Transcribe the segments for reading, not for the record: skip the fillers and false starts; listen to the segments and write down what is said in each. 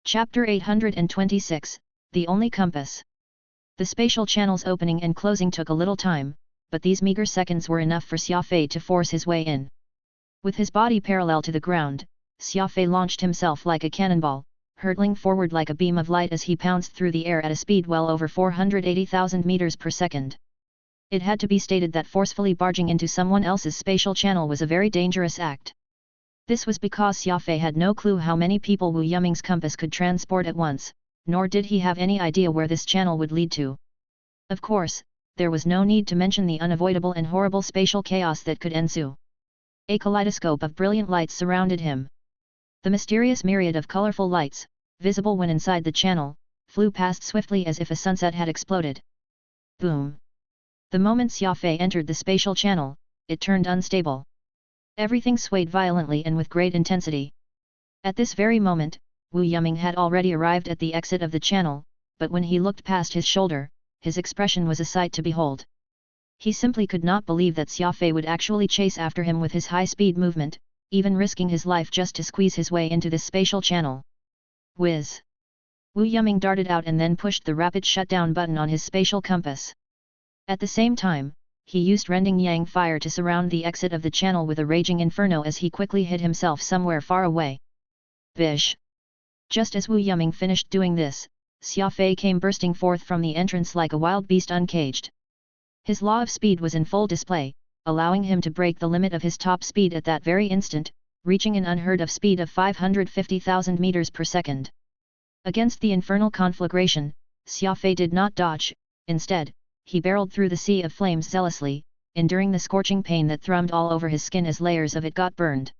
Chapter 826, The Only Compass. The spatial channel's opening and closing took a little time, but these meager seconds were enough for Xia Fei to force his way in. With his body parallel to the ground, Xia Fei launched himself like a cannonball, hurtling forward like a beam of light as he pounced through the air at a speed well over 480,000 meters per second. It had to be stated that forcefully barging into someone else's spatial channel was a very dangerous act. This was because Xia Fei had no clue how many people Wu Yuming's compass could transport at once, nor did he have any idea where this channel would lead to. Of course, there was no need to mention the unavoidable and horrible spatial chaos that could ensue. A kaleidoscope of brilliant lights surrounded him. The mysterious myriad of colorful lights, visible when inside the channel, flew past swiftly as if a sunset had exploded. Boom! The moment Xia Fei entered the spatial channel, it turned unstable. Everything swayed violently and with great intensity. At this very moment, Wu Yuming had already arrived at the exit of the channel, but when he looked past his shoulder, his expression was a sight to behold. He simply could not believe that Xia Fei would actually chase after him with his high-speed movement, even risking his life just to squeeze his way into this spatial channel. Whiz! Wu Yuming darted out and then pushed the rapid shutdown button on his spatial compass. At the same time, he used rending yang fire to surround the exit of the channel with a raging inferno as he quickly hid himself somewhere far away. Bish! Just as Wu Yuming finished doing this, Xia Fei came bursting forth from the entrance like a wild beast uncaged. His law of speed was in full display, allowing him to break the limit of his top speed at that very instant, reaching an unheard-of speed of 550,000 meters per second. Against the infernal conflagration, Xia Fei did not dodge. Instead, he barreled through the sea of flames zealously, enduring the scorching pain that thrummed all over his skin as layers of it got burned.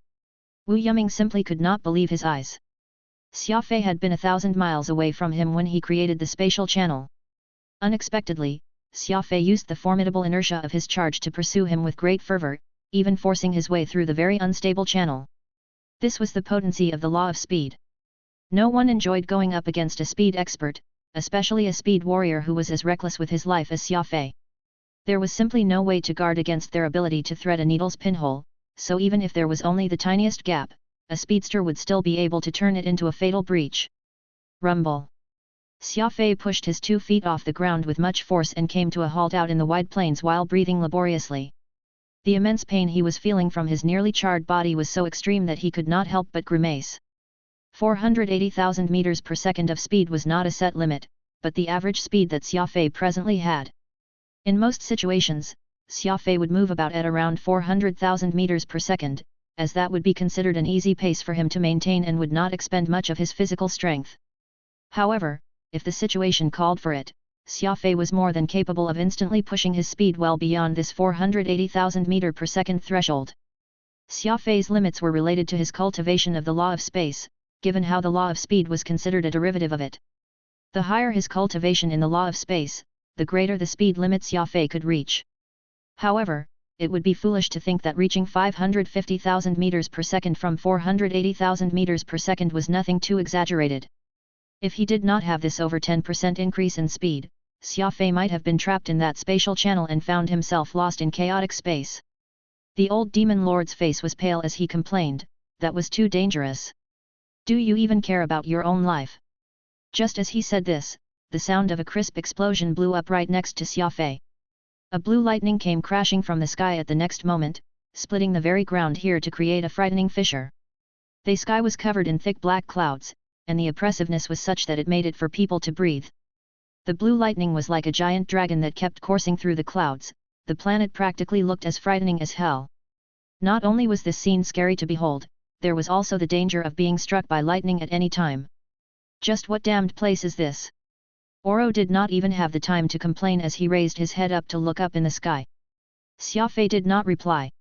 Wu Yuming simply could not believe his eyes. Xia Fei had been 1,000 miles away from him when he created the spatial channel. Unexpectedly, Xia Fei used the formidable inertia of his charge to pursue him with great fervor, even forcing his way through the very unstable channel. This was the potency of the law of speed. No one enjoyed going up against a speed expert, especially a speed warrior who was as reckless with his life as Xia Fei. There was simply no way to guard against their ability to thread a needle's pinhole, so even if there was only the tiniest gap, a speedster would still be able to turn it into a fatal breach. Rumble! Xia Fei pushed his 2 feet off the ground with much force and came to a halt out in the wide plains while breathing laboriously. The immense pain he was feeling from his nearly charred body was so extreme that he could not help but grimace. 480,000 meters per second of speed was not a set limit, but the average speed that Xia Fei presently had. In most situations, Xia Fei would move about at around 400,000 meters per second, as that would be considered an easy pace for him to maintain and would not expend much of his physical strength. However, if the situation called for it, Xia Fei was more than capable of instantly pushing his speed well beyond this 480,000 meter per second threshold. Xia Fei's limits were related to his cultivation of the law of space, given how the law of speed was considered a derivative of it. The higher his cultivation in the law of space, the greater the speed limit Xia Fei could reach. However, it would be foolish to think that reaching 550,000 meters per second from 480,000 meters per second was nothing too exaggerated. If he did not have this over 10% increase in speed, Xia Fei might have been trapped in that spatial channel and found himself lost in chaotic space. The old demon lord's face was pale as he complained, "That was too dangerous. Do you even care about your own life?" Just as he said this, the sound of a crisp explosion blew up right next to Xia Fei. A blue lightning came crashing from the sky at the next moment, splitting the very ground here to create a frightening fissure. The sky was covered in thick black clouds, and the oppressiveness was such that it made it for people to breathe. The blue lightning was like a giant dragon that kept coursing through the clouds. The planet practically looked as frightening as hell. Not only was this scene scary to behold, there was also the danger of being struck by lightning at any time. Just what damned place is this? Oro did not even have the time to complain as he raised his head up to look up in the sky. Xia Fei did not reply.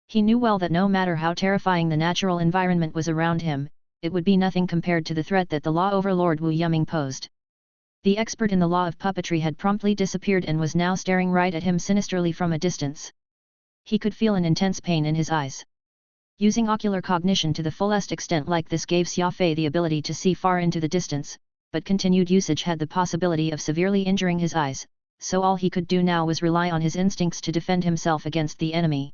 He knew well that no matter how terrifying the natural environment was around him, it would be nothing compared to the threat that the law overlord Wu Yuming posed. The expert in the law of puppetry had promptly disappeared and was now staring right at him sinisterly from a distance. He could feel an intense pain in his eyes. Using ocular cognition to the fullest extent like this gave Xia Fei the ability to see far into the distance, but continued usage had the possibility of severely injuring his eyes, so all he could do now was rely on his instincts to defend himself against the enemy.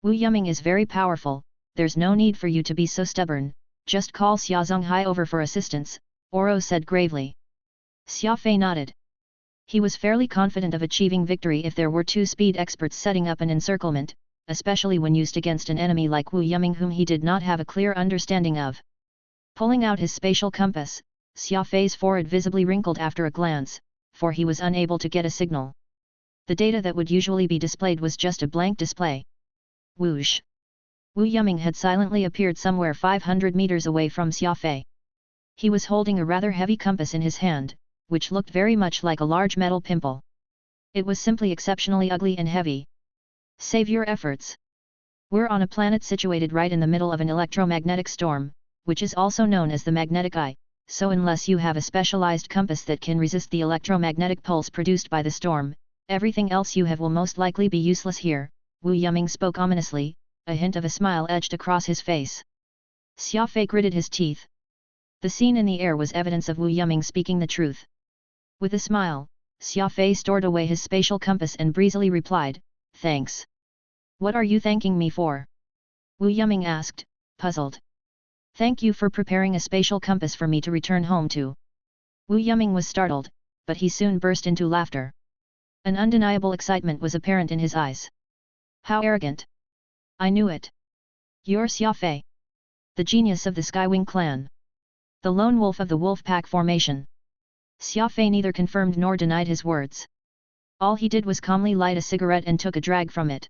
"Wu Yuming is very powerful, there's no need for you to be so stubborn, just call Xia Zhonghai over for assistance," Oro said gravely. Xia Fei nodded. He was fairly confident of achieving victory if there were two speed experts setting up an encirclement, especially when used against an enemy like Wu Yuming whom he did not have a clear understanding of. Pulling out his spatial compass, Xia Fei's forehead visibly wrinkled after a glance, for he was unable to get a signal. The data that would usually be displayed was just a blank display. Whoosh! Wu Yuming had silently appeared somewhere 500 meters away from Xia Fei. He was holding a rather heavy compass in his hand, which looked very much like a large metal pimple. It was simply exceptionally ugly and heavy. Save your efforts. We're on a planet situated right in the middle of an electromagnetic storm, which is also known as the magnetic eye, so unless you have a specialized compass that can resist the electromagnetic pulse produced by the storm, everything else you have will most likely be useless here, Wu Yuming spoke ominously, a hint of a smile edged across his face. Xia Fei gritted his teeth. The scene in the air was evidence of Wu Yuming speaking the truth. With a smile, Xia Fei stored away his spatial compass and breezily replied, "Thanks." "What are you thanking me for?" Wu Yuming asked, puzzled. "Thank you for preparing a spatial compass for me to return home to." Wu Yuming was startled, but he soon burst into laughter. An undeniable excitement was apparent in his eyes. "How arrogant! I knew it! You're Xia Fei, the genius of the Skywing clan, the lone wolf of the wolf pack formation." Xia Fei neither confirmed nor denied his words. All he did was calmly light a cigarette and took a drag from it.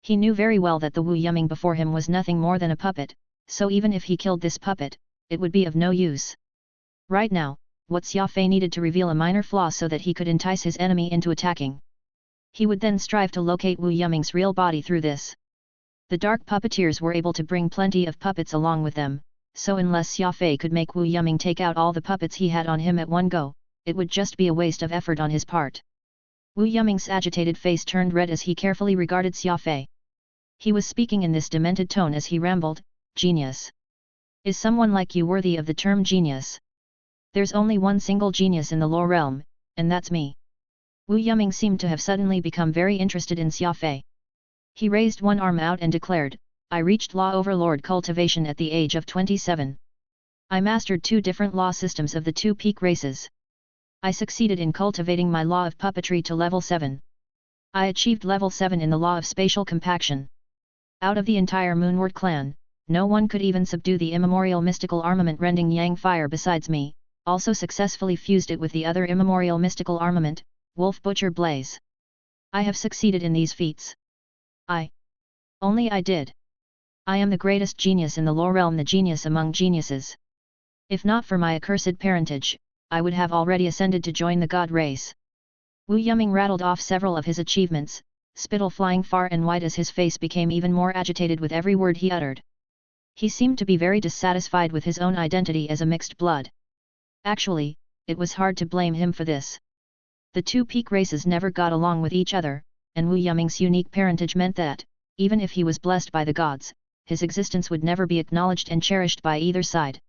He knew very well that the Wu Yuming before him was nothing more than a puppet, so even if he killed this puppet, it would be of no use. Right now, what Xia Fei needed to reveal a minor flaw so that he could entice his enemy into attacking. He would then strive to locate Wu Yuming's real body through this. The dark puppeteers were able to bring plenty of puppets along with them, so unless Xia Fei could make Wu Yuming take out all the puppets he had on him at one go, it would just be a waste of effort on his part. Wu Yuming's agitated face turned red as he carefully regarded Xia Fei. He was speaking in this demented tone as he rambled, "Genius. Is someone like you worthy of the term genius? There's only one single genius in the lore realm, and that's me." Wu Yuming seemed to have suddenly become very interested in Xia Fei. He raised one arm out and declared, "I reached Law Overlord cultivation at the age of 27. I mastered 2 different law systems of the 2 peak races. I succeeded in cultivating my law of puppetry to level 7. I achieved level 7 in the law of spatial compaction. Out of the entire Moonward clan, no one could even subdue the immemorial mystical armament rending Yang Fire besides me, also successfully fused it with the other immemorial mystical armament, Wolf Butcher Blaze. I have succeeded in these feats. Only I did. I am the greatest genius in the lore realm, the genius among geniuses. If not for my accursed parentage, I would have already ascended to join the god race." Wu Yuming rattled off several of his achievements, spittle flying far and wide as his face became even more agitated with every word he uttered. He seemed to be very dissatisfied with his own identity as a mixed blood. Actually, it was hard to blame him for this. The 2 peak races never got along with each other, and Wu Yuming's unique parentage meant that, even if he was blessed by the gods, his existence would never be acknowledged and cherished by either side.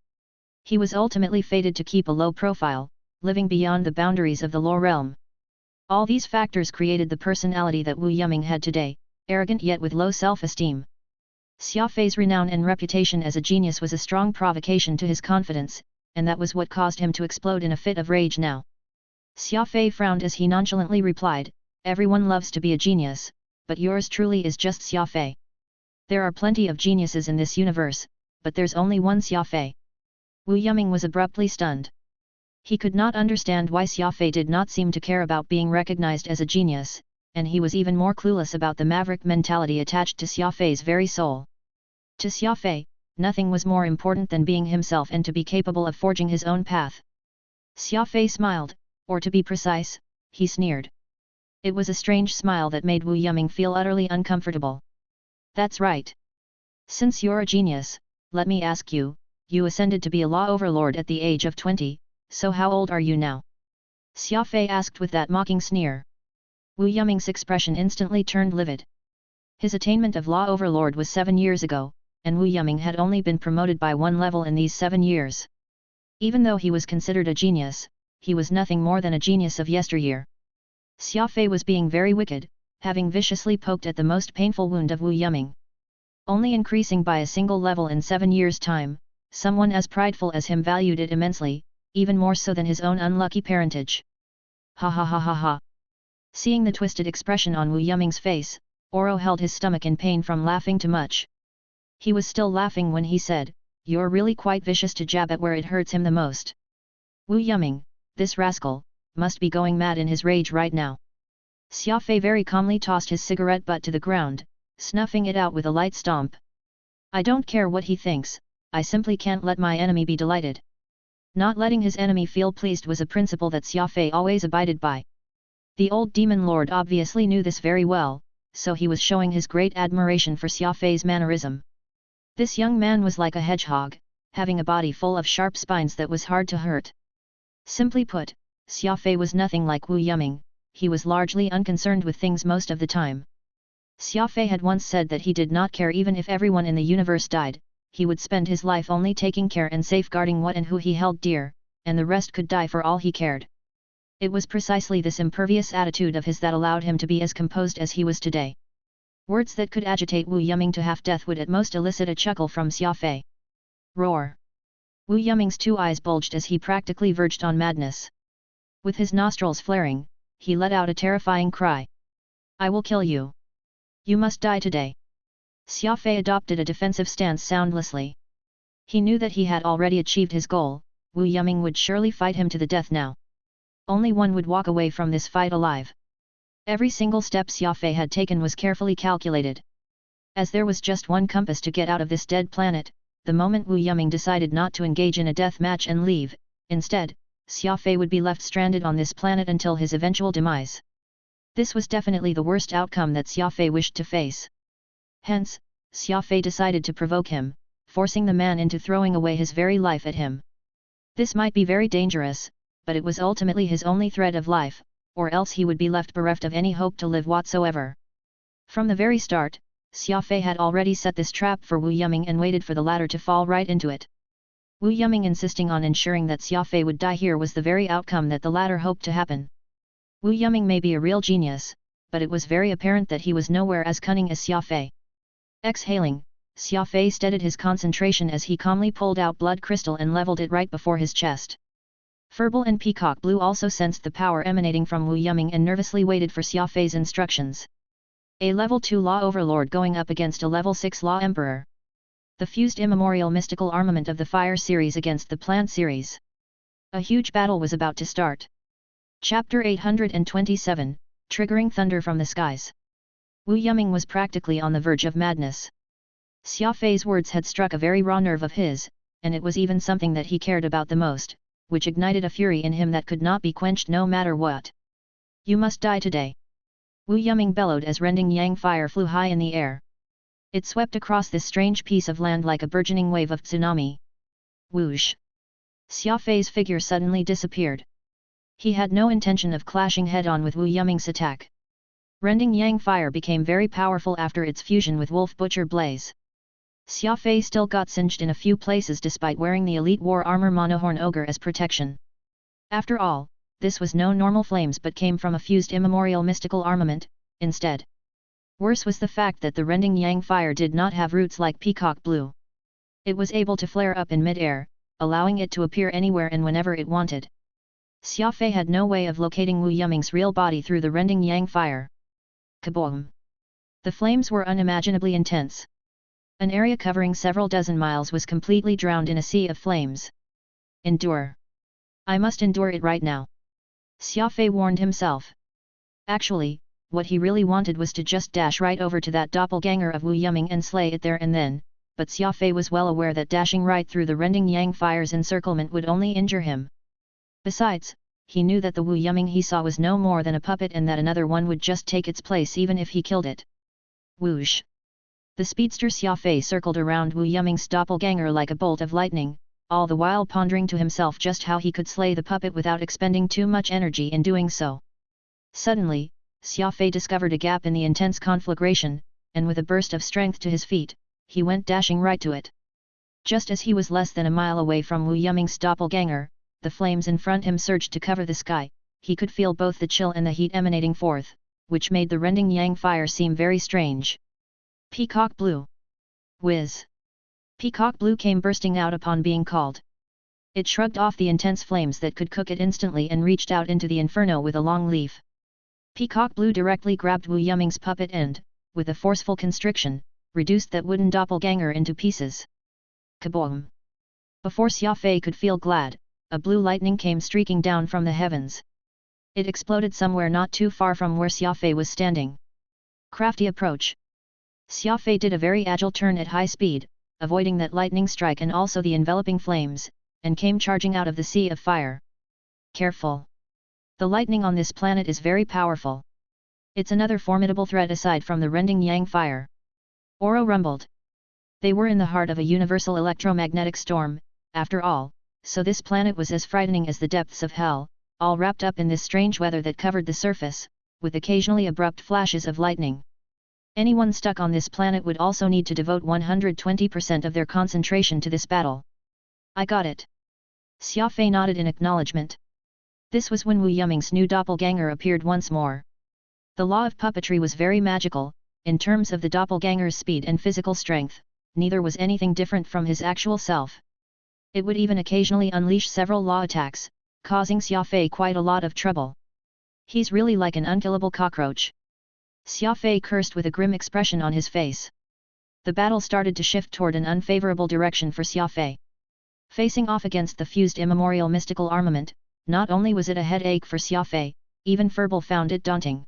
He was ultimately fated to keep a low profile, living beyond the boundaries of the lore realm. All these factors created the personality that Wu Yuming had today, arrogant yet with low self-esteem. Xia Fei's renown and reputation as a genius was a strong provocation to his confidence, and that was what caused him to explode in a fit of rage now. Xia Fei frowned as he nonchalantly replied, "Everyone loves to be a genius, but yours truly is just Xia Fei. There are plenty of geniuses in this universe, but there's only one Xia Fei." Wu Yuming was abruptly stunned. He could not understand why Xia Fei did not seem to care about being recognized as a genius, and he was even more clueless about the maverick mentality attached to Xia Fei's very soul. To Xia Fei, nothing was more important than being himself and to be capable of forging his own path. Xia Fei smiled, or to be precise, he sneered. It was a strange smile that made Wu Yuming feel utterly uncomfortable. "That's right. Since you're a genius, let me ask you, you ascended to be a law overlord at the age of 20, so how old are you now?" Xia Fei asked with that mocking sneer. Wu Yuming's expression instantly turned livid. His attainment of law overlord was 7 years ago, and Wu Yuming had only been promoted by 1 level in these 7 years. Even though he was considered a genius, he was nothing more than a genius of yesteryear. Xia Fei was being very wicked, having viciously poked at the most painful wound of Wu Yuming. Only increasing by a single level in 7 years' time, someone as prideful as him valued it immensely, even more so than his own unlucky parentage. Ha ha ha ha ha. Seeing the twisted expression on Wu Yuming's face, Oro held his stomach in pain from laughing too much. He was still laughing when he said, "You're really quite vicious to jab at where it hurts him the most." Wu Yuming, this rascal, must be going mad in his rage right now. Xia Fei very calmly tossed his cigarette butt to the ground, snuffing it out with a light stomp. "I don't care what he thinks, I simply can't let my enemy be delighted." Not letting his enemy feel pleased was a principle that Xia Fei always abided by. The old demon lord obviously knew this very well, so he was showing his great admiration for Xia Fei's mannerism. This young man was like a hedgehog, having a body full of sharp spines that was hard to hurt. Simply put, Xia Fei was nothing like Wu Yuming, he was largely unconcerned with things most of the time. Xia Fei had once said that he did not care even if everyone in the universe died, he would spend his life only taking care and safeguarding what and who he held dear, and the rest could die for all he cared. It was precisely this impervious attitude of his that allowed him to be as composed as he was today. Words that could agitate Wu Yuming to half-death would at most elicit a chuckle from Xia Fei. Roar! Wu Yuming's two eyes bulged as he practically verged on madness. With his nostrils flaring, he let out a terrifying cry. "I will kill you! You must die today!" Xia Fei adopted a defensive stance soundlessly. He knew that he had already achieved his goal, Wu Yuming would surely fight him to the death now. Only one would walk away from this fight alive. Every single step Xia Fei had taken was carefully calculated. As there was just one compass to get out of this dead planet, the moment Wu Yuming decided not to engage in a death match and leave, instead, Xia Fei would be left stranded on this planet until his eventual demise. This was definitely the worst outcome that Xia Fei wished to face. Hence, Xia Fei decided to provoke him, forcing the man into throwing away his very life at him. This might be very dangerous, but it was ultimately his only thread of life, or else he would be left bereft of any hope to live whatsoever. From the very start, Xia Fei had already set this trap for Wu Yuming and waited for the latter to fall right into it. Wu Yuming insisting on ensuring that Xia Fei would die here was the very outcome that the latter hoped to happen. Wu Yuming may be a real genius, but it was very apparent that he was nowhere as cunning as Xia Fei. Exhaling, Xia Fei steadied his concentration as he calmly pulled out blood crystal and leveled it right before his chest. Furball and Peacock Blue also sensed the power emanating from Wu Yuming and nervously waited for Xia Fei's instructions. A level 2 Law Overlord going up against a level 6 Law Emperor. The fused immemorial mystical armament of the Fire series against the Plant series. A huge battle was about to start. Chapter 827, Triggering Thunder from the Skies. Wu Yuming was practically on the verge of madness. Xia Fei's words had struck a very raw nerve of his, and it was even something that he cared about the most, which ignited a fury in him that could not be quenched no matter what. "You must die today!" Wu Yuming bellowed as rending yang fire flew high in the air. It swept across this strange piece of land like a burgeoning wave of tsunami. Whoosh! Xia Fei's figure suddenly disappeared. He had no intention of clashing head-on with Wu Yuming's attack. Rending yang fire became very powerful after its fusion with Wolf Butcher Blaze. Xia Fei still got singed in a few places despite wearing the elite war armor Monohorn Ogre as protection. After all, this was no normal flames but came from a fused immemorial mystical armament, instead. Worse was the fact that the rending yang fire did not have roots like Peacock Blue. It was able to flare up in mid-air, allowing it to appear anywhere and whenever it wanted. Xia Fei had no way of locating Wu Yuming's real body through the rending yang fire. Kaboom! The flames were unimaginably intense. An area covering several dozen miles was completely drowned in a sea of flames. Endure. I must endure it right now. Xia Fei warned himself. Actually, what he really wanted was to just dash right over to that doppelganger of Wu Yuming and slay it there and then, but Xia Fei was well aware that dashing right through the rending yang fire's encirclement would only injure him. Besides, he knew that the Wu Yuming he saw was no more than a puppet and that another one would just take its place even if he killed it. Whoosh! The speedster Xia Fei circled around Wu Yuming's doppelganger like a bolt of lightning, all the while pondering to himself just how he could slay the puppet without expending too much energy in doing so. Suddenly, Xia Fei discovered a gap in the intense conflagration, and with a burst of strength to his feet, he went dashing right to it. Just as he was less than a mile away from Wu Yuming's doppelganger, the flames in front him surged to cover the sky. He could feel both the chill and the heat emanating forth, which made the rending yang fire seem very strange. Peacock Blue! Whiz! Peacock Blue came bursting out upon being called. It shrugged off the intense flames that could cook it instantly and reached out into the inferno with a long leaf. Peacock Blue directly grabbed Wu Yuming's puppet and, with a forceful constriction, reduced that wooden doppelganger into pieces. Kaboom! Before Xia Fei could feel glad, a blue lightning came streaking down from the heavens. It exploded somewhere not too far from where Xia Fei was standing. Crafty approach. Xia Fei did a very agile turn at high speed, avoiding that lightning strike and also the enveloping flames, and came charging out of the sea of fire. Careful! The lightning on this planet is very powerful. It's another formidable threat aside from the rending yang fire. Oro rumbled. They were in the heart of a universal electromagnetic storm, after all, so this planet was as frightening as the depths of hell, all wrapped up in this strange weather that covered the surface, with occasionally abrupt flashes of lightning. Anyone stuck on this planet would also need to devote 120% of their concentration to this battle. I got it. Xia Fei nodded in acknowledgement. This was when Wu Yuming's new doppelganger appeared once more. The law of puppetry was very magical, in terms of the doppelganger's speed and physical strength, neither was anything different from his actual self. It would even occasionally unleash several law attacks, causing Xia Fei quite a lot of trouble. He's really like an unkillable cockroach. Xia Fei cursed with a grim expression on his face. The battle started to shift toward an unfavorable direction for Xia Fei. Facing off against the fused immemorial mystical armament, not only was it a headache for Xia Fei, even Furball found it daunting.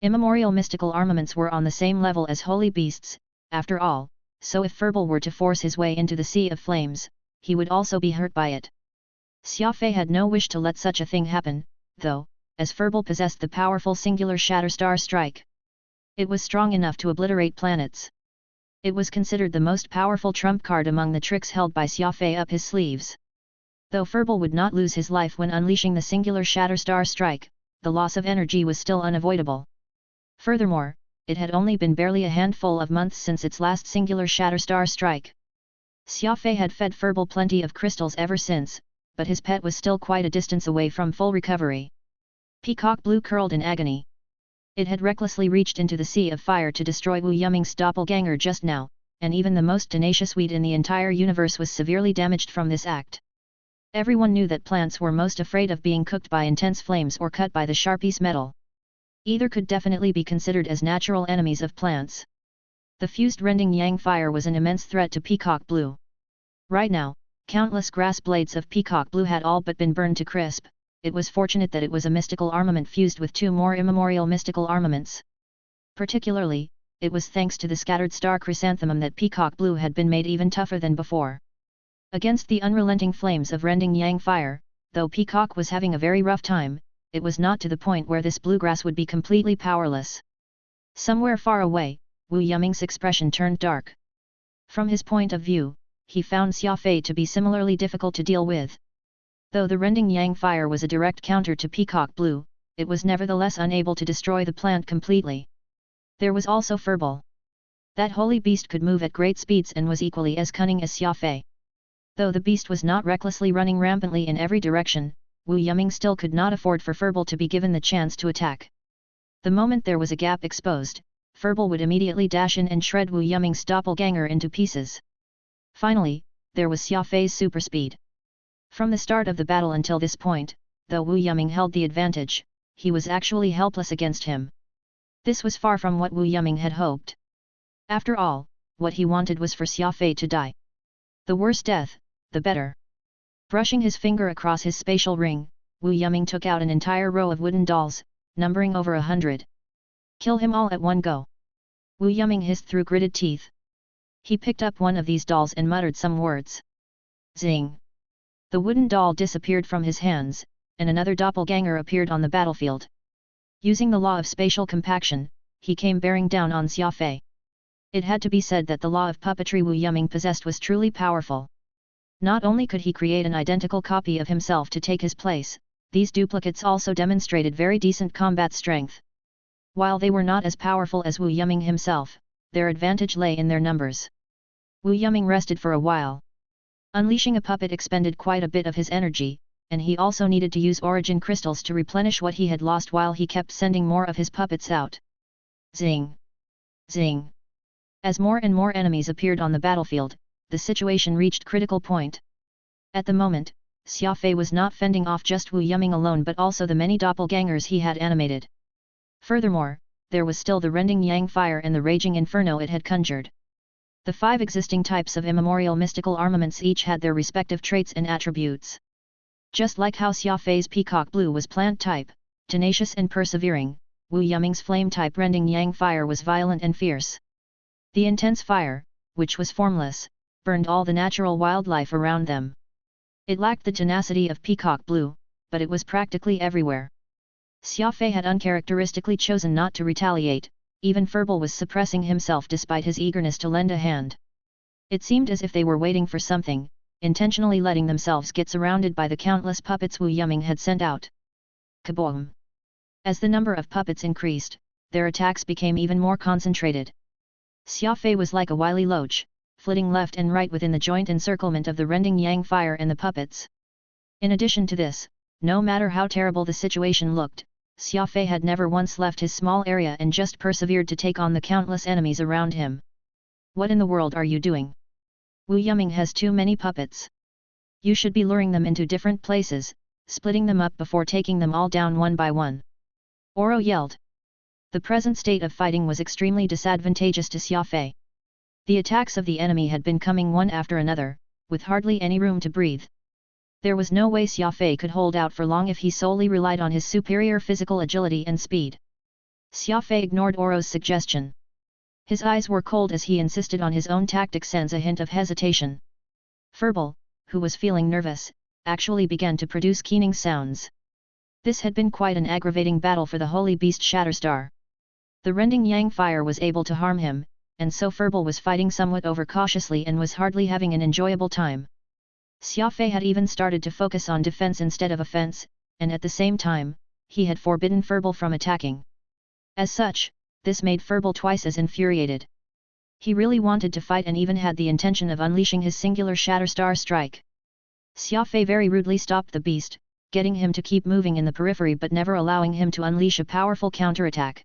Immemorial mystical armaments were on the same level as holy beasts, after all, so if Furball were to force his way into the sea of flames, he would also be hurt by it. Xia Fei had no wish to let such a thing happen, though, as Furball possessed the powerful singular Shatterstar Strike. It was strong enough to obliterate planets. It was considered the most powerful trump card among the tricks held by Xia Fei up his sleeves. Though Furball would not lose his life when unleashing the singular Shatterstar Strike, the loss of energy was still unavoidable. Furthermore, it had only been barely a handful of months since its last singular Shatterstar Strike. Xia Fei had fed Furball plenty of crystals ever since, but his pet was still quite a distance away from full recovery. Peacock Blue curled in agony. It had recklessly reached into the sea of fire to destroy Wu Yuming's doppelganger just now, and even the most tenacious weed in the entire universe was severely damaged from this act. Everyone knew that plants were most afraid of being cooked by intense flames or cut by the sharpies metal. Either could definitely be considered as natural enemies of plants. The fused rending yang fire was an immense threat to Peacock Blue. Right now, countless grass blades of Peacock Blue had all but been burned to crisp. It was fortunate that it was a mystical armament fused with two more immemorial mystical armaments. Particularly, it was thanks to the scattered star chrysanthemum that Peacock Blue had been made even tougher than before. Against the unrelenting flames of rending yang fire, though Peacock was having a very rough time, it was not to the point where this bluegrass would be completely powerless. Somewhere far away, Wu Yuming's expression turned dark. From his point of view, he found Xia Fei to be similarly difficult to deal with. Though the rending yang fire was a direct counter to Peacock Blue, it was nevertheless unable to destroy the plant completely. There was also Furball. That holy beast could move at great speeds and was equally as cunning as Xia Fei. Though the beast was not recklessly running rampantly in every direction, Wu Yuming still could not afford for Furball to be given the chance to attack. The moment there was a gap exposed, Furball would immediately dash in and shred Wu Yuming's doppelganger into pieces. Finally, there was Xia Fei's super speed. From the start of the battle until this point, though Wu Yuming held the advantage, he was actually helpless against him. This was far from what Wu Yuming had hoped. After all, what he wanted was for Xia Fei to die. The worse death, the better. Brushing his finger across his spatial ring, Wu Yuming took out an entire row of wooden dolls, numbering over 100. Kill him all at one go. Wu Yuming hissed through gritted teeth. He picked up one of these dolls and muttered some words. Zing! The wooden doll disappeared from his hands, and another doppelganger appeared on the battlefield. Using the law of spatial compaction, he came bearing down on Xia Fei. It had to be said that the law of puppetry Wu Yuming possessed was truly powerful. Not only could he create an identical copy of himself to take his place, these duplicates also demonstrated very decent combat strength. While they were not as powerful as Wu Yuming himself, their advantage lay in their numbers. Wu Yuming rested for a while. Unleashing a puppet expended quite a bit of his energy, and he also needed to use origin crystals to replenish what he had lost while he kept sending more of his puppets out. Zing! Zing! As more and more enemies appeared on the battlefield, the situation reached critical point. At the moment, Xia Fei was not fending off just Wu Yuming alone but also the many doppelgangers he had animated. Furthermore, there was still the rending yang fire and the raging inferno it had conjured. The 5 existing types of immemorial mystical armaments each had their respective traits and attributes. Just like how Xia Fei's peacock blue was plant type, tenacious and persevering, Wu Yuming's flame type rending yang fire was violent and fierce. The intense fire, which was formless, burned all the natural wildlife around them. It lacked the tenacity of peacock blue, but it was practically everywhere. Xia Fei had uncharacteristically chosen not to retaliate, even Furball was suppressing himself despite his eagerness to lend a hand. It seemed as if they were waiting for something, intentionally letting themselves get surrounded by the countless puppets Wu Yuming had sent out. Kaboom! As the number of puppets increased, their attacks became even more concentrated. Xia Fei was like a wily loach, flitting left and right within the joint encirclement of the rending yang fire and the puppets. In addition to this, no matter how terrible the situation looked, Xia Fei had never once left his small area and just persevered to take on the countless enemies around him. What in the world are you doing? Wu Yuming has too many puppets. You should be luring them into different places, splitting them up before taking them all down one by one. Oro yelled. The present state of fighting was extremely disadvantageous to Xia Fei. The attacks of the enemy had been coming one after another, with hardly any room to breathe. There was no way Xia Fei could hold out for long if he solely relied on his superior physical agility and speed. Xia Fei ignored Oro's suggestion. His eyes were cold as he insisted on his own tactic sends a hint of hesitation. Furball, who was feeling nervous, actually began to produce keening sounds. This had been quite an aggravating battle for the holy beast Shatterstar. The rending yang fire was able to harm him, and so Furball was fighting somewhat overcautiously and was hardly having an enjoyable time. Xia Fei had even started to focus on defense instead of offense, and at the same time, he had forbidden Furball from attacking. As such, this made Furball twice as infuriated. He really wanted to fight and even had the intention of unleashing his singular Shatterstar strike. Xia Fei very rudely stopped the beast, getting him to keep moving in the periphery but never allowing him to unleash a powerful counterattack.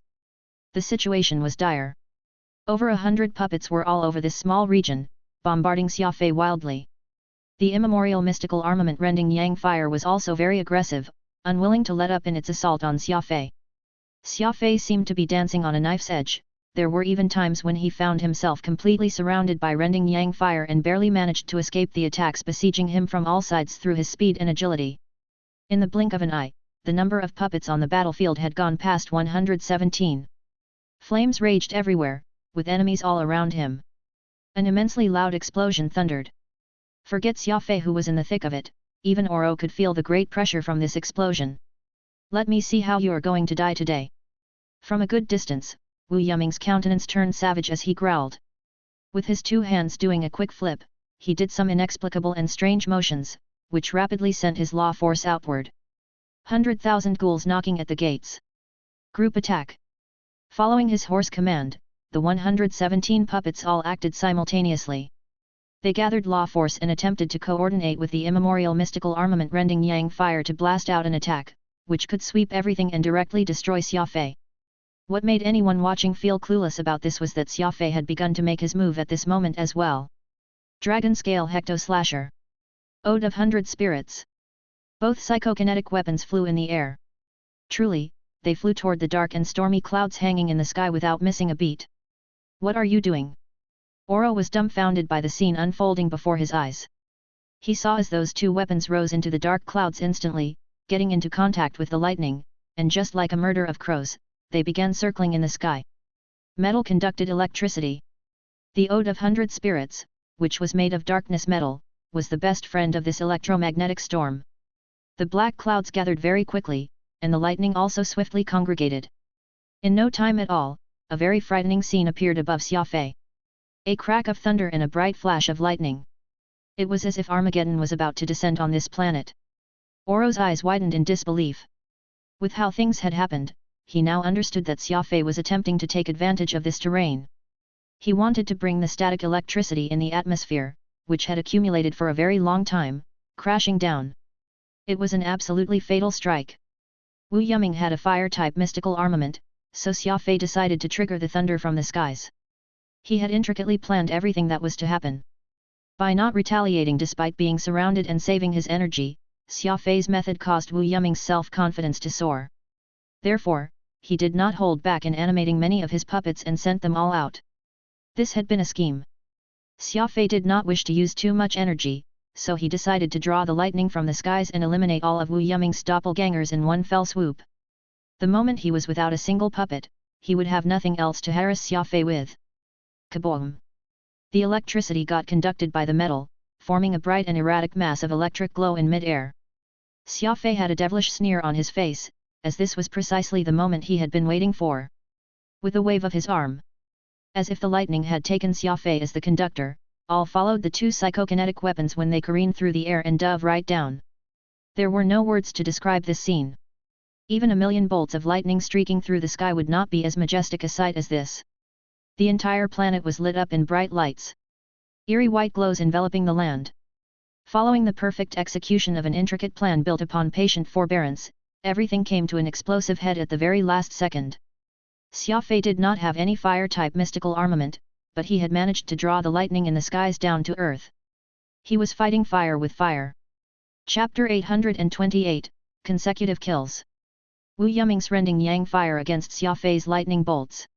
The situation was dire. Over 100 puppets were all over this small region, bombarding Xia Fei wildly. The immemorial mystical armament rending yang fire was also very aggressive, unwilling to let up in its assault on Xia Fei. Xia Fei seemed to be dancing on a knife's edge. There were even times when he found himself completely surrounded by rending yang fire and barely managed to escape the attacks besieging him from all sides through his speed and agility. In the blink of an eye, the number of puppets on the battlefield had gone past 117. Flames raged everywhere, with enemies all around him. An immensely loud explosion thundered. Forget Xia Fei who was in the thick of it, even Oro could feel the great pressure from this explosion. Let me see how you are going to die today. From a good distance, Wu Yuming's countenance turned savage as he growled. With his 2 hands doing a quick flip, he did some inexplicable and strange motions, which rapidly sent his law force outward. 100,000 ghouls knocking at the gates. Group attack. Following his hoarse command, the 117 puppets all acted simultaneously. They gathered law force and attempted to coordinate with the immemorial mystical armament rending yang fire to blast out an attack, which could sweep everything and directly destroy Xia Fei. What made anyone watching feel clueless about this was that Xia Fei had begun to make his move at this moment as well. Dragon Scale Hecto Slasher. Ode of 100 Spirits. Both psychokinetic weapons flew in the air. Truly, they flew toward the dark and stormy clouds hanging in the sky without missing a beat. What are you doing? Oro was dumbfounded by the scene unfolding before his eyes. He saw as those 2 weapons rose into the dark clouds instantly, getting into contact with the lightning, and just like a murder of crows, they began circling in the sky. Metal conducted electricity. The Ode of 100 Spirits, which was made of darkness metal, was the best friend of this electromagnetic storm. The black clouds gathered very quickly, and the lightning also swiftly congregated. In no time at all, a very frightening scene appeared above Xia Fei. A crack of thunder and a bright flash of lightning. It was as if Armageddon was about to descend on this planet. Oro's eyes widened in disbelief. With how things had happened, he now understood that Xia Fei was attempting to take advantage of this terrain. He wanted to bring the static electricity in the atmosphere, which had accumulated for a very long time, crashing down. It was an absolutely fatal strike. Wu Yuming had a fire-type mystical armament, so Xia Fei decided to trigger the thunder from the skies. He had intricately planned everything that was to happen. By not retaliating despite being surrounded and saving his energy, Xia Fei's method caused Wu Yuming's self-confidence to soar. Therefore, he did not hold back in animating many of his puppets and sent them all out. This had been a scheme. Xia Fei did not wish to use too much energy, so he decided to draw the lightning from the skies and eliminate all of Wu Yuming's doppelgangers in one fell swoop. The moment he was without a single puppet, he would have nothing else to harass Xia Fei with. Kaboom! The electricity got conducted by the metal, forming a bright and erratic mass of electric glow in mid-air. Xia Fei had a devilish sneer on his face, as this was precisely the moment he had been waiting for. With a wave of his arm, as if the lightning had taken Xia Fei as the conductor, all followed the two psychokinetic weapons when they careened through the air and dove right down. There were no words to describe this scene. Even a million bolts of lightning streaking through the sky would not be as majestic a sight as this. The entire planet was lit up in bright lights. Eerie white glows enveloping the land. Following the perfect execution of an intricate plan built upon patient forbearance, everything came to an explosive head at the very last second. Xia Fei did not have any fire-type mystical armament, but he had managed to draw the lightning in the skies down to earth. He was fighting fire with fire. Chapter 828, Consecutive Kills. Wu Yuming's rending yang fire against Xia Fei's lightning bolts.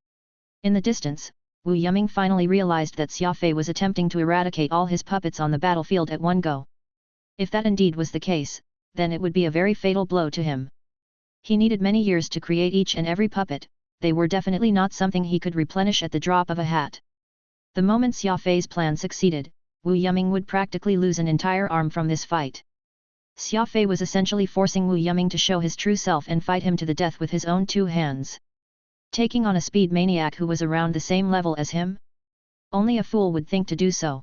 In the distance, Wu Yuming finally realized that Xia Fei was attempting to eradicate all his puppets on the battlefield at one go. If that indeed was the case, then it would be a very fatal blow to him. He needed many years to create each and every puppet, they were definitely not something he could replenish at the drop of a hat. The moment Xia Fei's plan succeeded, Wu Yuming would practically lose an entire arm from this fight. Xia Fei was essentially forcing Wu Yuming to show his true self and fight him to the death with his own two hands. Taking on a speed maniac who was around the same level as him? Only a fool would think to do so.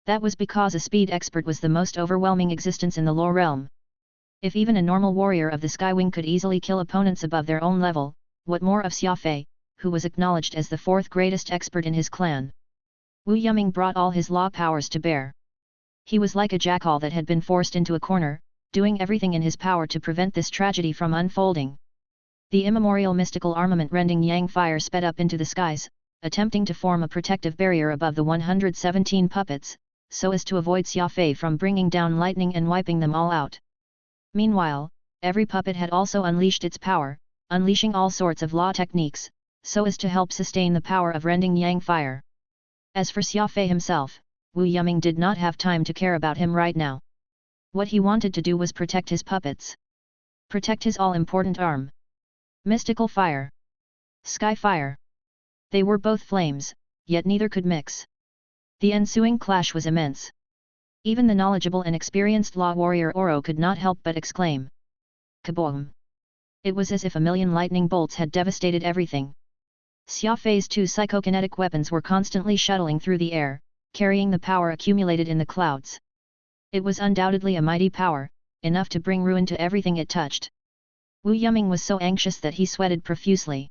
That was because a speed expert was the most overwhelming existence in the lore realm. If even a normal warrior of the Skywing could easily kill opponents above their own level, what more of Xia Fei, who was acknowledged as the fourth greatest expert in his clan? Wu Yuming brought all his law powers to bear. He was like a jackal that had been forced into a corner, doing everything in his power to prevent this tragedy from unfolding. The immemorial mystical armament rending yang fire sped up into the skies, attempting to form a protective barrier above the 117 puppets, so as to avoid Xia Fei from bringing down lightning and wiping them all out. Meanwhile, every puppet had also unleashed its power, unleashing all sorts of law techniques, so as to help sustain the power of rending yang fire. As for Xia Fei himself, Wu Yuming did not have time to care about him right now. What he wanted to do was protect his puppets. Protect his all-important arm. Mystical fire. Sky fire. They were both flames, yet neither could mix. The ensuing clash was immense. Even the knowledgeable and experienced law warrior Oro could not help but exclaim. Kaboom! It was as if a million lightning bolts had devastated everything. Xia Fei's two psychokinetic weapons were constantly shuttling through the air, carrying the power accumulated in the clouds. It was undoubtedly a mighty power, enough to bring ruin to everything it touched. Wu Yuming was so anxious that he sweated profusely.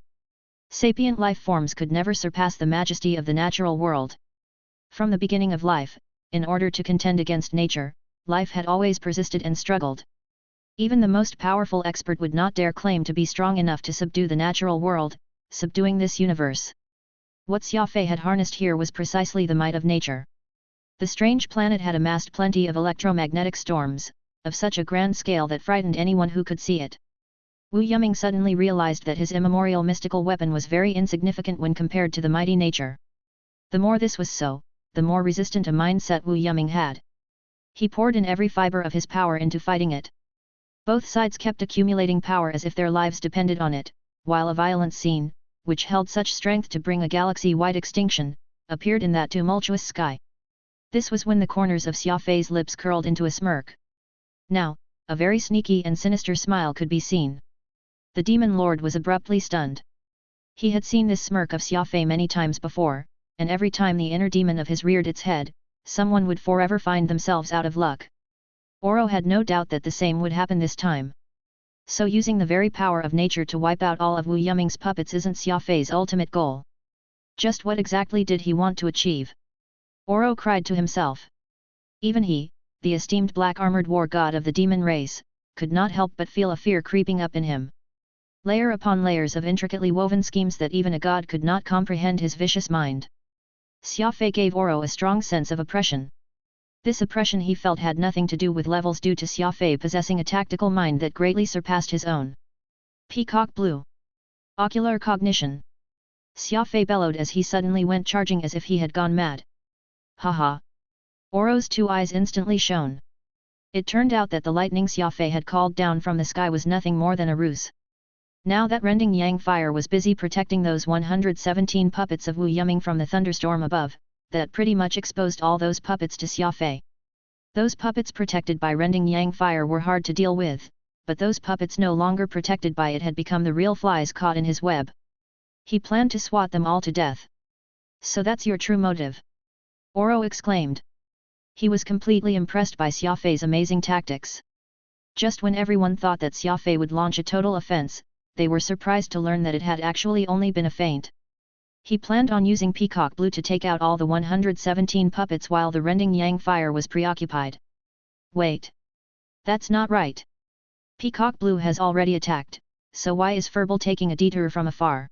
Sapient life forms could never surpass the majesty of the natural world. From the beginning of life, in order to contend against nature, life had always persisted and struggled. Even the most powerful expert would not dare claim to be strong enough to subdue the natural world, subduing this universe. What Xia Fei had harnessed here was precisely the might of nature. The strange planet had amassed plenty of electromagnetic storms, of such a grand scale that frightened anyone who could see it. Wu Yuming suddenly realized that his immemorial mystical weapon was very insignificant when compared to the mighty nature. The more this was so, the more resistant a mindset Wu Yuming had. He poured in every fiber of his power into fighting it. Both sides kept accumulating power as if their lives depended on it, while a violent scene, which held such strength to bring a galaxy-wide extinction, appeared in that tumultuous sky. This was when the corners of Xia Fei's lips curled into a smirk. Now, a very sneaky and sinister smile could be seen. The Demon Lord was abruptly stunned. He had seen this smirk of Xia Fei many times before, and every time the inner demon of his reared its head, someone would forever find themselves out of luck. Oro had no doubt that the same would happen this time. So using the very power of nature to wipe out all of Wu Yuming's puppets isn't Xia Fei's ultimate goal. Just what exactly did he want to achieve? Oro cried to himself. Even he, the esteemed black-armored war god of the demon race, could not help but feel a fear creeping up in him. Layer upon layers of intricately woven schemes that even a god could not comprehend his vicious mind. Xia Fei gave Oro a strong sense of oppression. This oppression he felt had nothing to do with levels due to Xia Fei possessing a tactical mind that greatly surpassed his own. Peacock Blue. Ocular Cognition. Xia Fei bellowed as he suddenly went charging as if he had gone mad. Haha! Oro's 2 eyes instantly shone. It turned out that the lightning Xia Fei had called down from the sky was nothing more than a ruse. Now that rending yang fire was busy protecting those 117 puppets of Wu Yuming from the thunderstorm above, that pretty much exposed all those puppets to Xia Fei. Those puppets protected by rending yang fire were hard to deal with, but those puppets no longer protected by it had become the real flies caught in his web. He planned to swat them all to death. So that's your true motive? Oro exclaimed. He was completely impressed by Xia Fei's amazing tactics. Just when everyone thought that Xia Fei would launch a total offense, they were surprised to learn that it had actually only been a feint. He planned on using Peacock Blue to take out all the 117 puppets while the rending yang fire was preoccupied. Wait. That's not right. Peacock Blue has already attacked, so why is Furball taking a detour from afar?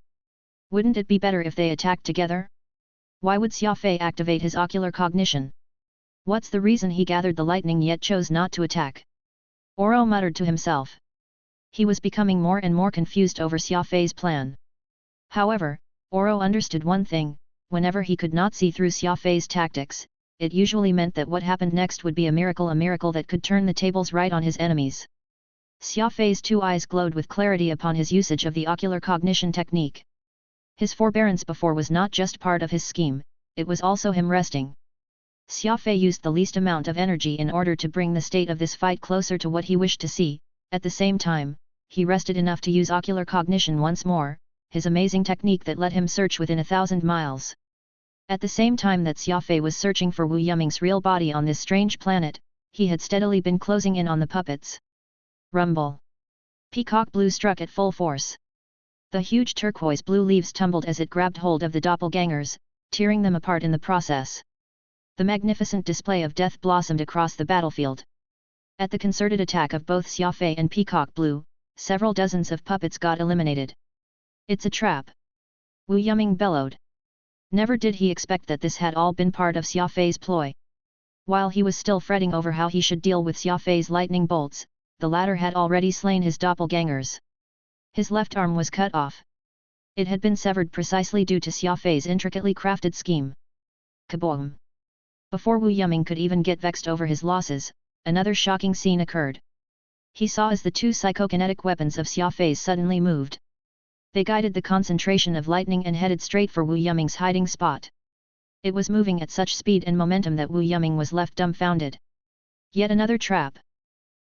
Wouldn't it be better if they attacked together? Why would Xia Fei activate his ocular cognition? What's the reason he gathered the lightning yet chose not to attack? Oro muttered to himself. He was becoming more and more confused over Xia Fei's plan. However, Oro understood one thing: whenever he could not see through Xia Fei's tactics, it usually meant that what happened next would be a miracle that could turn the tables right on his enemies. Xia Fei's 2 eyes glowed with clarity upon his usage of the ocular cognition technique. His forbearance before was not just part of his scheme, it was also him resting. Xia Fei used the least amount of energy in order to bring the state of this fight closer to what he wished to see. At the same time, he rested enough to use ocular cognition once more, his amazing technique that let him search within 1,000 miles. At the same time that Xia Fei was searching for Wu Yuming's real body on this strange planet, he had steadily been closing in on the puppets. Rumble. Peacock Blue struck at full force. The huge turquoise blue leaves tumbled as it grabbed hold of the doppelgangers, tearing them apart in the process. The magnificent display of death blossomed across the battlefield. At the concerted attack of both Xia Fei and Peacock Blue, several dozens of puppets got eliminated. It's a trap! Wu Yuming bellowed. Never did he expect that this had all been part of Xia Fei's ploy. While he was still fretting over how he should deal with Xia Fei's lightning bolts, the latter had already slain his doppelgangers. His left arm was cut off. It had been severed precisely due to Xia Fei's intricately crafted scheme. Kaboom! Before Wu Yuming could even get vexed over his losses, another shocking scene occurred. He saw as the 2 psychokinetic weapons of Xia Fei's suddenly moved. They guided the concentration of lightning and headed straight for Wu Yuming's hiding spot. It was moving at such speed and momentum that Wu Yuming was left dumbfounded. Yet another trap.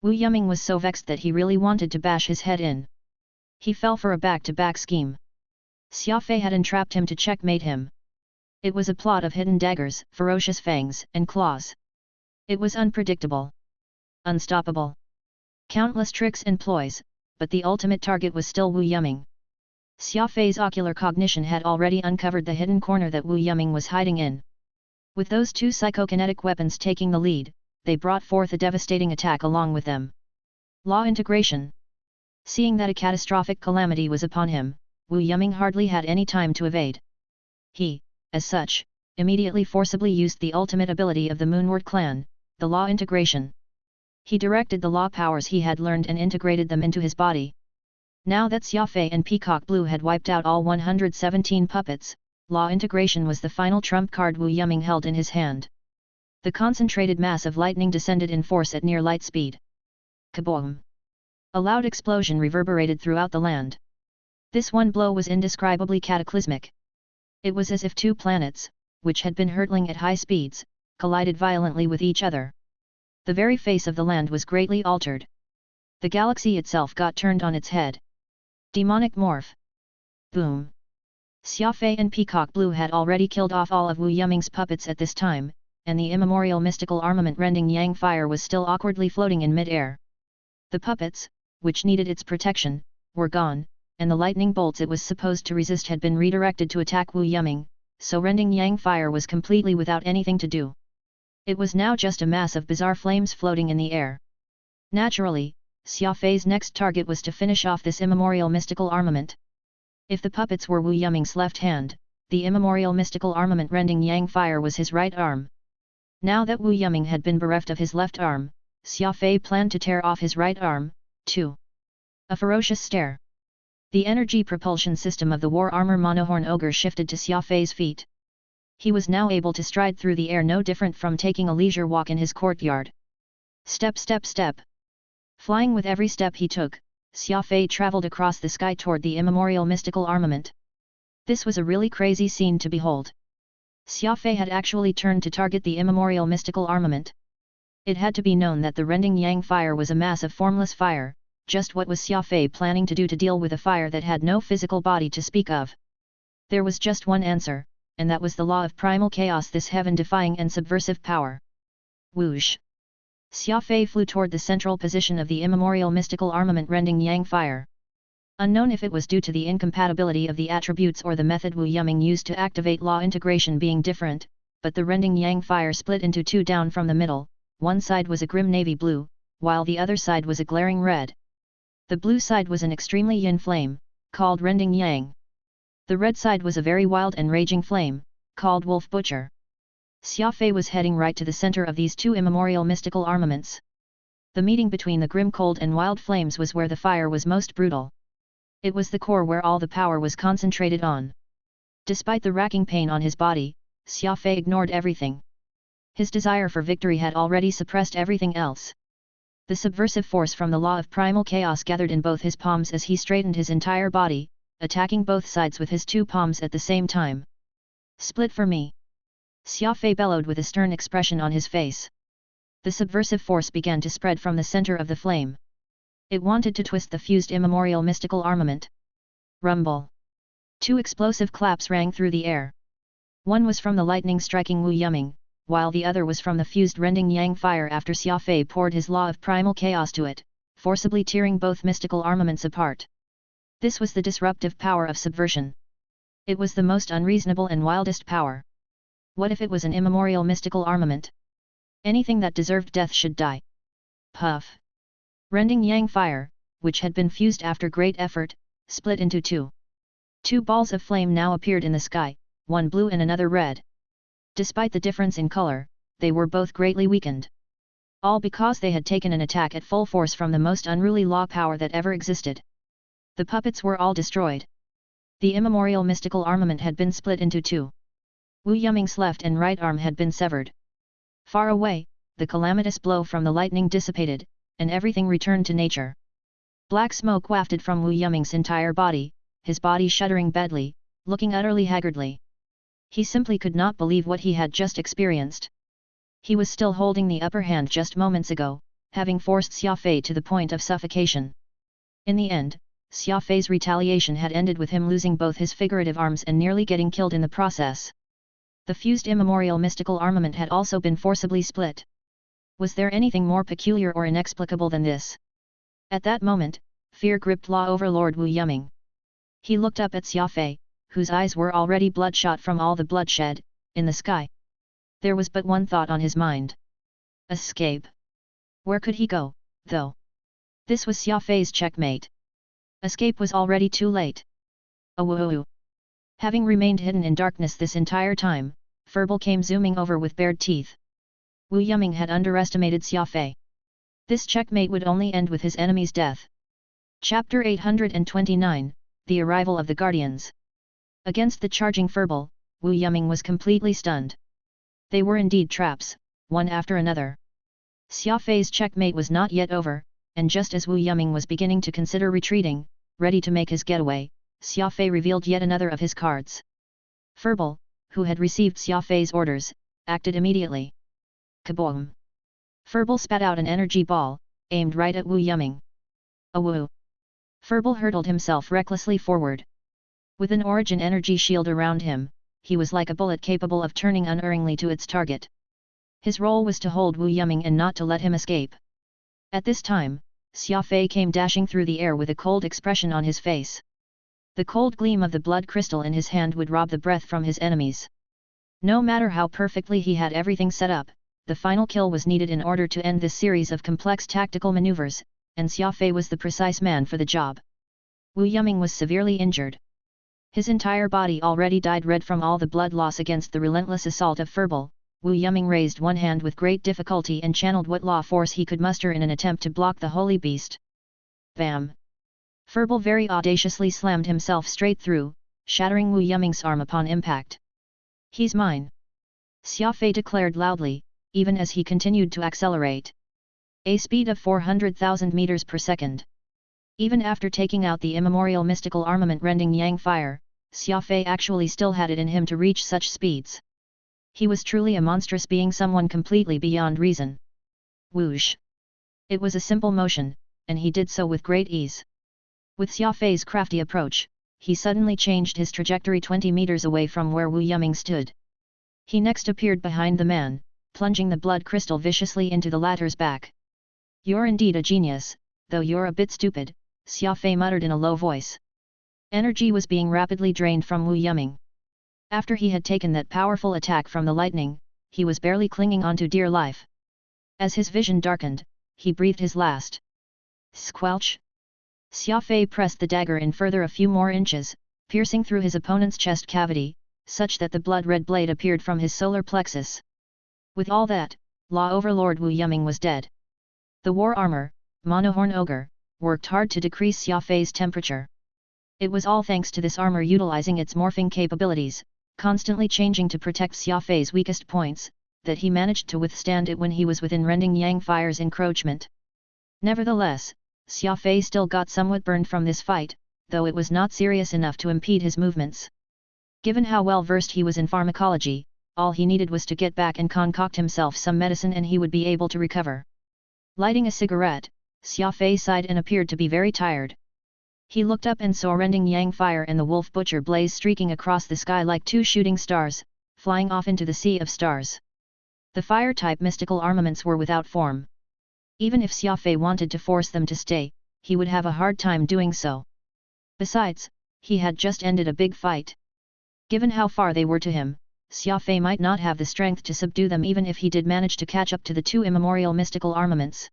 Wu Yuming was so vexed that he really wanted to bash his head in. He fell for a back-to-back scheme. Xia Fei had entrapped him to checkmate him. It was a plot of hidden daggers, ferocious fangs, and claws. It was unpredictable. Unstoppable. Countless tricks and ploys, but the ultimate target was still Wu Yuming. Xia Fei's ocular cognition had already uncovered the hidden corner that Wu Yuming was hiding in. With those 2 psychokinetic weapons taking the lead, they brought forth a devastating attack along with them. Law integration. Seeing that a catastrophic calamity was upon him, Wu Yuming hardly had any time to evade. He, as such, immediately forcibly used the ultimate ability of the Moonward clan, the law integration. He directed the law powers he had learned and integrated them into his body. Now that Xia Fei and Peacock Blue had wiped out all 117 puppets, law integration was the final trump card Wu Yuming held in his hand. The concentrated mass of lightning descended in force at near light speed. Kaboom! A loud explosion reverberated throughout the land. This one blow was indescribably cataclysmic. It was as if 2 planets, which had been hurtling at high speeds, collided violently with each other. The very face of the land was greatly altered. The galaxy itself got turned on its head. Demonic morph. Boom! Xia Fei and Peacock Blue had already killed off all of Wu Yuming's puppets at this time, and the immemorial mystical armament rending yang fire was still awkwardly floating in mid-air. The puppets, which needed its protection, were gone, and the lightning bolts it was supposed to resist had been redirected to attack Wu Yuming, so rending yang fire was completely without anything to do. It was now just a mass of bizarre flames floating in the air. Naturally, Xia Fei's next target was to finish off this immemorial mystical armament. If the puppets were Wu Yuming's left hand, the immemorial mystical armament rending yang fire was his right arm. Now that Wu Yuming had been bereft of his left arm, Xia Fei planned to tear off his right arm, too. A ferocious stare. The energy propulsion system of the war armor monohorn ogre shifted to Xia Fei's feet. He was now able to stride through the air no different from taking a leisure walk in his courtyard. Step step step. Flying with every step he took, Xia Fei travelled across the sky toward the immemorial mystical armament. This was a really crazy scene to behold. Xia Fei had actually turned to target the immemorial mystical armament. It had to be known that the rending yang fire was a mass of formless fire, just what was Xia Fei planning to do to deal with a fire that had no physical body to speak of? There was just one answer, and that was the law of primal chaos, this heaven-defying and subversive power. Whoosh! Xia Fei flew toward the central position of the immemorial mystical armament rending yang fire. Unknown if it was due to the incompatibility of the attributes or the method Wu Yuming used to activate law integration being different, but the rending yang fire split into two down from the middle. One side was a grim navy blue, while the other side was a glaring red. The blue side was an extremely yin flame, called rending yang. The red side was a very wild and raging flame, called wolf butcher. Xia Fei was heading right to the center of these two immemorial mystical armaments. The meeting between the grim cold and wild flames was where the fire was most brutal. It was the core where all the power was concentrated on. Despite the racking pain on his body, Xia Fei ignored everything. His desire for victory had already suppressed everything else. The subversive force from the law of primal chaos gathered in both his palms as he straightened his entire body, attacking both sides with his two palms at the same time. Split for me! Xia Fei bellowed with a stern expression on his face. The subversive force began to spread from the center of the flame. It wanted to twist the fused immemorial mystical armament. Rumble! Two explosive claps rang through the air. One was from the lightning striking Wu Yuming, while the other was from the fused rending yang fire after Xia Fei poured his law of primal chaos to it, forcibly tearing both mystical armaments apart. This was the disruptive power of subversion. It was the most unreasonable and wildest power. What if it was an immemorial mystical armament? Anything that deserved death should die. Puff! Rending yang fire, which had been fused after great effort, split into two. Two balls of flame now appeared in the sky, one blue and another red. Despite the difference in color, they were both greatly weakened. All because they had taken an attack at full force from the most unruly law power that ever existed. The puppets were all destroyed. The immemorial mystical armament had been split into two. Wu Yuming's left and right arm had been severed. Far away, the calamitous blow from the lightning dissipated, and everything returned to nature. Black smoke wafted from Wu Yuming's entire body, his body shuddering badly, looking utterly haggardly. He simply could not believe what he had just experienced. He was still holding the upper hand just moments ago, having forced Xia Fei to the point of suffocation. In the end, Xia Fei's retaliation had ended with him losing both his figurative arms and nearly getting killed in the process. The fused immemorial mystical armament had also been forcibly split. Was there anything more peculiar or inexplicable than this? At that moment, fear gripped Law Overlord Wu Yuming. He looked up at Xia Fei, whose eyes were already bloodshot from all the bloodshed, in the sky. There was but one thought on his mind. Escape. Where could he go, though? This was Xia Fei's checkmate. Escape was already too late. Awoo! Having remained hidden in darkness this entire time, Furball came zooming over with bared teeth. Wu Yuming had underestimated Xia Fei. This checkmate would only end with his enemy's death. Chapter 829, The Arrival of the Guardians. Against the charging Furball, Wu Yuming was completely stunned. They were indeed traps, one after another. Xia Fei's checkmate was not yet over, and just as Wu Yuming was beginning to consider retreating, ready to make his getaway, Xia Fei revealed yet another of his cards. Furball, who had received Xia Fei's orders, acted immediately. Kaboom! Furball spat out an energy ball, aimed right at Wu Yuming. Awoo! Furball hurtled himself recklessly forward. With an origin energy shield around him, he was like a bullet capable of turning unerringly to its target. His role was to hold Wu Yuming and not to let him escape. At this time, Xia Fei came dashing through the air with a cold expression on his face. The cold gleam of the blood crystal in his hand would rob the breath from his enemies. No matter how perfectly he had everything set up, the final kill was needed in order to end this series of complex tactical maneuvers, and Xia Fei was the precise man for the job. Wu Yuming was severely injured. His entire body already dyed red from all the blood loss against the relentless assault of Furball. Wu Yuming raised one hand with great difficulty and channeled what law force he could muster in an attempt to block the holy beast. Bam! Furball very audaciously slammed himself straight through, shattering Wu Yuming's arm upon impact. "He's mine!" Xia Fei declared loudly, even as he continued to accelerate. A speed of 400,000 meters per second. Even after taking out the immemorial mystical armament rending Yang fire, Xia Fei actually still had it in him to reach such speeds. He was truly a monstrous being, someone completely beyond reason. Whoosh! It was a simple motion, and he did so with great ease. With Xia Fei's crafty approach, he suddenly changed his trajectory 20 meters away from where Wu Yuming stood. He next appeared behind the man, plunging the blood crystal viciously into the latter's back. "You're indeed a genius, though you're a bit stupid," Xia Fei muttered in a low voice. Energy was being rapidly drained from Wu Yuming. After he had taken that powerful attack from the lightning, he was barely clinging on to dear life. As his vision darkened, he breathed his last. Squelch! Xia Fei pressed the dagger in further a few more inches, piercing through his opponent's chest cavity, such that the blood-red blade appeared from his solar plexus. With all that, Law Overlord Wu Yuming was dead. The war armor, Monohorn Ogre, worked hard to decrease Xia Fei's temperature. It was all thanks to this armor utilizing its morphing capabilities, constantly changing to protect Xia Fei's weakest points, that he managed to withstand it when he was within rending Yang fire's encroachment. Nevertheless, Xia Fei still got somewhat burned from this fight, though it was not serious enough to impede his movements. Given how well versed he was in pharmacology, all he needed was to get back and concoct himself some medicine and he would be able to recover. Lighting a cigarette, Xia Fei sighed and appeared to be very tired. He looked up and saw rending Yang fire and the wolf butcher blaze streaking across the sky like two shooting stars, flying off into the sea of stars. The fire-type mystical armaments were without form. Even if Xia Fei wanted to force them to stay, he would have a hard time doing so. Besides, he had just ended a big fight. Given how far they were to him, Xia Fei might not have the strength to subdue them even if he did manage to catch up to the two immemorial mystical armaments.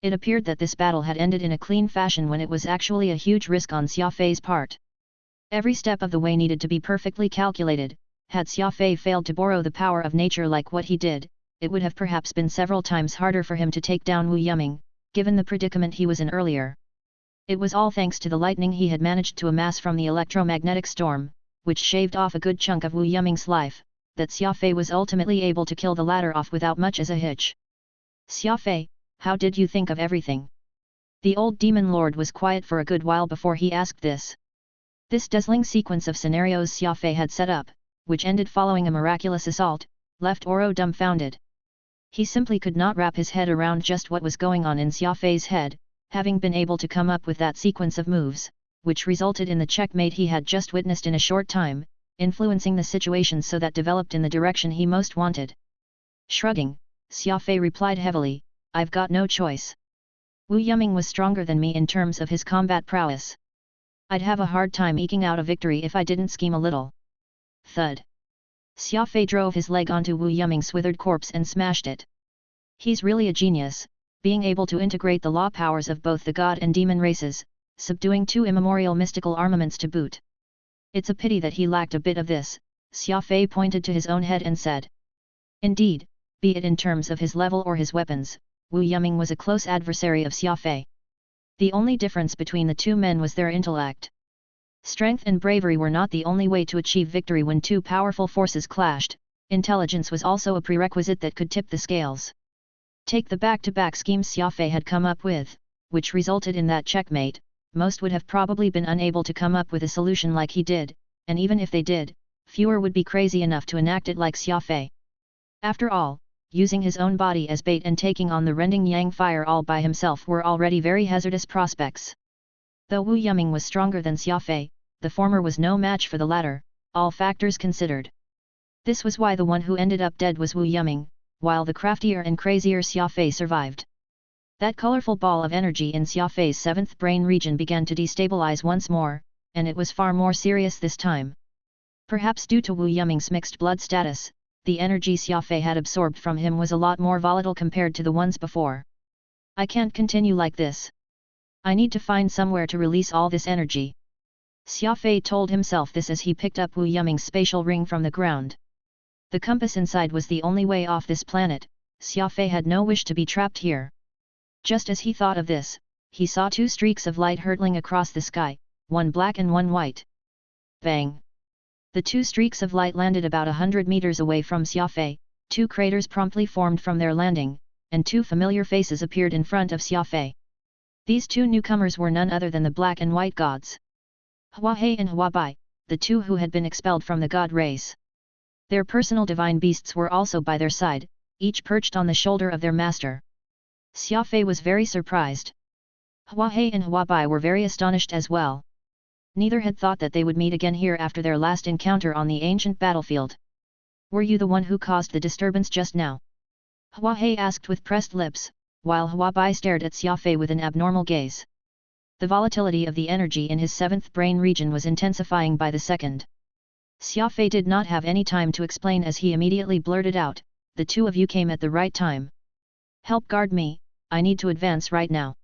It appeared that this battle had ended in a clean fashion when it was actually a huge risk on Xia Fei's part. Every step of the way needed to be perfectly calculated. Had Xia Fei failed to borrow the power of nature like what he did, it would have perhaps been several times harder for him to take down Wu Yuming, given the predicament he was in earlier. It was all thanks to the lightning he had managed to amass from the electromagnetic storm, which shaved off a good chunk of Wu Yuming's life, that Xia Fei was ultimately able to kill the latter off without much as a hitch. "Xia Fei, how did you think of everything?" The old demon lord was quiet for a good while before he asked this. This dazzling sequence of scenarios Xia Fei had set up, which ended following a miraculous assault, left Oro dumbfounded. He simply could not wrap his head around just what was going on in Xia Fei's head, having been able to come up with that sequence of moves, which resulted in the checkmate he had just witnessed in a short time, influencing the situation so that developed in the direction he most wanted. Shrugging, Xia Fei replied heavily, "I've got no choice. Wu Yuming was stronger than me in terms of his combat prowess. I'd have a hard time eking out a victory if I didn't scheme a little." Thud. Xia Fei drove his leg onto Wu Yuming's withered corpse and smashed it. He's really a genius, being able to integrate the law powers of both the god and demon races, subduing two immemorial mystical armaments to boot. It's a pity that he lacked a bit of this, Xia Fei pointed to his own head and said. Indeed, be it in terms of his level or his weapons, Wu Yuming was a close adversary of Xia Fei. The only difference between the two men was their intellect. Strength and bravery were not the only way to achieve victory when two powerful forces clashed, intelligence was also a prerequisite that could tip the scales. Take the back-to-back schemes Xia Fei had come up with, which resulted in that checkmate, most would have probably been unable to come up with a solution like he did, and even if they did, fewer would be crazy enough to enact it like Xia Fei. After all, using his own body as bait and taking on the rending Yang fire all by himself were already very hazardous prospects. Though Wu Yuming was stronger than Xia Fei, the former was no match for the latter, all factors considered. This was why the one who ended up dead was Wu Yuming, while the craftier and crazier Xia Fei survived. That colorful ball of energy in Xia Fei's seventh brain region began to destabilize once more, and it was far more serious this time. Perhaps due to Wu Yuming's mixed blood status, the energy Xia Fei had absorbed from him was a lot more volatile compared to the ones before. I can't continue like this. I need to find somewhere to release all this energy. Xia Fei told himself this as he picked up Wu Yuming's spatial ring from the ground. The compass inside was the only way off this planet. Xia Fei had no wish to be trapped here. Just as he thought of this, he saw two streaks of light hurtling across the sky, one black and one white. Bang! The two streaks of light landed about 100 meters away from Xia Fei, two craters promptly formed from their landing, and two familiar faces appeared in front of Xia Fei. These two newcomers were none other than the black and white gods. Hua He and Hua Bai, the two who had been expelled from the god race. Their personal divine beasts were also by their side, each perched on the shoulder of their master. Xia Fei was very surprised. Hua He and Hua Bai were very astonished as well. Neither had thought that they would meet again here after their last encounter on the ancient battlefield. Were you the one who caused the disturbance just now? Hua He asked with pressed lips, while Hua Bai stared at Xia Fei with an abnormal gaze. The volatility of the energy in his seventh brain region was intensifying by the second. Xia Fei did not have any time to explain as he immediately blurted out, "The two of you came at the right time. Help guard me, I need to advance right now."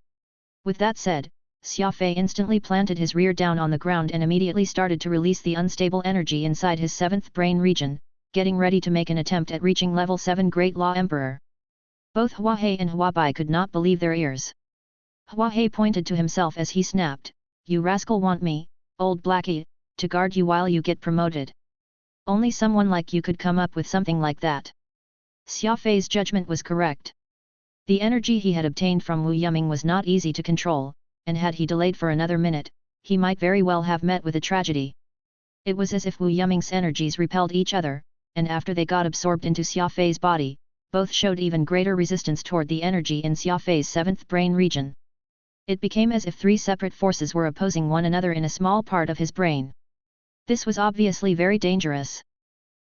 With that said, Xia Fei instantly planted his rear down on the ground and immediately started to release the unstable energy inside his seventh brain region, getting ready to make an attempt at reaching level 7 Great Law Emperor. Both Hua He and Hua Bai could not believe their ears. Hua He pointed to himself as he snapped, "You rascal want me, old blackie, to guard you while you get promoted. Only someone like you could come up with something like that." Xia Fei's judgment was correct. The energy he had obtained from Wu Yuming was not easy to control, and had he delayed for another minute, he might very well have met with a tragedy. It was as if Wu Yuming's energies repelled each other, and after they got absorbed into Xia Fei's body, both showed even greater resistance toward the energy in Xia Fei's seventh brain region. It became as if three separate forces were opposing one another in a small part of his brain. This was obviously very dangerous.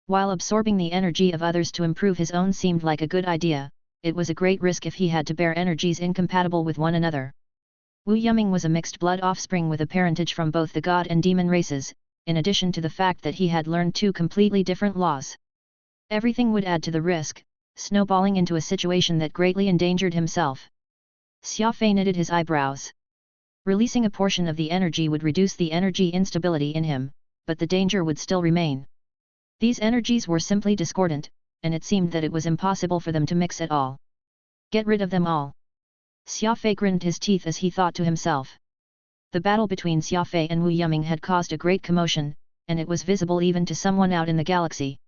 While absorbing the energy of others to improve his own seemed like a good idea, it was a great risk if he had to bear energies incompatible with one another. Wu Yuming was a mixed-blood offspring with a parentage from both the god and demon races, in addition to the fact that he had learned two completely different laws. Everything would add to the risk, snowballing into a situation that greatly endangered himself. Xia Fei knitted his eyebrows. Releasing a portion of the energy would reduce the energy instability in him, but the danger would still remain. These energies were simply discordant, and it seemed that it was impossible for them to mix at all. Get rid of them all. Xia Fei grinned his teeth as he thought to himself. The battle between Xia Fei and Wu Yuming had caused a great commotion, and it was visible even to someone out in the galaxy.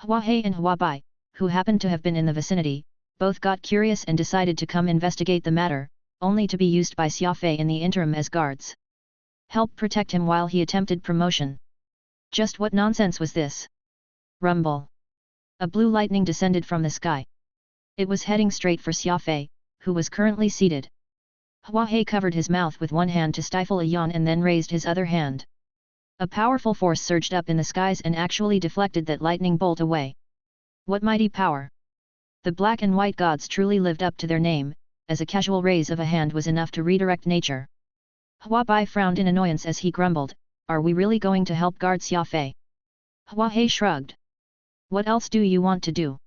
Hua He and Hua Bai, who happened to have been in the vicinity, both got curious and decided to come investigate the matter, only to be used by Xia Fei in the interim as guards. Help protect him while he attempted promotion. Just what nonsense was this? Rumble. A blue lightning descended from the sky. It was heading straight for Xia Fei, who was currently seated. Hua He covered his mouth with one hand to stifle a yawn and then raised his other hand. A powerful force surged up in the skies and actually deflected that lightning bolt away. What mighty power! The black and white gods truly lived up to their name, as a casual raise of a hand was enough to redirect nature. Hua Bai frowned in annoyance as he grumbled, "Are we really going to help guard Xia Fei?" Hua He shrugged. "What else do you want to do?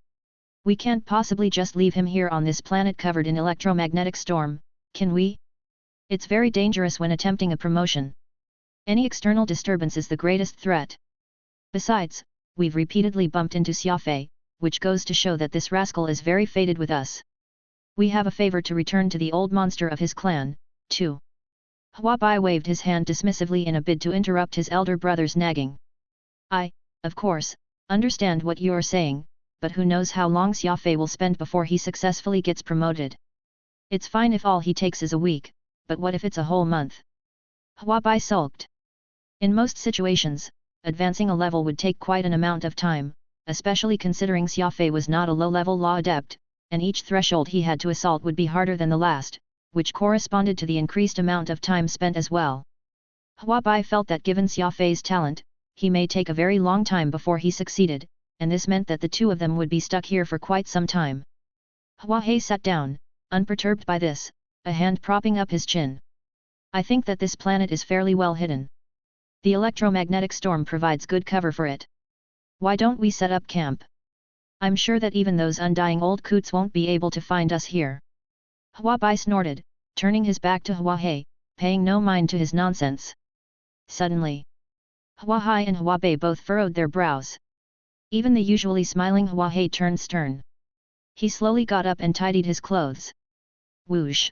We can't possibly just leave him here on this planet covered in electromagnetic storm, can we? It's very dangerous when attempting a promotion. Any external disturbance is the greatest threat. Besides, we've repeatedly bumped into Xia Fei, which goes to show that this rascal is very fated with us. We have a favor to return to the old monster of his clan, too." Hua Bai waved his hand dismissively in a bid to interrupt his elder brother's nagging. "I, of course, understand what you're saying, but who knows how long Xia Fei will spend before he successfully gets promoted. It's fine if all he takes is a week, but what if it's a whole month?" Hua Bai sulked. In most situations, advancing a level would take quite an amount of time, especially considering Xia Fei was not a low-level law adept, and each threshold he had to assault would be harder than the last, which corresponded to the increased amount of time spent as well. Hua Bai felt that given Xia Fei's talent, he may take a very long time before he succeeded, and this meant that the two of them would be stuck here for quite some time. Hua He sat down, unperturbed by this, a hand propping up his chin. "I think that this planet is fairly well hidden. The electromagnetic storm provides good cover for it. Why don't we set up camp? I'm sure that even those undying old coots won't be able to find us here." Hua Bai snorted, turning his back to Hua He, paying no mind to his nonsense. Suddenly, Hua Hai and Hua Bei both furrowed their brows. Even the usually smiling Hua Hei turned stern. He slowly got up and tidied his clothes. Whoosh!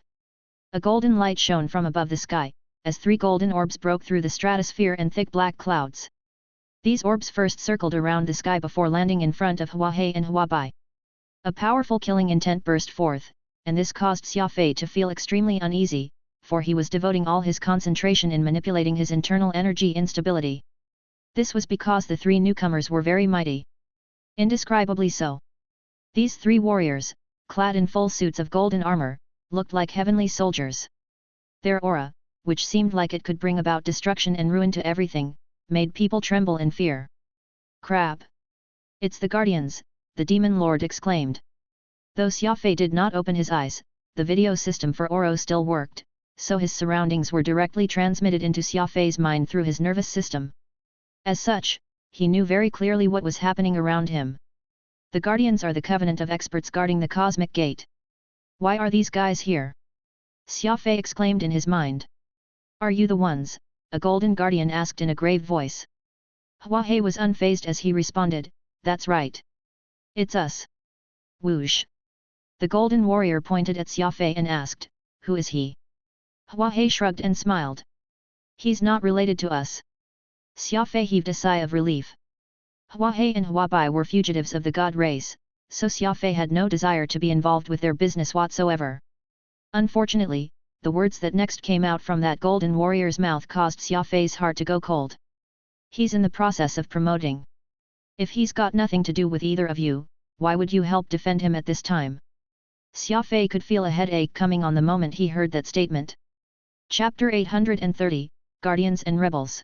A golden light shone from above the sky, as 3 golden orbs broke through the stratosphere and thick black clouds. These orbs first circled around the sky before landing in front of Hua Hei and Hua Bai. A powerful killing intent burst forth, and this caused Xia Fei to feel extremely uneasy, for he was devoting all his concentration in manipulating his internal energy instability. This was because the 3 newcomers were very mighty. Indescribably so. These 3 warriors, clad in full suits of golden armor, looked like heavenly soldiers. Their aura, which seemed like it could bring about destruction and ruin to everything, made people tremble in fear. Crap! It's the Guardians, the Demon Lord exclaimed. Though Xia Fei did not open his eyes, the video system for Oro still worked, so his surroundings were directly transmitted into Xia Fei's mind through his nervous system. As such, he knew very clearly what was happening around him. The Guardians are the covenant of experts guarding the cosmic gate. Why are these guys here? Xia Fei exclaimed in his mind. Are you the ones? A golden guardian asked in a grave voice. Hua Hei was unfazed as he responded, that's right. It's us. Whoosh! The golden warrior pointed at Xia Fei and asked, who is he? Hua Hei shrugged and smiled. He's not related to us. Xia Fei heaved a sigh of relief. Hua Hei and Hua Bai were fugitives of the god race, so Xia Fei had no desire to be involved with their business whatsoever. Unfortunately, the words that next came out from that golden warrior's mouth caused Xia Fei's heart to go cold. He's in the process of promoting. If he's got nothing to do with either of you, why would you help defend him at this time? Xia Fei could feel a headache coming on the moment he heard that statement. Chapter 830, Guardians and Rebels.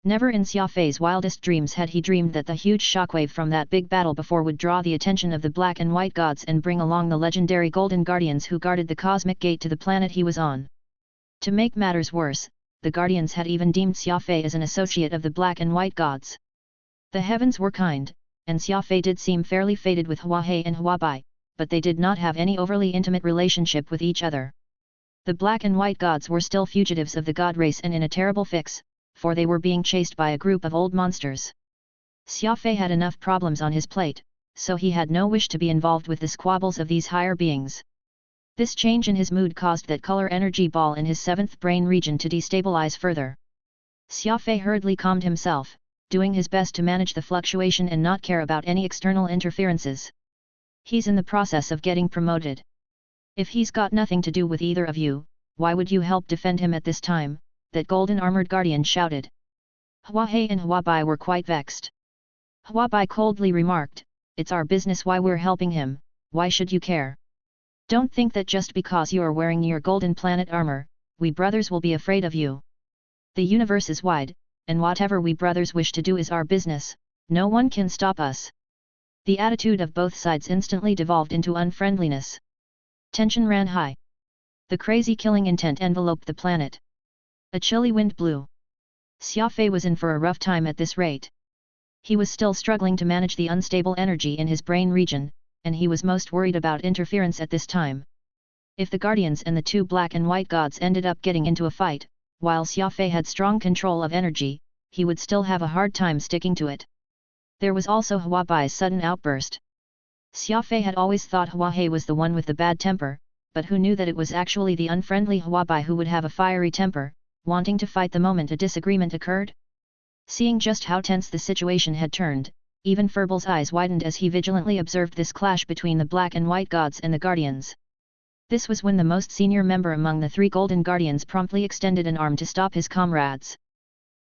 Never in Xia Fei's wildest dreams had he dreamed that the huge shockwave from that big battle before would draw the attention of the black and white gods and bring along the legendary golden guardians who guarded the cosmic gate to the planet he was on. To make matters worse, the guardians had even deemed Xia Fei as an associate of the black and white gods. The heavens were kind, and Xia Fei did seem fairly fated with Hua Hei and Hua Bai, but they did not have any overly intimate relationship with each other. The black and white gods were still fugitives of the god race and in a terrible fix, for they were being chased by a group of old monsters. Xia Fei had enough problems on his plate, so he had no wish to be involved with the squabbles of these higher beings. This change in his mood caused that color energy ball in his 7th brain region to destabilize further. Xia Fei hurriedly calmed himself, doing his best to manage the fluctuation and not care about any external interferences. He's in the process of getting promoted. If he's got nothing to do with either of you, why would you help defend him at this time? That golden armored guardian shouted. Hua Hei and Hua Bai were quite vexed. Hua Bai coldly remarked, it's our business why we're helping him, why should you care? Don't think that just because you are wearing your golden planet armor, we brothers will be afraid of you. The universe is wide, and whatever we brothers wish to do is our business, no one can stop us. The attitude of both sides instantly devolved into unfriendliness. Tension ran high. The crazy killing intent enveloped the planet. A chilly wind blew. Xia Fei was in for a rough time at this rate. He was still struggling to manage the unstable energy in his brain region, and he was most worried about interference at this time. If the Guardians and the 2 black and white gods ended up getting into a fight, while Xia Fei had strong control of energy, he would still have a hard time sticking to it. There was also Hua Bai's sudden outburst. Xia Fei had always thought Hua Hei was the one with the bad temper, but who knew that it was actually the unfriendly Hua Bai who would have a fiery temper, wanting to fight the moment a disagreement occurred? Seeing just how tense the situation had turned, even Furball's eyes widened as he vigilantly observed this clash between the black and white gods and the guardians. This was when the most senior member among the 3 golden guardians promptly extended an arm to stop his comrades.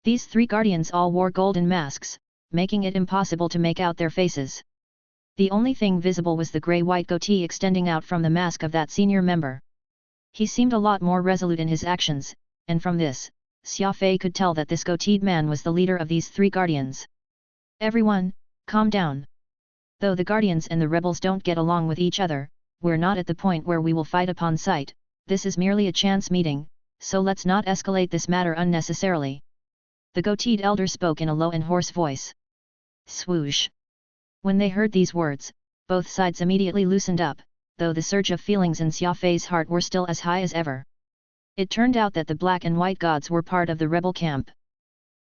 These 3 guardians all wore golden masks, making it impossible to make out their faces. The only thing visible was the grey-white goatee extending out from the mask of that senior member. He seemed a lot more resolute in his actions, and from this, Xia Fei could tell that this goateed man was the leader of these 3 guardians. Everyone, calm down. Though the guardians and the rebels don't get along with each other, we're not at the point where we will fight upon sight, this is merely a chance meeting, so let's not escalate this matter unnecessarily. The goateed elder spoke in a low and hoarse voice. Swoosh! When they heard these words, both sides immediately loosened up, though the surge of feelings in Xia Fei's heart were still as high as ever. It turned out that the black and white gods were part of the rebel camp.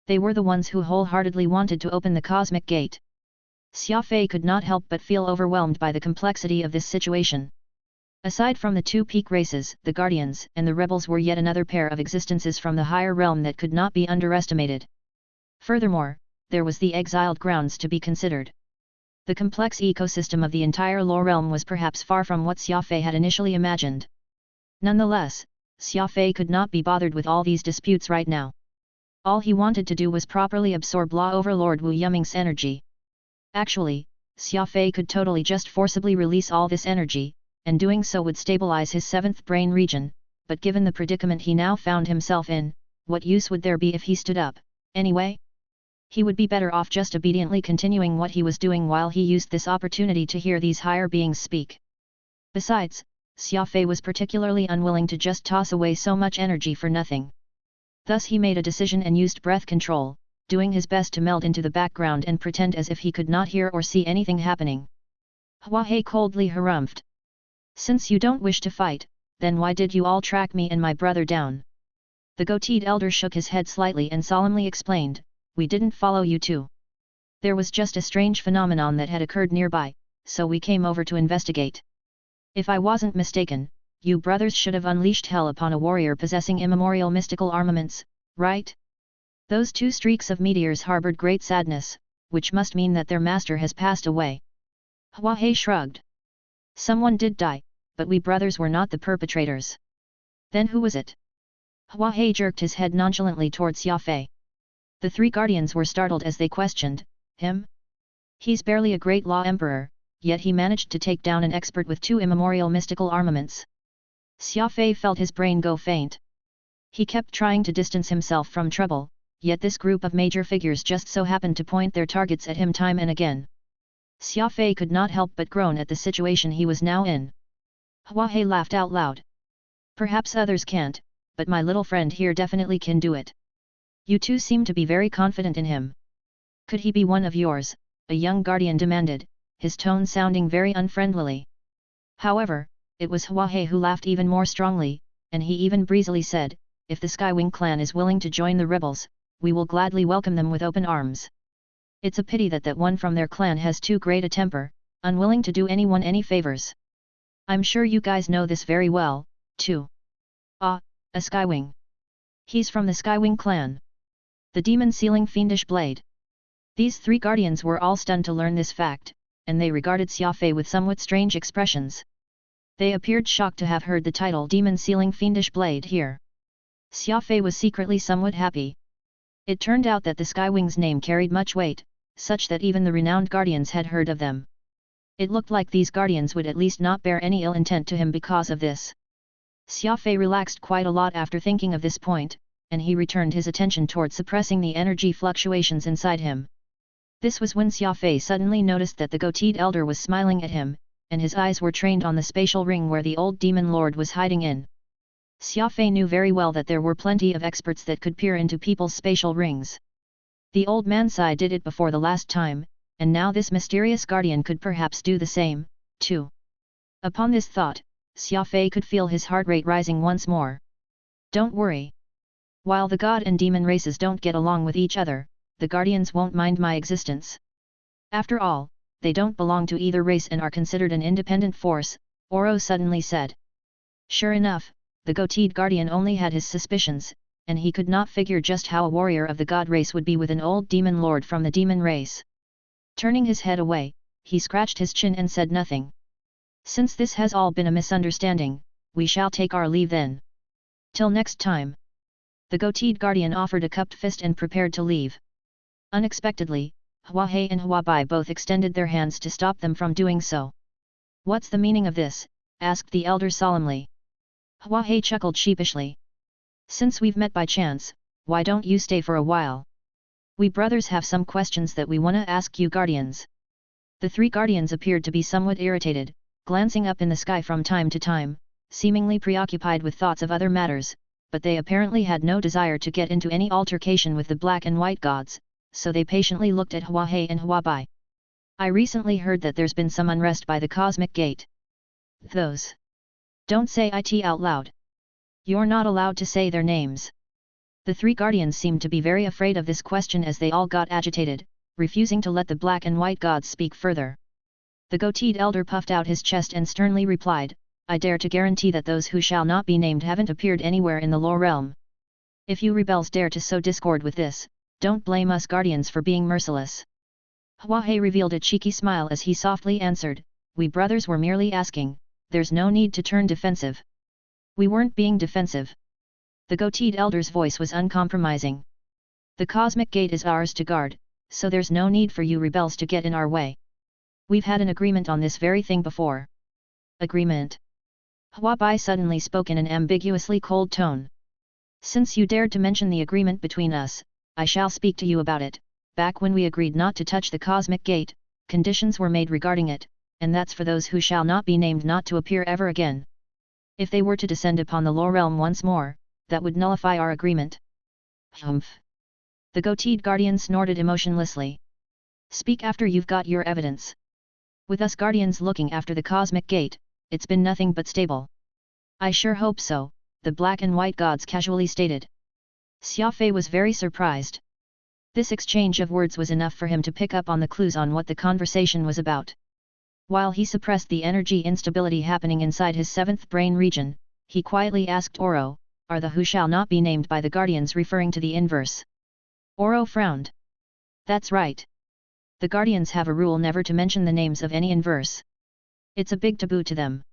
They were the ones who wholeheartedly wanted to open the cosmic gate. Xia Fei could not help but feel overwhelmed by the complexity of this situation. Aside from the two peak races, the Guardians and the Rebels were yet another pair of existences from the higher realm that could not be underestimated. Furthermore, there was the exiled grounds to be considered. The complex ecosystem of the entire Lore realm was perhaps far from what Xia Fei had initially imagined. Nonetheless, Xia Fei could not be bothered with all these disputes right now. All he wanted to do was properly absorb Law Overlord Wu Yuming's energy. Actually, Xia Fei could totally just forcibly release all this energy, and doing so would stabilize his seventh brain region, but given the predicament he now found himself in, what use would there be if he stood up, anyway? He would be better off just obediently continuing what he was doing while he used this opportunity to hear these higher beings speak. Besides, Xia Fei was particularly unwilling to just toss away so much energy for nothing. Thus he made a decision and used breath control, doing his best to meld into the background and pretend as if he could not hear or see anything happening. Hua Hei coldly harumphed. Since you don't wish to fight, then why did you all track me and my brother down? The goateed elder shook his head slightly and solemnly explained, we didn't follow you too. There was just a strange phenomenon that had occurred nearby, so we came over to investigate. If I wasn't mistaken, you brothers should have unleashed hell upon a warrior possessing immemorial mystical armaments, right? Those two streaks of meteors harbored great sadness, which must mean that their master has passed away. Hua Hei shrugged. Someone did die, but we brothers were not the perpetrators. Then who was it? Hua Hei jerked his head nonchalantly towards Xia Fei. The three guardians were startled as they questioned, him? He's barely a great law emperor, yet he managed to take down an expert with two immemorial mystical armaments. Xia Fei felt his brain go faint. He kept trying to distance himself from trouble, yet this group of major figures just so happened to point their targets at him time and again. Xia Fei could not help but groan at the situation he was now in. Hua Hei laughed out loud. Perhaps others can't, but my little friend here definitely can do it. You two seem to be very confident in him. Could he be one of yours? A young guardian demanded, his tone sounding very unfriendly. However, it was Hua Hei who laughed even more strongly, and he even breezily said, if the Skywing clan is willing to join the rebels, we will gladly welcome them with open arms. It's a pity that one from their clan has too great a temper, unwilling to do anyone any favors. I'm sure you guys know this very well, too. Ah, a Skywing. He's from the Skywing clan. The demon-sealing fiendish blade. These three guardians were all stunned to learn this fact, and they regarded Xia Fei with somewhat strange expressions. They appeared shocked to have heard the title demon-sealing fiendish blade here. Xia Fei was secretly somewhat happy. It turned out that the Skywing's name carried much weight, such that even the renowned guardians had heard of them. It looked like these guardians would at least not bear any ill intent to him because of this. Xia Fei relaxed quite a lot after thinking of this point, and he returned his attention toward suppressing the energy fluctuations inside him. This was when Xia Fei suddenly noticed that the goateed elder was smiling at him, and his eyes were trained on the spatial ring where the old demon lord was hiding in. Xia Fei knew very well that there were plenty of experts that could peer into people's spatial rings. The old man Sai did it before the last time, and now this mysterious guardian could perhaps do the same, too. Upon this thought, Xia Fei could feel his heart rate rising once more. Don't worry. While the god and demon races don't get along with each other, the guardians won't mind my existence. After all, they don't belong to either race and are considered an independent force, Oro suddenly said. Sure enough, the goateed guardian only had his suspicions, and he could not figure just how a warrior of the god race would be with an old demon lord from the demon race. Turning his head away, he scratched his chin and said nothing. Since this has all been a misunderstanding, we shall take our leave then. Till next time. The goateed guardian offered a cupped fist and prepared to leave. Unexpectedly, Hua Hei and Hua Bai both extended their hands to stop them from doing so. What's the meaning of this? Asked the elder solemnly. Hua Hei chuckled sheepishly. Since we've met by chance, why don't you stay for a while? We brothers have some questions that we wanna ask you guardians. The three guardians appeared to be somewhat irritated, glancing up in the sky from time to time, seemingly preoccupied with thoughts of other matters, but they apparently had no desire to get into any altercation with the black and white gods, so they patiently looked at Hua Hei and Hua Bai. I recently heard that there's been some unrest by the Cosmic Gate. Those. Don't say it out loud. You're not allowed to say their names. The three guardians seemed to be very afraid of this question as they all got agitated, refusing to let the black and white gods speak further. The goateed elder puffed out his chest and sternly replied, I dare to guarantee that those who shall not be named haven't appeared anywhere in the lower realm. If you rebels dare to sow discord with this, don't blame us guardians for being merciless. Hua Hei revealed a cheeky smile as he softly answered, we brothers were merely asking, there's no need to turn defensive. We weren't being defensive. The goateed elder's voice was uncompromising. The cosmic gate is ours to guard, so there's no need for you rebels to get in our way. We've had an agreement on this very thing before. Agreement? Hua Bai suddenly spoke in an ambiguously cold tone. Since you dared to mention the agreement between us, I shall speak to you about it. Back when we agreed not to touch the cosmic gate, conditions were made regarding it, and that's for those who shall not be named not to appear ever again. If they were to descend upon the lower realm once more, that would nullify our agreement. Humph. The goateed guardian snorted emotionlessly. Speak after you've got your evidence. With us guardians looking after the cosmic gate, it's been nothing but stable. I sure hope so, the black and white gods casually stated. Xia Fei was very surprised. This exchange of words was enough for him to pick up on the clues on what the conversation was about. While he suppressed the energy instability happening inside his seventh brain region, he quietly asked Oro, are the who shall not be named by the guardians referring to the inverse? Oro frowned. That's right. The guardians have a rule never to mention the names of any inverse. It's a big taboo to them.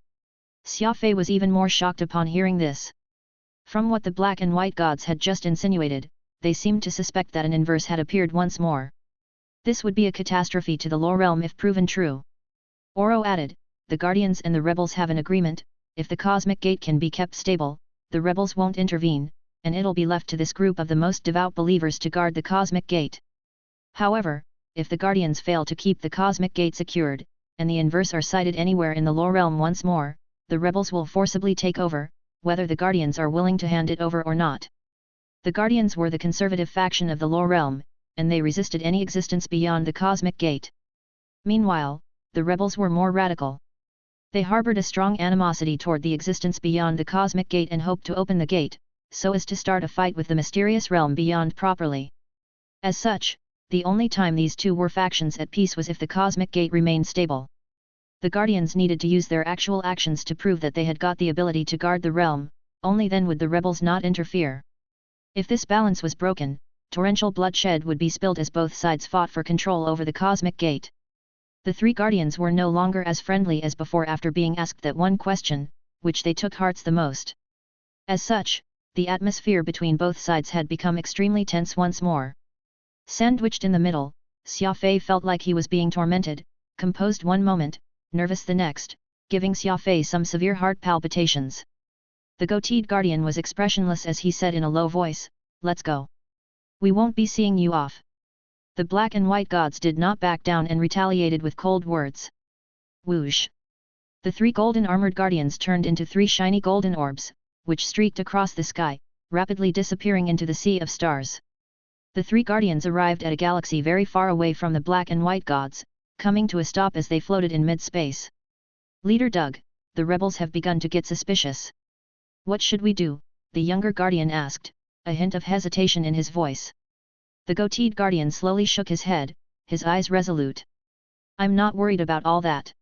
Xia Fei was even more shocked upon hearing this. From what the black and white gods had just insinuated, they seemed to suspect that an inverse had appeared once more. This would be a catastrophe to the lower realm if proven true. Oro added, the guardians and the rebels have an agreement, if the cosmic gate can be kept stable, the rebels won't intervene, and it'll be left to this group of the most devout believers to guard the cosmic gate. However, if the guardians fail to keep the cosmic gate secured, and the inverse are sighted anywhere in the lower realm once more, the rebels will forcibly take over, whether the guardians are willing to hand it over or not. The guardians were the conservative faction of the lower realm, and they resisted any existence beyond the cosmic gate. Meanwhile, the rebels were more radical. They harbored a strong animosity toward the existence beyond the cosmic gate and hoped to open the gate, so as to start a fight with the mysterious realm beyond properly. As such, the only time these two were factions at peace was if the cosmic gate remained stable. The guardians needed to use their actual actions to prove that they had got the ability to guard the realm, only then would the rebels not interfere. If this balance was broken, torrential bloodshed would be spilled as both sides fought for control over the cosmic gate. The three guardians were no longer as friendly as before after being asked that one question, which they took hearts the most. As such, the atmosphere between both sides had become extremely tense once more. Sandwiched in the middle, Xia Fei felt like he was being tormented, composed one moment, nervous the next, giving Xia Fei some severe heart palpitations. The goateed guardian was expressionless as he said in a low voice, let's go. We won't be seeing you off. The black and white gods did not back down and retaliated with cold words. Whoosh! The three golden armored guardians turned into three shiny golden orbs, which streaked across the sky, rapidly disappearing into the sea of stars. The three guardians arrived at a galaxy very far away from the black and white gods, coming to a stop as they floated in mid-space. Leader Doug, the rebels have begun to get suspicious. What should we do? The younger guardian asked, a hint of hesitation in his voice. The goateed guardian slowly shook his head, his eyes resolute. I'm not worried about all that.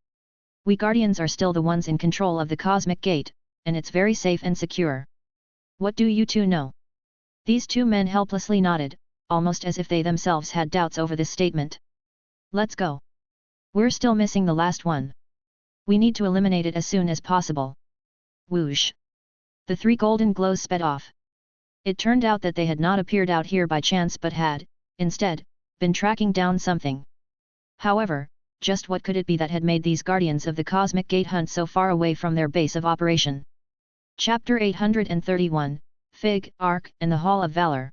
We guardians are still the ones in control of the cosmic gate, and it's very safe and secure. What do you two know? These two men helplessly nodded, almost as if they themselves had doubts over this statement. Let's go. We're still missing the last one. We need to eliminate it as soon as possible. Whoosh! The three golden glows sped off. It turned out that they had not appeared out here by chance but had, instead, been tracking down something. However, just what could it be that had made these guardians of the cosmic gate hunt so far away from their base of operation? Chapter 831, Fig, Ark, and the Hall of Valor.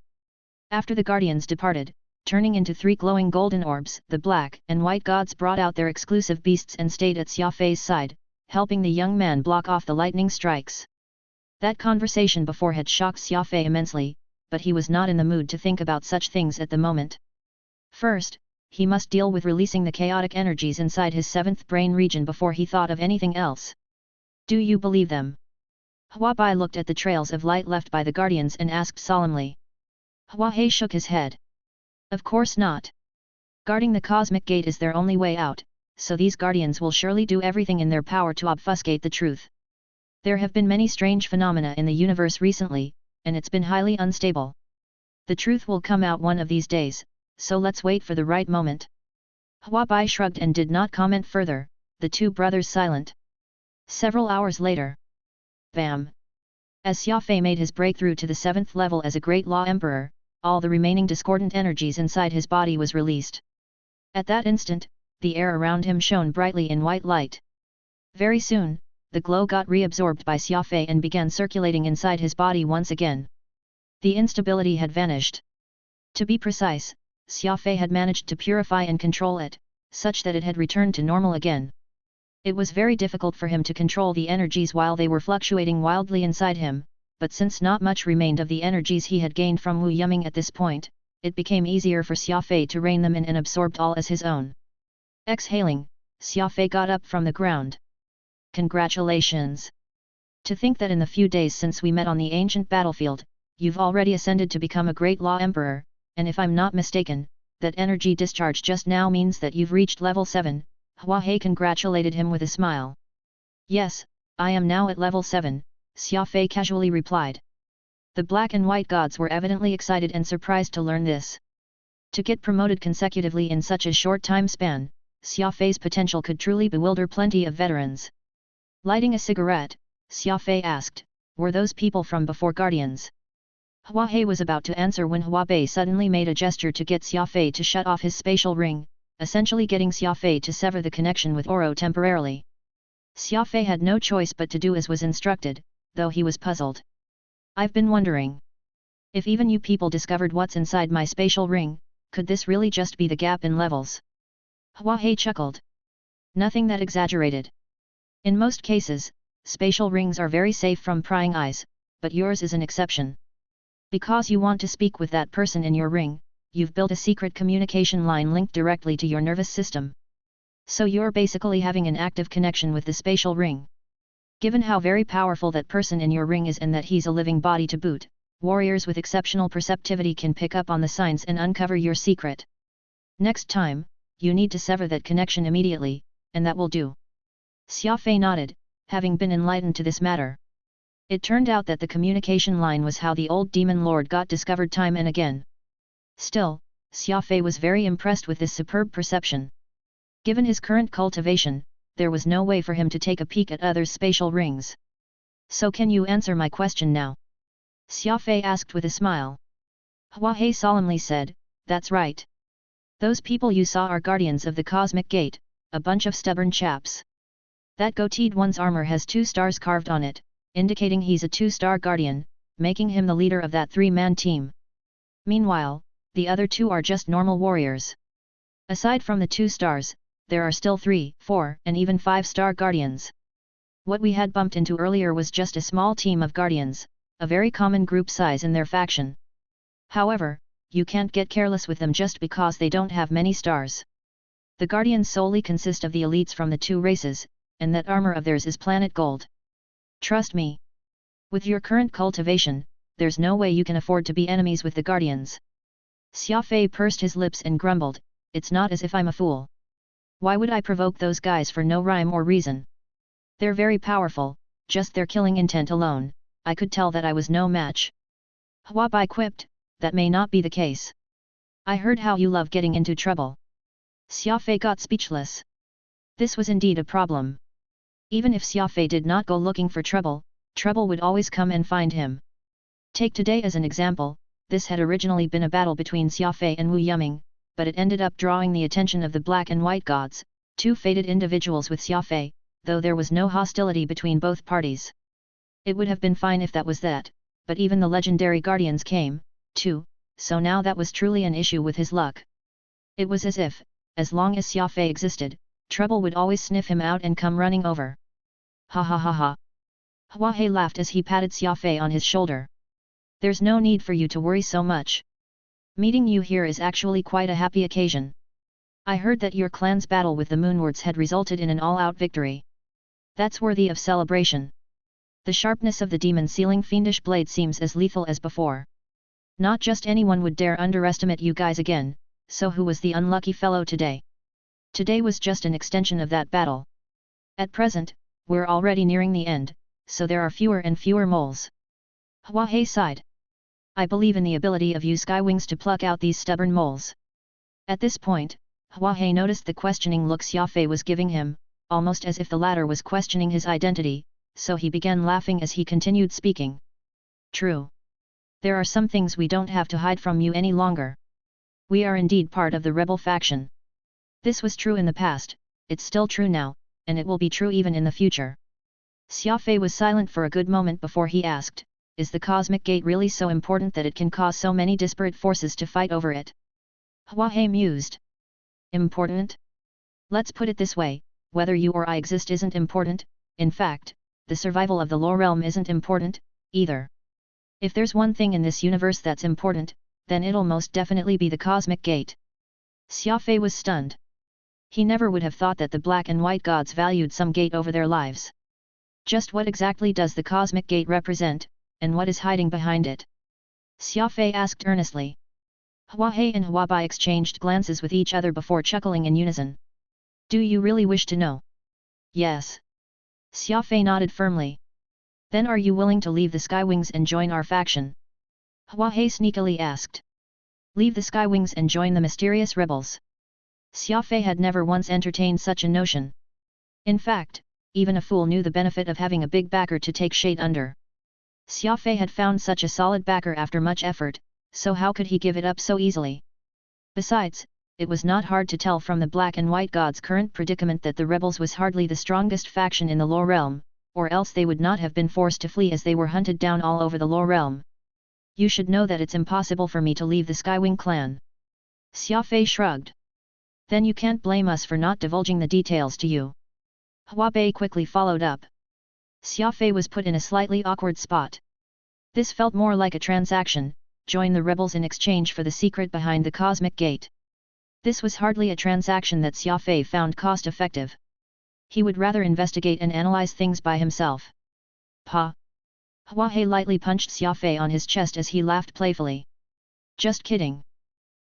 After the guardians departed, turning into three glowing golden orbs, the black and white gods brought out their exclusive beasts and stayed at Xia Fei's side, helping the young man block off the lightning strikes. That conversation before had shocked Xia Fei immensely, but he was not in the mood to think about such things at the moment. First, he must deal with releasing the chaotic energies inside his seventh brain region before he thought of anything else. Do you believe them? Hua Bai looked at the trails of light left by the guardians and asked solemnly. Hua Hei shook his head. Of course not. Guarding the cosmic gate is their only way out, so these guardians will surely do everything in their power to obfuscate the truth. There have been many strange phenomena in the universe recently, and it's been highly unstable. The truth will come out one of these days, so let's wait for the right moment. Hua Bai shrugged and did not comment further, the two brothers silent. Several hours later. Bam! As Xia Fei made his breakthrough to the 7th level as a Great Law Emperor, all the remaining discordant energies inside his body was released. At that instant, the air around him shone brightly in white light. Very soon, the glow got reabsorbed by Xia Fei and began circulating inside his body once again. The instability had vanished. To be precise, Xia Fei had managed to purify and control it, such that it had returned to normal again. It was very difficult for him to control the energies while they were fluctuating wildly inside him, but since not much remained of the energies he had gained from Wu Yuming at this point, it became easier for Xia Fei to rein them in and absorbed all as his own. Exhaling, Xia Fei got up from the ground. Congratulations! To think that in the few days since we met on the ancient battlefield, you've already ascended to become a Great Law Emperor, and if I'm not mistaken, that energy discharge just now means that you've reached level 7, Hua Hei congratulated him with a smile. Yes, I am now at level 7, Xia Fei casually replied. The black and white gods were evidently excited and surprised to learn this. To get promoted consecutively in such a short time span, Xia Fei's potential could truly bewilder plenty of veterans. Lighting a cigarette, Xia Fei asked, were those people from before Guardians? Hua Hei was about to answer when Hua Bei suddenly made a gesture to get Xia Fei to shut off his spatial ring, essentially getting Xia Fei to sever the connection with Oro temporarily. Xia Fei had no choice but to do as was instructed, though he was puzzled. I've been wondering. If even you people discovered what's inside my spatial ring, could this really just be the gap in levels? Hua Hei chuckled. Nothing that exaggerated. In most cases, spatial rings are very safe from prying eyes, but yours is an exception. Because you want to speak with that person in your ring, you've built a secret communication line linked directly to your nervous system. So you're basically having an active connection with the spatial ring. Given how very powerful that person in your ring is and that he's a living body to boot, warriors with exceptional perceptivity can pick up on the signs and uncover your secret. Next time, you need to sever that connection immediately, and that will do. Xia Fei nodded, having been enlightened to this matter. It turned out that the communication line was how the old demon lord got discovered time and again. Still, Xia Fei was very impressed with this superb perception. Given his current cultivation, there was no way for him to take a peek at others' spatial rings. So can you answer my question now? Xia Fei asked with a smile. Hua Hei solemnly said, that's right. Those people you saw are guardians of the cosmic gate, a bunch of stubborn chaps. That goateed one's armor has 2 stars carved on it, indicating he's a 2-star guardian, making him the leader of that 3-man team. Meanwhile, the other 2 are just normal warriors. Aside from the 2 stars, there are still 3, 4, and even 5-star guardians. What we had bumped into earlier was just a small team of guardians, a very common group size in their faction. However, you can't get careless with them just because they don't have many stars. The guardians solely consist of the elites from the 2 races, and that armor of theirs is planet gold. Trust me. With your current cultivation, there's no way you can afford to be enemies with the guardians. Xia Fei pursed his lips and grumbled, it's not as if I'm a fool. Why would I provoke those guys for no rhyme or reason? They're very powerful, just their killing intent alone, I could tell that I was no match. Hua Bai quipped, that may not be the case. I heard how you love getting into trouble. Xia Fei got speechless. This was indeed a problem. Even if Xia Fei did not go looking for trouble, trouble would always come and find him. Take today as an example, this had originally been a battle between Xia Fei and Wu Yuming, but it ended up drawing the attention of the black and white gods, 2 fated individuals with Xia Fei, though there was no hostility between both parties. It would have been fine if that was that, but even the legendary guardians came, too, so now that was truly an issue with his luck. It was as if, as long as Xia Fei existed, trouble would always sniff him out and come running over. Ha ha ha ha. Hua Hei laughed as he patted Xia Fei on his shoulder. There's no need for you to worry so much. Meeting you here is actually quite a happy occasion. I heard that your clan's battle with the Moonwards had resulted in an all-out victory. That's worthy of celebration. The sharpness of the demon-sealing fiendish blade seems as lethal as before. Not just anyone would dare underestimate you guys again, so who was the unlucky fellow today? Today was just an extension of that battle. At present, we're already nearing the end, so there are fewer and fewer moles. Hua Hei sighed. I believe in the ability of you Skywings to pluck out these stubborn moles. At this point, Hua Hei noticed the questioning look Xia Fei was giving him, almost as if the latter was questioning his identity, so he began laughing as he continued speaking. True. There are some things we don't have to hide from you any longer. We are indeed part of the rebel faction. This was true in the past, it's still true now, and it will be true even in the future. Xia Fei was silent for a good moment before he asked, is the cosmic gate really so important that it can cause so many disparate forces to fight over it? Hua Hei mused. Important? Let's put it this way, whether you or I exist isn't important, in fact, the survival of the lore realm isn't important, either. If there's one thing in this universe that's important, then it'll most definitely be the cosmic gate. Xia Fei was stunned. He never would have thought that the black and white gods valued some gate over their lives. Just what exactly does the cosmic gate represent, and what is hiding behind it? Xia Fei asked earnestly. Hua Hei and Hua Bai exchanged glances with each other before chuckling in unison. Do you really wish to know? Yes. Xia Fei nodded firmly. Then are you willing to leave the Skywings and join our faction? Hua Hei sneakily asked. Leave the Skywings and join the mysterious rebels. Xia Fei had never once entertained such a notion. In fact, even a fool knew the benefit of having a big backer to take shade under. Xia Fei had found such a solid backer after much effort, so how could he give it up so easily? Besides, it was not hard to tell from the black and white gods' current predicament that the rebels was hardly the strongest faction in the lore realm, or else they would not have been forced to flee as they were hunted down all over the lore realm. You should know that it's impossible for me to leave the Skywing clan. Xia Fei shrugged. Then you can't blame us for not divulging the details to you. Hua Bei quickly followed up. Xia Fei was put in a slightly awkward spot. This felt more like a transaction, join the rebels in exchange for the secret behind the cosmic gate. This was hardly a transaction that Xia Fei found cost-effective. He would rather investigate and analyze things by himself. Pa! Hua Hei lightly punched Xia Fei on his chest as he laughed playfully. Just kidding.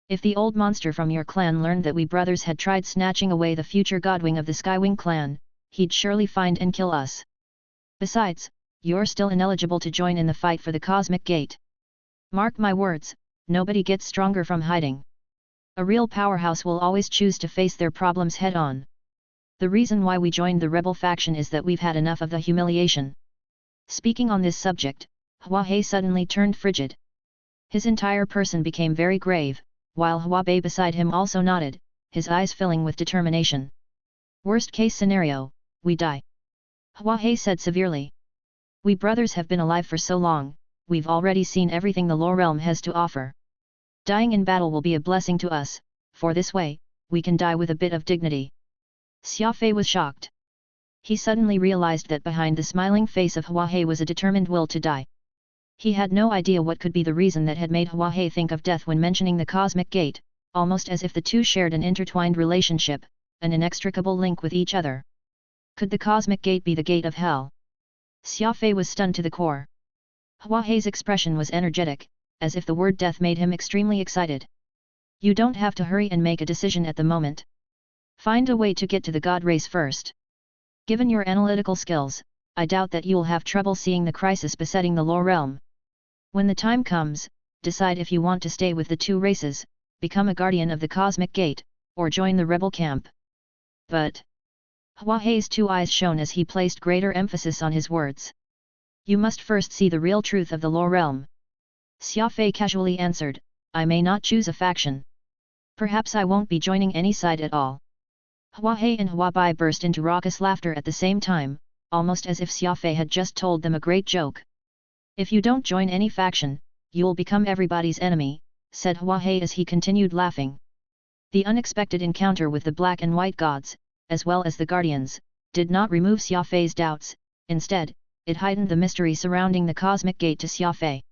If the old monster from your clan learned that we brothers had tried snatching away the future godwing of the Skywing clan, he'd surely find and kill us. Besides, you're still ineligible to join in the fight for the cosmic gate. Mark my words, nobody gets stronger from hiding. A real powerhouse will always choose to face their problems head-on. The reason why we joined the rebel faction is that we've had enough of the humiliation. Speaking on this subject, Hua Hei suddenly turned frigid. His entire person became very grave, while Hua Bei beside him also nodded, his eyes filling with determination. Worst case scenario, we die. Hua Hei said severely. We brothers have been alive for so long, we've already seen everything the lore realm has to offer. Dying in battle will be a blessing to us, for this way, we can die with a bit of dignity. Xia Fei was shocked. He suddenly realized that behind the smiling face of Hua Hei was a determined will to die. He had no idea what could be the reason that had made Hua Hei think of death when mentioning the cosmic gate, almost as if the two shared an intertwined relationship, an inextricable link with each other. Could the cosmic gate be the gate of hell? Xia Fei was stunned to the core. Hua Hei's expression was energetic, as if the word death made him extremely excited. You don't have to hurry and make a decision at the moment. Find a way to get to the god race first. Given your analytical skills, I doubt that you'll have trouble seeing the crisis besetting the lore realm. When the time comes, decide if you want to stay with the two races, become a guardian of the cosmic gate, or join the rebel camp. But Hua Hei's two eyes shone as he placed greater emphasis on his words. You must first see the real truth of the lore realm. Xia Fei casually answered, I may not choose a faction. Perhaps I won't be joining any side at all. Hua Hei and Hua Bai burst into raucous laughter at the same time, almost as if Xia Fei had just told them a great joke. If you don't join any faction, you'll become everybody's enemy, said Hua Hei as he continued laughing. The unexpected encounter with the black and white gods, as well as the guardians, did not remove Xia Fei's doubts, instead, it heightened the mystery surrounding the cosmic gate to Xia Fei.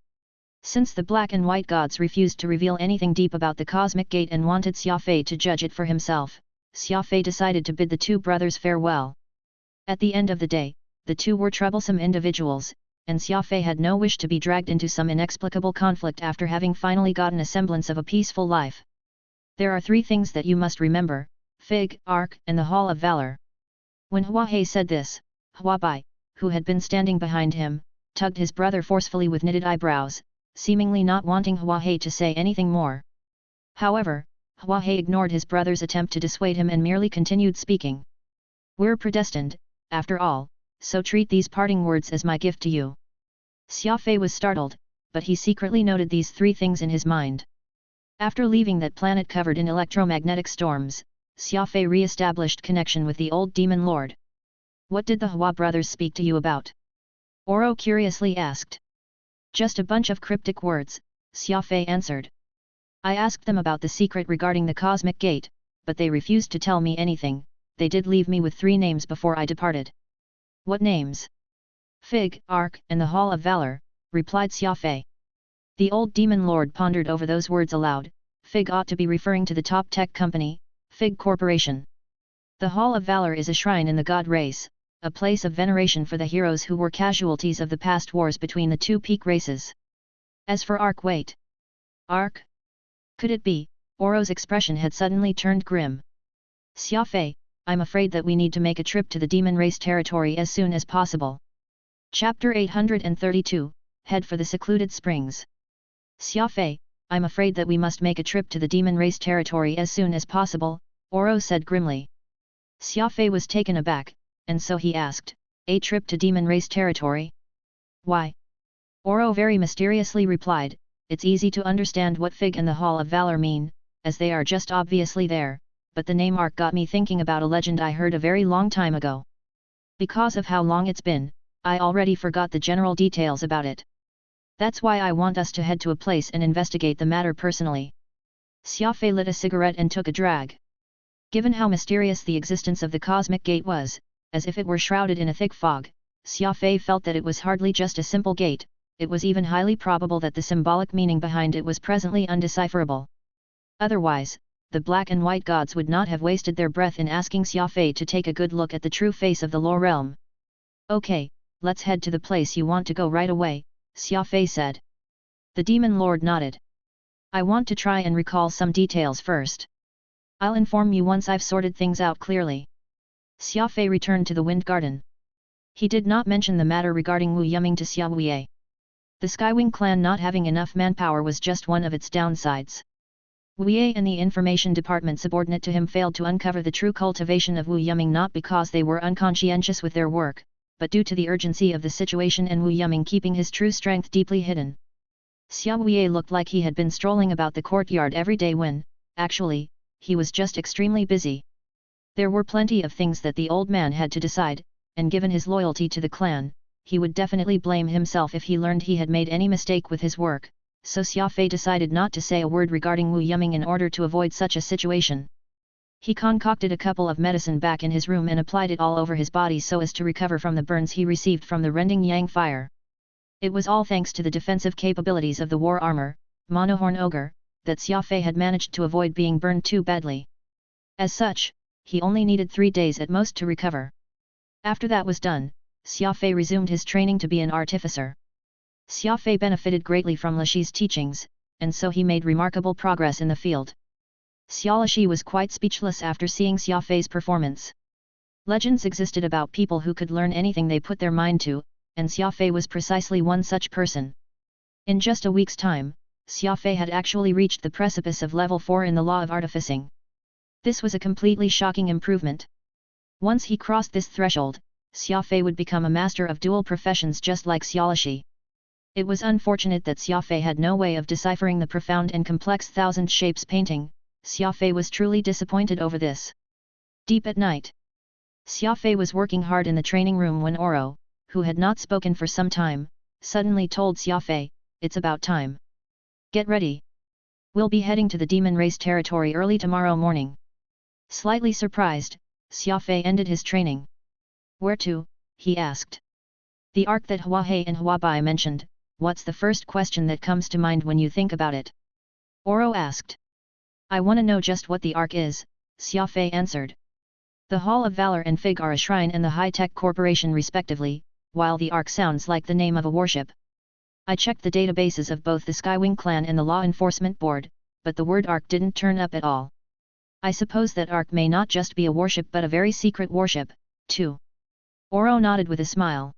Since the black and white gods refused to reveal anything deep about the cosmic gate and wanted Xia Fei to judge it for himself, Xia Fei decided to bid the two brothers farewell. At the end of the day, the two were troublesome individuals, and Xia Fei had no wish to be dragged into some inexplicable conflict after having finally gotten a semblance of a peaceful life. There are 3 things that you must remember: Fig, Ark, and the Hall of Valor. When Hua Hei said this, Hua Bai, who had been standing behind him, tugged his brother forcefully with knitted eyebrows, seemingly not wanting Hua Hei to say anything more. However, Hua Hei ignored his brother's attempt to dissuade him and merely continued speaking. We're predestined, after all, so treat these parting words as my gift to you. Xia Fei was startled, but he secretly noted these 3 things in his mind. After leaving that planet covered in electromagnetic storms, Xia Fei re-established connection with the old demon lord. What did the Hua brothers speak to you about? Oro curiously asked. Just a bunch of cryptic words, Xia Fei answered. I asked them about the secret regarding the cosmic gate, but they refused to tell me anything. They did leave me with 3 names before I departed. What names? Fig, Ark, and the Hall of Valor, replied Xia Fei. The old demon lord pondered over those words aloud. Fig ought to be referring to the top tech company, Fig Corporation. The Hall of Valor is a shrine in the god race, a place of veneration for the heroes who were casualties of the past wars between the 2 peak races. As for Ark, wait. Ark? Could it be? Oro's expression had suddenly turned grim. Xia Fei, I'm afraid that we need to make a trip to the demon race territory as soon as possible. Chapter 832, Head for the Secluded Springs. Xia Fei, I'm afraid that we must make a trip to the demon race territory as soon as possible, Oro said grimly. Xia Fei was taken aback, and so he asked, a trip to demon race territory? Why? Oro very mysteriously replied, it's easy to understand what Fig and the Hall of Valor mean, as they are just obviously there, but the name Ark got me thinking about a legend I heard a very long time ago. Because of how long it's been, I already forgot the general details about it. That's why I want us to head to a place and investigate the matter personally. Xia Fei lit a cigarette and took a drag. Given how mysterious the existence of the cosmic gate was, as if it were shrouded in a thick fog, Xia Fei felt that it was hardly just a simple gate. It was even highly probable that the symbolic meaning behind it was presently undecipherable. Otherwise, the black and white gods would not have wasted their breath in asking Xia Fei to take a good look at the true face of the Lore realm. Okay, let's head to the place you want to go right away, Xia Fei said. The demon lord nodded. I want to try and recall some details first. I'll inform you once I've sorted things out clearly. Xia Fei returned to the Wind Garden. He did not mention the matter regarding Wu Yuming to Xia Wuye. The Skywing clan not having enough manpower was just one of its downsides. Wu Ye and the information department subordinate to him failed to uncover the true cultivation of Wu Yuming not because they were unconscientious with their work, but due to the urgency of the situation and Wu Yuming keeping his true strength deeply hidden. Xia Wuye looked like he had been strolling about the courtyard every day when, actually, he was just extremely busy. There were plenty of things that the old man had to decide, and given his loyalty to the clan, he would definitely blame himself if he learned he had made any mistake with his work, so Xia Fei decided not to say a word regarding Wu Yuming in order to avoid such a situation. He concocted a couple of medicine back in his room and applied it all over his body so as to recover from the burns he received from the rending yang fire. It was all thanks to the defensive capabilities of the war armor, Monohorn Ogre, that Xia Fei had managed to avoid being burned too badly. As such, he only needed 3 days at most to recover. After that was done, Xia Fei resumed his training to be an artificer. Xia Fei benefited greatly from Lixi's teachings, and so he made remarkable progress in the field. Xia Lixi was quite speechless after seeing Xia Fei's performance. Legends existed about people who could learn anything they put their mind to, and Xia Fei was precisely one such person. In just a week's time, Xia Fei had actually reached the precipice of level 4 in the law of artificing. This was a completely shocking improvement. Once he crossed this threshold, Xia Fei would become a master of dual professions just like Xia Lixi. It was unfortunate that Xia Fei had no way of deciphering the profound and complex thousand shapes painting. Xia Fei was truly disappointed over this. Deep at night, Xia Fei was working hard in the training room when Oro, who had not spoken for some time, suddenly told Xia Fei, "It's about time. Get ready. We'll be heading to the demon race territory early tomorrow morning." Slightly surprised, Xia Fei ended his training. "Where to?" he asked. "The Ark that Hua Hei and Hua Bai mentioned. What's the first question that comes to mind when you think about it?" Oro asked. "I want to know just what the Ark is," Xia Fei answered. "The Hall of Valor and Fig are a shrine and the high-tech corporation respectively, while the Ark sounds like the name of a warship. I checked the databases of both the Skywing clan and the Law Enforcement Board, but the word arc didn't turn up at all. I suppose that arc may not just be a warship but a very secret warship, too. Oro nodded with a smile.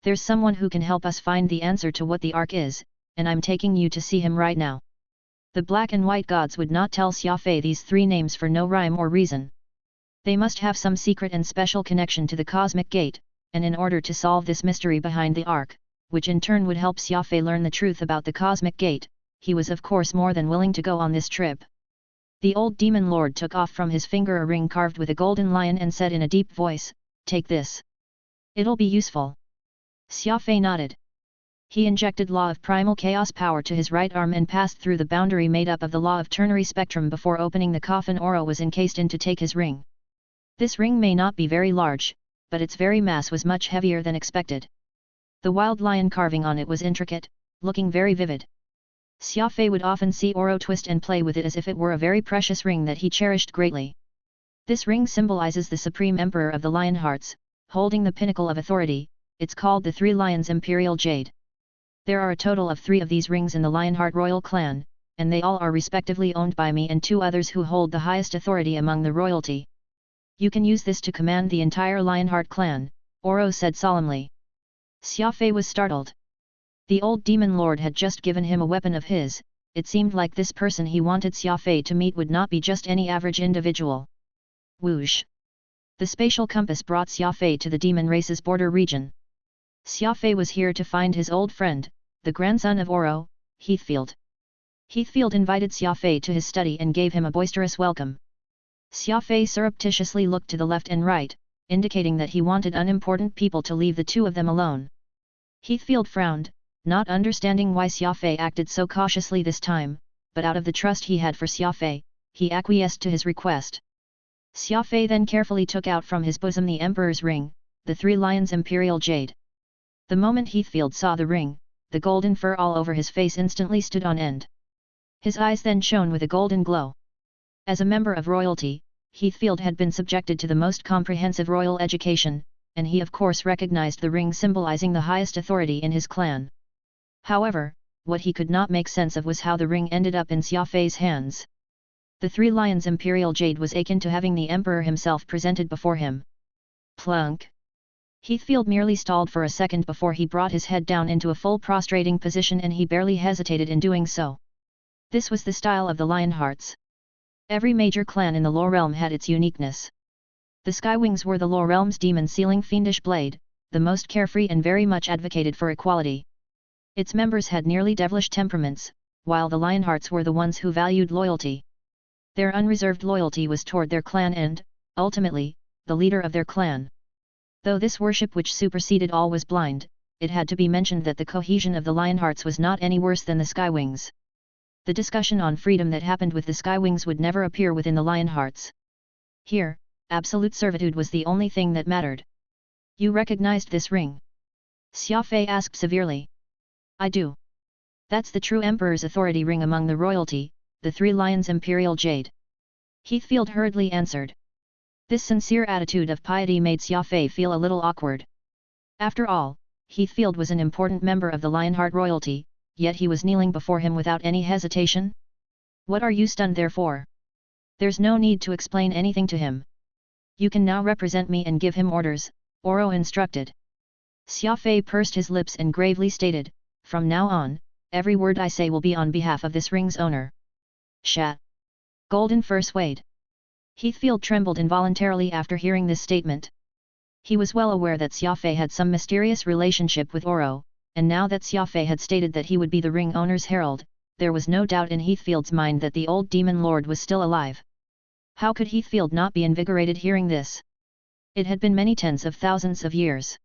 There's someone who can help us find the answer to what the arc is, and I'm taking you to see him right now. The black and white gods would not tell Xia Fei these three names for no rhyme or reason. They must have some secret and special connection to the cosmic gate, and in order to solve this mystery behind the arc, which in turn would help Xia Fei learn the truth about the cosmic gate, he was of course more than willing to go on this trip. The old demon lord took off from his finger a ring carved with a golden lion and said in a deep voice, "Take this. It'll be useful." Xia Fei nodded. He injected Law of Primal Chaos power to his right arm and passed through the boundary made up of the Law of Ternary Spectrum before opening the coffin Oro was encased in to take his ring. This ring may not be very large, but its very mass was much heavier than expected. The wild lion carving on it was intricate, looking very vivid. Xia Fei would often see Oro twist and play with it as if it were a very precious ring that he cherished greatly. This ring symbolizes the Supreme Emperor of the Lion Hearts, holding the pinnacle of authority. It's called the Three Lions Imperial Jade. There are a total of 3 of these rings in the Lionheart royal clan, and they all are respectively owned by me and 2 others who hold the highest authority among the royalty. You can use this to command the entire Lionheart clan, Oro said solemnly. Xia Fei was startled. The old demon lord had just given him a weapon of his. It seemed like this person he wanted Xia Fei to meet would not be just any average individual. Whoosh! The spatial compass brought Xia Fei to the demon race's border region. Xia Fei was here to find his old friend, the grandson of Oro, Heathfield. Heathfield invited Xia Fei to his study and gave him a boisterous welcome. Xia Fei surreptitiously looked to the left and right, indicating that he wanted unimportant people to leave the 2 of them alone. Heathfield frowned, not understanding why Xia Fei acted so cautiously this time, but out of the trust he had for Xia Fei, he acquiesced to his request. Xia Fei then carefully took out from his bosom the Emperor's ring, the Three Lions Imperial Jade. The moment Heathfield saw the ring, the golden fur all over his face instantly stood on end. His eyes then shone with a golden glow. As a member of royalty, Heathfield had been subjected to the most comprehensive royal education, and he of course recognized the ring symbolizing the highest authority in his clan. However, what he could not make sense of was how the ring ended up in Xia Fei's hands. The Three Lions Imperial Jade was akin to having the Emperor himself presented before him. Plunk! Heathfield merely stalled for a second before he brought his head down into a full prostrating position, and he barely hesitated in doing so. This was the style of the Lionhearts. Every major clan in the Lore Realm had its uniqueness. The Skywings were the Lore Realm's demon-sealing fiendish blade, the most carefree and very much advocated for equality. Its members had nearly devilish temperaments, while the Lionhearts were the ones who valued loyalty. Their unreserved loyalty was toward their clan and, ultimately, the leader of their clan. Though this worship which superseded all was blind, it had to be mentioned that the cohesion of the Lionhearts was not any worse than the Skywings. The discussion on freedom that happened with the Skywings would never appear within the Lionhearts. Here, absolute servitude was the only thing that mattered. You recognized this ring? Xia Fei asked severely. I do. That's the true Emperor's authority ring among the royalty, the Three Lions Imperial Jade. Heathfield hurriedly answered. This sincere attitude of piety made Xia Fei feel a little awkward. After all, Heathfield was an important member of the Lionheart royalty, yet he was kneeling before him without any hesitation. What are you stunned there for? There's no need to explain anything to him. You can now represent me and give him orders, Oro instructed. Xia Fei pursed his lips and gravely stated, from now on, every word I say will be on behalf of this ring's owner. Shat! Golden fur swayed. Heathfield trembled involuntarily after hearing this statement. He was well aware that Xia Fei had some mysterious relationship with Oro, and now that Xia Fei had stated that he would be the ring owner's herald, there was no doubt in Heathfield's mind that the old demon lord was still alive. How could Heathfield not be invigorated hearing this? It had been many tens of thousands of years.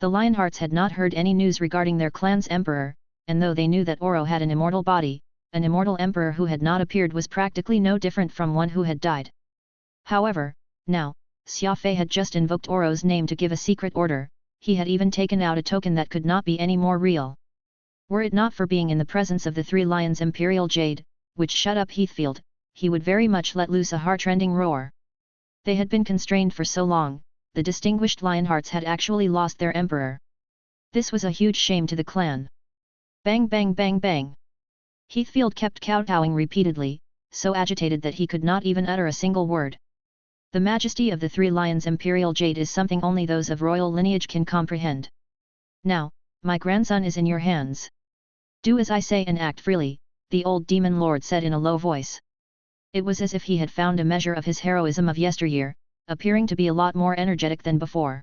The Lionhearts had not heard any news regarding their clan's emperor, and though they knew that Oro had an immortal body, an immortal emperor who had not appeared was practically no different from one who had died. However, now, Xia Fei had just invoked Oro's name to give a secret order. He had even taken out a token that could not be any more real. Were it not for being in the presence of the Three Lions Imperial Jade, which shut up Heathfield, he would very much let loose a heart-rending roar. They had been constrained for so long, the distinguished Lionhearts had actually lost their emperor. This was a huge shame to the clan. Bang bang bang bang. Heathfield kept kowtowing repeatedly, so agitated that he could not even utter a single word. The majesty of the Three Lions' imperial jade is something only those of royal lineage can comprehend. Now, my grandson is in your hands. Do as I say and act freely, the old demon lord said in a low voice. It was as if he had found a measure of his heroism of yesteryear, appearing to be a lot more energetic than before.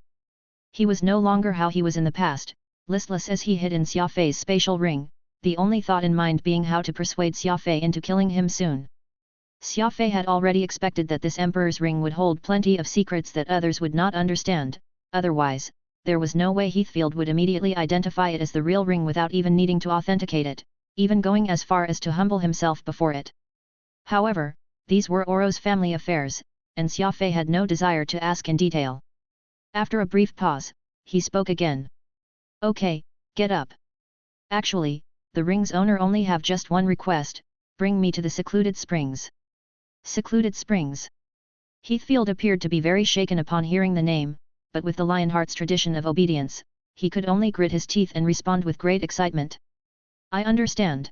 He was no longer how he was in the past, listless as he hid in Xia Fei's spatial ring, the only thought in mind being how to persuade Xia Fei into killing him soon. Xia Fei had already expected that this emperor's ring would hold plenty of secrets that others would not understand, otherwise, there was no way Heathfield would immediately identify it as the real ring without even needing to authenticate it, even going as far as to humble himself before it. However, these were Oro's family affairs, and Xia Fei had no desire to ask in detail. After a brief pause, he spoke again. Okay, get up. Actually, the ring's owner only have just one request, bring me to the secluded springs. Secluded springs. Heathfield appeared to be very shaken upon hearing the name, but with the Lionheart's tradition of obedience, he could only grit his teeth and respond with great excitement. I understand.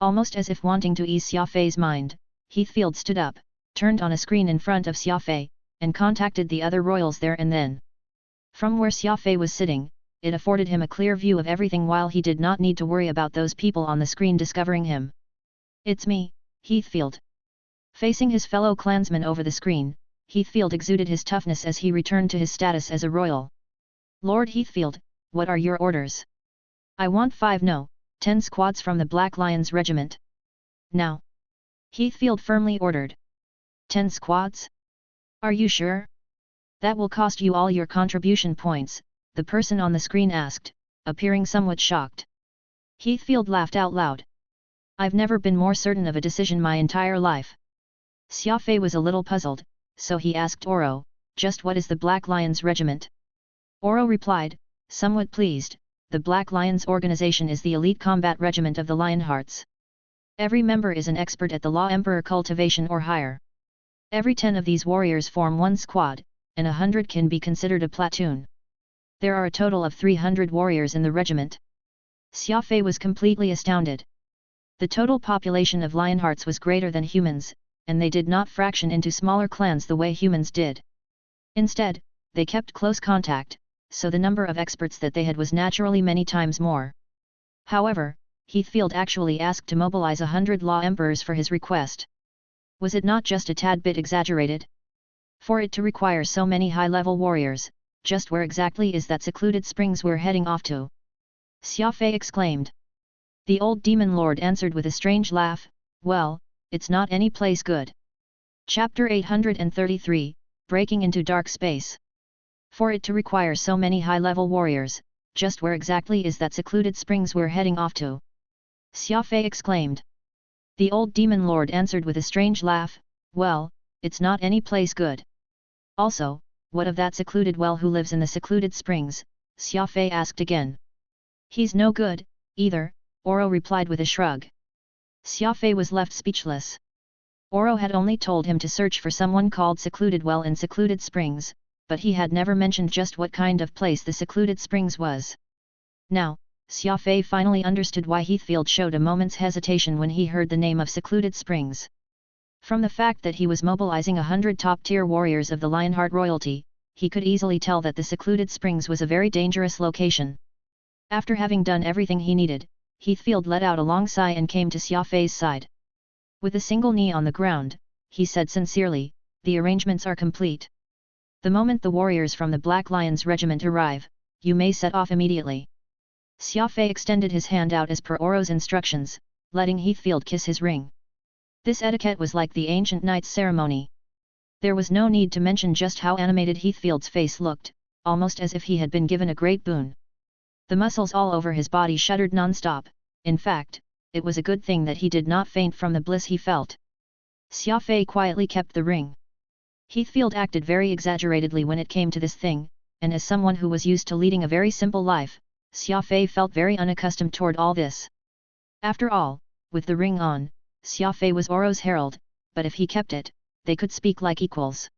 Almost as if wanting to ease Xia Fei's mind, Heathfield stood up, turned on a screen in front of Xia Fei, and contacted the other royals there and then. From where Xia Fei was sitting, it afforded him a clear view of everything while he did not need to worry about those people on the screen discovering him. It's me, Heathfield. Facing his fellow clansmen over the screen, Heathfield exuded his toughness as he returned to his status as a royal. Lord Heathfield, what are your orders? I want 10 squads from the Black Lions Regiment. Now. Heathfield firmly ordered. 10 squads? Are you sure? That will cost you all your contribution points, the person on the screen asked, appearing somewhat shocked. Heathfield laughed out loud. I've never been more certain of a decision my entire life. Xia Fei was a little puzzled, so he asked Oro, just what is the Black Lions Regiment? Oro replied, somewhat pleased, the Black Lions organization is the elite combat regiment of the Lionhearts. Every member is an expert at the law emperor cultivation or higher. Every 10 of these warriors form one squad, and 100 can be considered a platoon. There are a total of 300 warriors in the regiment. Xia Fei was completely astounded. The total population of Lionhearts was greater than humans, and they did not fraction into smaller clans the way humans did. Instead, they kept close contact, so the number of experts that they had was naturally many times more. However, Heathfield actually asked to mobilize 100 law emperors for his request. Was it not just a tad bit exaggerated? For it to require so many high-level warriors, just where exactly is that secluded springs we're heading off to? Xia Fei exclaimed. The old demon lord answered with a strange laugh, well, it's not any place good. Chapter 833, Breaking into Dark Space. For it to require so many high-level warriors, just where exactly is that secluded springs we're heading off to? Xia Fei exclaimed. The old demon lord answered with a strange laugh, well, it's not any place good. Also, what of that secluded well who lives in the secluded springs? Xia Fei asked again. He's no good, either, Oro replied with a shrug. Xia Fei was left speechless. Oro had only told him to search for someone called Secluded Well in Secluded Springs, but he had never mentioned just what kind of place the Secluded Springs was. Now, Xia Fei finally understood why Heathfield showed a moment's hesitation when he heard the name of Secluded Springs. From the fact that he was mobilizing 100 top-tier warriors of the Lionheart royalty, he could easily tell that the Secluded Springs was a very dangerous location. After having done everything he needed, Heathfield let out a long sigh and came to Xia Fei's side. With a single knee on the ground, he said sincerely, the arrangements are complete. The moment the warriors from the Black Lions Regiment arrive, you may set off immediately. Xia Fei extended his hand out as per Oro's instructions, letting Heathfield kiss his ring. This etiquette was like the ancient knight's ceremony. There was no need to mention just how animated Heathfield's face looked, almost as if he had been given a great boon. The muscles all over his body shuddered non-stop, in fact, it was a good thing that he did not faint from the bliss he felt. Xia Fei quietly kept the ring. Heathfield acted very exaggeratedly when it came to this thing, and as someone who was used to leading a very simple life, Xia Fei felt very unaccustomed toward all this. After all, with the ring on, Xia Fei was Oro's herald, but if he kept it, they could speak like equals.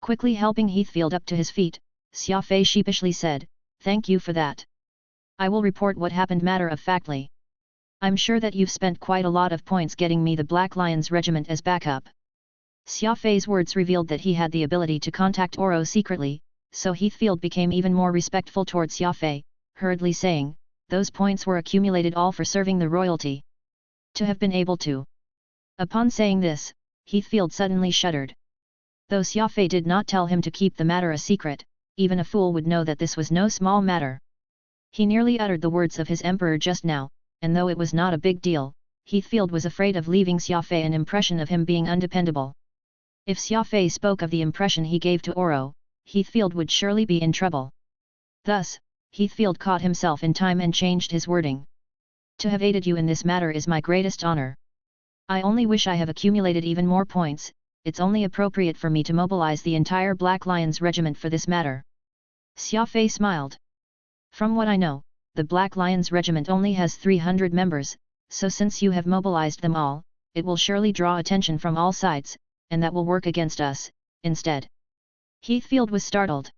Quickly helping Heathfield up to his feet, Xia Fei sheepishly said, "Thank you for that. I will report what happened matter-of-factly." I'm sure that you've spent quite a lot of points getting me the Black Lions Regiment as backup. Xia Fei's words revealed that he had the ability to contact Oro secretly, so Heathfield became even more respectful towards Xia Fei, hurriedly saying, those points were accumulated all for serving the royalty. To have been able to. Upon saying this, Heathfield suddenly shuddered. Though Xia Fei did not tell him to keep the matter a secret, even a fool would know that this was no small matter. He nearly uttered the words of his emperor just now, and though it was not a big deal, Heathfield was afraid of leaving Xia Fei an impression of him being undependable. If Xia Fei spoke of the impression he gave to Oro, Heathfield would surely be in trouble. Thus, Heathfield caught himself in time and changed his wording. To have aided you in this matter is my greatest honor. I only wish I have accumulated even more points. It's only appropriate for me to mobilize the entire Black Lions Regiment for this matter. Xia Fei smiled. From what I know, the Black Lions Regiment only has 300 members, so since you have mobilized them all, it will surely draw attention from all sides, and that will work against us, instead. Heathfield was startled.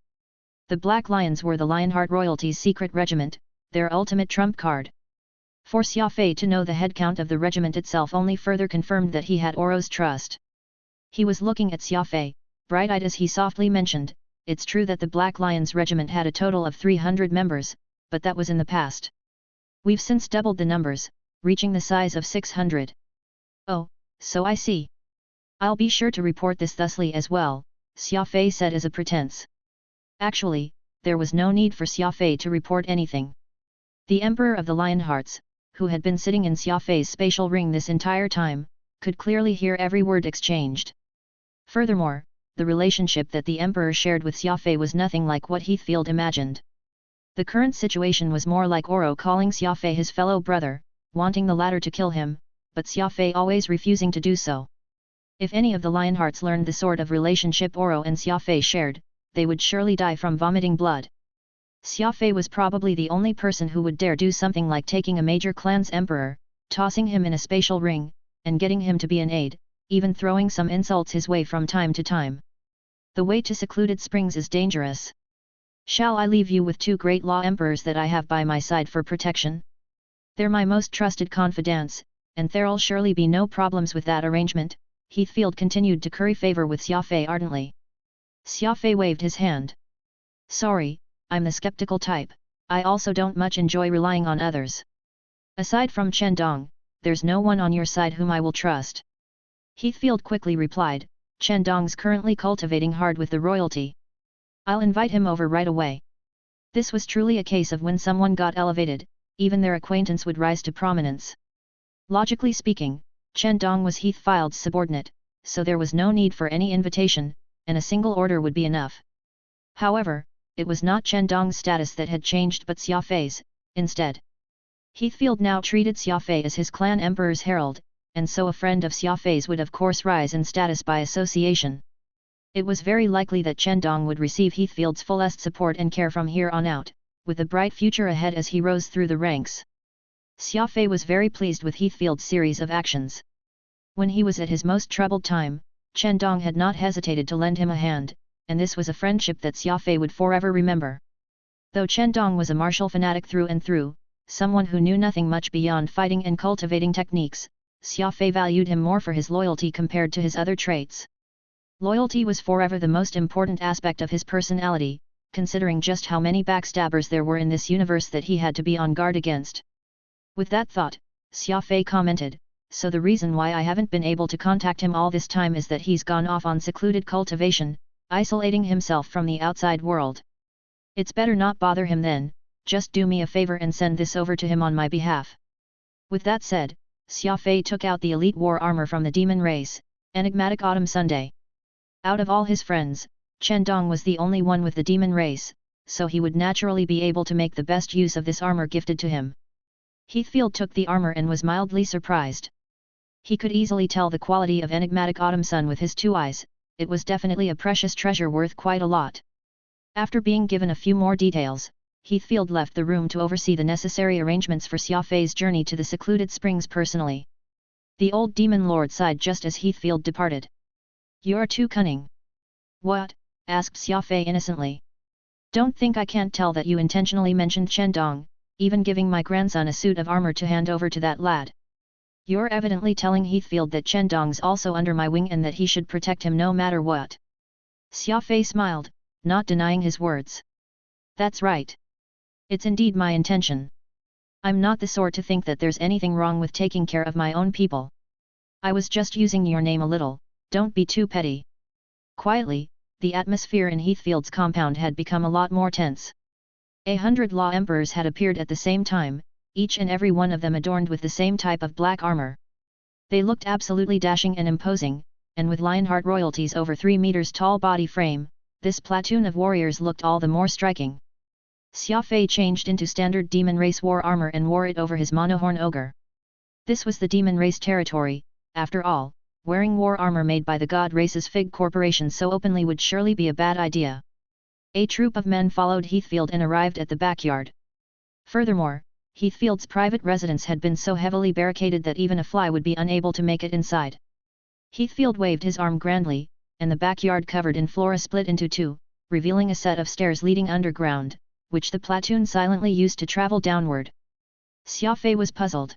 The Black Lions were the Lionheart royalty's secret regiment, their ultimate trump card. For Xia Fei to know the headcount of the regiment itself only further confirmed that he had Oro's trust. He was looking at Xia Fei, bright-eyed as he softly mentioned, it's true that the Black Lions Regiment had a total of 300 members, but that was in the past. We've since doubled the numbers, reaching the size of 600. Oh, so I see. I'll be sure to report this thusly as well, Xia Fei said as a pretense. Actually, there was no need for Xia Fei to report anything. The Emperor of the Lionhearts, who had been sitting in Xia Fei's spatial ring this entire time, could clearly hear every word exchanged. Furthermore, the relationship that the Emperor shared with Xia Fei was nothing like what Heathfield imagined. The current situation was more like Oro calling Xia Fei his fellow brother, wanting the latter to kill him, but Xia Fei always refusing to do so. If any of the Lionhearts learned the sort of relationship Oro and Xia Fei shared, they would surely die from vomiting blood. Xia Fei was probably the only person who would dare do something like taking a major clan's emperor, tossing him in a spatial ring, and getting him to be an aide, even throwing some insults his way from time to time. The way to secluded springs is dangerous. Shall I leave you with two great law emperors that I have by my side for protection? They're my most trusted confidants, and there'll surely be no problems with that arrangement. Heathfield continued to curry favor with Xia Fei ardently. Xia Fei waved his hand. Sorry, I'm the skeptical type, I also don't much enjoy relying on others. Aside from Chen Dong, there's no one on your side whom I will trust. Heathfield quickly replied, Chen Dong's currently cultivating hard with the royalty. I'll invite him over right away. This was truly a case of when someone got elevated, even their acquaintance would rise to prominence. Logically speaking, Chen Dong was Heathfield's subordinate, so there was no need for any invitation, and a single order would be enough. However, it was not Chen Dong's status that had changed but Xia Fei's, instead. Heathfield now treated Xia Fei as his clan emperor's herald, and so a friend of Xia Fei's would of course rise in status by association. It was very likely that Chen Dong would receive Heathfield's fullest support and care from here on out, with a bright future ahead as he rose through the ranks. Xia Fei was very pleased with Heathfield's series of actions. When he was at his most troubled time, Chen Dong had not hesitated to lend him a hand, and this was a friendship that Xia Fei would forever remember. Though Chen Dong was a martial fanatic through and through, someone who knew nothing much beyond fighting and cultivating techniques, Xia Fei valued him more for his loyalty compared to his other traits. Loyalty was forever the most important aspect of his personality, considering just how many backstabbers there were in this universe that he had to be on guard against. With that thought, Xia Fei commented, so the reason why I haven't been able to contact him all this time is that he's gone off on secluded cultivation, isolating himself from the outside world. It's better not bother him then, just do me a favor and send this over to him on my behalf. With that said, Xia Fei took out the elite war armor from the demon race, enigmatic autumn Sunday. Out of all his friends, Chen Dong was the only one with the demon race, so he would naturally be able to make the best use of this armor gifted to him. Heathfield took the armor and was mildly surprised. He could easily tell the quality of enigmatic autumn sun with his two eyes, it was definitely a precious treasure worth quite a lot. After being given a few more details, Heathfield left the room to oversee the necessary arrangements for Xia Fei's journey to the secluded springs personally. The old demon lord sighed just as Heathfield departed. You're too cunning. What? Asked Xia Fei innocently. Don't think I can't tell that you intentionally mentioned Chen Dong, even giving my grandson a suit of armor to hand over to that lad. You're evidently telling Heathfield that Chen Dong's also under my wing and that he should protect him no matter what. Xia Fei smiled, not denying his words. That's right. It's indeed my intention. I'm not the sort to think that there's anything wrong with taking care of my own people. I was just using your name a little, don't be too petty. Quietly, the atmosphere in Heathfield's compound had become a lot more tense. 100 law emperors had appeared at the same time, each and every one of them adorned with the same type of black armor. They looked absolutely dashing and imposing, and with Lionheart royalty's over 3 meters tall body frame, this platoon of warriors looked all the more striking. Xia Fei changed into standard demon race war armor and wore it over his monohorn ogre. This was the demon race territory, after all, wearing war armor made by the god race's Fig Corporation so openly would surely be a bad idea. A troop of men followed Heathfield and arrived at the backyard. Furthermore, Heathfield's private residence had been so heavily barricaded that even a fly would be unable to make it inside. Heathfield waved his arm grandly, and the backyard covered in flora split into two, revealing a set of stairs leading underground, which the platoon silently used to travel downward. Xia Fei was puzzled.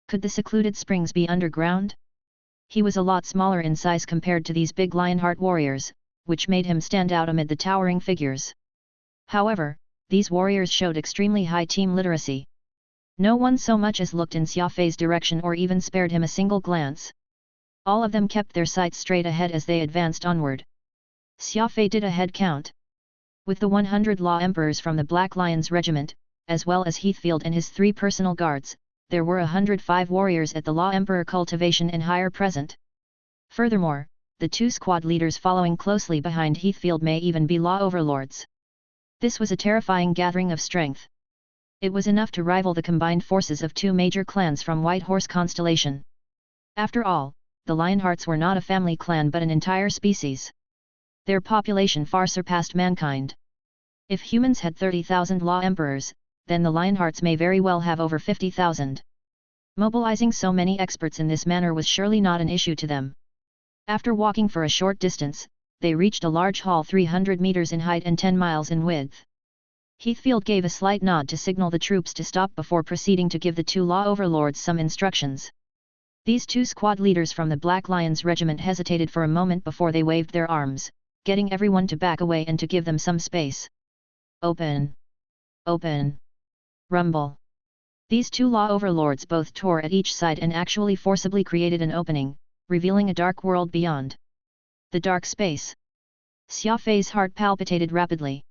Could the secluded springs be underground? He was a lot smaller in size compared to these big Lionheart warriors, which made him stand out amid the towering figures. However, these warriors showed extremely high team literacy. No one so much as looked in Xia Fei's direction or even spared him a single glance. All of them kept their sights straight ahead as they advanced onward. Xia Fei did a head count. With the 100 law emperors from the Black Lions regiment, as well as Heathfield and his 3 personal guards, there were 105 warriors at the Law Emperor cultivation and higher present. Furthermore, the 2 squad leaders following closely behind Heathfield may even be law overlords. This was a terrifying gathering of strength. It was enough to rival the combined forces of 2 major clans from White Horse Constellation. After all, the Lionhearts were not a family clan but an entire species. Their population far surpassed mankind. If humans had 30,000 law emperors, then the Lionhearts may very well have over 50,000. Mobilizing so many experts in this manner was surely not an issue to them. After walking for a short distance, they reached a large hall 300 meters in height and 10 miles in width. Heathfield gave a slight nod to signal the troops to stop before proceeding to give the 2 law overlords some instructions. These 2 squad leaders from the Black Lions regiment hesitated for a moment before they waved their arms, getting everyone to back away and to give them some space. Open! Open! Rumble! These 2 law overlords both tore at each side and actually forcibly created an opening, revealing a dark world beyond. The dark space. Xia Fei's heart palpitated rapidly.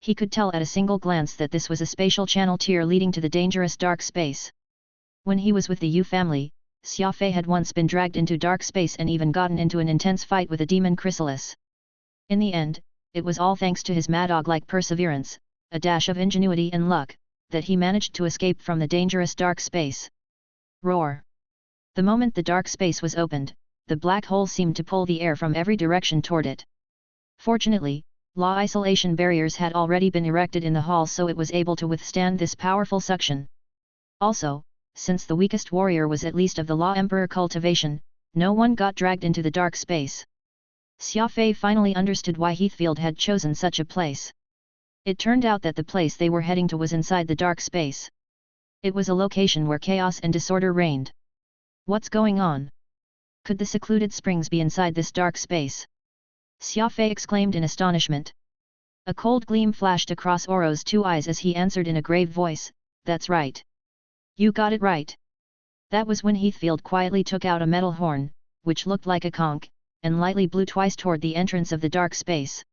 He could tell at a single glance that this was a spatial channel tier leading to the dangerous dark space. When he was with the Yu family, Xia Fei had once been dragged into dark space and even gotten into an intense fight with a demon chrysalis. In the end, it was all thanks to his mad dog-like perseverance, a dash of ingenuity and luck, that he managed to escape from the dangerous dark space. Roar! The moment the dark space was opened, the black hole seemed to pull the air from every direction toward it. Fortunately, law isolation barriers had already been erected in the hall so it was able to withstand this powerful suction. Also, since the weakest warrior was at least of the Law Emperor cultivation, no one got dragged into the dark space. Xia Fei finally understood why Heathfield had chosen such a place. It turned out that the place they were heading to was inside the dark space. It was a location where chaos and disorder reigned. What's going on? Could the secluded springs be inside this dark space? Xia Fei exclaimed in astonishment. A cold gleam flashed across Oro's 2 eyes as he answered in a grave voice, "That's right. You got it right." That was when Heathfield quietly took out a metal horn, which looked like a conch, and lightly blew twice toward the entrance of the dark space.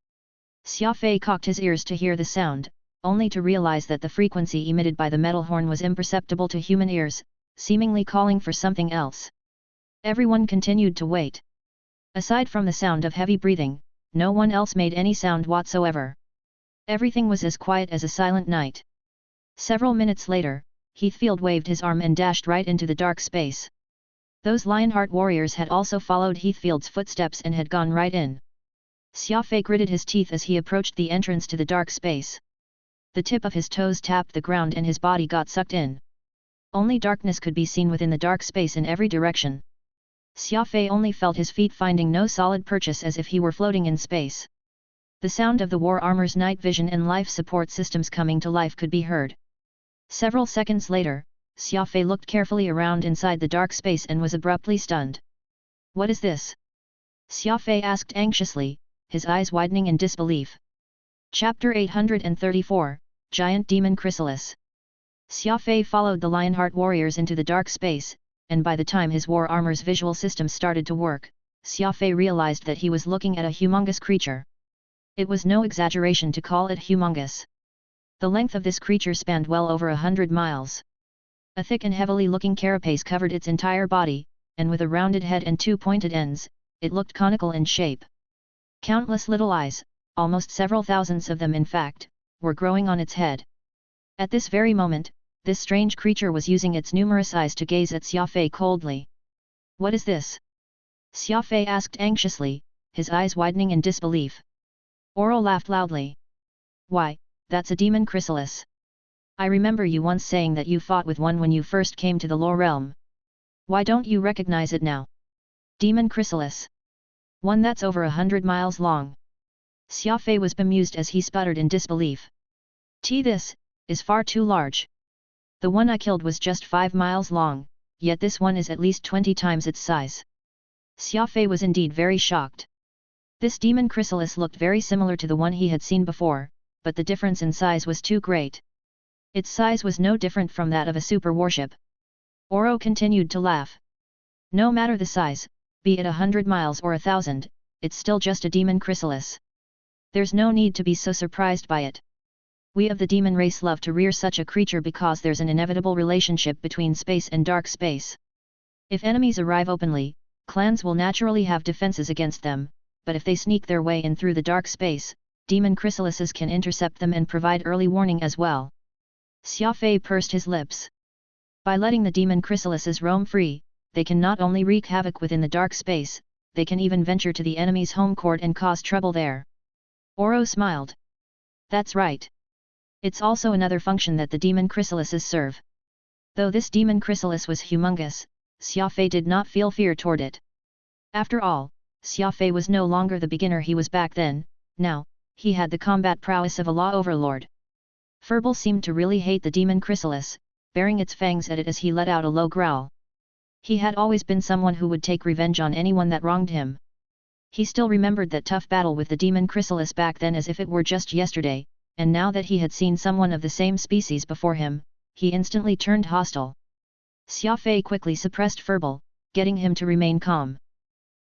Xia Fei cocked his ears to hear the sound, only to realize that the frequency emitted by the metal horn was imperceptible to human ears, seemingly calling for something else. Everyone continued to wait. Aside from the sound of heavy breathing, no one else made any sound whatsoever. Everything was as quiet as a silent night. Several minutes later, Heathfield waved his arm and dashed right into the dark space. Those Lionheart warriors had also followed Heathfield's footsteps and had gone right in. Xia Fei gritted his teeth as he approached the entrance to the dark space. The tip of his toes tapped the ground and his body got sucked in. Only darkness could be seen within the dark space in every direction. Xia Fei only felt his feet finding no solid purchase as if he were floating in space. The sound of the war armor's night vision and life support systems coming to life could be heard. Several seconds later, Xia Fei looked carefully around inside the dark space and was abruptly stunned. What is this? Xia Fei asked anxiously, his eyes widening in disbelief. Chapter 834, Giant Demon Chrysalis. Xia Fei followed the Lionheart warriors into the dark space, and by the time his war armor's visual system started to work, Xia Fei realized that he was looking at a humongous creature. It was no exaggeration to call it humongous. The length of this creature spanned well over 100 miles. A thick and heavily looking carapace covered its entire body, and with a rounded head and two pointed ends, it looked conical in shape. Countless little eyes, almost several thousands of them in fact, were growing on its head. At this very moment, this strange creature was using its numerous eyes to gaze at Xia Fei coldly. What is this? Xia Fei asked anxiously, his eyes widening in disbelief. Oro laughed loudly. Why, that's a demon chrysalis. I remember you once saying that you fought with one when you first came to the Lore Realm. Why don't you recognize it now? Demon chrysalis. One that's over 100 miles long. Xia Fei was bemused as he sputtered in disbelief. This is far too large. The one I killed was just 5 miles long, yet this one is at least 20 times its size. Xia Fei was indeed very shocked. This demon chrysalis looked very similar to the one he had seen before, but the difference in size was too great. Its size was no different from that of a super warship. Oro continued to laugh. No matter the size, be it 100 miles or 1,000, it's still just a demon chrysalis. There's no need to be so surprised by it. We of the demon race love to rear such a creature because there's an inevitable relationship between space and dark space. If enemies arrive openly, clans will naturally have defenses against them, but if they sneak their way in through the dark space, demon chrysalises can intercept them and provide early warning as well. Xia Fei pursed his lips. By letting the demon chrysalises roam free, they can not only wreak havoc within the dark space, they can even venture to the enemy's home court and cause trouble there. Oro smiled. That's right. It's also another function that the demon chrysalises serve. Though this demon chrysalis was humongous, Xia Fei did not feel fear toward it. After all, Xia Fei was no longer the beginner he was back then. Now, he had the combat prowess of a law overlord. Furball seemed to really hate the demon chrysalis, baring its fangs at it as he let out a low growl. He had always been someone who would take revenge on anyone that wronged him. He still remembered that tough battle with the demon chrysalis back then as if it were just yesterday, and now that he had seen someone of the same species before him, he instantly turned hostile. Xia Fei quickly suppressed Furball, getting him to remain calm.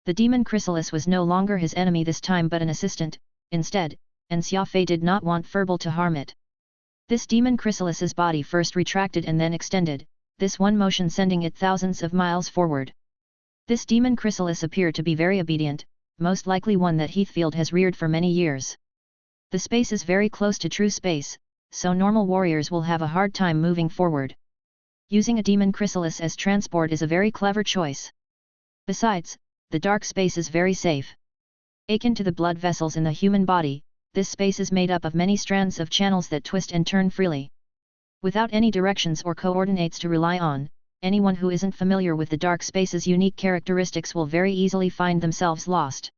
The demon chrysalis was no longer his enemy this time but an assistant, instead, and Xia Fei did not want Furball to harm it. This demon chrysalis's body first retracted and then extended, this one motion sending it thousands of miles forward. This demon chrysalis appeared to be very obedient, most likely one that Heathfield has reared for many years. The space is very close to true space, so normal warriors will have a hard time moving forward. Using a demon chrysalis as transport is a very clever choice. Besides, the dark space is very safe. Akin to the blood vessels in the human body, this space is made up of many strands of channels that twist and turn freely. Without any directions or coordinates to rely on, anyone who isn't familiar with the dark space's unique characteristics will very easily find themselves lost.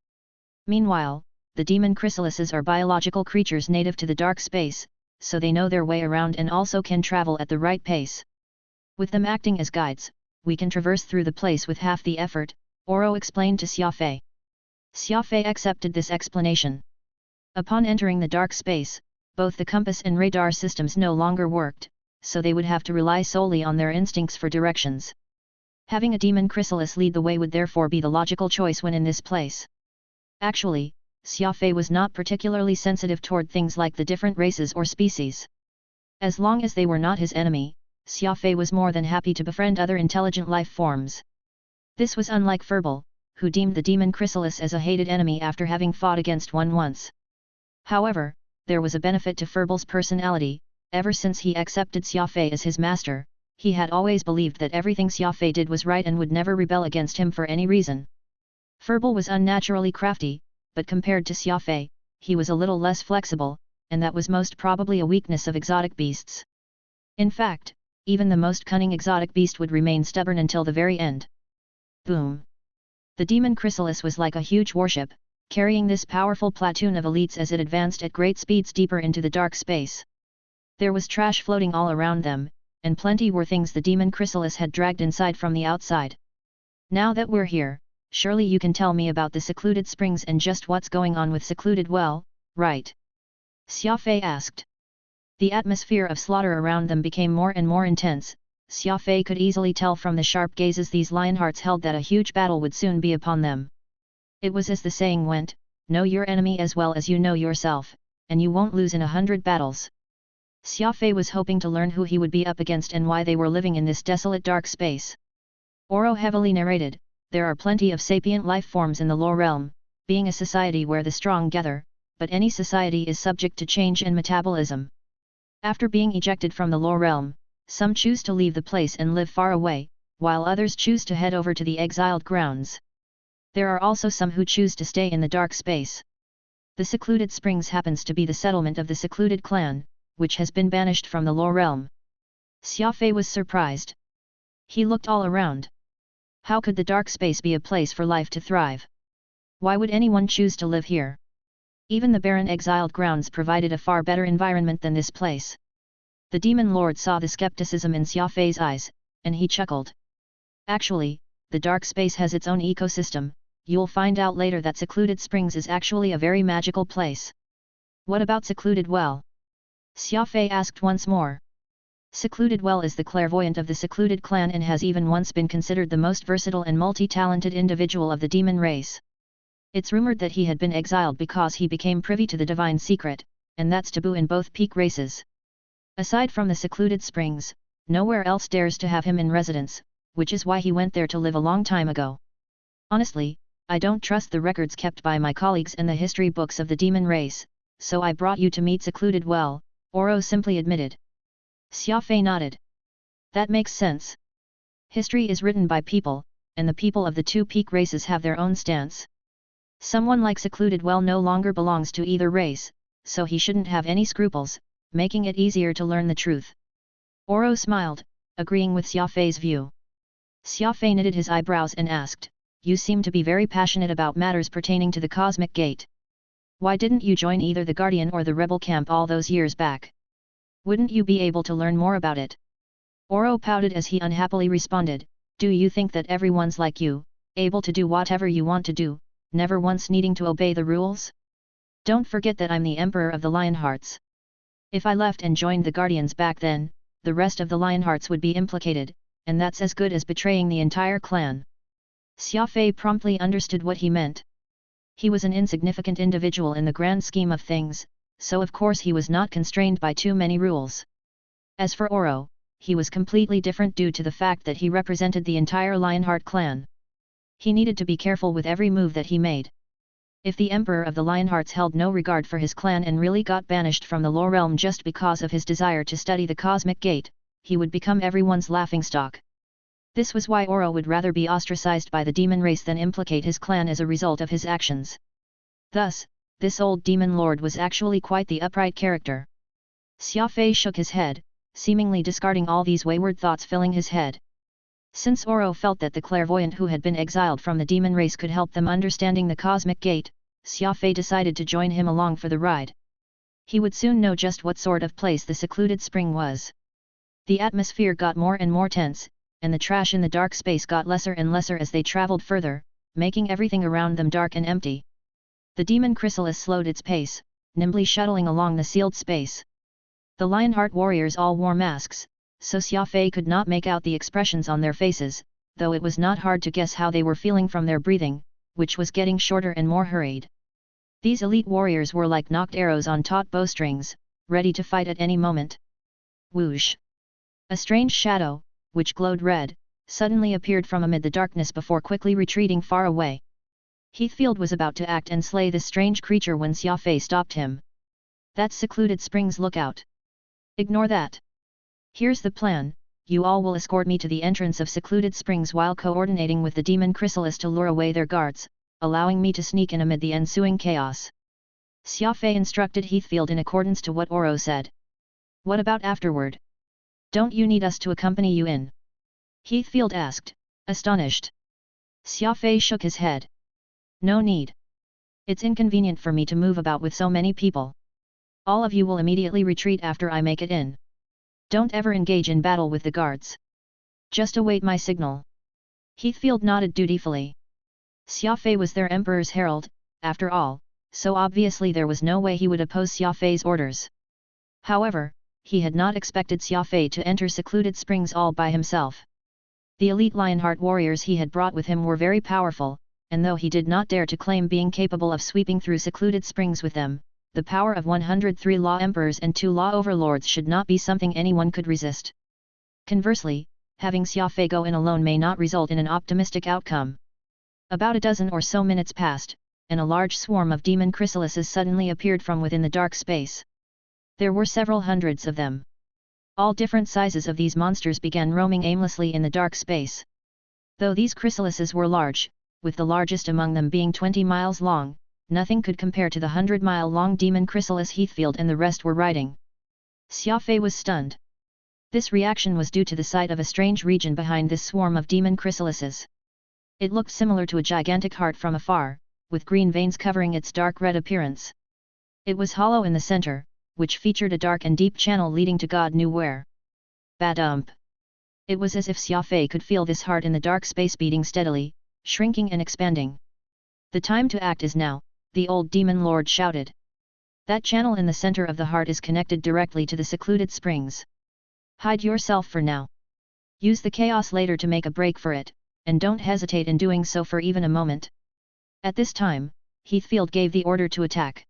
Meanwhile, the demon chrysalises are biological creatures native to the dark space, so they know their way around and also can travel at the right pace. With them acting as guides, we can traverse through the place with half the effort, Oro explained to Xia Fei. Xia Fei accepted this explanation. Upon entering the dark space, both the compass and radar systems no longer worked, so they would have to rely solely on their instincts for directions. Having a demon chrysalis lead the way would therefore be the logical choice when in this place. Actually, Xia Fei was not particularly sensitive toward things like the different races or species. As long as they were not his enemy, Xia Fei was more than happy to befriend other intelligent life forms. This was unlike Furball, who deemed the demon chrysalis as a hated enemy after having fought against one once. However, there was a benefit to Furball's personality. Ever since he accepted Xia Fei as his master, he had always believed that everything Xia Fei did was right and would never rebel against him for any reason. Furball was unnaturally crafty, but compared to Xia Fei, he was a little less flexible, and that was most probably a weakness of exotic beasts. In fact, even the most cunning exotic beast would remain stubborn until the very end. Boom! The demon chrysalis was like a huge warship, carrying this powerful platoon of elites as it advanced at great speeds deeper into the dark space. There was trash floating all around them, and plenty were things the demon chrysalis had dragged inside from the outside. Now that we're here, surely you can tell me about the secluded springs and just what's going on with secluded well, right? Xia Fei asked. The atmosphere of slaughter around them became more and more intense. Xia Fei could easily tell from the sharp gazes these lionhearts held that a huge battle would soon be upon them. It was as the saying went, know your enemy as well as you know yourself, and you won't lose in 100 battles. Xia Fei was hoping to learn who he would be up against and why they were living in this desolate dark space. Oro heavily narrated, there are plenty of sapient life forms in the lower realm, being a society where the strong gather, but any society is subject to change and metabolism. After being ejected from the lower realm, some choose to leave the place and live far away, while others choose to head over to the exiled grounds. There are also some who choose to stay in the dark space. The secluded springs happens to be the settlement of the secluded clan, which has been banished from the lower realm. Xia Fei was surprised. He looked all around. How could the dark space be a place for life to thrive? Why would anyone choose to live here? Even the barren exiled grounds provided a far better environment than this place. The demon lord saw the skepticism in Xia Fei's eyes, and he chuckled. Actually, the dark space has its own ecosystem. You'll find out later that secluded springs is actually a very magical place. What about secluded well? Xia Fei asked once more. Secluded well is the clairvoyant of the secluded clan and has even once been considered the most versatile and multi-talented individual of the demon race. It's rumored that he had been exiled because he became privy to the divine secret, and that's taboo in both peak races. Aside from the secluded springs, nowhere else dares to have him in residence, which is why he went there to live a long time ago. Honestly, I don't trust the records kept by my colleagues and the history books of the demon race, so I brought you to meet secluded well, Oro simply admitted. Xia Fei nodded. That makes sense. History is written by people, and the people of the two peak races have their own stance. Someone like secluded well no longer belongs to either race, so he shouldn't have any scruples, making it easier to learn the truth. Oro smiled, agreeing with Xia Fei's view. Xia Fei knitted his eyebrows and asked, you seem to be very passionate about matters pertaining to the Cosmic Gate. Why didn't you join either the Guardian or the Rebel camp all those years back? Wouldn't you be able to learn more about it? Oro pouted as he unhappily responded, do you think that everyone's like you, able to do whatever you want to do, never once needing to obey the rules? Don't forget that I'm the Emperor of the Lionhearts. If I left and joined the Guardians back then, the rest of the Lionhearts would be implicated, and that's as good as betraying the entire clan. Xia Fei promptly understood what he meant. He was an insignificant individual in the grand scheme of things, so of course he was not constrained by too many rules. As for Oro, he was completely different due to the fact that he represented the entire Lionheart clan. He needed to be careful with every move that he made. If the Emperor of the Lionhearts held no regard for his clan and really got banished from the lower realm just because of his desire to study the Cosmic Gate, he would become everyone's laughingstock. This was why Oro would rather be ostracized by the demon race than implicate his clan as a result of his actions. Thus, this old demon lord was actually quite the upright character. Xia Fei shook his head, seemingly discarding all these wayward thoughts filling his head. Since Oro felt that the clairvoyant who had been exiled from the demon race could help them understanding the Cosmic Gate, Xia Fei decided to join him along for the ride. He would soon know just what sort of place the secluded spring was. The atmosphere got more and more tense, and the trash in the dark space got lesser and lesser as they traveled further, making everything around them dark and empty. The demon chrysalis slowed its pace, nimbly shuttling along the sealed space. The Lionheart warriors all wore masks, so Xia Fei could not make out the expressions on their faces, though it was not hard to guess how they were feeling from their breathing, which was getting shorter and more hurried. These elite warriors were like knocked arrows on taut bowstrings, ready to fight at any moment. Whoosh! A strange shadow, which glowed red, suddenly appeared from amid the darkness before quickly retreating far away. Heathfield was about to act and slay this strange creature when Xia Fei stopped him. That's secluded springs lookout. Ignore that. Here's the plan, you all will escort me to the entrance of secluded springs while coordinating with the demon chrysalis to lure away their guards, allowing me to sneak in amid the ensuing chaos. Xia Fei instructed Heathfield in accordance to what Oro said. What about afterward? Don't you need us to accompany you in? Heathfield asked, astonished. Xia Fei shook his head. No need. It's inconvenient for me to move about with so many people. All of you will immediately retreat after I make it in. Don't ever engage in battle with the guards. Just await my signal. Heathfield nodded dutifully. Xia Fei was their emperor's herald, after all, so obviously there was no way he would oppose Xia Fei's orders. However, he had not expected Xia Fei to enter secluded springs all by himself. The elite Lionheart warriors he had brought with him were very powerful, and though he did not dare to claim being capable of sweeping through secluded springs with them, the power of 103 law emperors and 2 law overlords should not be something anyone could resist. Conversely, having Xia Fei go in alone may not result in an optimistic outcome. About a dozen or so minutes passed, and a large swarm of demon chrysalises suddenly appeared from within the dark space. There were several hundreds of them. All different sizes of these monsters began roaming aimlessly in the dark space. Though these chrysalises were large, with the largest among them being 20 miles long, nothing could compare to the 100-mile-long demon chrysalis Heathfield and the rest were riding. Xia Fei was stunned. This reaction was due to the sight of a strange region behind this swarm of demon chrysalises. It looked similar to a gigantic heart from afar, with green veins covering its dark red appearance. It was hollow in the center, which featured a dark and deep channel leading to God knew where. Badump! It was as if Xia Fei could feel this heart in the dark space beating steadily, shrinking and expanding. The time to act is now, the old demon lord shouted. That channel in the center of the heart is connected directly to the secluded springs. Hide yourself for now. Use the chaos later to make a break for it, and don't hesitate in doing so for even a moment. At this time, Heathfield gave the order to attack.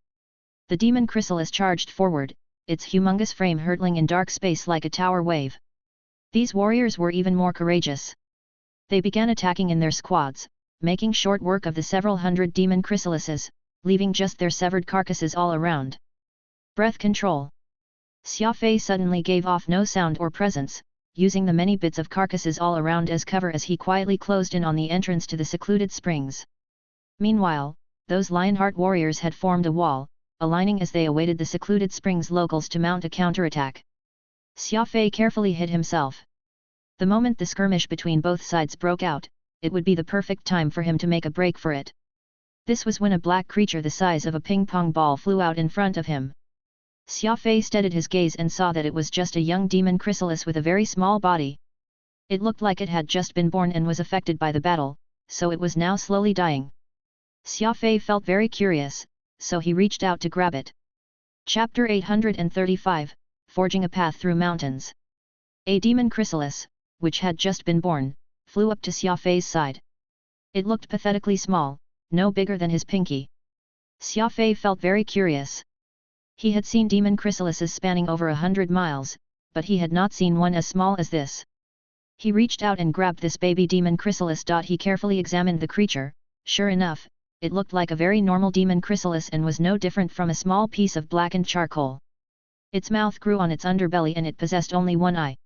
The demon chrysalis charged forward, its humongous frame hurtling in dark space like a tower wave. These warriors were even more courageous. They began attacking in their squads, making short work of the several hundred demon chrysalises, leaving just their severed carcasses all around. Breath control. Xia Fei suddenly gave off no sound or presence, using the many bits of carcasses all around as cover as he quietly closed in on the entrance to the secluded springs. Meanwhile, those Lionheart warriors had formed a wall, aligning as they awaited the secluded springs locals to mount a counterattack. Xia Fei carefully hid himself. The moment the skirmish between both sides broke out, it would be the perfect time for him to make a break for it. This was when a black creature the size of a ping-pong ball flew out in front of him. Xia Fei steadied his gaze and saw that it was just a young demon chrysalis with a very small body. It looked like it had just been born and was affected by the battle, so it was now slowly dying. Xia Fei felt very curious, so he reached out to grab it. Chapter 835, Forging a Path Through Mountains. A demon chrysalis, which had just been born, flew up to Xia Fei's side. It looked pathetically small, no bigger than his pinky. Xia Fei felt very curious. He had seen demon chrysalises spanning over 100 miles, but he had not seen one as small as this. He reached out and grabbed this baby demon chrysalis. He carefully examined the creature. Sure enough, it looked like a very normal demon chrysalis and was no different from a small piece of blackened charcoal. Its mouth grew on its underbelly and it possessed only one eye.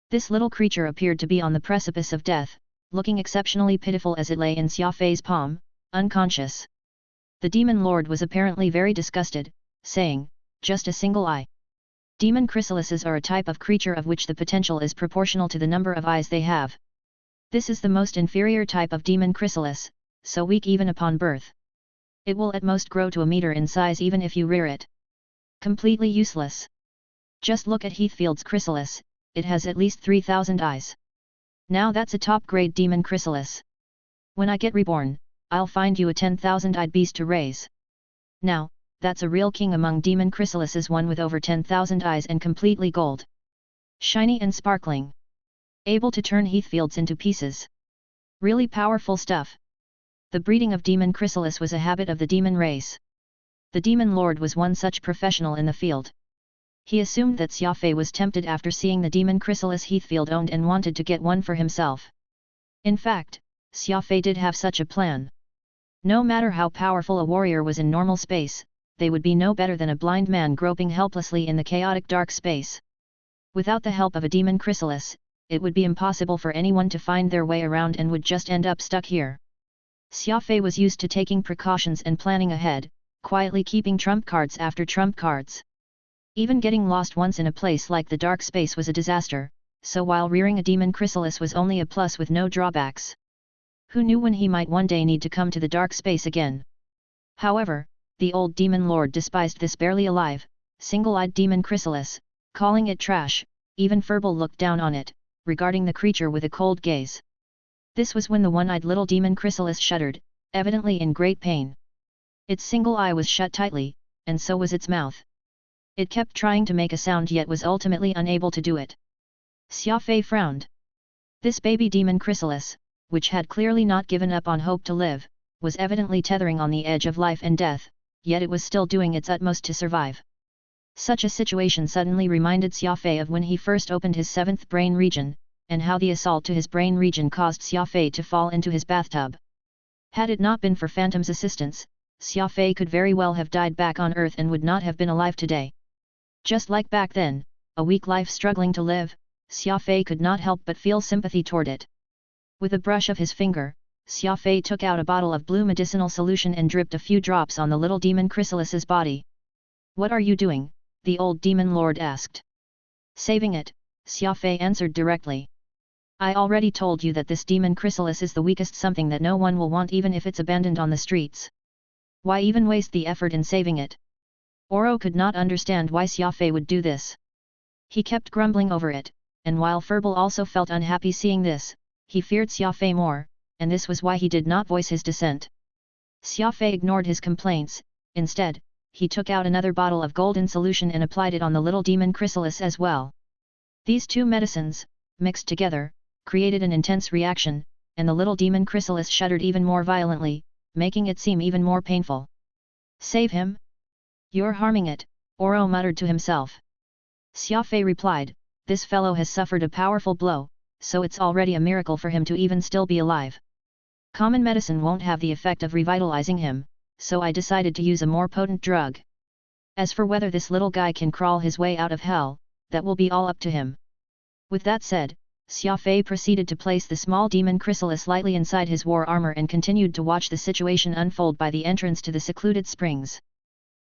This little creature appeared to be on the precipice of death, looking exceptionally pitiful as it lay in Xia Fei's palm, unconscious. The demon lord was apparently very disgusted, saying, "Just a single eye." Demon chrysalises are a type of creature of which the potential is proportional to the number of eyes they have. This is the most inferior type of demon chrysalis, so weak even upon birth. It will at most grow to a meter in size even if you rear it. Completely useless. Just look at Heathfield's chrysalis, it has at least 3,000 eyes. Now that's a top-grade demon chrysalis. When I get reborn, I'll find you a 10,000-eyed beast to raise. Now, that's a real king among demon chrysalises, one with over 10,000 eyes and completely gold. Shiny and sparkling. Able to turn Heathfields into pieces. Really powerful stuff. The breeding of demon chrysalis was a habit of the demon race. The demon lord was one such professional in the field. He assumed that Xia Fei was tempted after seeing the demon chrysalis Heathfield owned and wanted to get one for himself. In fact, Xia Fei did have such a plan. No matter how powerful a warrior was in normal space, they would be no better than a blind man groping helplessly in the chaotic dark space. Without the help of a demon chrysalis, it would be impossible for anyone to find their way around and would just end up stuck here. Xia Fei was used to taking precautions and planning ahead, quietly keeping trump cards after trump cards. Even getting lost once in a place like the dark space was a disaster, so while rearing a demon chrysalis was only a plus with no drawbacks. Who knew when he might one day need to come to the dark space again? However, the old demon lord despised this barely alive, single-eyed demon chrysalis, calling it trash, even Furball looked down on it, regarding the creature with a cold gaze. This was when the one-eyed little demon chrysalis shuddered, evidently in great pain. Its single eye was shut tightly, and so was its mouth. It kept trying to make a sound yet was ultimately unable to do it. Xia Fei frowned. This baby demon chrysalis, which had clearly not given up on hope to live, was evidently tethering on the edge of life and death, yet it was still doing its utmost to survive. Such a situation suddenly reminded Xia Fei of when he first opened his seventh brain region, and how the assault to his brain region caused Xia Fei to fall into his bathtub. Had it not been for Phantom's assistance, Xia Fei could very well have died back on Earth and would not have been alive today. Just like back then, a weak life struggling to live, Xia Fei could not help but feel sympathy toward it. With a brush of his finger, Xia Fei took out a bottle of blue medicinal solution and dripped a few drops on the little demon chrysalis's body. "What are you doing?" the old demon lord asked. "Saving it," Xia Fei answered directly. "I already told you that this demon chrysalis is the weakest something that no one will want even if it's abandoned on the streets. Why even waste the effort in saving it?" Oro could not understand why Xia Fei would do this. He kept grumbling over it, and while Furball also felt unhappy seeing this, he feared Xia Fei more, and this was why he did not voice his dissent. Xia Fei ignored his complaints. Instead, he took out another bottle of golden solution and applied it on the little demon chrysalis as well. These two medicines, mixed together, created an intense reaction, and the little demon chrysalis shuddered even more violently, making it seem even more painful. "Save him? You're harming it," Oro muttered to himself. Xia Fei replied, "This fellow has suffered a powerful blow, so it's already a miracle for him to even still be alive. Common medicine won't have the effect of revitalizing him, so I decided to use a more potent drug. As for whether this little guy can crawl his way out of hell, that will be all up to him." With that said, Xia Fei proceeded to place the small demon chrysalis lightly inside his war armor and continued to watch the situation unfold by the entrance to the secluded springs.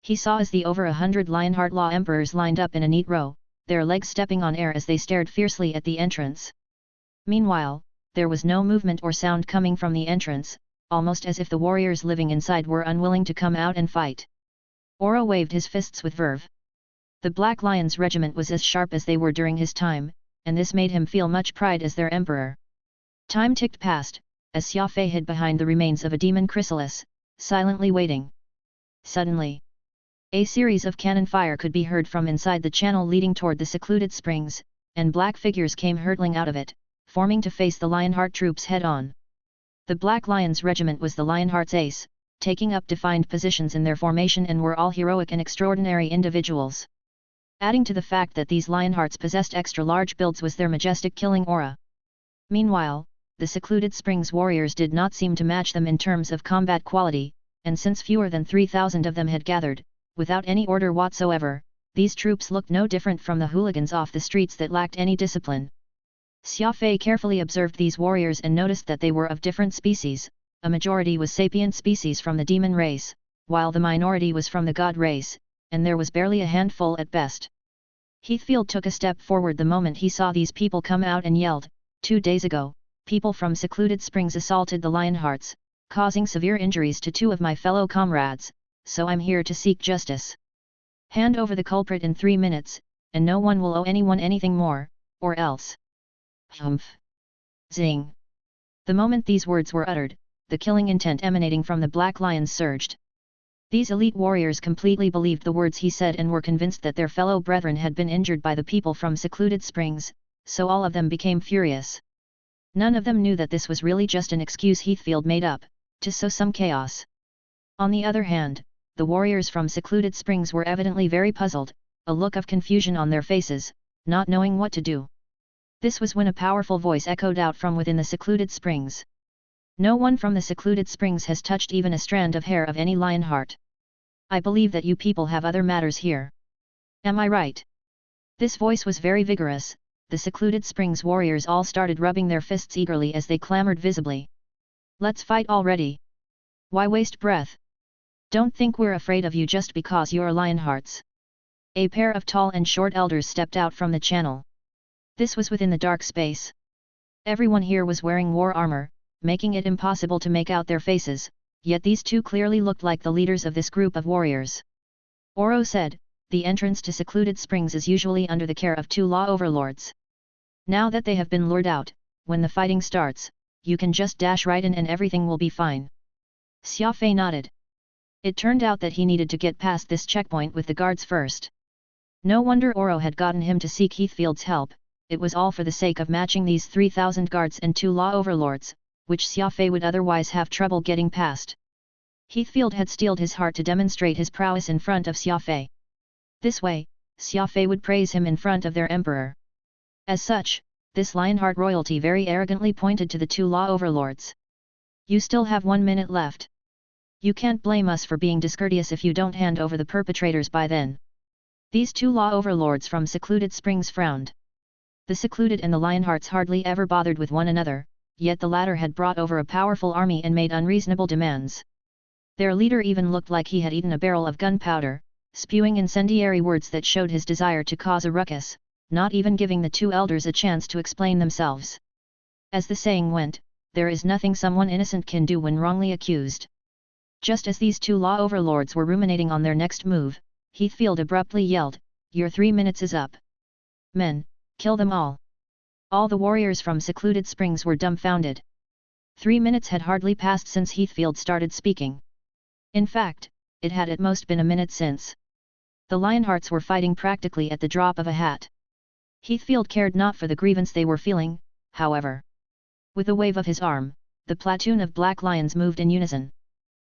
He saw as the over 100 Lionheart Law Emperors lined up in a neat row, their legs stepping on air as they stared fiercely at the entrance. Meanwhile, there was no movement or sound coming from the entrance, almost as if the warriors living inside were unwilling to come out and fight. Oro waved his fists with verve. The Black Lions regiment was as sharp as they were during his time, and this made him feel much pride as their emperor. Time ticked past, as Xia Fei hid behind the remains of a demon chrysalis, silently waiting. Suddenly, a series of cannon fire could be heard from inside the channel leading toward the secluded springs, and black figures came hurtling out of it, forming to face the Lionheart troops head-on. The Black Lions regiment was the Lionheart's ace, taking up defined positions in their formation and were all heroic and extraordinary individuals. Adding to the fact that these Lionhearts possessed extra-large builds was their majestic killing aura. Meanwhile, the secluded springs warriors did not seem to match them in terms of combat quality, and since fewer than 3,000 of them had gathered, without any order whatsoever, these troops looked no different from the hooligans off the streets that lacked any discipline. Xia Fei carefully observed these warriors and noticed that they were of different species. A majority was sapient species from the demon race, while the minority was from the god race, and there was barely a handful at best. Heathfield took a step forward the moment he saw these people come out and yelled, "2 days ago, people from secluded springs assaulted the Lionhearts, causing severe injuries to 2 of my fellow comrades, so I'm here to seek justice. Hand over the culprit in 3 minutes, and no one will owe anyone anything more, or else." Humph! Zing! The moment these words were uttered, the killing intent emanating from the Black Lions surged. These elite warriors completely believed the words he said and were convinced that their fellow brethren had been injured by the people from secluded springs, so all of them became furious. None of them knew that this was really just an excuse Heathfield made up, to sow some chaos. On the other hand, the warriors from secluded springs were evidently very puzzled, a look of confusion on their faces, not knowing what to do. This was when a powerful voice echoed out from within the secluded springs. "No one from the secluded springs has touched even a strand of hair of any Lionheart. I believe that you people have other matters here. Am I right?" This voice was very vigorous. The secluded springs warriors all started rubbing their fists eagerly as they clamored visibly. "Let's fight already! Why waste breath? Don't think we're afraid of you just because you're Lionhearts." A pair of tall and short elders stepped out from the channel. This was within the dark space. Everyone here was wearing war armor, making it impossible to make out their faces, yet these two clearly looked like the leaders of this group of warriors. Oro said, the entrance to secluded springs is usually under the care of 2 law overlords. Now that they have been lured out, when the fighting starts, you can just dash right in and everything will be fine. Xia Fei nodded. It turned out that he needed to get past this checkpoint with the guards first. No wonder Oro had gotten him to seek Heathfield's help, it was all for the sake of matching these 3,000 guards and 2 law overlords, which Xia Fei would otherwise have trouble getting past. Heathfield had steeled his heart to demonstrate his prowess in front of Xia Fei. This way, Xia Fei would praise him in front of their emperor. As such, this Lionheart royalty very arrogantly pointed to the 2 law overlords. You still have 1 minute left. You can't blame us for being discourteous if you don't hand over the perpetrators by then. These 2 law overlords from secluded springs frowned. The secluded and the Lionhearts hardly ever bothered with one another, yet the latter had brought over a powerful army and made unreasonable demands. Their leader even looked like he had eaten a barrel of gunpowder, spewing incendiary words that showed his desire to cause a ruckus, not even giving the 2 elders a chance to explain themselves. As the saying went, there is nothing someone innocent can do when wrongly accused. Just as these 2 law overlords were ruminating on their next move, Heathfield abruptly yelled, "Your 3 minutes is up. Men, kill them all." All the warriors from secluded springs were dumbfounded. 3 minutes had hardly passed since Heathfield started speaking. In fact, it had at most been a minute since. The Lionhearts were fighting practically at the drop of a hat. Heathfield cared not for the grievance they were feeling, however. With a wave of his arm, the platoon of black lions moved in unison.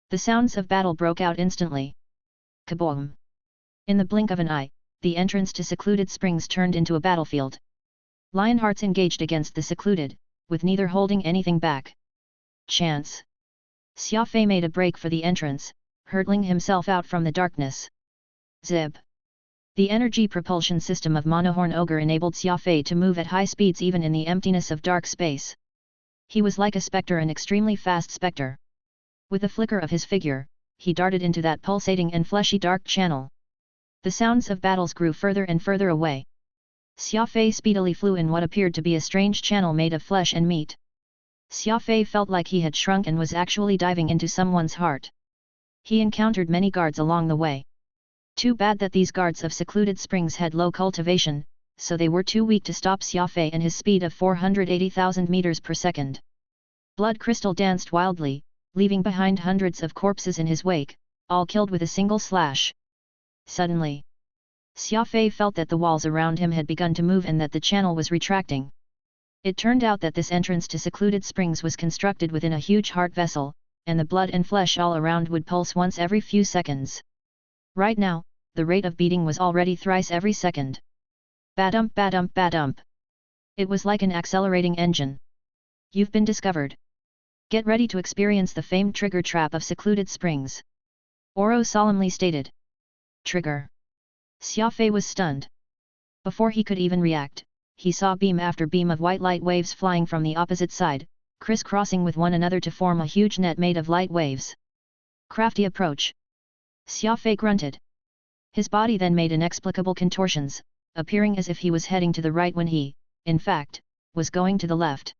The sounds of battle broke out instantly. Kaboom! In the blink of an eye, the entrance to secluded springs turned into a battlefield. Lionhearts engaged against the secluded, with neither holding anything back. Chance! Xia Fei made a break for the entrance, hurtling himself out from the darkness. Zip! The energy propulsion system of Monohorn Ogre enabled Xia Fei to move at high speeds even in the emptiness of dark space. He was like a spectre, an extremely fast spectre. With a flicker of his figure, he darted into that pulsating and fleshy dark channel. The sounds of battles grew further and further away. Xia Fei speedily flew in what appeared to be a strange channel made of flesh and meat. Xia Fei felt like he had shrunk and was actually diving into someone's heart. He encountered many guards along the way. Too bad that these guards of secluded springs had low cultivation, so they were too weak to stop Xia Fei and his speed of 480,000 meters per second. Blood crystal danced wildly, leaving behind hundreds of corpses in his wake, all killed with a single slash. Suddenly, Xia Fei felt that the walls around him had begun to move and that the channel was retracting. It turned out that this entrance to secluded springs was constructed within a huge heart vessel, and the blood and flesh all around would pulse once every few seconds. Right now, the rate of beating was already thrice every second. Badump badump badump. It was like an accelerating engine. You've been discovered. Get ready to experience the famed trigger trap of secluded springs. Oro solemnly stated. Trigger. Xia Fei was stunned. Before he could even react, he saw beam after beam of white light waves flying from the opposite side, crisscrossing with one another to form a huge net made of light waves. Crafty approach. Xia Fei grunted. His body then made inexplicable contortions, appearing as if he was heading to the right when he, in fact, was going to the left.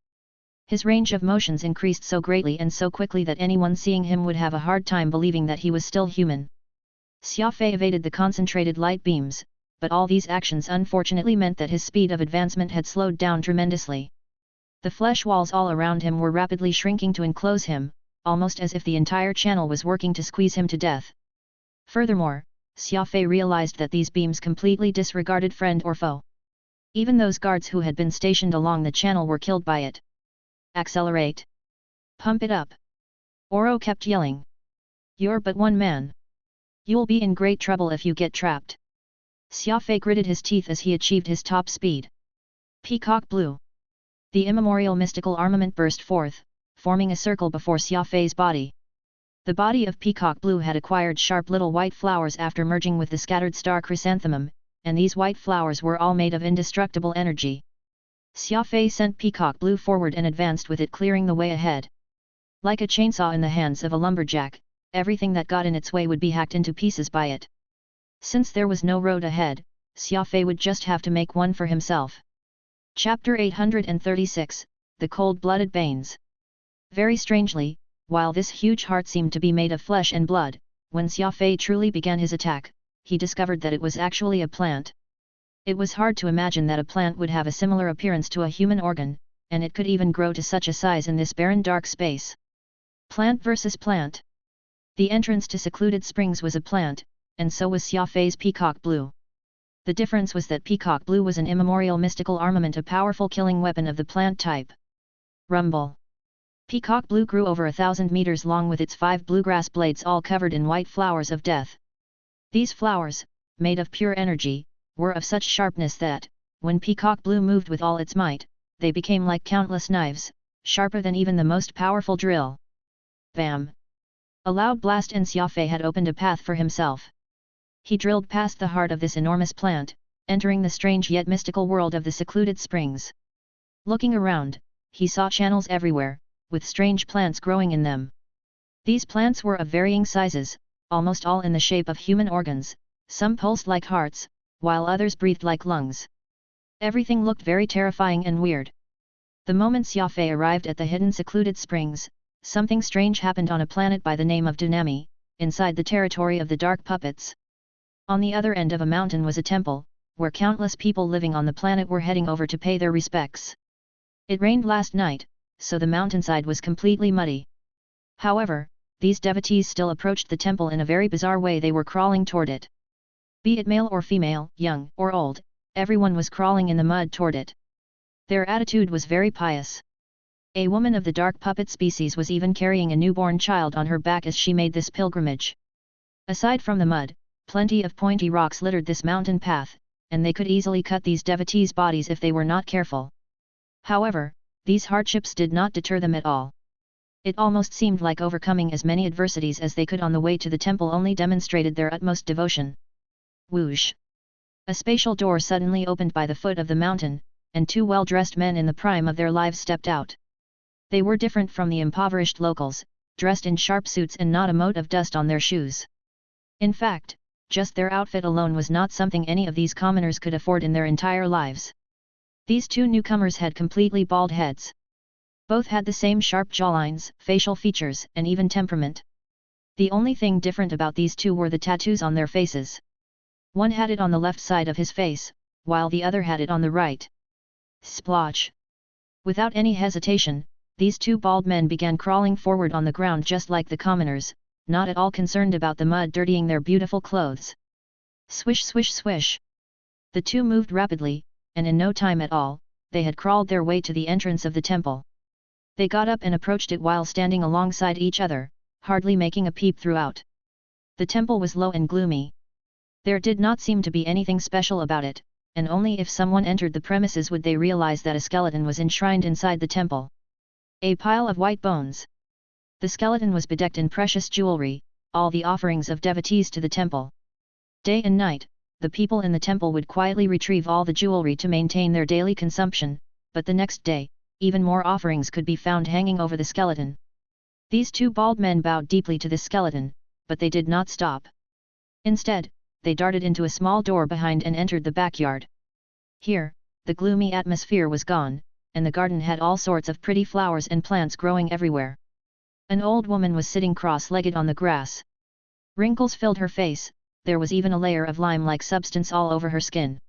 His range of motions increased so greatly and so quickly that anyone seeing him would have a hard time believing that he was still human. Xia Fei evaded the concentrated light beams, but all these actions unfortunately meant that his speed of advancement had slowed down tremendously. The flesh walls all around him were rapidly shrinking to enclose him, almost as if the entire channel was working to squeeze him to death. Furthermore, Xia Fei realized that these beams completely disregarded friend or foe. Even those guards who had been stationed along the channel were killed by it. Accelerate! Pump it up! Oro kept yelling. You're but one man. You'll be in great trouble if you get trapped. Xia Fei gritted his teeth as he achieved his top speed. Peacock Blue. The immemorial mystical armament burst forth, forming a circle before Xia Fei's body. The body of Peacock Blue had acquired sharp little white flowers after merging with the scattered star chrysanthemum, and these white flowers were all made of indestructible energy. Xia Fei sent Peacock Blue forward and advanced with it, clearing the way ahead. Like a chainsaw in the hands of a lumberjack, everything that got in its way would be hacked into pieces by it. Since there was no road ahead, Xia Fei would just have to make one for himself. Chapter 836, The Cold-Blooded Banes. Very strangely, while this huge heart seemed to be made of flesh and blood, when Xia Fei truly began his attack, he discovered that it was actually a plant. It was hard to imagine that a plant would have a similar appearance to a human organ, and it could even grow to such a size in this barren dark space. Plant versus plant. The entrance to secluded springs was a plant, and so was Xia Fei's peacock blue. The difference was that peacock blue was an immemorial mystical armament, a powerful killing weapon of the plant type. Rumble. Peacock blue grew over 1,000 meters long with its 5 bluegrass blades all covered in white flowers of death. These flowers, made of pure energy, were of such sharpness that, when peacock blue moved with all its might, they became like countless knives, sharper than even the most powerful drill. Bam! A loud blast, and Xia Fei had opened a path for himself. He drilled past the heart of this enormous plant, entering the strange yet mystical world of the secluded springs. Looking around, he saw channels everywhere, with strange plants growing in them. These plants were of varying sizes, almost all in the shape of human organs, some pulsed like hearts, while others breathed like lungs. Everything looked very terrifying and weird. The moment Xia Fei arrived at the hidden secluded springs, something strange happened on a planet by the name of Dunami, inside the territory of the dark puppets. On the other end of a mountain was a temple, where countless people living on the planet were heading over to pay their respects. It rained last night, so the mountainside was completely muddy. However, these devotees still approached the temple in a very bizarre way. They were crawling toward it. Be it male or female, young or old, everyone was crawling in the mud toward it. Their attitude was very pious. A woman of the dark puppet species was even carrying a newborn child on her back as she made this pilgrimage. Aside from the mud, plenty of pointy rocks littered this mountain path, and they could easily cut these devotees' bodies if they were not careful. However, these hardships did not deter them at all. It almost seemed like overcoming as many adversities as they could on the way to the temple only demonstrated their utmost devotion. Whoosh! A spatial door suddenly opened by the foot of the mountain, and 2 well-dressed men in the prime of their lives stepped out. They were different from the impoverished locals, dressed in sharp suits and not a mote of dust on their shoes. In fact, just their outfit alone was not something any of these commoners could afford in their entire lives. These 2 newcomers had completely bald heads. Both had the same sharp jawlines, facial features, and even temperament. The only thing different about these 2 were the tattoos on their faces. One had it on the left side of his face, while the other had it on the right. Splotch! Without any hesitation, these 2 bald men began crawling forward on the ground just like the commoners, not at all concerned about the mud dirtying their beautiful clothes. Swish swish swish! The 2 moved rapidly, and in no time at all, they had crawled their way to the entrance of the temple. They got up and approached it while standing alongside each other, hardly making a peep throughout. The temple was low and gloomy. There did not seem to be anything special about it, and only if someone entered the premises would they realize that a skeleton was enshrined inside the temple. A pile of white bones. The skeleton was bedecked in precious jewelry, all the offerings of devotees to the temple. Day and night, the people in the temple would quietly retrieve all the jewelry to maintain their daily consumption, but the next day, even more offerings could be found hanging over the skeleton. These 2 bald men bowed deeply to the skeleton, but they did not stop. Instead, they darted into a small door behind and entered the backyard. Here, the gloomy atmosphere was gone, and the garden had all sorts of pretty flowers and plants growing everywhere. An old woman was sitting cross-legged on the grass. Wrinkles filled her face, there was even a layer of lime-like substance all over her skin.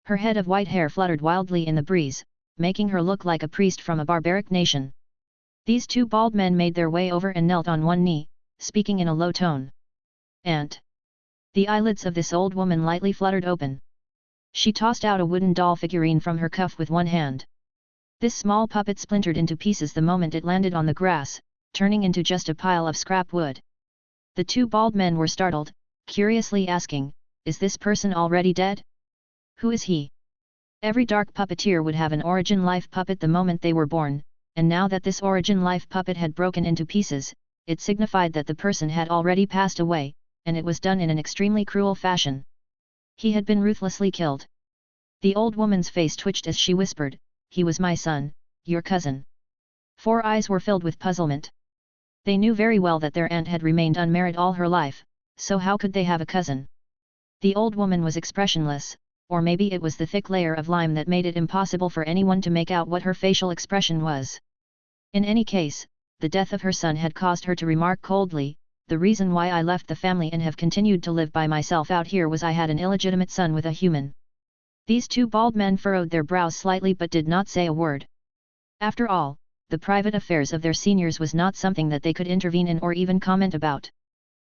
Her head of white hair fluttered wildly in the breeze, making her look like a priest from a barbaric nation. These 2 bald men made their way over and knelt on one knee, speaking in a low tone. "Aunt." The eyelids of this old woman lightly fluttered open. She tossed out a wooden doll figurine from her cuff with one hand. This small puppet splintered into pieces the moment it landed on the grass, turning into just a pile of scrap wood. The 2 bald men were startled, curiously asking, "Is this person already dead? Who is he?" Every dark puppeteer would have an origin life puppet the moment they were born, and now that this origin life puppet had broken into pieces, it signified that the person had already passed away, and it was done in an extremely cruel fashion. He had been ruthlessly killed. The old woman's face twitched as she whispered, "He was my son, your cousin." 4 eyes were filled with puzzlement. They knew very well that their aunt had remained unmarried all her life, so how could they have a cousin? The old woman was expressionless, or maybe it was the thick layer of lime that made it impossible for anyone to make out what her facial expression was. In any case, the death of her son had caused her to remark coldly, the reason why I left the family and have continued to live by myself out here was I had an illegitimate son with a human. These two bald men furrowed their brows slightly but did not say a word. After all, the private affairs of their seniors was not something that they could intervene in or even comment about.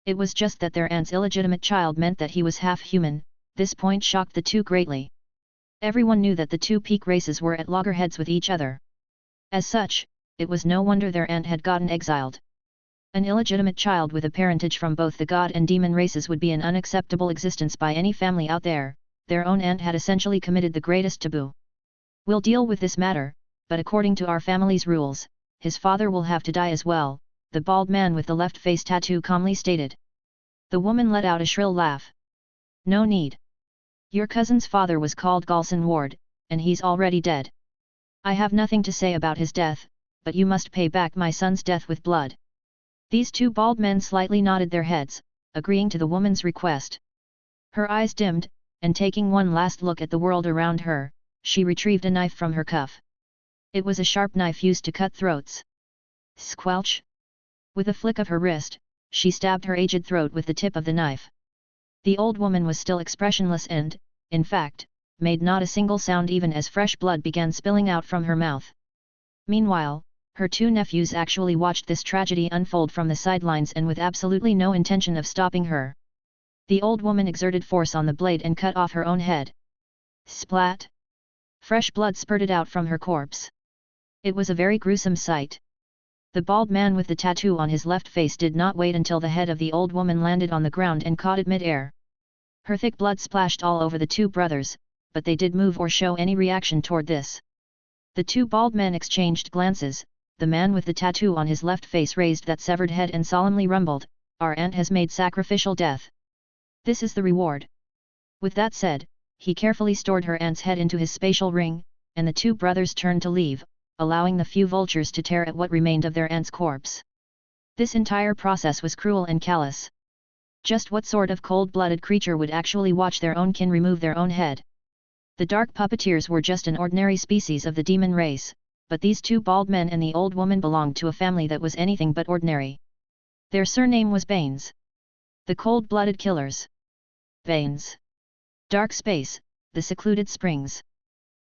It was just that their aunt's illegitimate child meant that he was half human. This point shocked the two greatly. Everyone knew that the two peak races were at loggerheads with each other. As such, it was no wonder their aunt had gotten exiled. An illegitimate child with a parentage from both the god and demon races would be an unacceptable existence by any family out there. Their own aunt had essentially committed the greatest taboo. We'll deal with this matter, but according to our family's rules, his father will have to die as well, the bald man with the left face tattoo calmly stated. The woman let out a shrill laugh. No need. Your cousin's father was called Galson Ward, and he's already dead. I have nothing to say about his death, but you must pay back my son's death with blood. These two bald men slightly nodded their heads, agreeing to the woman's request. Her eyes dimmed, and taking one last look at the world around her, she retrieved a knife from her cuff. It was a sharp knife used to cut throats. Squelch! With a flick of her wrist, she stabbed her aged throat with the tip of the knife. The old woman was still expressionless and, in fact, made not a single sound even as fresh blood began spilling out from her mouth. Meanwhile, her two nephews actually watched this tragedy unfold from the sidelines and with absolutely no intention of stopping her. The old woman exerted force on the blade and cut off her own head. Splat! Fresh blood spurted out from her corpse. It was a very gruesome sight. The bald man with the tattoo on his left face did not wait until the head of the old woman landed on the ground and caught it mid-air. Her thick blood splashed all over the two brothers, but they did move or show any reaction toward this. The two bald men exchanged glances. The man with the tattoo on his left face raised that severed head and solemnly rumbled, "Our aunt has made sacrificial death. This is the reward." With that said, he carefully stored her aunt's head into his spatial ring, and the two brothers turned to leave, allowing the few vultures to tear at what remained of their aunt's corpse. This entire process was cruel and callous. Just what sort of cold-blooded creature would actually watch their own kin remove their own head? The dark puppeteers were just an ordinary species of the demon race, but these two bald men and the old woman belonged to a family that was anything but ordinary. Their surname was Banes. The cold-blooded killers. Banes. Dark space, the secluded springs.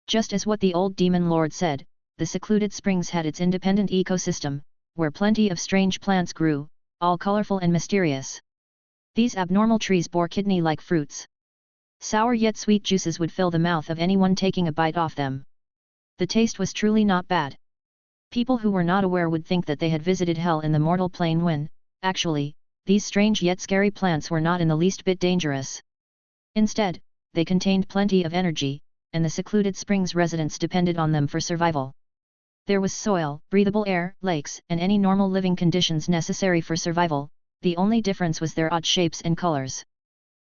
Just as what the old demon lord said, the secluded springs had its independent ecosystem, where plenty of strange plants grew, all colorful and mysterious. These abnormal trees bore kidney-like fruits. Sour yet sweet juices would fill the mouth of anyone taking a bite off them. The taste was truly not bad. People who were not aware would think that they had visited hell in the mortal plane when, actually, these strange yet scary plants were not in the least bit dangerous. Instead, they contained plenty of energy, and the secluded springs residents depended on them for survival. There was soil, breathable air, lakes, and any normal living conditions necessary for survival. The only difference was their odd shapes and colors.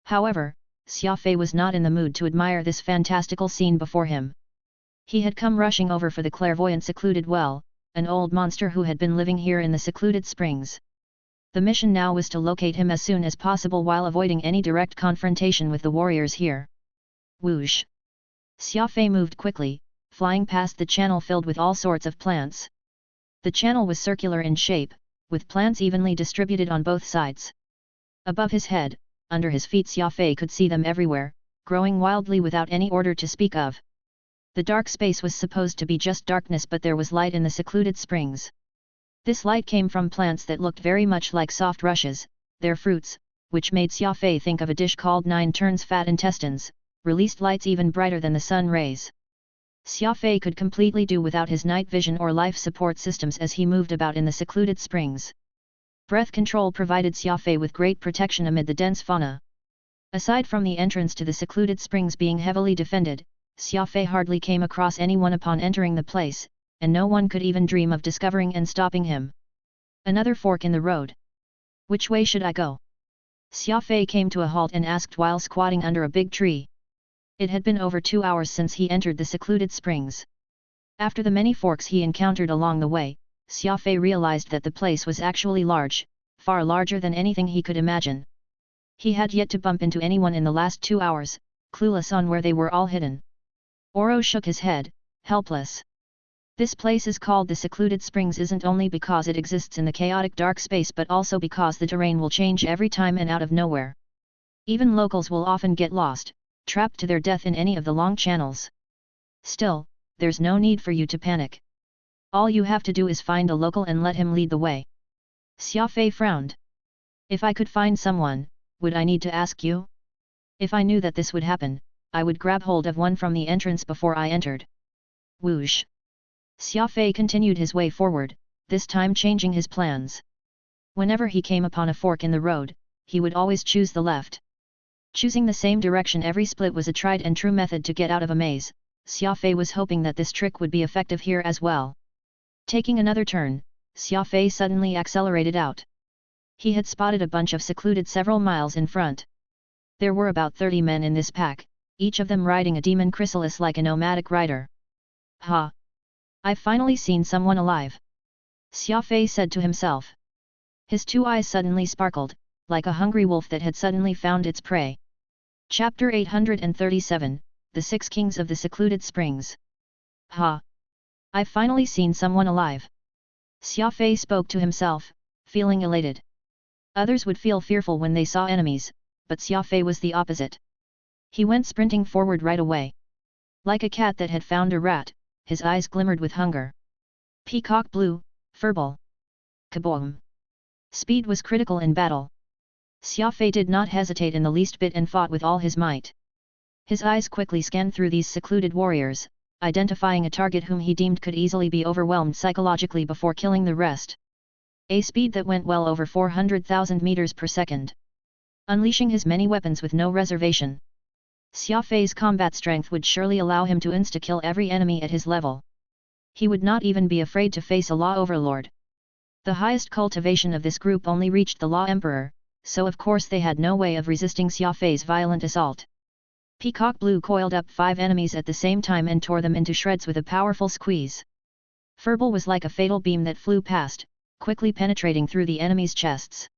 However, Xia Fei was not in the mood to admire this fantastical scene before him. He had come rushing over for the clairvoyant secluded well, an old monster who had been living here in the secluded springs. The mission now was to locate him as soon as possible while avoiding any direct confrontation with the warriors here. Whoosh! Xia Fei moved quickly, flying past the channel filled with all sorts of plants. The channel was circular in shape, with plants evenly distributed on both sides. Above his head, under his feet, Xia Fei could see them everywhere, growing wildly without any order to speak of. The dark space was supposed to be just darkness, but there was light in the secluded springs. This light came from plants that looked very much like soft rushes. Their fruits, which made Xia Fei think of a dish called 9 turns fat intestines, released lights even brighter than the sun rays. Xia Fei could completely do without his night vision or life support systems as he moved about in the secluded springs. Breath control provided Xia Fei with great protection amid the dense fauna. Aside from the entrance to the secluded springs being heavily defended, Xia Fei hardly came across anyone upon entering the place, and no one could even dream of discovering and stopping him. Another fork in the road. Which way should I go? Xia Fei came to a halt and asked while squatting under a big tree. It had been over 2 hours since he entered the secluded springs. After the many forks he encountered along the way, Xia Fei realized that the place was actually large, far larger than anything he could imagine. He had yet to bump into anyone in the last 2 hours, clueless on where they were all hidden. Oro shook his head, helpless. This place is called the Secluded Springs isn't only because it exists in the chaotic dark space but also because the terrain will change every time and out of nowhere. Even locals will often get lost, trapped to their death in any of the long channels. Still, there's no need for you to panic. All you have to do is find a local and let him lead the way. Xia Fei frowned. If I could find someone, would I need to ask you? If I knew that this would happen, I would grab hold of one from the entrance before I entered. Whoosh! Xia Fei continued his way forward, this time changing his plans. Whenever he came upon a fork in the road, he would always choose the left. Choosing the same direction every split was a tried and true method to get out of a maze. Xia Fei was hoping that this trick would be effective here as well. Taking another turn, Xia Fei suddenly accelerated out. He had spotted a bunch of secluded several miles in front. There were about 30 men in this pack, each of them riding a demon chrysalis like a nomadic rider. Ha! I've finally seen someone alive. Xia Fei said to himself. His two eyes suddenly sparkled, like a hungry wolf that had suddenly found its prey. Chapter 837, The Six Kings of the Secluded Springs. Ha! I've finally seen someone alive. Xia Fei spoke to himself, feeling elated. Others would feel fearful when they saw enemies, but Xia Fei was the opposite. He went sprinting forward right away. Like a cat that had found a rat, his eyes glimmered with hunger. Peacock blue, furball. Kaboom! Speed was critical in battle. Xia Fei did not hesitate in the least bit and fought with all his might. His eyes quickly scanned through these secluded warriors, identifying a target whom he deemed could easily be overwhelmed psychologically before killing the rest. A speed that went well over 400,000 meters per second. Unleashing his many weapons with no reservation. Xia Fei's combat strength would surely allow him to insta-kill every enemy at his level. He would not even be afraid to face a law overlord. The highest cultivation of this group only reached the Law Emperor, so of course they had no way of resisting Xia Fei's violent assault. Peacock Blue coiled up 5 enemies at the same time and tore them into shreds with a powerful squeeze. Furball was like a fatal beam that flew past, quickly penetrating through the enemies' chests.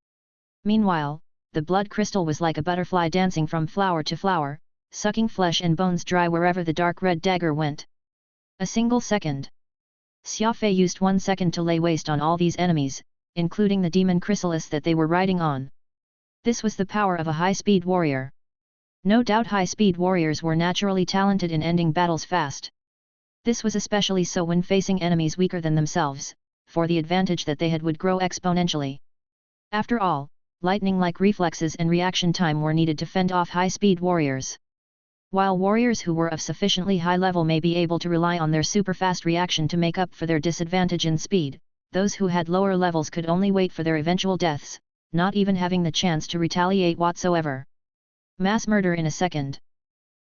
Meanwhile, the blood crystal was like a butterfly dancing from flower to flower, sucking flesh and bones dry wherever the dark red dagger went. A single second. Xia Fei used 1 second to lay waste on all these enemies, including the demon chrysalis that they were riding on. This was the power of a high-speed warrior. No doubt high-speed warriors were naturally talented in ending battles fast. This was especially so when facing enemies weaker than themselves, for the advantage that they had would grow exponentially. After all, lightning-like reflexes and reaction time were needed to fend off high-speed warriors. While warriors who were of sufficiently high level may be able to rely on their super-fast reaction to make up for their disadvantage in speed, those who had lower levels could only wait for their eventual deaths, not even having the chance to retaliate whatsoever. Mass murder in a second.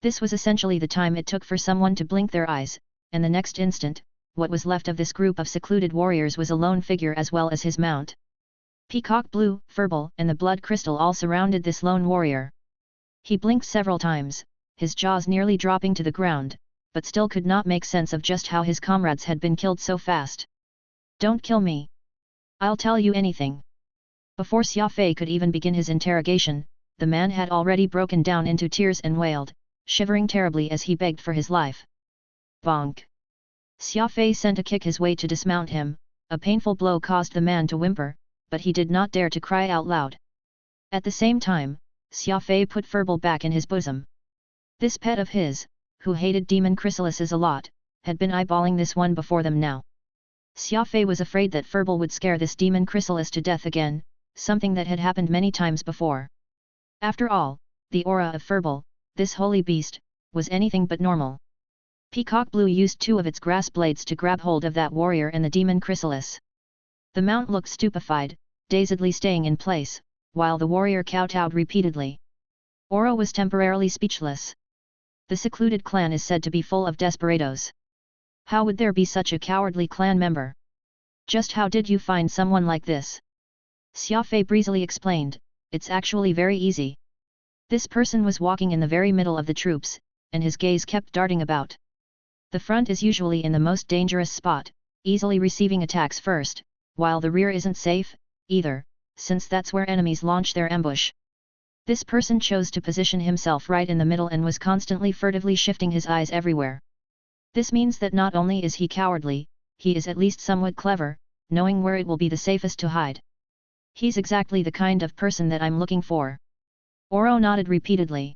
This was essentially the time it took for someone to blink their eyes, and the next instant, what was left of this group of secluded warriors was a lone figure as well as his mount. Peacock Blue, Furball, and the blood crystal all surrounded this lone warrior. He blinked several times, his jaws nearly dropping to the ground, but still could not make sense of just how his comrades had been killed so fast. Don't kill me. I'll tell you anything. Before Xia Fei could even begin his interrogation, the man had already broken down into tears and wailed, shivering terribly as he begged for his life. Bonk! Xia Fei sent a kick his way to dismount him, a painful blow caused the man to whimper, but he did not dare to cry out loud. At the same time, Xia Fei put Furball back in his bosom. This pet of his, who hated demon chrysalises a lot, had been eyeballing this one before them now. Xia Fei was afraid that Furball would scare this demon chrysalis to death again, something that had happened many times before. After all, the aura of Furball, this holy beast, was anything but normal. Peacock Blue used 2 of its grass blades to grab hold of that warrior and the demon chrysalis. The mount looked stupefied, dazedly staying in place, while the warrior kowtowed repeatedly. Aura was temporarily speechless. The secluded clan is said to be full of desperados. How would there be such a cowardly clan member? Just how did you find someone like this? Xia Fei breezily explained, it's actually very easy. This person was walking in the very middle of the troops, and his gaze kept darting about. The front is usually in the most dangerous spot, easily receiving attacks first, while the rear isn't safe, either, since that's where enemies launch their ambush. This person chose to position himself right in the middle and was constantly furtively shifting his eyes everywhere. This means that not only is he cowardly, he is at least somewhat clever, knowing where it will be the safest to hide. He's exactly the kind of person that I'm looking for. Oro nodded repeatedly.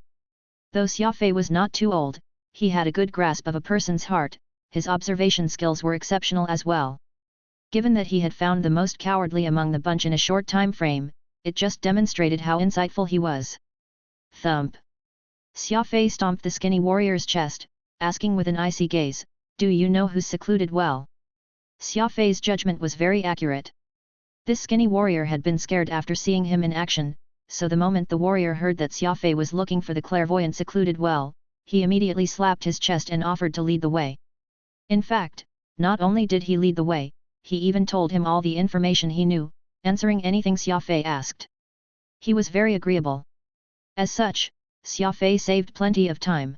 Though Xia Fei was not too old, he had a good grasp of a person's heart, his observation skills were exceptional as well. Given that he had found the most cowardly among the bunch in a short time frame, it just demonstrated how insightful he was. Thump. Xia Fei stomped the skinny warrior's chest, asking with an icy gaze, "Do you know who's secluded well?" Xia Fei's judgment was very accurate. This skinny warrior had been scared after seeing him in action, so the moment the warrior heard that Xia Fei was looking for the clairvoyant secluded well, he immediately slapped his chest and offered to lead the way. In fact, not only did he lead the way, he even told him all the information he knew, answering anything Xia Fei asked. He was very agreeable. As such, Xia Fei saved plenty of time.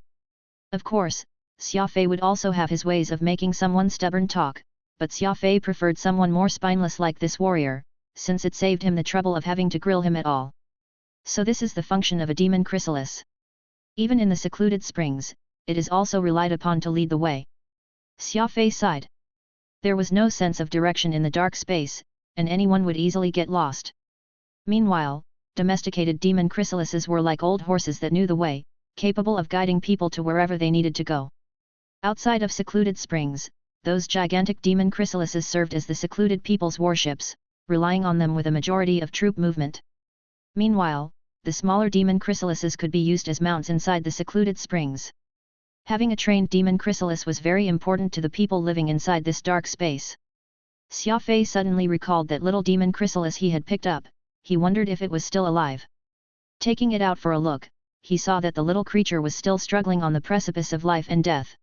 Of course, Xia Fei would also have his ways of making someone stubborn talk, but Xia Fei preferred someone more spineless like this warrior, since it saved him the trouble of having to grill him at all. So this is the function of a demon chrysalis. Even in the secluded springs, it is also relied upon to lead the way. Xia Fei sighed. There was no sense of direction in the dark space, and anyone would easily get lost. Meanwhile, domesticated demon chrysalises were like old horses that knew the way, capable of guiding people to wherever they needed to go. Outside of secluded springs, those gigantic demon chrysalises served as the secluded people's warships, relying on them with a majority of troop movement. Meanwhile, the smaller demon chrysalises could be used as mounts inside the secluded springs. Having a trained demon chrysalis was very important to the people living inside this dark space. Xia Fei suddenly recalled that little demon chrysalis he had picked up. He wondered if it was still alive. Taking it out for a look, he saw that the little creature was still struggling on the precipice of life and death.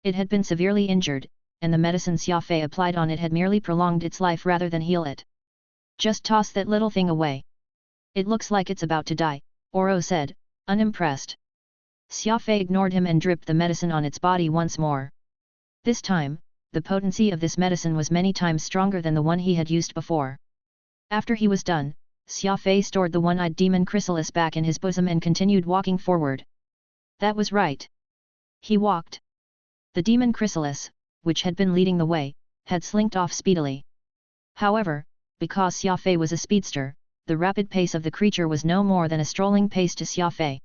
It had been severely injured, and the medicine Xia Fei applied on it had merely prolonged its life rather than heal it. "Just toss that little thing away. It looks like it's about to die," Oro said, unimpressed. Xia Fei ignored him and dripped the medicine on its body once more. This time, the potency of this medicine was many times stronger than the one he had used before. After he was done, Xia Fei stored the one-eyed demon chrysalis back in his bosom and continued walking forward. That was right. He walked. The demon chrysalis, which had been leading the way, had slinked off speedily. However, because Xia Fei was a speedster, the rapid pace of the creature was no more than a strolling pace to Xia Fei.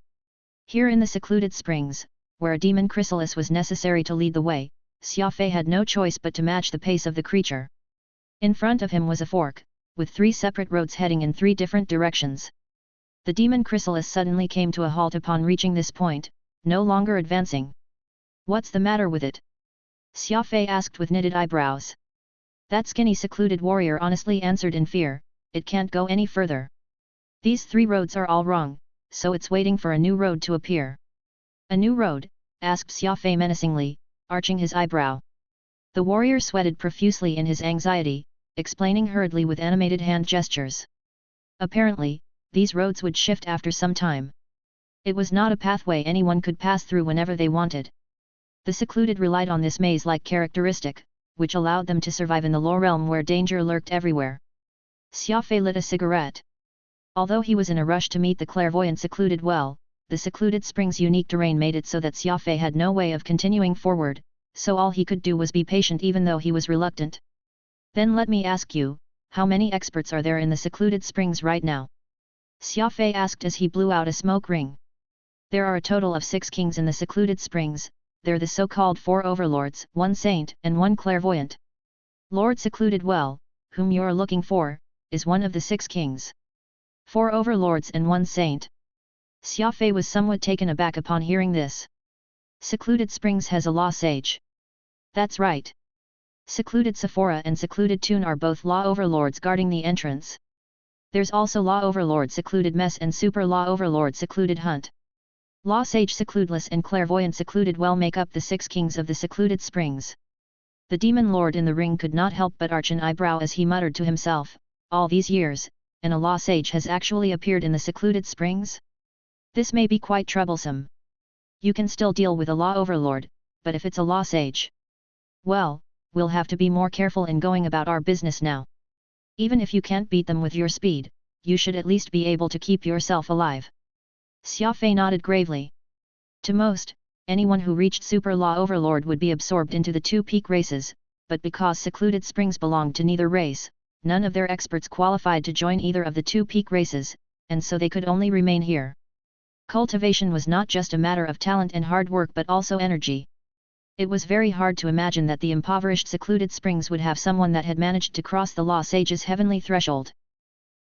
Here in the secluded springs, where a demon chrysalis was necessary to lead the way, Xia Fei had no choice but to match the pace of the creature. In front of him was a fork, with 3 separate roads heading in 3 different directions. The demon chrysalis suddenly came to a halt upon reaching this point, no longer advancing. "What's the matter with it?" Xia Fei asked with knitted eyebrows. That skinny secluded warrior honestly answered in fear, "It can't go any further. These 3 roads are all wrong, so it's waiting for a new road to appear." "A new road?" asked Xia Fei menacingly, arching his eyebrow. The warrior sweated profusely in his anxiety, explaining hurriedly with animated hand gestures. Apparently, these roads would shift after some time. It was not a pathway anyone could pass through whenever they wanted. The secluded relied on this maze-like characteristic, which allowed them to survive in the low realm where danger lurked everywhere. Xia Fei lit a cigarette. Although he was in a rush to meet the clairvoyant secluded well, the secluded spring's unique terrain made it so that Xia Fei had no way of continuing forward, so all he could do was be patient even though he was reluctant. "Then let me ask you, how many experts are there in the secluded springs right now?" Xia Fei asked as he blew out a smoke ring. "There are a total of 6 kings in the secluded springs. They're the so-called 4 overlords, 1 saint and 1 clairvoyant. Lord Secluded Well, whom you're looking for, is one of the 6 kings. 4 overlords and 1 saint." Xia Fei was somewhat taken aback upon hearing this. Secluded Springs has a law sage. That's right. Secluded Sephora and Secluded Tune are both law overlords guarding the entrance. There's also Law Overlord Secluded Mess and Super Law Overlord Secluded Hunt. Law Sage Secludeless and Clairvoyant Secluded Well make up the 6 kings of the Secluded Springs. The demon lord in the ring could not help but arch an eyebrow as he muttered to himself, "All these years, and a law sage has actually appeared in the Secluded Springs? This may be quite troublesome. You can still deal with a law overlord, but if it's a law sage, well, we'll have to be more careful in going about our business now. Even if you can't beat them with your speed, you should at least be able to keep yourself alive." Xia Fei nodded gravely. To most, anyone who reached Super Law Overlord would be absorbed into the 2 peak races, but because secluded springs belonged to neither race, none of their experts qualified to join either of the two peak races, and so they could only remain here. Cultivation was not just a matter of talent and hard work but also energy. It was very hard to imagine that the impoverished secluded springs would have someone that had managed to cross the law sage's heavenly threshold.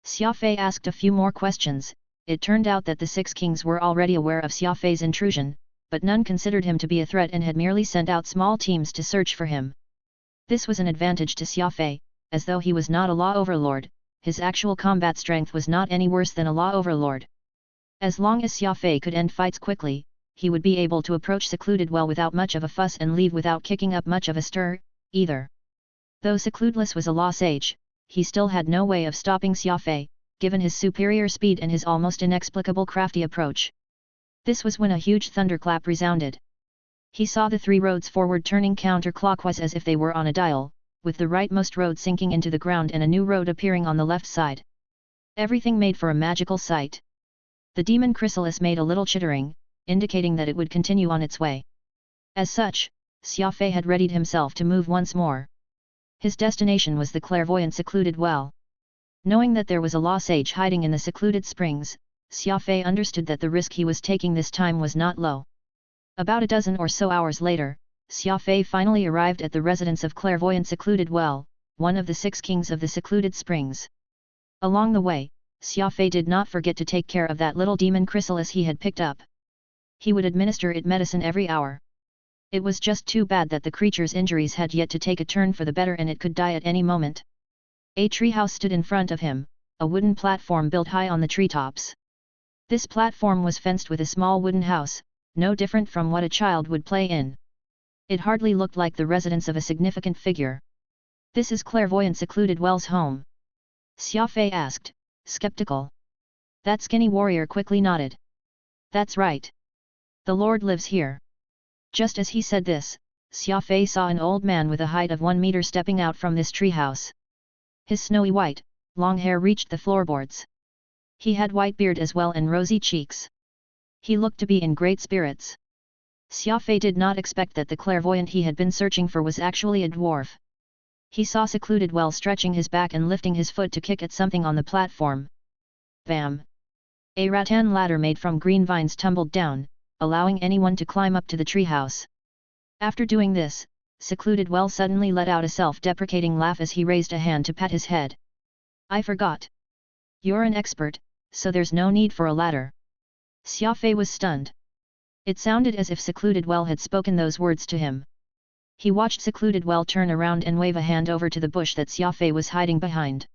Xia Fei asked a few more questions. It turned out that the 6 kings were already aware of Xia Fei's intrusion, but none considered him to be a threat and had merely sent out small teams to search for him. This was an advantage to Xia Fei, as though he was not a law overlord, his actual combat strength was not any worse than a law overlord. As long as Xia Fei could end fights quickly, he would be able to approach secluded well without much of a fuss and leave without kicking up much of a stir, either. Though Secludeless was a law sage, he still had no way of stopping Xia Fei, given his superior speed and his almost inexplicable crafty approach. This was when a huge thunderclap resounded. He saw the 3 roads forward turning counterclockwise as if they were on a dial, with the rightmost road sinking into the ground and a new road appearing on the left side. Everything made for a magical sight. The demon chrysalis made a little chittering, indicating that it would continue on its way. As such, Xia Fei had readied himself to move once more. His destination was the clairvoyant secluded well. Knowing that there was a law sage hiding in the secluded springs, Xia Fei understood that the risk he was taking this time was not low. About a dozen or so hours later, Xia Fei finally arrived at the residence of clairvoyant secluded well, one of the 6 kings of the secluded springs. Along the way, Xia Fei did not forget to take care of that little demon chrysalis he had picked up. He would administer it medicine every hour. It was just too bad that the creature's injuries had yet to take a turn for the better and it could die at any moment. A treehouse stood in front of him, a wooden platform built high on the treetops. This platform was fenced with a small wooden house, no different from what a child would play in. It hardly looked like the residence of a significant figure. "This is clairvoyant secluded well's home?" Xia Fei asked, skeptical. That skinny warrior quickly nodded. "That's right. The Lord lives here." Just as he said this, Xia Fei saw an old man with a height of 1 meter stepping out from this treehouse. His snowy white, long hair reached the floorboards. He had white beard as well and rosy cheeks. He looked to be in great spirits. Xia Fei did not expect that the clairvoyant he had been searching for was actually a dwarf. He saw secluded well stretching his back and lifting his foot to kick at something on the platform. Bam! A rattan ladder made from green vines tumbled down, allowing anyone to climb up to the treehouse. After doing this, secluded well suddenly let out a self-deprecating laugh as he raised a hand to pat his head. "I forgot. You're an expert, so there's no need for a ladder." Xia Fei was stunned. It sounded as if secluded well had spoken those words to him. He watched secluded well turn around and wave a hand over to the bush that Xia Fei was hiding behind.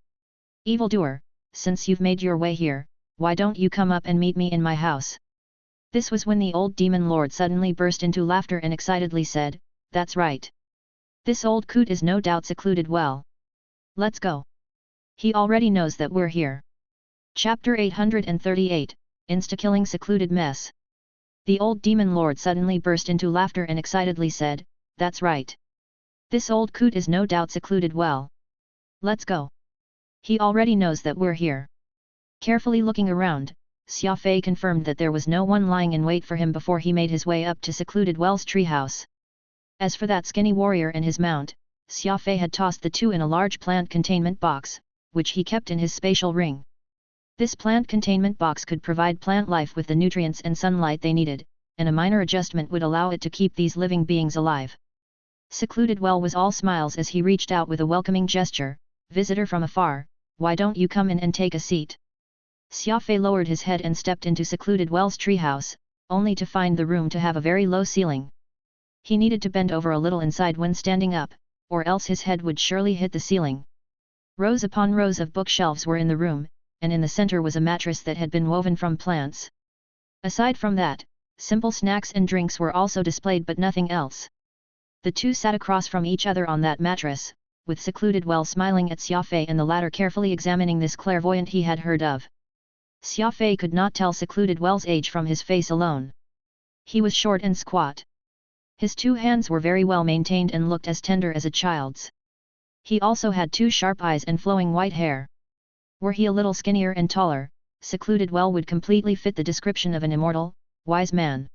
"Evildoer, since you've made your way here, why don't you come up and meet me in my house?" This was when the old demon lord suddenly burst into laughter and excitedly said, "That's right. This old coot is no doubt secluded well. Let's go. He already knows that we're here." Chapter 838, Insta-killing secluded mess. The old demon lord suddenly burst into laughter and excitedly said, "That's right. This old coot is no doubt secluded well. Let's go. He already knows that we're here." Carefully looking around, Xia Fei confirmed that there was no one lying in wait for him before he made his way up to secluded well's treehouse. As for that skinny warrior and his mount, Xia Fei had tossed the two in a large plant containment box, which he kept in his spatial ring. This plant containment box could provide plant life with the nutrients and sunlight they needed, and a minor adjustment would allow it to keep these living beings alive. Secluded well was all smiles as he reached out with a welcoming gesture, "Visitor from afar, why don't you come in and take a seat?" Xia Fei lowered his head and stepped into secluded well's treehouse, only to find the room to have a very low ceiling. He needed to bend over a little inside when standing up, or else his head would surely hit the ceiling. Rows upon rows of bookshelves were in the room, and in the center was a mattress that had been woven from plants. Aside from that, simple snacks and drinks were also displayed but nothing else. The two sat across from each other on that mattress, with secluded well smiling at Xia Fei and the latter carefully examining this clairvoyant he had heard of. Xia Fei could not tell secluded well's age from his face alone. He was short and squat. His two hands were very well maintained and looked as tender as a child's. He also had two sharp eyes and flowing white hair. Were he a little skinnier and taller, secluded well would completely fit the description of an immortal, wise man.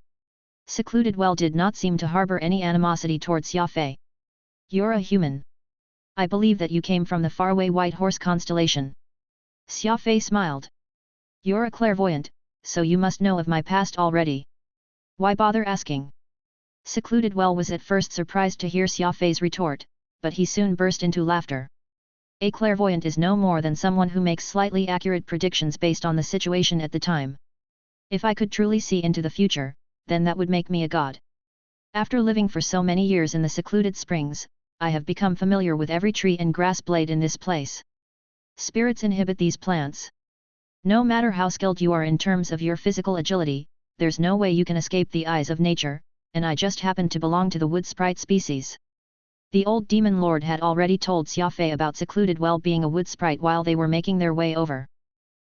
Secluded well did not seem to harbor any animosity towards Xia Fei. "You're a human. I believe that you came from the faraway White Horse constellation. Xia Fei smiled. You're a clairvoyant, so you must know of my past already. Why bother asking? Secluded Well was at first surprised to hear Xia Fei's retort, but he soon burst into laughter. A clairvoyant is no more than someone who makes slightly accurate predictions based on the situation at the time. If I could truly see into the future, then that would make me a god. After living for so many years in the secluded springs, I have become familiar with every tree and grass blade in this place. Spirits inhabit these plants. No matter how skilled you are in terms of your physical agility, there's no way you can escape the eyes of nature, and I just happen to belong to the wood sprite species. The old demon lord had already told Xia Fei about Secluded Well being a wood sprite while they were making their way over.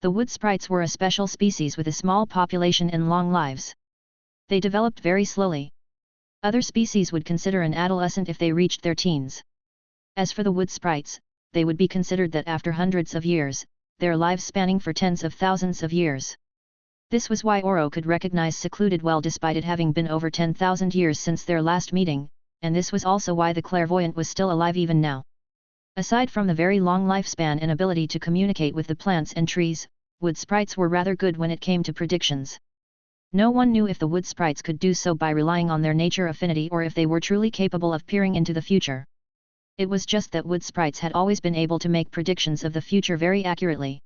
The wood sprites were a special species with a small population and long lives. They developed very slowly. Other species would consider an adolescent if they reached their teens. As for the wood sprites, they would be considered that after hundreds of years, their lives spanning for tens of thousands of years. This was why Oro could recognize Secluded Well despite it having been over 10,000 years since their last meeting, and this was also why the clairvoyant was still alive even now. Aside from the very long lifespan and ability to communicate with the plants and trees, wood sprites were rather good when it came to predictions. No one knew if the wood sprites could do so by relying on their nature affinity or if they were truly capable of peering into the future. It was just that wood sprites had always been able to make predictions of the future very accurately.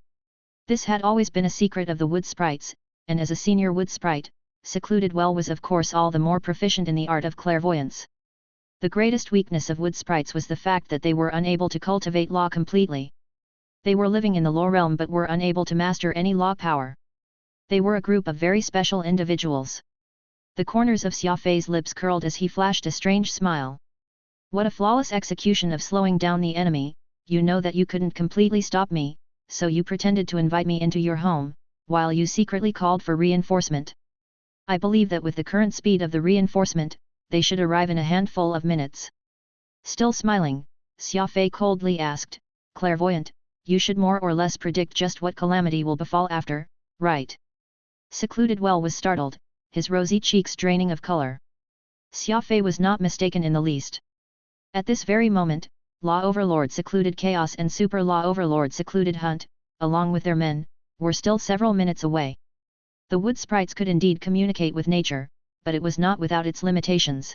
This had always been a secret of the wood sprites, and as a senior wood sprite, Secluded Well was of course all the more proficient in the art of clairvoyance. The greatest weakness of wood sprites was the fact that they were unable to cultivate law completely. They were living in the law realm but were unable to master any law power. They were a group of very special individuals. The corners of Xia Fei's lips curled as he flashed a strange smile. What a flawless execution of slowing down the enemy. You know that you couldn't completely stop me, so you pretended to invite me into your home, while you secretly called for reinforcement. I believe that with the current speed of the reinforcement, they should arrive in a handful of minutes. Still smiling, Xia Fei coldly asked, Clairvoyant, you should more or less predict just what calamity will befall after, right? Secluded Well was startled, his rosy cheeks draining of color. Xia Fei was not mistaken in the least. At this very moment, Law Overlord Secluded Chaos and Super Law Overlord Secluded Hunt, along with their men, were still several minutes away. The wood sprites could indeed communicate with nature, but it was not without its limitations.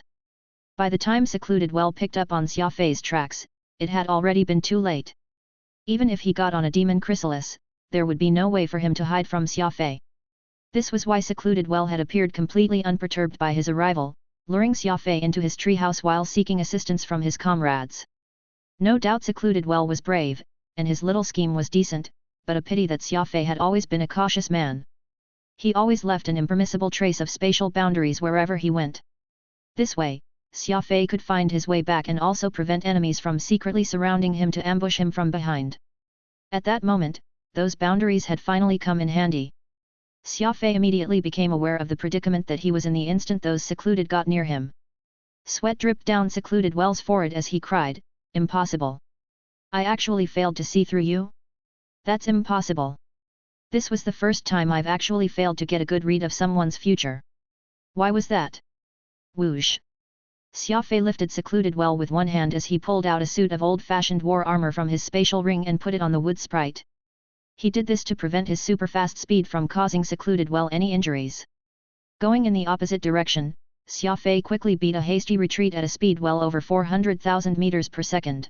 By the time Secluded Well picked up on Xia Fei's tracks, it had already been too late. Even if he got on a demon chrysalis, there would be no way for him to hide from Xia Fei. This was why Secluded Well had appeared completely unperturbed by his arrival, luring Xia Fei into his treehouse while seeking assistance from his comrades. No doubt Secluded Well was brave, and his little scheme was decent, but a pity that Xia Fei had always been a cautious man. He always left an impermissible trace of spatial boundaries wherever he went. This way, Xia Fei could find his way back and also prevent enemies from secretly surrounding him to ambush him from behind. At that moment, those boundaries had finally come in handy. Xia Fei immediately became aware of the predicament that he was in the instant those secluded got near him. Sweat dripped down Secluded Well's forehead as he cried, Impossible! I actually failed to see through you? That's impossible! This was the first time I've actually failed to get a good read of someone's future. Why was that? Whoosh! Xia Fei lifted Secluded Well with one hand as he pulled out a suit of old-fashioned war armor from his spatial ring and put it on the wood sprite. He did this to prevent his super-fast speed from causing Secluded Well any injuries. Going in the opposite direction, Xia Fei quickly beat a hasty retreat at a speed well over 400,000 meters per second.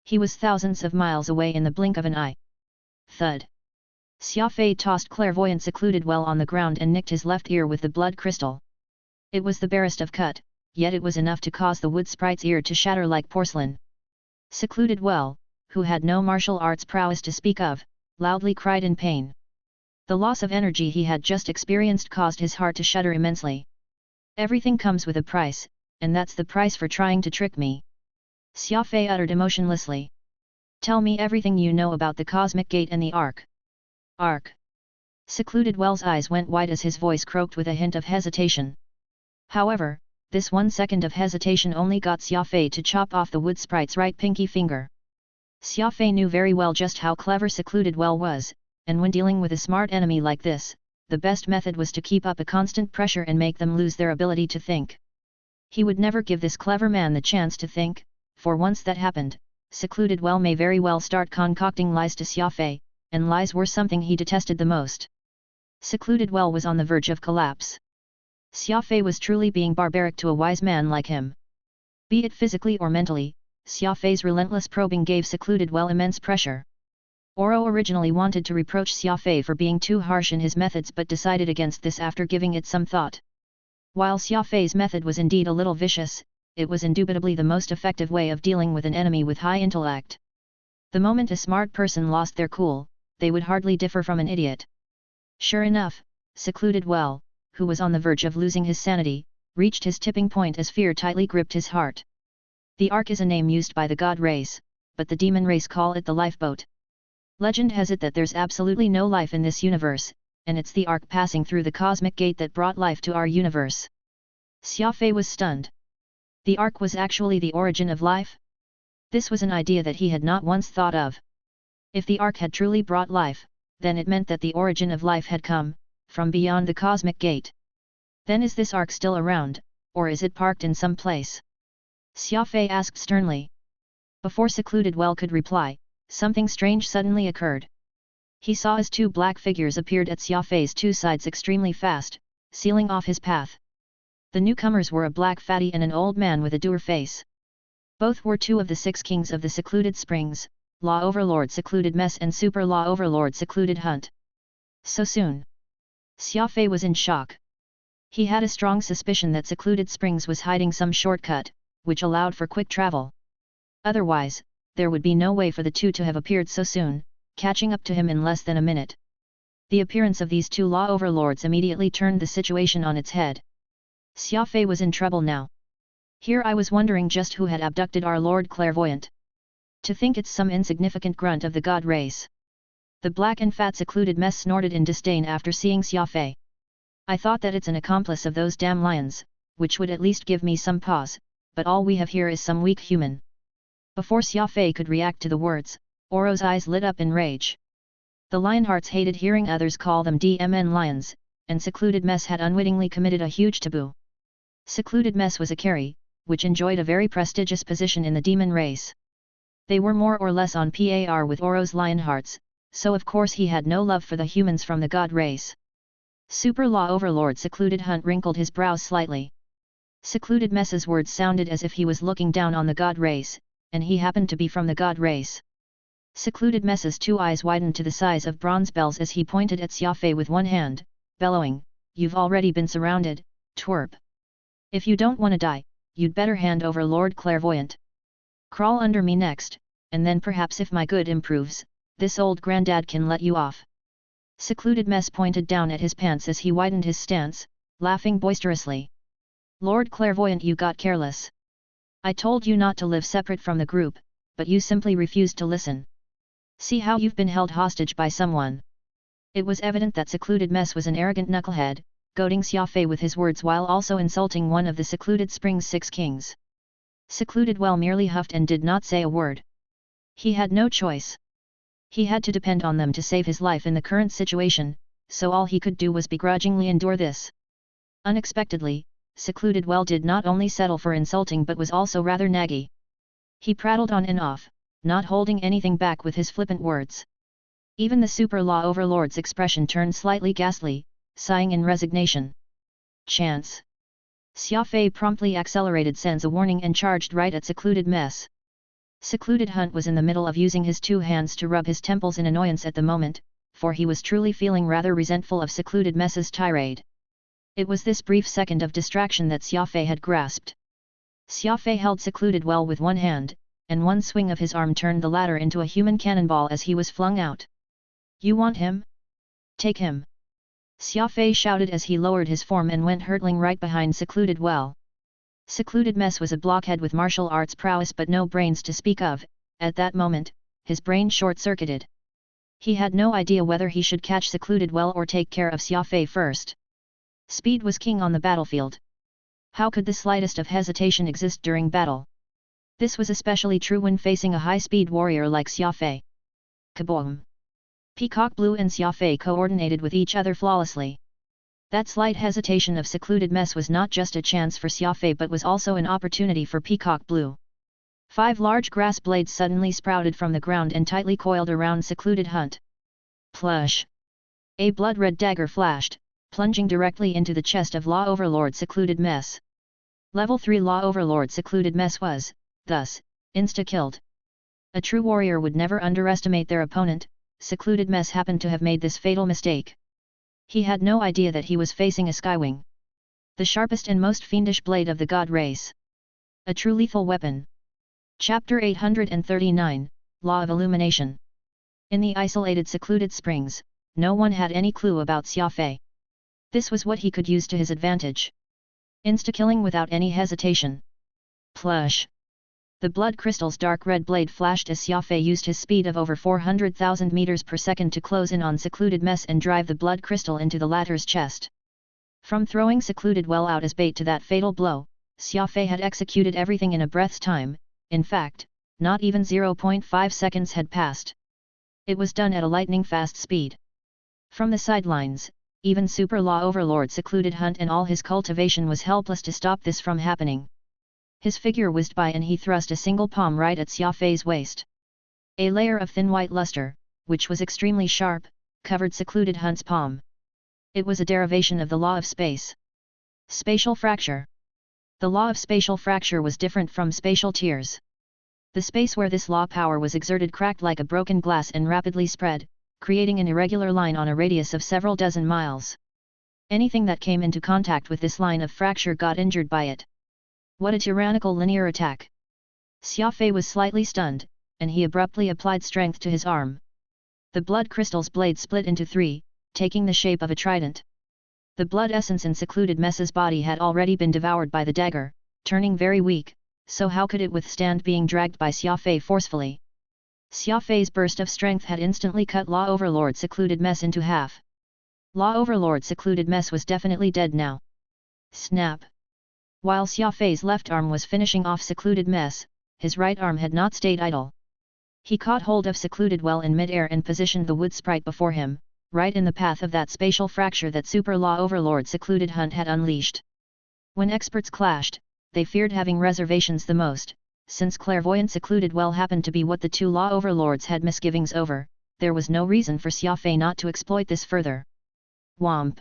He was thousands of miles away in the blink of an eye. Thud! Xia Fei tossed clairvoyant Secluded Well on the ground and nicked his left ear with the blood crystal. It was the barest of cut, yet it was enough to cause the wood sprite's ear to shatter like porcelain. Secluded Well, who had no martial arts prowess to speak of, loudly cried in pain. The loss of energy he had just experienced caused his heart to shudder immensely. Everything comes with a price, and that's the price for trying to trick me. Xia Fei uttered emotionlessly. Tell me everything you know about the Cosmic Gate and the Ark. Ark. Secluded Well's eyes went wide as his voice croaked with a hint of hesitation. However, this 1 second of hesitation only got Xia Fei to chop off the wood sprite's right pinky finger. Xia Fei knew very well just how clever Secluded Well was, and when dealing with a smart enemy like this, the best method was to keep up a constant pressure and make them lose their ability to think. He would never give this clever man the chance to think, for once that happened, Secluded Well may very well start concocting lies to Xia Fei, and lies were something he detested the most. Secluded Well was on the verge of collapse. Xia Fei was truly being barbaric to a wise man like him. Be it physically or mentally, Xia Fei's relentless probing gave Secluded Well immense pressure. Oro originally wanted to reproach Xia Fei for being too harsh in his methods but decided against this after giving it some thought. While Xia Fei's method was indeed a little vicious, it was indubitably the most effective way of dealing with an enemy with high intellect. The moment a smart person lost their cool, they would hardly differ from an idiot. Sure enough, Secluded Well, who was on the verge of losing his sanity, reached his tipping point as fear tightly gripped his heart. The Ark is a name used by the god race, but the demon race call it the lifeboat. Legend has it that there's absolutely no life in this universe, and it's the Ark passing through the cosmic gate that brought life to our universe. Xia Fei was stunned. The Ark was actually the origin of life? This was an idea that he had not once thought of. If the Ark had truly brought life, then it meant that the origin of life had come from beyond the cosmic gate. Then is this Ark still around, or is it parked in some place? Xia Fei asked sternly. Before Secluded Well could reply, something strange suddenly occurred. He saw as two black figures appeared at Xia Fei's two sides extremely fast, sealing off his path. The newcomers were a black fatty and an old man with a dour face. Both were two of the 6 kings of the Secluded Springs, Law Overlord Secluded Mess and Super Law Overlord Secluded Hunt. So soon? Xia Fei was in shock. He had a strong suspicion that Secluded Springs was hiding some shortcut, which allowed for quick travel. Otherwise, there would be no way for the two to have appeared so soon, catching up to him in less than a minute. The appearance of these two law overlords immediately turned the situation on its head. Xia Fei was in trouble now. Here I was wondering just who had abducted our Lord Clairvoyant. To think it's some insignificant grunt of the god race. The black and fat Secluded Mess snorted in disdain after seeing Xia Fei. I thought that it's an accomplice of those damn lions, which would at least give me some pause, but all we have here is some weak human. Before Xia Fei could react to the words, Oro's eyes lit up in rage. The Lionhearts hated hearing others call them DMN lions, and Secluded Mess had unwittingly committed a huge taboo. Secluded Mess was a carry, which enjoyed a very prestigious position in the demon race. They were more or less on par with Oro's Lionhearts, so of course he had no love for the humans from the god race. Super Law Overlord Secluded Hunt wrinkled his brows slightly. Secluded Mess's words sounded as if he was looking down on the god race, and he happened to be from the god race. Secluded Mess's two eyes widened to the size of bronze bells as he pointed at Xia Fei with one hand, bellowing, "You've already been surrounded, twerp. If you don't want to die, you'd better hand over Lord Clairvoyant. Crawl under me next, and then perhaps if my good improves, this old granddad can let you off." Secluded Mess pointed down at his pants as he widened his stance, laughing boisterously. "Lord Clairvoyant, you got careless. I told you not to live separate from the group, but you simply refused to listen. See how you've been held hostage by someone." It was evident that Secluded Mess was an arrogant knucklehead, goading Xia Fei with his words while also insulting one of the Secluded Springs 6 kings. Secluded Well merely huffed and did not say a word. He had no choice. He had to depend on them to save his life in the current situation, so all he could do was begrudgingly endure this. Unexpectedly, Secluded Well did not only settle for insulting but was also rather naggy. He prattled on and off, not holding anything back with his flippant words. Even the Super Law Overlord's expression turned slightly ghastly, sighing in resignation. "Chance!" Xia Fei promptly accelerated sense a warning and charged right at Secluded Mess. Secluded Hunt was in the middle of using his two hands to rub his temples in annoyance at the moment, for he was truly feeling rather resentful of Secluded Mess's tirade. It was this brief second of distraction that Xia Fei had grasped. Xia Fei held Secluded Well with one hand, and one swing of his arm turned the latter into a human cannonball as he was flung out. "You want him? Take him!" Xia Fei shouted as he lowered his form and went hurtling right behind Secluded Well. Secluded Mess was a blockhead with martial arts prowess but no brains to speak of. At that moment, his brain short-circuited. He had no idea whether he should catch Secluded Well or take care of Xia Fei first. Speed was king on the battlefield. How could the slightest of hesitation exist during battle? This was especially true when facing a high-speed warrior like Xia Fei. Kaboom! Peacock Blue and Xia Fei coordinated with each other flawlessly. That slight hesitation of Secluded Mess was not just a chance for Xia Fei but was also an opportunity for Peacock Blue. 5 large grass blades suddenly sprouted from the ground and tightly coiled around secluded Hunt. Plush! A blood-red dagger flashed, plunging directly into the chest of Law Overlord Secluded Mess. Level 3 Law Overlord Secluded Mess was, thus, insta-killed. A true warrior would never underestimate their opponent. Secluded Mess happened to have made this fatal mistake. He had no idea that he was facing a Skywing, the sharpest and most fiendish blade of the god race. A true lethal weapon. Chapter 839, Law of Illumination. In the isolated secluded springs, no one had any clue about Xia Fei. This was what he could use to his advantage. Insta-killing without any hesitation. Plush! The blood crystal's dark red blade flashed as Xia Fei used his speed of over 400,000 meters per second to close in on Secluded Mess and drive the blood crystal into the latter's chest. From throwing Secluded Well out as bait to that fatal blow, Xia Fei had executed everything in a breath's time. In fact, not even 0.5 seconds had passed. It was done at a lightning-fast speed. From the sidelines, even Super Law Overlord Secluded Hunt and all his cultivation was helpless to stop this from happening. His figure whizzed by and he thrust a single palm right at Xia Fei's waist. A layer of thin white luster, which was extremely sharp, covered Secluded Hunt's palm. It was a derivation of the law of space. Spatial fracture. The law of spatial fracture was different from spatial tears. The space where this law power was exerted cracked like a broken glass and rapidly spread, creating an irregular line on a radius of several dozen miles. Anything that came into contact with this line of fracture got injured by it. What a tyrannical linear attack! Xia Fei was slightly stunned, and he abruptly applied strength to his arm. The blood crystal's blade split into 3, taking the shape of a trident. The blood essence in Secluded Mess's body had already been devoured by the dagger, turning very weak, so how could it withstand being dragged by Xia Fei forcefully? Xia Fei's burst of strength had instantly cut Law Overlord Secluded Mess into half. Law Overlord Secluded Mess was definitely dead now. Snap! While Xia Fei's left arm was finishing off Secluded Mess, his right arm had not stayed idle. He caught hold of Secluded Well in mid-air and positioned the wood sprite before him, right in the path of that spatial fracture that Super Law Overlord Secluded Hunt had unleashed. When experts clashed, they feared having reservations the most. Since clairvoyant Secluded Well happened to be what the two Law Overlords had misgivings over, there was no reason for Xia Fei not to exploit this further. Whomp!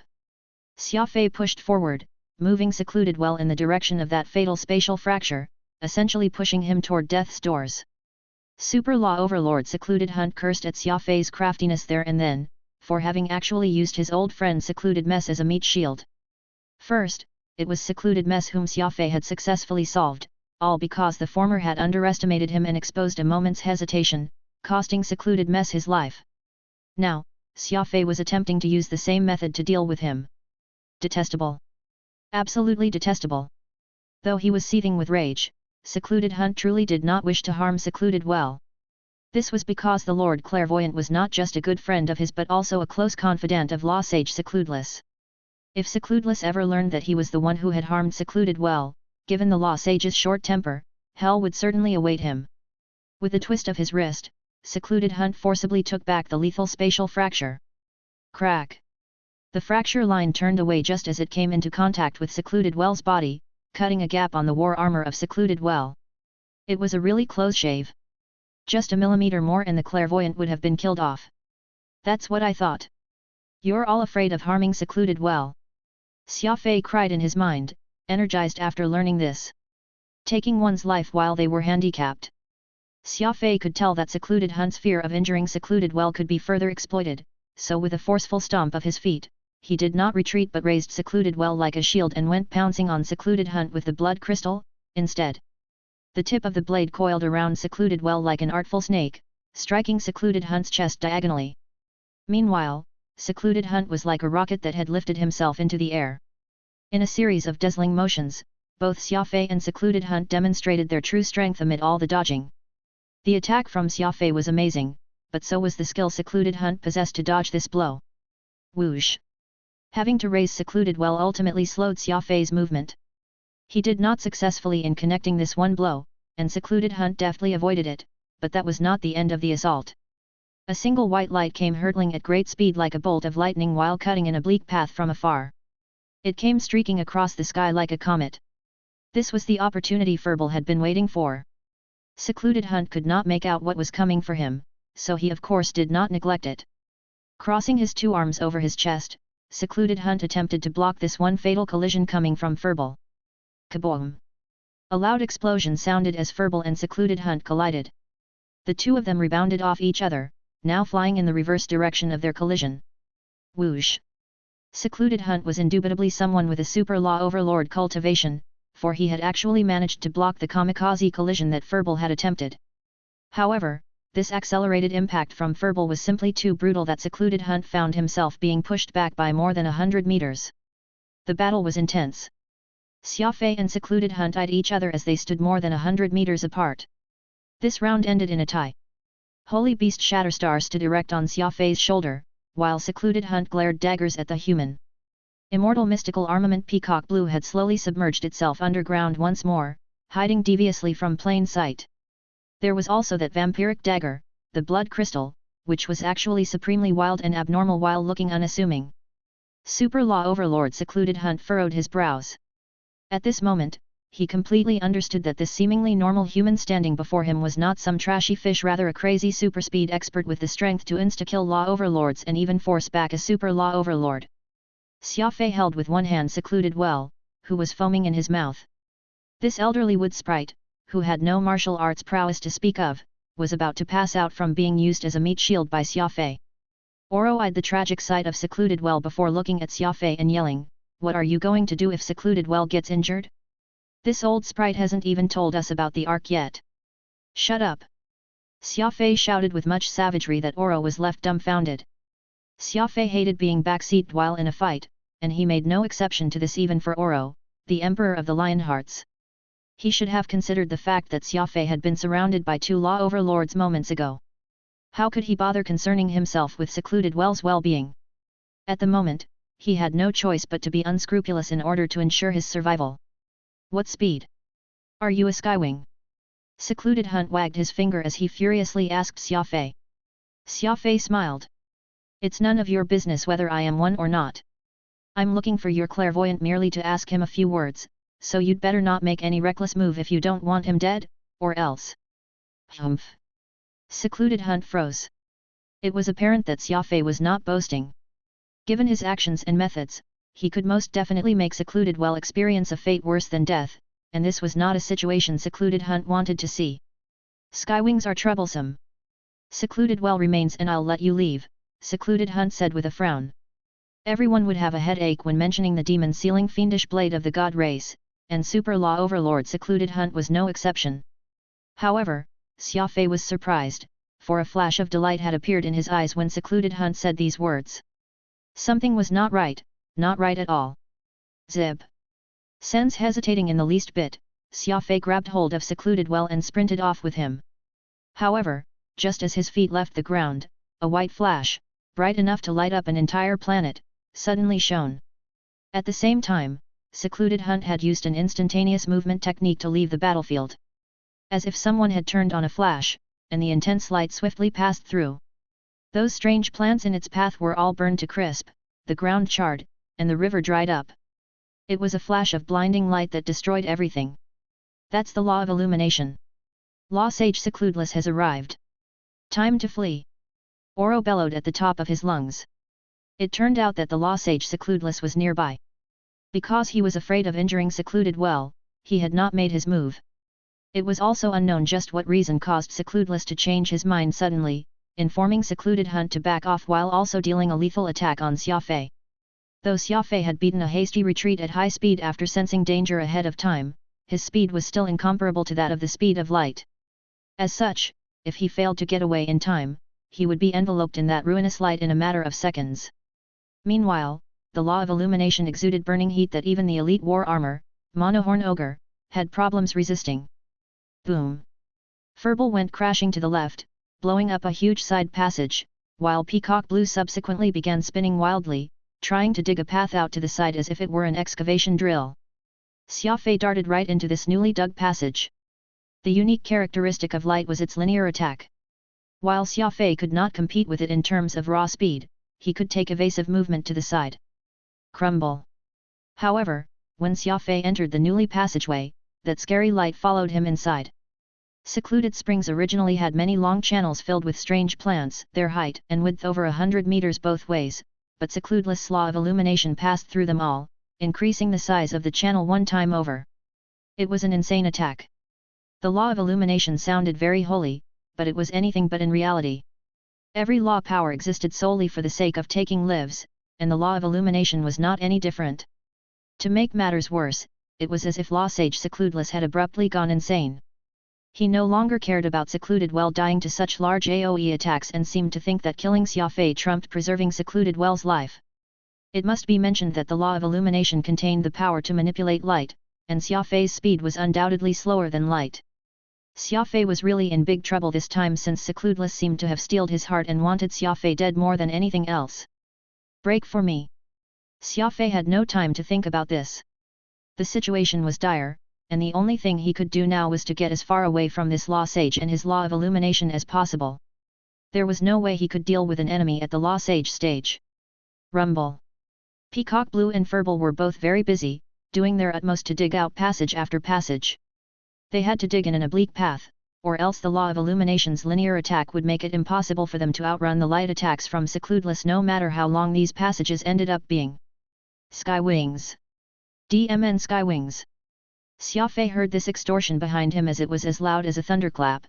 Xia Fei pushed forward, moving Secluded Well in the direction of that fatal spatial fracture, essentially pushing him toward death's doors. Super Law Overlord Secluded Hunt cursed at Xia Fei's craftiness there and then, for having actually used his old friend Secluded Mess as a meat shield. First, it was Secluded Mess whom Xia Fei had successfully solved, all because the former had underestimated him and exposed a moment's hesitation, costing Secluded Mess his life. Now, Xia Fei was attempting to use the same method to deal with him. Detestable. Absolutely detestable. Though he was seething with rage, Secluded Hunt truly did not wish to harm Secluded Well. This was because the Lord Clairvoyant was not just a good friend of his but also a close confidant of Law Sage Secludeless. If Secludeless ever learned that he was the one who had harmed Secluded Well, given the Law Sage's short temper, hell would certainly await him. With a twist of his wrist, Secluded Hunt forcibly took back the lethal spatial fracture. Crack! The fracture line turned away just as it came into contact with Secluded Well's body, cutting a gap on the war armor of Secluded Well. It was a really close shave. Just a millimeter more and the clairvoyant would have been killed off. That's what I thought. You're all afraid of harming Secluded Well. Xia Fei cried in his mind, energized after learning this. Taking one's life while they were handicapped. Xia Fei could tell that Secluded Hunt's fear of injuring Secluded Well could be further exploited, so with a forceful stomp of his feet, he did not retreat but raised Secluded Well like a shield and went pouncing on Secluded Hunt with the blood crystal, instead. The tip of the blade coiled around Secluded Well like an artful snake, striking Secluded Hunt's chest diagonally. Meanwhile, Secluded Hunt was like a rocket that had lifted himself into the air. In a series of dazzling motions, both Xia Fei and Secluded Hunt demonstrated their true strength amid all the dodging. The attack from Xia Fei was amazing, but so was the skill Secluded Hunt possessed to dodge this blow. Whoosh! Having to raise Secluded Well ultimately slowed Xia Fei's movement. He did not successfully in connecting this one blow, and Secluded Hunt deftly avoided it, but that was not the end of the assault. A single white light came hurtling at great speed like a bolt of lightning while cutting an oblique path from afar. It came streaking across the sky like a comet. This was the opportunity Furball had been waiting for. Secluded Hunt could not make out what was coming for him, so he of course did not neglect it. Crossing his two arms over his chest, Secluded Hunt attempted to block this one fatal collision coming from Furball. Kaboom! A loud explosion sounded as Furball and Secluded Hunt collided. The two of them rebounded off each other, now flying in the reverse direction of their collision. Whoosh! Secluded Hunt was indubitably someone with a super law overlord cultivation, for he had actually managed to block the kamikaze collision that Furball had attempted. However, this accelerated impact from Furball was simply too brutal that Secluded Hunt found himself being pushed back by more than 100 meters. The battle was intense. Xia Fei and Secluded Hunt eyed each other as they stood more than 100 meters apart. This round ended in a tie. Holy Beast Shatterstar stood erect on Xia Fei's shoulder, while Secluded Hunt glared daggers at the human. Immortal mystical armament Peacock Blue had slowly submerged itself underground once more, hiding deviously from plain sight. There was also that vampiric dagger, the blood crystal, which was actually supremely wild and abnormal while looking unassuming. Super Law Overlord Secluded Hunt furrowed his brows. At this moment, he completely understood that this seemingly normal human standing before him was not some trashy fish, rather a crazy super speed expert with the strength to insta-kill Law Overlords and even force back a Super Law Overlord. Xia Fei held with one hand Secluded Well, who was foaming in his mouth. This elderly wood sprite, who had no martial arts prowess to speak of, was about to pass out from being used as a meat shield by Xia Fei. Oro eyed the tragic sight of Secluded Well before looking at Xia Fei and yelling, "What are you going to do if Secluded Well gets injured? This old sprite hasn't even told us about the arc yet." "Shut up!" Xia Fei shouted with much savagery that Oro was left dumbfounded. Xia Fei hated being backseated while in a fight, and he made no exception to this even for Oro, the Emperor of the Lionhearts. He should have considered the fact that Xia Fei had been surrounded by two Law Overlords moments ago. How could he bother concerning himself with Secluded Well's well-being? At the moment, he had no choice but to be unscrupulous in order to ensure his survival. "What speed? Are you a Skywing?" Secluded Hunt wagged his finger as he furiously asked Xia Fei. Xia Fei smiled. "It's none of your business whether I am one or not. I'm looking for your clairvoyant merely to ask him a few words, so you'd better not make any reckless move if you don't want him dead, or else." Humph! Secluded Hunt froze. It was apparent that Xia Fei was not boasting. Given his actions and methods, he could most definitely make Secluded Well experience a fate worse than death, and this was not a situation Secluded Hunt wanted to see. "Skywings are troublesome. Secluded Well remains and I'll let you leave," Secluded Hunt said with a frown. Everyone would have a headache when mentioning the demon-sealing fiendish blade of the god race, and Super Law Overlord Secluded Hunt was no exception. However, Xia Fei was surprised, for a flash of delight had appeared in his eyes when Secluded Hunt said these words. Something was not right at all. Zib. Sense hesitating in the least bit, Xia Fei grabbed hold of Secluded Well and sprinted off with him. However, just as his feet left the ground, a white flash, bright enough to light up an entire planet, suddenly shone. At the same time, Secluded Hunt had used an instantaneous movement technique to leave the battlefield. As if someone had turned on a flash, and the intense light swiftly passed through. Those strange plants in its path were all burned to crisp, the ground charred, and the river dried up. It was a flash of blinding light that destroyed everything. That's the law of illumination. Law Sage Secludeless has arrived. Time to flee. Oro bellowed at the top of his lungs. It turned out that the Law Sage Secludeless was nearby. Because he was afraid of injuring Secluded Well, he had not made his move. It was also unknown just what reason caused Secludeless to change his mind suddenly, informing Secluded Hunt to back off while also dealing a lethal attack on Xia Fei. Though Xia Fei had beaten a hasty retreat at high speed after sensing danger ahead of time, his speed was still incomparable to that of the speed of light. As such, if he failed to get away in time, he would be enveloped in that ruinous light in a matter of seconds. Meanwhile, the law of illumination exuded burning heat that even the elite war armor, Monohorn Ogre, had problems resisting. Boom! Furball went crashing to the left, blowing up a huge side passage, while Peacock Blue subsequently began spinning wildly, trying to dig a path out to the side as if it were an excavation drill. Xia Fei darted right into this newly dug passage. The unique characteristic of light was its linear attack. While Xia Fei could not compete with it in terms of raw speed, he could take evasive movement to the side. Crumble! However, when Xia Fei entered the newly passageway, that scary light followed him inside. Secluded springs originally had many long channels filled with strange plants, their height and width over 100 meters both ways, but Secludeless' law of illumination passed through them all, increasing the size of the channel one time over. It was an insane attack. The law of illumination sounded very holy, but it was anything but in reality. Every law power existed solely for the sake of taking lives, and the law of illumination was not any different. To make matters worse, it was as if Law Sage Secludeless had abruptly gone insane. He no longer cared about Secluded Well dying to such large AoE attacks and seemed to think that killing Xia Fei trumped preserving Secluded Well's life. It must be mentioned that the law of illumination contained the power to manipulate light, and Xia Fei's speed was undoubtedly slower than light. Xia Fei was really in big trouble this time since Secludeless seemed to have steeled his heart and wanted Xia Fei dead more than anything else. Break for me. Xia Fei had no time to think about this. The situation was dire, and the only thing he could do now was to get as far away from this Law Sage and his law of illumination as possible. There was no way he could deal with an enemy at the Law Sage stage. Rumble. Peacock Blue and Furball were both very busy, doing their utmost to dig out passage after passage. They had to dig in an oblique path, or else the law of illumination's linear attack would make it impossible for them to outrun the light attacks from Secludeless no matter how long these passages ended up being. Sky Wings. DMN Sky Wings. Xia Fei heard this extortion behind him as it was as loud as a thunderclap.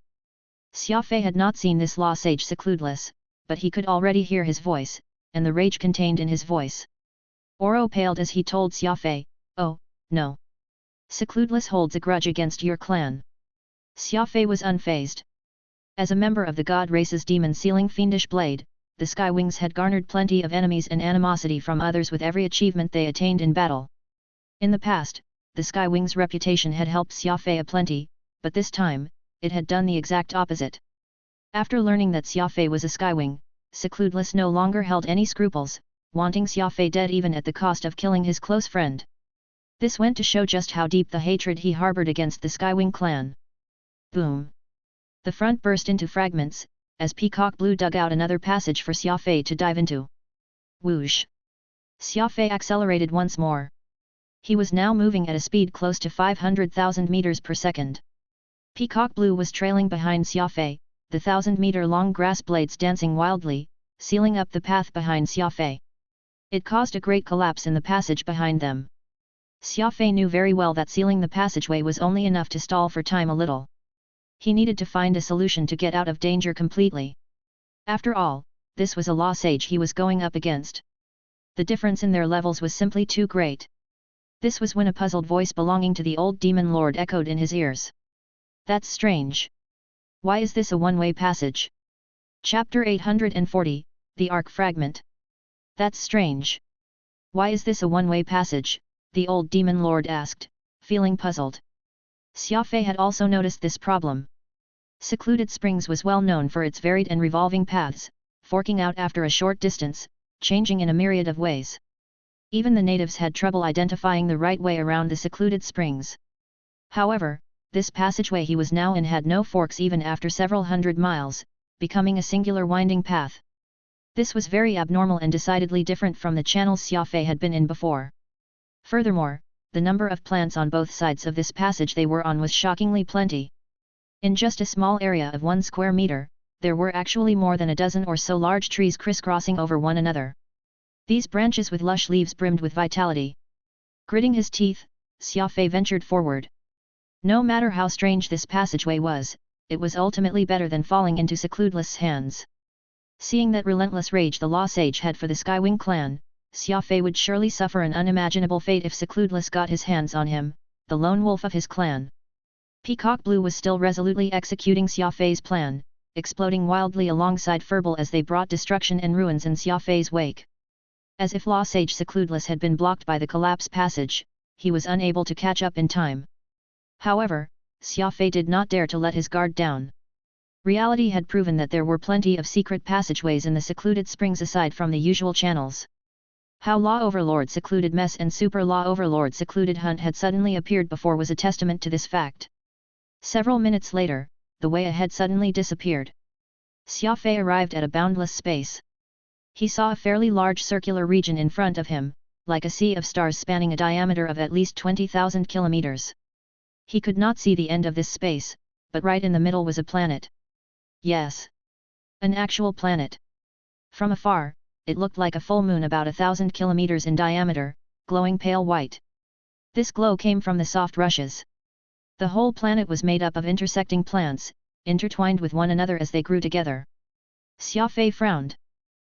Xia Fei had not seen this Law Sage Secludeless, but he could already hear his voice, and the rage contained in his voice. Oro paled as he told Xia Fei, "Oh, no. Secludeless holds a grudge against your clan." Xia Fei was unfazed. As a member of the God Race's demon-sealing fiendish blade, the Sky Wings had garnered plenty of enemies and animosity from others with every achievement they attained in battle. In the past, the Sky Wings' reputation had helped Xia Fei aplenty, but this time, it had done the exact opposite. After learning that Xia Fei was a Skywing, Secludeless no longer held any scruples, wanting Xia Fei dead even at the cost of killing his close friend. This went to show just how deep the hatred he harbored against the Skywing clan. Boom! The front burst into fragments, as Peacock Blue dug out another passage for Xia Fei to dive into. Whoosh! Xia Fei accelerated once more. He was now moving at a speed close to 500,000 meters per second. Peacock Blue was trailing behind Xia Fei, the 1,000-meter-long grass blades dancing wildly, sealing up the path behind Xia Fei. It caused a great collapse in the passage behind them. Xia Fei knew very well that sealing the passageway was only enough to stall for time a little. He needed to find a solution to get out of danger completely. After all, this was a Law Sage he was going up against. The difference in their levels was simply too great. This was when a puzzled voice belonging to the old demon lord echoed in his ears. That's strange. Why is this a one-way passage? Chapter 840, The Arc Fragment. That's strange. Why is this a one-way passage? The old demon lord asked, feeling puzzled. Xia Fei had also noticed this problem. Secluded Springs was well known for its varied and revolving paths, forking out after a short distance, changing in a myriad of ways. Even the natives had trouble identifying the right way around the Secluded Springs. However, this passageway he was now in had no forks even after several hundred miles, becoming a singular winding path. This was very abnormal and decidedly different from the channels Xia Fei had been in before. Furthermore, the number of plants on both sides of this passage they were on was shockingly plenty. In just a small area of 1 square meter, there were actually more than a dozen or so large trees crisscrossing over one another. These branches with lush leaves brimmed with vitality. Gritting his teeth, Xia Fei ventured forward. No matter how strange this passageway was, it was ultimately better than falling into Secludeless' hands. Seeing that relentless rage the Law Sage had for the Skywing clan, Xia Fei would surely suffer an unimaginable fate if Secludeless got his hands on him, the lone wolf of his clan. Peacock Blue was still resolutely executing Xia Fei's plan, exploding wildly alongside Furball as they brought destruction and ruins in Xia Fei's wake. As if Law Sage Secludeless had been blocked by the collapse passage, he was unable to catch up in time. However, Xia Fei did not dare to let his guard down. Reality had proven that there were plenty of secret passageways in the Secluded Springs aside from the usual channels. How Law Overlord Secluded Mess and Super Law Overlord Secluded Hunt had suddenly appeared before was a testament to this fact. Several minutes later, the way ahead suddenly disappeared. Xia Fei arrived at a boundless space. He saw a fairly large circular region in front of him, like a sea of stars spanning a diameter of at least 20,000 kilometers. He could not see the end of this space, but right in the middle was a planet. Yes. An actual planet. From afar, it looked like a full moon about 1,000 kilometers in diameter, glowing pale white. This glow came from the soft rushes. The whole planet was made up of intersecting plants, intertwined with one another as they grew together. Xia Fei frowned.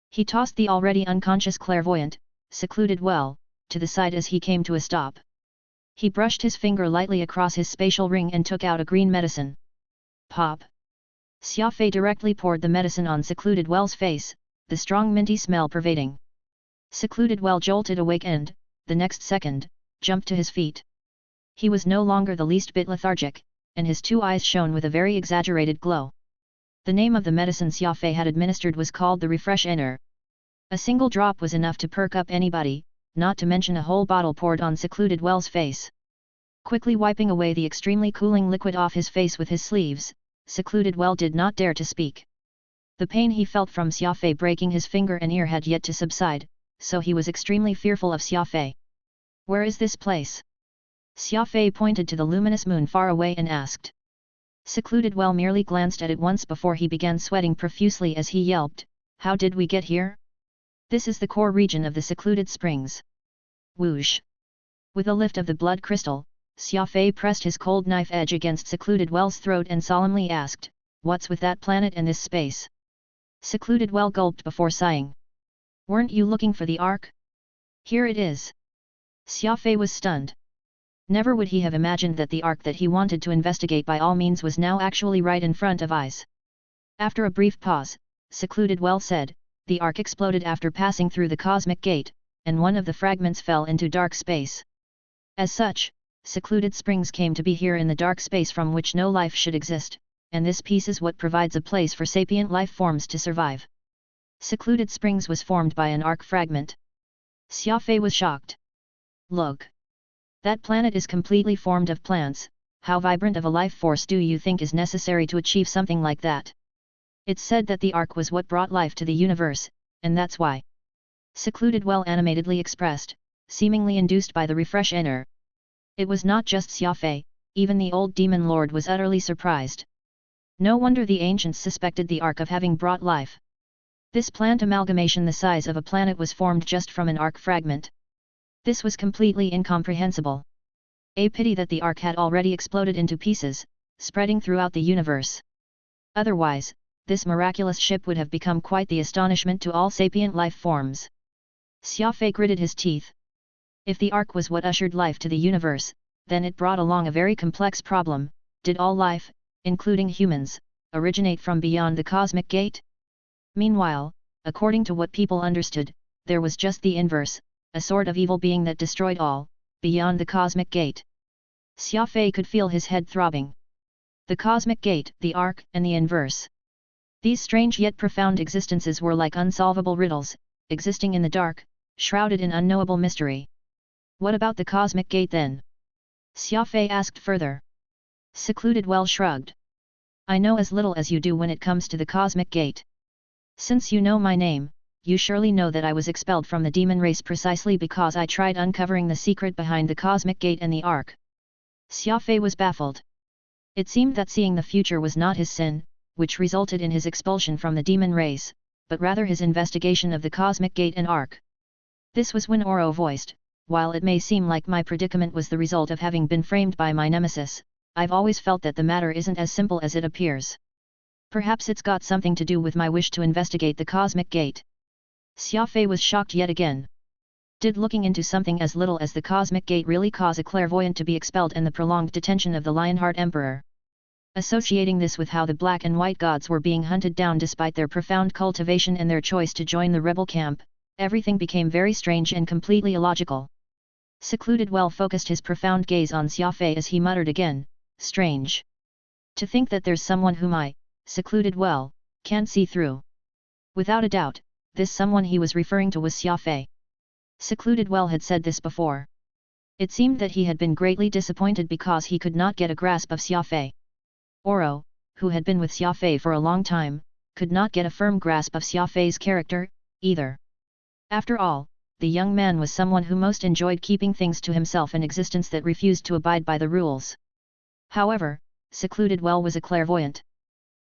He tossed the already unconscious clairvoyant, secluded well, to the side as he came to a stop. He brushed his finger lightly across his spatial ring and took out a green medicine. Pop! Xia Fei directly poured the medicine on Secluded Well's face, the strong minty smell pervading. Secluded Well jolted awake and, the next second, jumped to his feet. He was no longer the least bit lethargic, and his 2 eyes shone with a very exaggerated glow. The name of the medicine Xia Fei had administered was called the Refresh Inner. A single drop was enough to perk up anybody, not to mention a whole bottle poured on Secluded Well's face. Quickly wiping away the extremely cooling liquid off his face with his sleeves, Secluded Well did not dare to speak. The pain he felt from Xia Fei breaking his finger and ear had yet to subside, so he was extremely fearful of Xia Fei. Where is this place? Xia Fei pointed to the luminous moon far away and asked. Secluded Well merely glanced at it once before he began sweating profusely as he yelped, "How did we get here? This is the core region of the secluded springs." Whoosh! With a lift of the blood crystal, Xia Fei pressed his cold knife edge against Secluded Well's throat and solemnly asked, "What's with that planet and this space?" Secluded Well gulped before sighing. "Weren't you looking for the Ark? Here it is." Xia Fei was stunned. Never would he have imagined that the Ark that he wanted to investigate by all means was now actually right in front of eyes. After a brief pause, Secluded Well said, "The Ark exploded after passing through the cosmic gate, and one of the fragments fell into dark space. As such, secluded springs came to be here in the dark space from which no life should exist, and this piece is what provides a place for sapient life forms to survive." Secluded springs was formed by an Ark fragment. Xia Fei was shocked. "Look! That planet is completely formed of plants. How vibrant of a life force do you think is necessary to achieve something like that? It's said that the Ark was what brought life to the universe, and that's why." Secluded Well animatedly expressed, seemingly induced by the Refresh Inner. It was not just Xia Fei, even the old demon lord was utterly surprised. No wonder the ancients suspected the Ark of having brought life. This plant amalgamation the size of a planet was formed just from an Ark fragment. This was completely incomprehensible. A pity that the Ark had already exploded into pieces, spreading throughout the universe. Otherwise, this miraculous ship would have become quite the astonishment to all sapient life forms. Xia Fei gritted his teeth. If the Ark was what ushered life to the universe, then it brought along a very complex problem. Did all life, including humans, originate from beyond the cosmic gate? Meanwhile, according to what people understood, there was just the inverse, a sort of evil being that destroyed all, beyond the cosmic gate. Xia Fei could feel his head throbbing. The cosmic gate, the Ark, and the inverse. These strange yet profound existences were like unsolvable riddles, existing in the dark, shrouded in unknowable mystery. What about the cosmic gate then? Xia Fei asked further. Secluded Well shrugged. "I know as little as you do when it comes to the cosmic gate. Since you know my name, you surely know that I was expelled from the demon race precisely because I tried uncovering the secret behind the cosmic gate and the Ark." Xia Fei was baffled. It seemed that seeing the future was not his sin, which resulted in his expulsion from the demon race, but rather his investigation of the cosmic gate and Ark. This was when Oro voiced, "While it may seem like my predicament was the result of having been framed by my nemesis, I've always felt that the matter isn't as simple as it appears. Perhaps it's got something to do with my wish to investigate the cosmic gate." Xia Fei was shocked yet again. Did looking into something as little as the cosmic gate really cause a clairvoyant to be expelled and the prolonged detention of the Lionheart Emperor? Associating this with how the black and white gods were being hunted down despite their profound cultivation and their choice to join the rebel camp, everything became very strange and completely illogical. Secluded Well focused his profound gaze on Xia Fei as he muttered again, "Strange. To think that there's someone whom I, Secluded Well, can't see through." Without a doubt, this someone he was referring to was Xia Fei. Secluded Well had said this before. It seemed that he had been greatly disappointed because he could not get a grasp of Xia Fei. Oro, who had been with Xia Fei for a long time, could not get a firm grasp of Xia Fei's character, either. After all, the young man was someone who most enjoyed keeping things to himself, an existence that refused to abide by the rules. However, secluded well was a clairvoyant.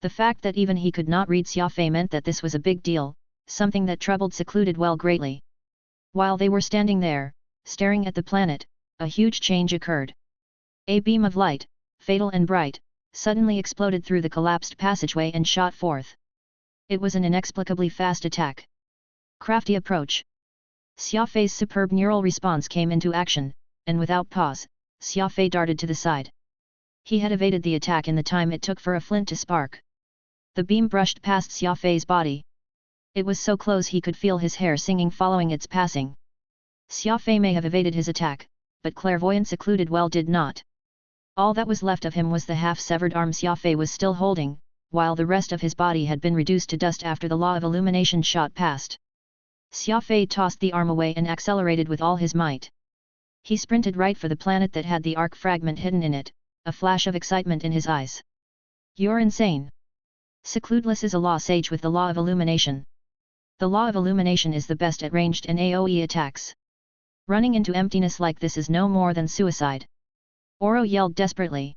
The fact that even he could not read Xia Fei meant that this was a big deal, something that troubled secluded well greatly. While they were standing there, staring at the planet, a huge change occurred. A beam of light, fatal and bright, suddenly exploded through the collapsed passageway and shot forth. It was an inexplicably fast attack. Crafty approach. Xia Fei's superb neural response came into action, and without pause, Xia Fei darted to the side. He had evaded the attack in the time it took for a flint to spark. The beam brushed past Xia Fei's body. It was so close he could feel his hair singing following its passing. Xia Fei may have evaded his attack, but clairvoyant secluded well did not. All that was left of him was the half-severed arm Xia Fei was still holding, while the rest of his body had been reduced to dust after the law of illumination shot past. Xia Fei tossed the arm away and accelerated with all his might. He sprinted right for the planet that had the arc fragment hidden in it, a flash of excitement in his eyes. "You're insane. Secludeless is a law sage with the law of illumination. The law of illumination is the best at ranged and AoE attacks. Running into emptiness like this is no more than suicide." Oro yelled desperately.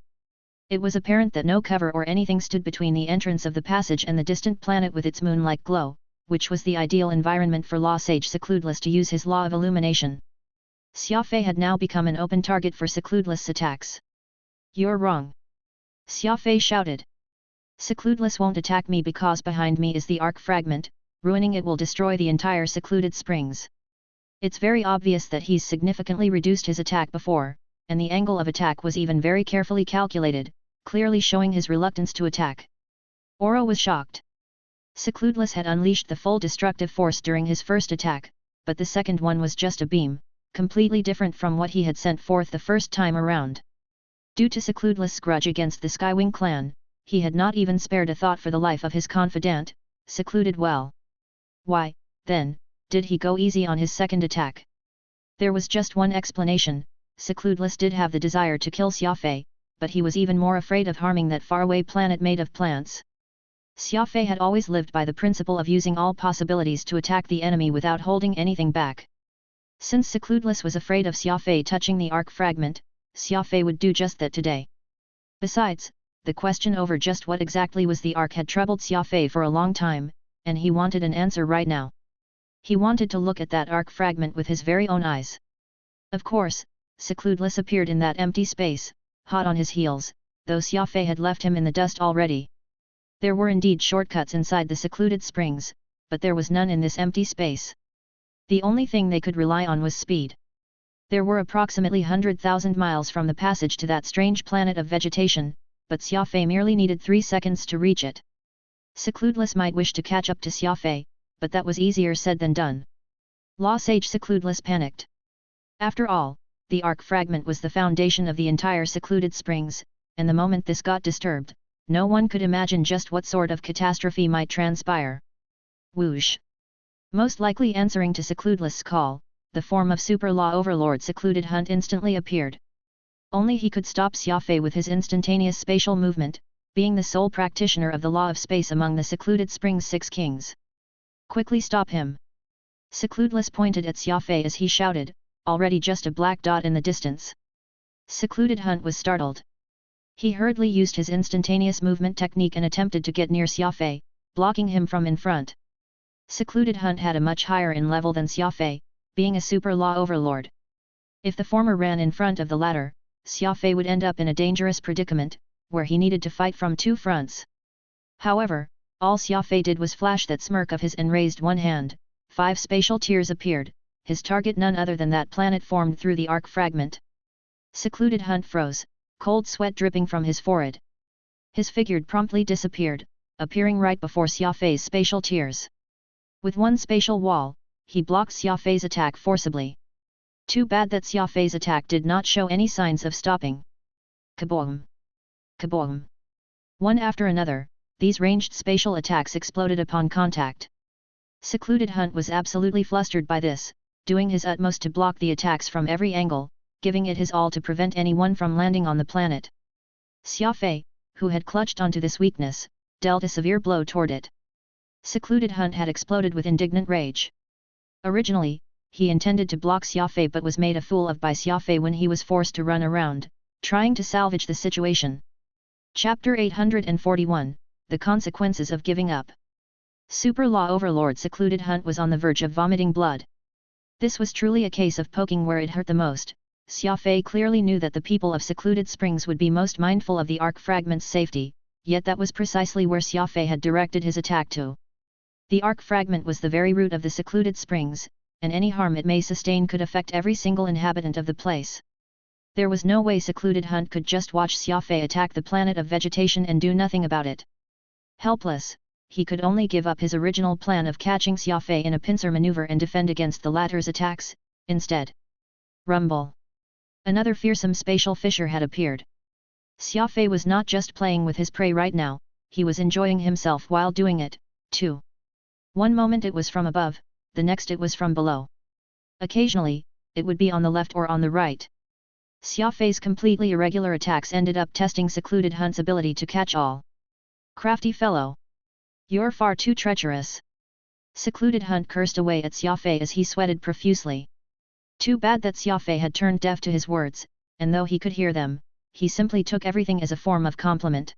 It was apparent that no cover or anything stood between the entrance of the passage and the distant planet with its moon-like glow, which was the ideal environment for Law Sage Secludeless to use his law of illumination. Xia Fei had now become an open target for Secludeless attacks. "You're wrong!" Xia Fei shouted. "Secludeless won't attack me because behind me is the arc fragment, ruining it will destroy the entire secluded springs. It's very obvious that he's significantly reduced his attack before, and the angle of attack was even very carefully calculated, clearly showing his reluctance to attack." Oro was shocked. Secludeless had unleashed the full destructive force during his first attack, but the second one was just a beam, completely different from what he had sent forth the first time around. Due to Secludeless' grudge against the Skywing clan, he had not even spared a thought for the life of his confidant, Secluded well. Why, then, did he go easy on his second attack? There was just one explanation: Secludeless did have the desire to kill Xia Fei, but he was even more afraid of harming that faraway planet made of plants. Xia Fei had always lived by the principle of using all possibilities to attack the enemy without holding anything back. Since Secludeless was afraid of Xia Fei touching the arc fragment, Xia Fei would do just that today. Besides, the question over just what exactly was the arc had troubled Xia Fei for a long time, and he wanted an answer right now. He wanted to look at that arc fragment with his very own eyes. Of course, Secludeless appeared in that empty space, hot on his heels, though Xia Fei had left him in the dust already. There were indeed shortcuts inside the secluded springs, but there was none in this empty space. The only thing they could rely on was speed. There were approximately 100,000 miles from the passage to that strange planet of vegetation, but Xia Fei merely needed 3 seconds to reach it. Secludeless might wish to catch up to Xia Fei, but that was easier said than done. Law Sage Secludeless panicked. After all, the arc fragment was the foundation of the entire secluded springs, and the moment this got disturbed, no one could imagine just what sort of catastrophe might transpire. Whoosh! Most likely answering to Secludeless' call, the form of Super Law Overlord Secluded Hunt instantly appeared. Only he could stop Xia Fei with his instantaneous spatial movement, being the sole practitioner of the law of space among the secluded springs' 6 kings. "Quickly stop him!" Secludeless pointed at Xia Fei as he shouted, already just a black dot in the distance. Secluded Hunt was startled. He hurriedly used his instantaneous movement technique and attempted to get near Xia Fei, blocking him from in front. Secluded Hunt had a much higher in level than Xia Fei, being a super law overlord. If the former ran in front of the latter, Xia Fei would end up in a dangerous predicament, where he needed to fight from 2 fronts. However, all Xia Fei did was flash that smirk of his and raised one hand. 5 spatial tears appeared, his target none other than that planet formed through the arc fragment. Secluded Hunt froze, cold sweat dripping from his forehead. His figure promptly disappeared, appearing right before Xia Fei's spatial tears. With one spatial wall, he blocked Xia Fei's attack forcibly. Too bad that Xia Fei's attack did not show any signs of stopping. Kaboom! Kaboom! One after another, these ranged spatial attacks exploded upon contact. Secluded Hunt was absolutely flustered by this, doing his utmost to block the attacks from every angle, giving it his all to prevent anyone from landing on the planet. Xia Fei, who had clutched onto this weakness, dealt a severe blow toward it. Secluded Hunt had exploded with indignant rage. Originally, he intended to block Xia Fei but was made a fool of by Xia Fei when he was forced to run around, trying to salvage the situation. Chapter 841, The Consequences of Giving Up. Super Law Overlord Secluded Hunt was on the verge of vomiting blood. This was truly a case of poking where it hurt the most. Xia Fei clearly knew that the people of Secluded Springs would be most mindful of the arc fragment's safety, yet that was precisely where Xia Fei had directed his attack to. The arc fragment was the very root of the Secluded Springs, and any harm it may sustain could affect every single inhabitant of the place. There was no way Secluded Hunt could just watch Xia Fei attack the planet of vegetation and do nothing about it. Helpless, he could only give up his original plan of catching Xia Fei in a pincer maneuver and defend against the latter's attacks. Instead, rumble! Another fearsome spatial fissure had appeared. Xia Fei was not just playing with his prey right now, he was enjoying himself while doing it, too. One moment it was from above, the next it was from below. Occasionally, it would be on the left or on the right. Xia Fei's completely irregular attacks ended up testing Secluded Hunt's ability to catch all. Crafty fellow! You're far too treacherous! Secluded Hunt cursed away at Xia Fei as he sweated profusely. Too bad that Xia Fei had turned deaf to his words, and though he could hear them, he simply took everything as a form of compliment.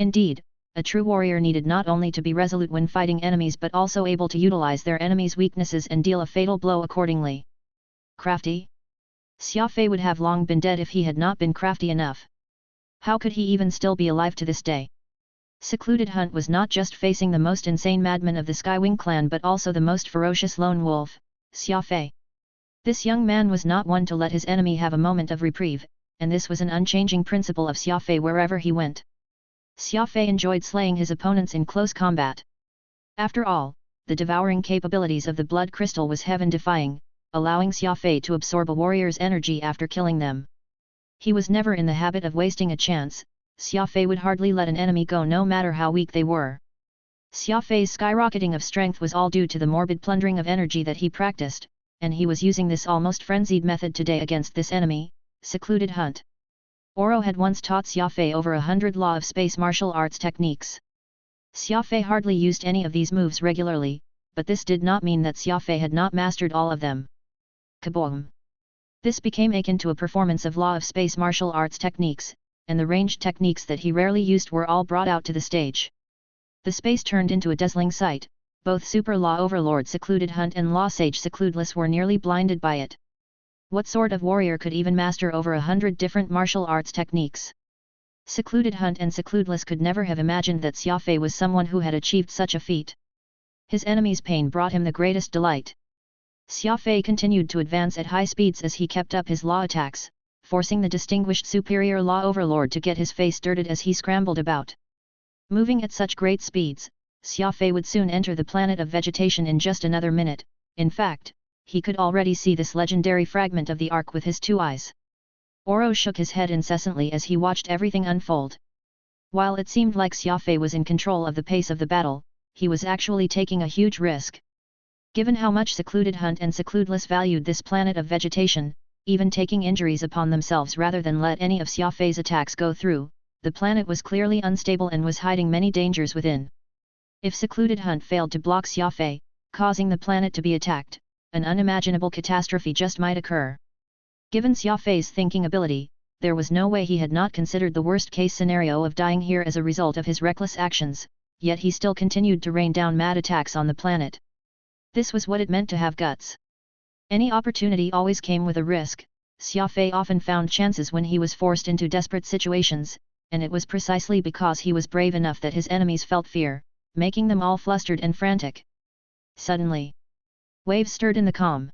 Indeed, a true warrior needed not only to be resolute when fighting enemies but also able to utilize their enemies' weaknesses and deal a fatal blow accordingly. Crafty? Xia Fei would have long been dead if he had not been crafty enough. How could he even still be alive to this day? Secluded Hunt was not just facing the most insane madman of the Skywing clan but also the most ferocious lone wolf, Xia Fei. This young man was not one to let his enemy have a moment of reprieve, and this was an unchanging principle of Xia Fei wherever he went. Xia Fei enjoyed slaying his opponents in close combat. After all, the devouring capabilities of the blood crystal was heaven-defying, allowing Xia Fei to absorb a warrior's energy after killing them. He was never in the habit of wasting a chance. Xia Fei would hardly let an enemy go no matter how weak they were. Xia Fei's skyrocketing of strength was all due to the morbid plundering of energy that he practiced, and he was using this almost frenzied method today against this enemy, Secluded Hunt. Oro had once taught Xia Fei over 100 law of space martial arts techniques. Xia Fei hardly used any of these moves regularly, but this did not mean that Xia Fei had not mastered all of them. Kaboom! This became akin to a performance of law of space martial arts techniques, and the ranged techniques that he rarely used were all brought out to the stage. The space turned into a dazzling sight. Both Super Law Overlord Secluded Hunt and Law Sage Secludeless were nearly blinded by it. What sort of warrior could even master over 100 different martial arts techniques? Secluded Hunt and Secludeless could never have imagined that Xia Fei was someone who had achieved such a feat. His enemy's pain brought him the greatest delight. Xia Fei continued to advance at high speeds as he kept up his law attacks, forcing the distinguished superior Law Overlord to get his face dirted as he scrambled about. Moving at such great speeds, Xia Fei would soon enter the planet of vegetation in just another minute. In fact, he could already see this legendary fragment of the arc with his 2 eyes. Oro shook his head incessantly as he watched everything unfold. While it seemed like Xia Fei was in control of the pace of the battle, he was actually taking a huge risk. Given how much Secluded Hunt and Secludeless valued this planet of vegetation, even taking injuries upon themselves rather than let any of Xia Fei's attacks go through, the planet was clearly unstable and was hiding many dangers within. If Secluded Hunt failed to block Xia Fei, causing the planet to be attacked, an unimaginable catastrophe just might occur. Given Xia Fei's thinking ability, there was no way he had not considered the worst-case scenario of dying here as a result of his reckless actions, yet he still continued to rain down mad attacks on the planet. This was what it meant to have guts. Any opportunity always came with a risk. Xia Fei often found chances when he was forced into desperate situations, and it was precisely because he was brave enough that his enemies felt fear, making them all flustered and frantic. Suddenly, waves stirred in the calm.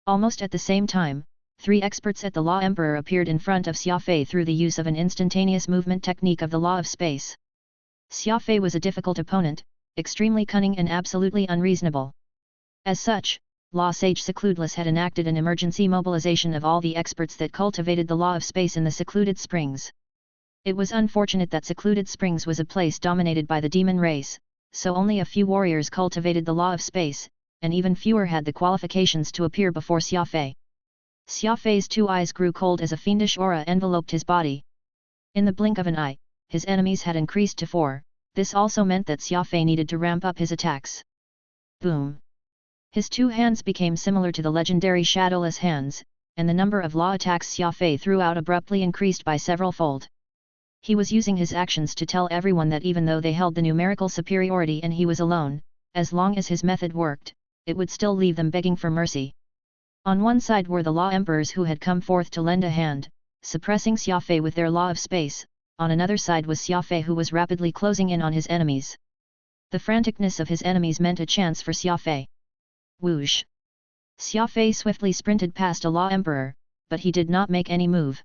Almost at the same time, 3 experts at the Law Emperor appeared in front of Xia Fei through the use of an instantaneous movement technique of the Law of Space. Xia Fei was a difficult opponent, extremely cunning and absolutely unreasonable. As such, Law Sage Secludeless had enacted an emergency mobilization of all the experts that cultivated the Law of Space in the Secluded Springs. It was unfortunate that Secluded Springs was a place dominated by the demon race, so only a few warriors cultivated the Law of Space, and even fewer had the qualifications to appear before Xia Fei. Xia Fei's 2 eyes grew cold as a fiendish aura enveloped his body. In the blink of an eye, his enemies had increased to 4, this also meant that Xia Fei needed to ramp up his attacks. Boom! His 2 hands became similar to the legendary Shadowless hands, and the number of law attacks Xia Fei threw out abruptly increased by several fold. He was using his actions to tell everyone that even though they held the numerical superiority and he was alone, as long as his method worked, it would still leave them begging for mercy. On one side were the law emperors who had come forth to lend a hand, suppressing Xia Fei with their law of space. On another side was Xia Fei, who was rapidly closing in on his enemies. The franticness of his enemies meant a chance for Xia Fei. Whoosh! Xia Fei swiftly sprinted past a law emperor, but he did not make any move.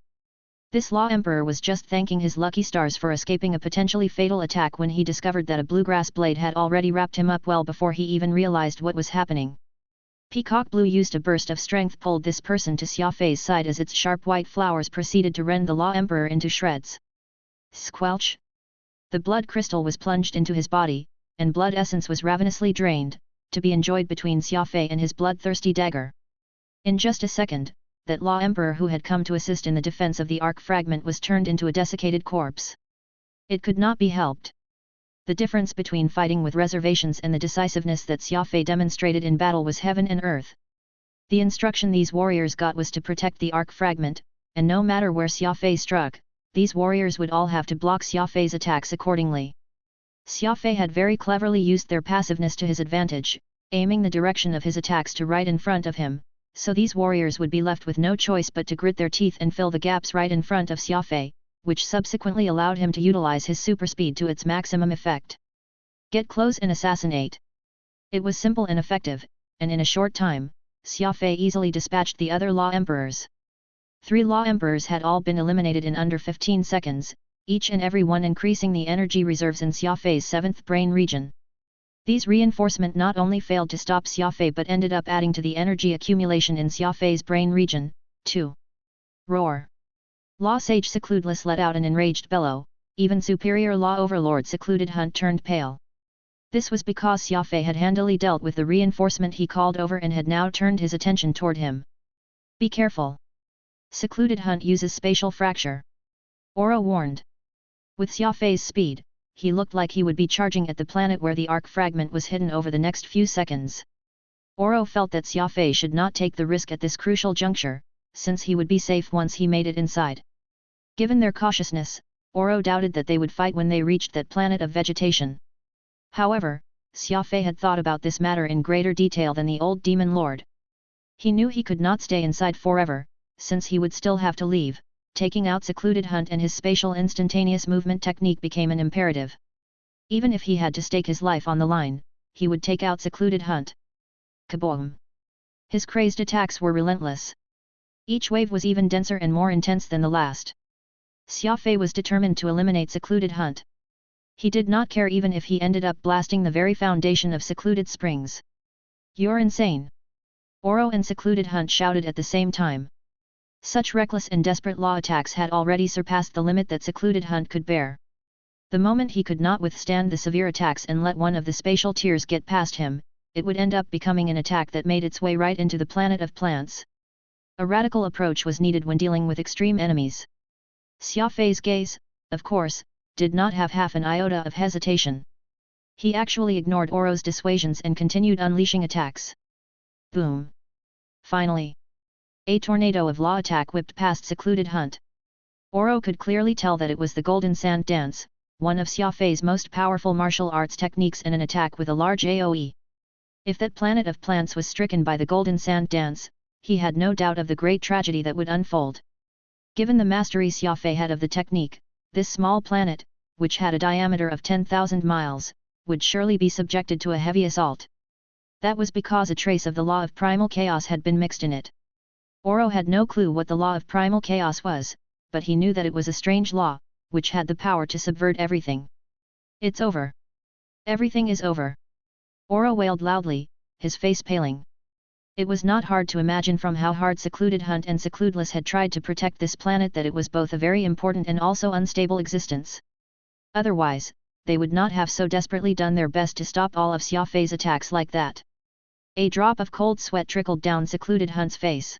This law emperor was just thanking his lucky stars for escaping a potentially fatal attack when he discovered that a bluegrass blade had already wrapped him up well before he even realized what was happening. Peacock Blue used a burst of strength, pulled this person to Xia Fei's side as its sharp white flowers proceeded to rend the law emperor into shreds. Squelch! The blood crystal was plunged into his body, and blood essence was ravenously drained, to be enjoyed between Xia Fei and his bloodthirsty dagger. In just a second, that law emperor who had come to assist in the defense of the arc fragment was turned into a desiccated corpse. It could not be helped. The difference between fighting with reservations and the decisiveness that Xia Fei demonstrated in battle was heaven and earth. The instruction these warriors got was to protect the arc fragment, and no matter where Xia Fei struck, these warriors would all have to block Xia Fei's attacks accordingly. Xia Fei had very cleverly used their passiveness to his advantage, aiming the direction of his attacks to right in front of him, so these warriors would be left with no choice but to grit their teeth and fill the gaps right in front of Xia Fei, which subsequently allowed him to utilize his super speed to its maximum effect. Get close and assassinate. It was simple and effective, and in a short time, Xia Fei easily dispatched the other law emperors. 3 law emperors had all been eliminated in under 15 seconds, each and every one increasing the energy reserves in Xia Fei's 7th brain region. These reinforcements not only failed to stop Xia Fei but ended up adding to the energy accumulation in Xia Fei's brain region, too. Roar! Law Sage Secludeless let out an enraged bellow, even Superior Law Overlord Secluded Hunt turned pale. This was because Xia Fei had handily dealt with the reinforcement he called over and had now turned his attention toward him. Be careful! Secluded Hunt uses spatial fracture. Aura warned. With Xia Fei's speed, he looked like he would be charging at the planet where the arc fragment was hidden over the next few seconds. Oro felt that Xia Fei should not take the risk at this crucial juncture, since he would be safe once he made it inside. Given their cautiousness, Oro doubted that they would fight when they reached that planet of vegetation. However, Xia Fei had thought about this matter in greater detail than the old demon lord. He knew he could not stay inside forever, since he would still have to leave. Taking out Secluded Hunt and his spatial instantaneous movement technique became an imperative. Even if he had to stake his life on the line, he would take out Secluded Hunt. Kaboom! His crazed attacks were relentless. Each wave was even denser and more intense than the last. Xia Fei was determined to eliminate Secluded Hunt. He did not care even if he ended up blasting the very foundation of Secluded Springs. You're insane! Oro and Secluded Hunt shouted at the same time. Such reckless and desperate law attacks had already surpassed the limit that Secluded Hunt could bear. The moment he could not withstand the severe attacks and let one of the spatial tiers get past him, it would end up becoming an attack that made its way right into the planet of plants. A radical approach was needed when dealing with extreme enemies. Xia Fei's gaze, of course, did not have half an iota of hesitation. He actually ignored Oro's dissuasions and continued unleashing attacks. Boom! Finally, a tornado of law attack whipped past Secluded Hunt. Oro could clearly tell that it was the Golden Sand Dance, one of Xia Fei's most powerful martial arts techniques and an attack with a large AoE. If that planet of plants was stricken by the Golden Sand Dance, he had no doubt of the great tragedy that would unfold. Given the mastery Xia Fei had of the technique, this small planet, which had a diameter of 10,000 miles, would surely be subjected to a heavy assault. That was because a trace of the law of primal chaos had been mixed in it. Oro had no clue what the law of primal chaos was, but he knew that it was a strange law, which had the power to subvert everything. It's over. Everything is over. Oro wailed loudly, his face paling. It was not hard to imagine from how hard Secluded Hunt and Secludeless had tried to protect this planet that it was both a very important and also unstable existence. Otherwise, they would not have so desperately done their best to stop all of Xia Fei's attacks like that. A drop of cold sweat trickled down Secluded Hunt's face.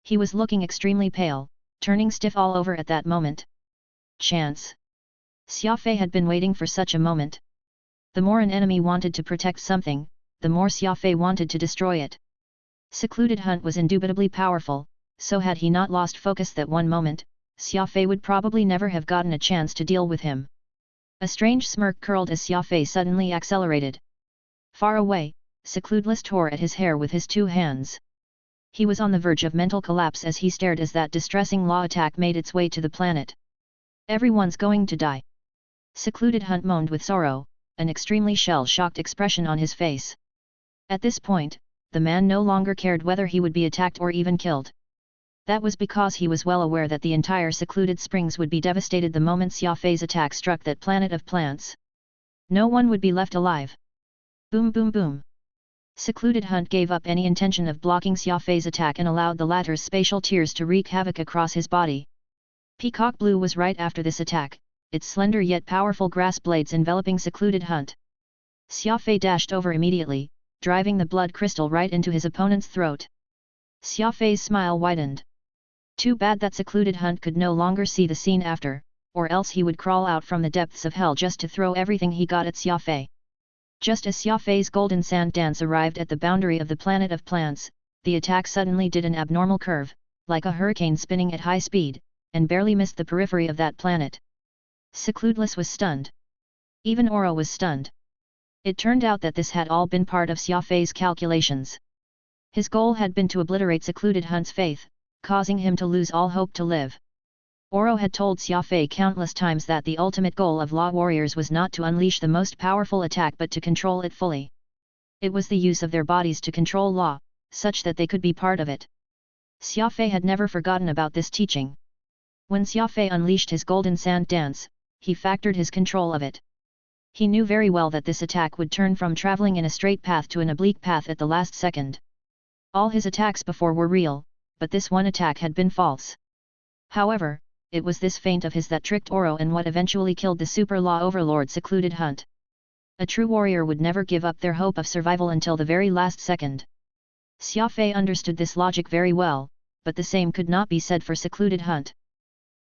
He was looking extremely pale, turning stiff all over at that moment. Chance. Xia Fei had been waiting for such a moment. The more an enemy wanted to protect something, the more Xia Fei wanted to destroy it. Secluded Hunt was indubitably powerful, so had he not lost focus that one moment, Xia Fei would probably never have gotten a chance to deal with him. A strange smirk curled as Xia Fei suddenly accelerated. Far away, Secludeless tore at his hair with his two hands. He was on the verge of mental collapse as he stared as that distressing law attack made its way to the planet. Everyone's going to die. Secluded Hunt moaned with sorrow, an extremely shell-shocked expression on his face. At this point, the man no longer cared whether he would be attacked or even killed. That was because he was well aware that the entire secluded springs would be devastated the moment Xia Fei's attack struck that planet of plants. No one would be left alive. Boom boom boom. Secluded Hunt gave up any intention of blocking Xia Fei's attack and allowed the latter's spatial tears to wreak havoc across his body. Peacock Blue was right after this attack, its slender yet powerful grass blades enveloping Secluded Hunt. Xia Fei dashed over immediately, driving the blood crystal right into his opponent's throat. Xia Fei's smile widened. Too bad that Secluded Hunt could no longer see the scene after, or else he would crawl out from the depths of hell just to throw everything he got at Xia Fei. Just as Xia Fei's golden sand dance arrived at the boundary of the planet of plants, the attack suddenly did an abnormal curve, like a hurricane spinning at high speed, and barely missed the periphery of that planet. Secludeless was stunned. Even Oro was stunned. It turned out that this had all been part of Xia Fei's calculations. His goal had been to obliterate Secluded Hunt's faith, causing him to lose all hope to live. Oro had told Xia Fei countless times that the ultimate goal of law warriors was not to unleash the most powerful attack but to control it fully. It was the use of their bodies to control law, such that they could be part of it. Xia Fei had never forgotten about this teaching. When Xia Fei unleashed his golden sand dance, he factored his control of it. He knew very well that this attack would turn from traveling in a straight path to an oblique path at the last second. All his attacks before were real, but this one attack had been false. However, it was this feint of his that tricked Oro and what eventually killed the super law overlord Secluded Hunt. A true warrior would never give up their hope of survival until the very last second. Xia Fei understood this logic very well, but the same could not be said for Secluded Hunt.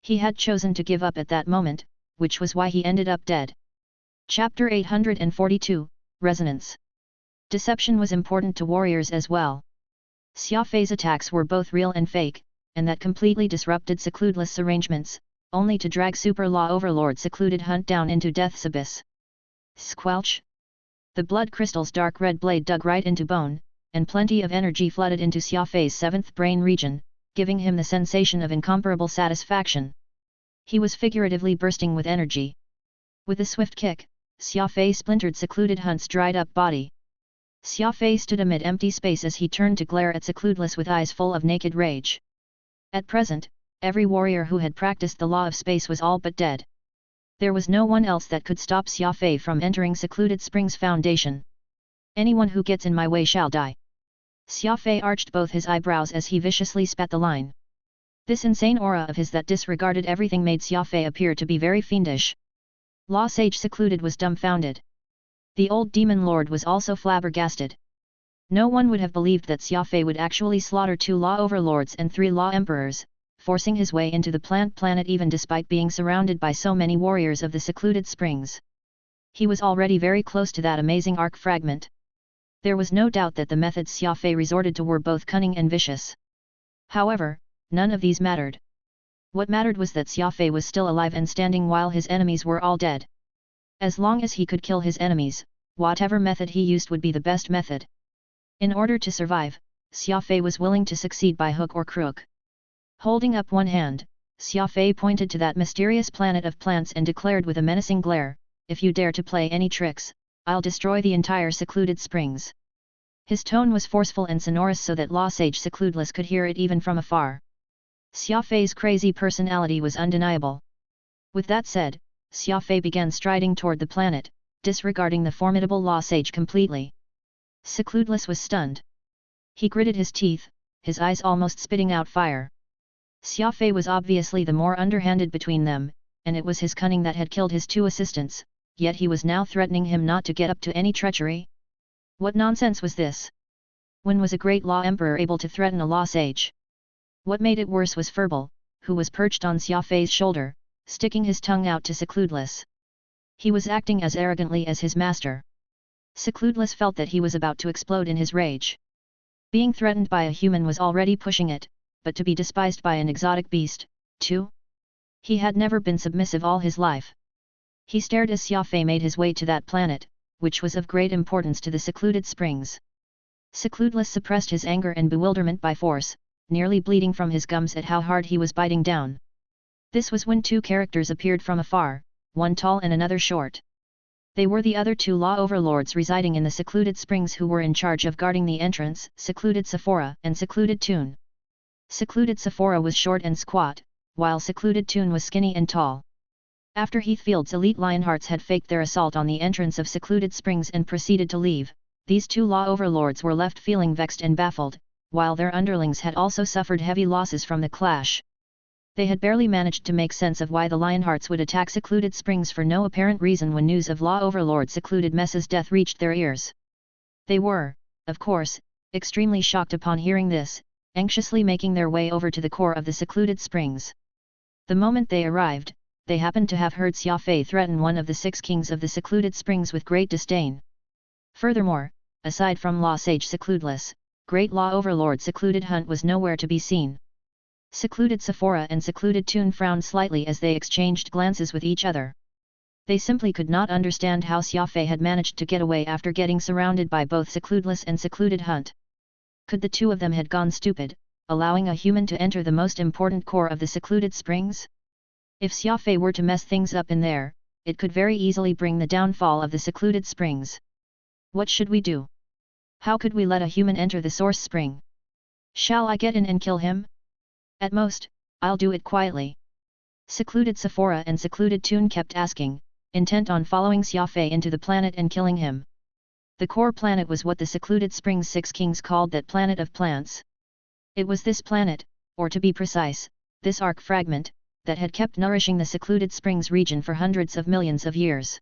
He had chosen to give up at that moment, which was why he ended up dead. Chapter 842, Resonance. Deception was important to warriors as well. Xia Fei's attacks were both real and fake, and that completely disrupted Secludeless' arrangements, only to drag Super Law Overlord Secluded Hunt down into Death's abyss. Squelch! The blood crystal's dark red blade dug right into bone, and plenty of energy flooded into Xia Fei's seventh brain region, giving him the sensation of incomparable satisfaction. He was figuratively bursting with energy. With a swift kick, Xia Fei splintered Secluded Hunt's dried-up body. Xia Fei stood amid empty space as he turned to glare at Secludeless with eyes full of naked rage. At present, every warrior who had practiced the law of space was all but dead. There was no one else that could stop Xia Fei from entering Secluded Springs Foundation. Anyone who gets in my way shall die. Xia Fei arched both his eyebrows as he viciously spat the line. This insane aura of his that disregarded everything made Xia Fei appear to be very fiendish. Law Sage Secluded was dumbfounded. The old demon lord was also flabbergasted. No one would have believed that Xia Fei would actually slaughter 2 law overlords and 3 law emperors, forcing his way into the plant planet even despite being surrounded by so many warriors of the Secluded Springs. He was already very close to that amazing arc fragment. There was no doubt that the methods Xia Fei resorted to were both cunning and vicious. However, none of these mattered. What mattered was that Xia Fei was still alive and standing while his enemies were all dead. As long as he could kill his enemies, whatever method he used would be the best method. In order to survive, Xia Fei was willing to succeed by hook or crook. Holding up one hand, Xia Fei pointed to that mysterious planet of plants and declared with a menacing glare, "If you dare to play any tricks, I'll destroy the entire Secluded Springs." His tone was forceful and sonorous so that Law Sage Secludeless could hear it even from afar. Xia Fei's crazy personality was undeniable. With that said, Xia Fei began striding toward the planet, disregarding the formidable Law Sage completely. Secludeless was stunned. He gritted his teeth, his eyes almost spitting out fire. Xia Fei was obviously the more underhanded between them, and it was his cunning that had killed his 2 assistants, yet he was now threatening him not to get up to any treachery. What nonsense was this? When was a great law emperor able to threaten a law sage? What made it worse was Furball, who was perched on Xia Fei's shoulder, sticking his tongue out to Secludeless. He was acting as arrogantly as his master. Secludeless felt that he was about to explode in his rage. Being threatened by a human was already pushing it, but to be despised by an exotic beast, too? He had never been submissive all his life. He stared as Xia Fei made his way to that planet, which was of great importance to the secluded springs. Secludeless suppressed his anger and bewilderment by force, nearly bleeding from his gums at how hard he was biting down. This was when two characters appeared from afar, one tall and another short. They were the other two law overlords residing in the secluded springs who were in charge of guarding the entrance, Secluded Sephora and Secluded Toon. Secluded Sephora was short and squat, while Secluded Toon was skinny and tall. After Heathfield's elite Lionhearts had faked their assault on the entrance of Secluded Springs and proceeded to leave, these two law overlords were left feeling vexed and baffled, while their underlings had also suffered heavy losses from the clash. They had barely managed to make sense of why the Lionhearts would attack Secluded Springs for no apparent reason when news of Law Overlord Secluded Mess's death reached their ears. They were, of course, extremely shocked upon hearing this, anxiously making their way over to the core of the Secluded Springs. The moment they arrived, they happened to have heard Xia Fei threaten one of the 6 kings of the Secluded Springs with great disdain. Furthermore, aside from Law Sage Secludeless, Great Law Overlord Secluded Hunt was nowhere to be seen. Secluded Sephora and Secluded Toon frowned slightly as they exchanged glances with each other. They simply could not understand how Xia Fei had managed to get away after getting surrounded by both Secludeless and Secluded Hunt. Could the two of them had gone stupid, allowing a human to enter the most important core of the Secluded Springs? If Xia Fei were to mess things up in there, it could very easily bring the downfall of the Secluded Springs. What should we do? How could we let a human enter the source spring? Shall I get in and kill him? At most, I'll do it quietly. Secluded Sephora and Secluded Toon kept asking, intent on following Xia Fei into the planet and killing him. The core planet was what the Secluded Springs 6 kings called that planet of plants. It was this planet, or to be precise, this arc fragment, that had kept nourishing the Secluded Springs region for hundreds of millions of years.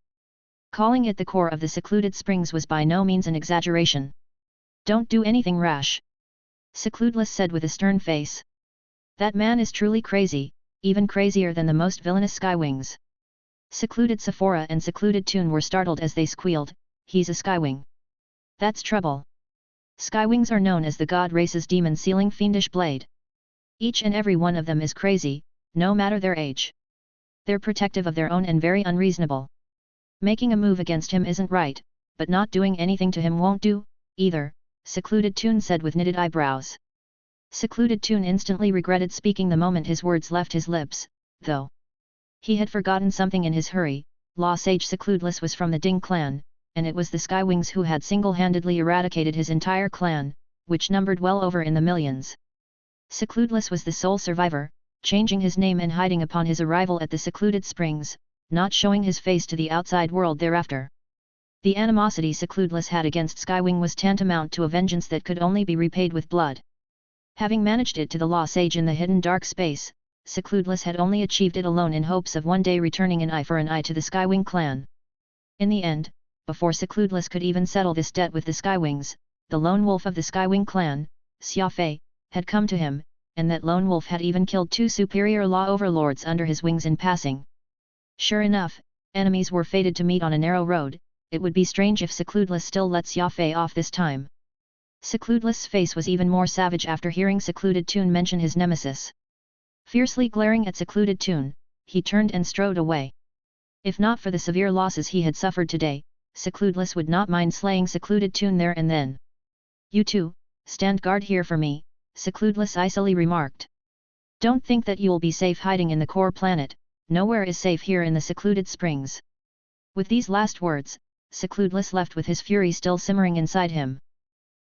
Calling it the core of the Secluded Springs was by no means an exaggeration. Don't do anything rash, Secludeless said with a stern face. That man is truly crazy, even crazier than the most villainous Skywings. Secluded Sephora and Secluded Toon were startled as they squealed, he's a Skywing. That's trouble. Skywings are known as the god race's demon-sealing fiendish blade. Each and every one of them is crazy, no matter their age. They're protective of their own and very unreasonable. Making a move against him isn't right, but not doing anything to him won't do, either, Secluded Toon said with knitted eyebrows. Secluded Toon instantly regretted speaking the moment his words left his lips, though. He had forgotten something in his hurry. Law Sage Secludeless was from the Ding clan, and it was the Skywings who had single-handedly eradicated his entire clan, which numbered well over in the millions. Secludeless was the sole survivor, changing his name and hiding upon his arrival at the Secluded Springs, not showing his face to the outside world thereafter. The animosity Secludeless had against Skywing was tantamount to a vengeance that could only be repaid with blood. Having managed it to the Law Sage in the hidden dark space, Secludeless had only achieved it alone in hopes of one day returning an eye for an eye to the Skywing clan. In the end, before Secludeless could even settle this debt with the Skywings, the lone wolf of the Skywing clan, Xia Fei, had come to him, and that lone wolf had even killed 2 superior law overlords under his wings in passing. Sure enough, enemies were fated to meet on a narrow road. It would be strange if Secludeless still let Xia Fei off this time. Secludeless' face was even more savage after hearing Secluded Toon mention his nemesis. Fiercely glaring at Secluded Toon, he turned and strode away. If not for the severe losses he had suffered today, Secludeless would not mind slaying Secluded Toon there and then. You two, stand guard here for me, Secludeless icily remarked. Don't think that you'll be safe hiding in the core planet, nowhere is safe here in the Secluded Springs. With these last words, Secludeless left with his fury still simmering inside him.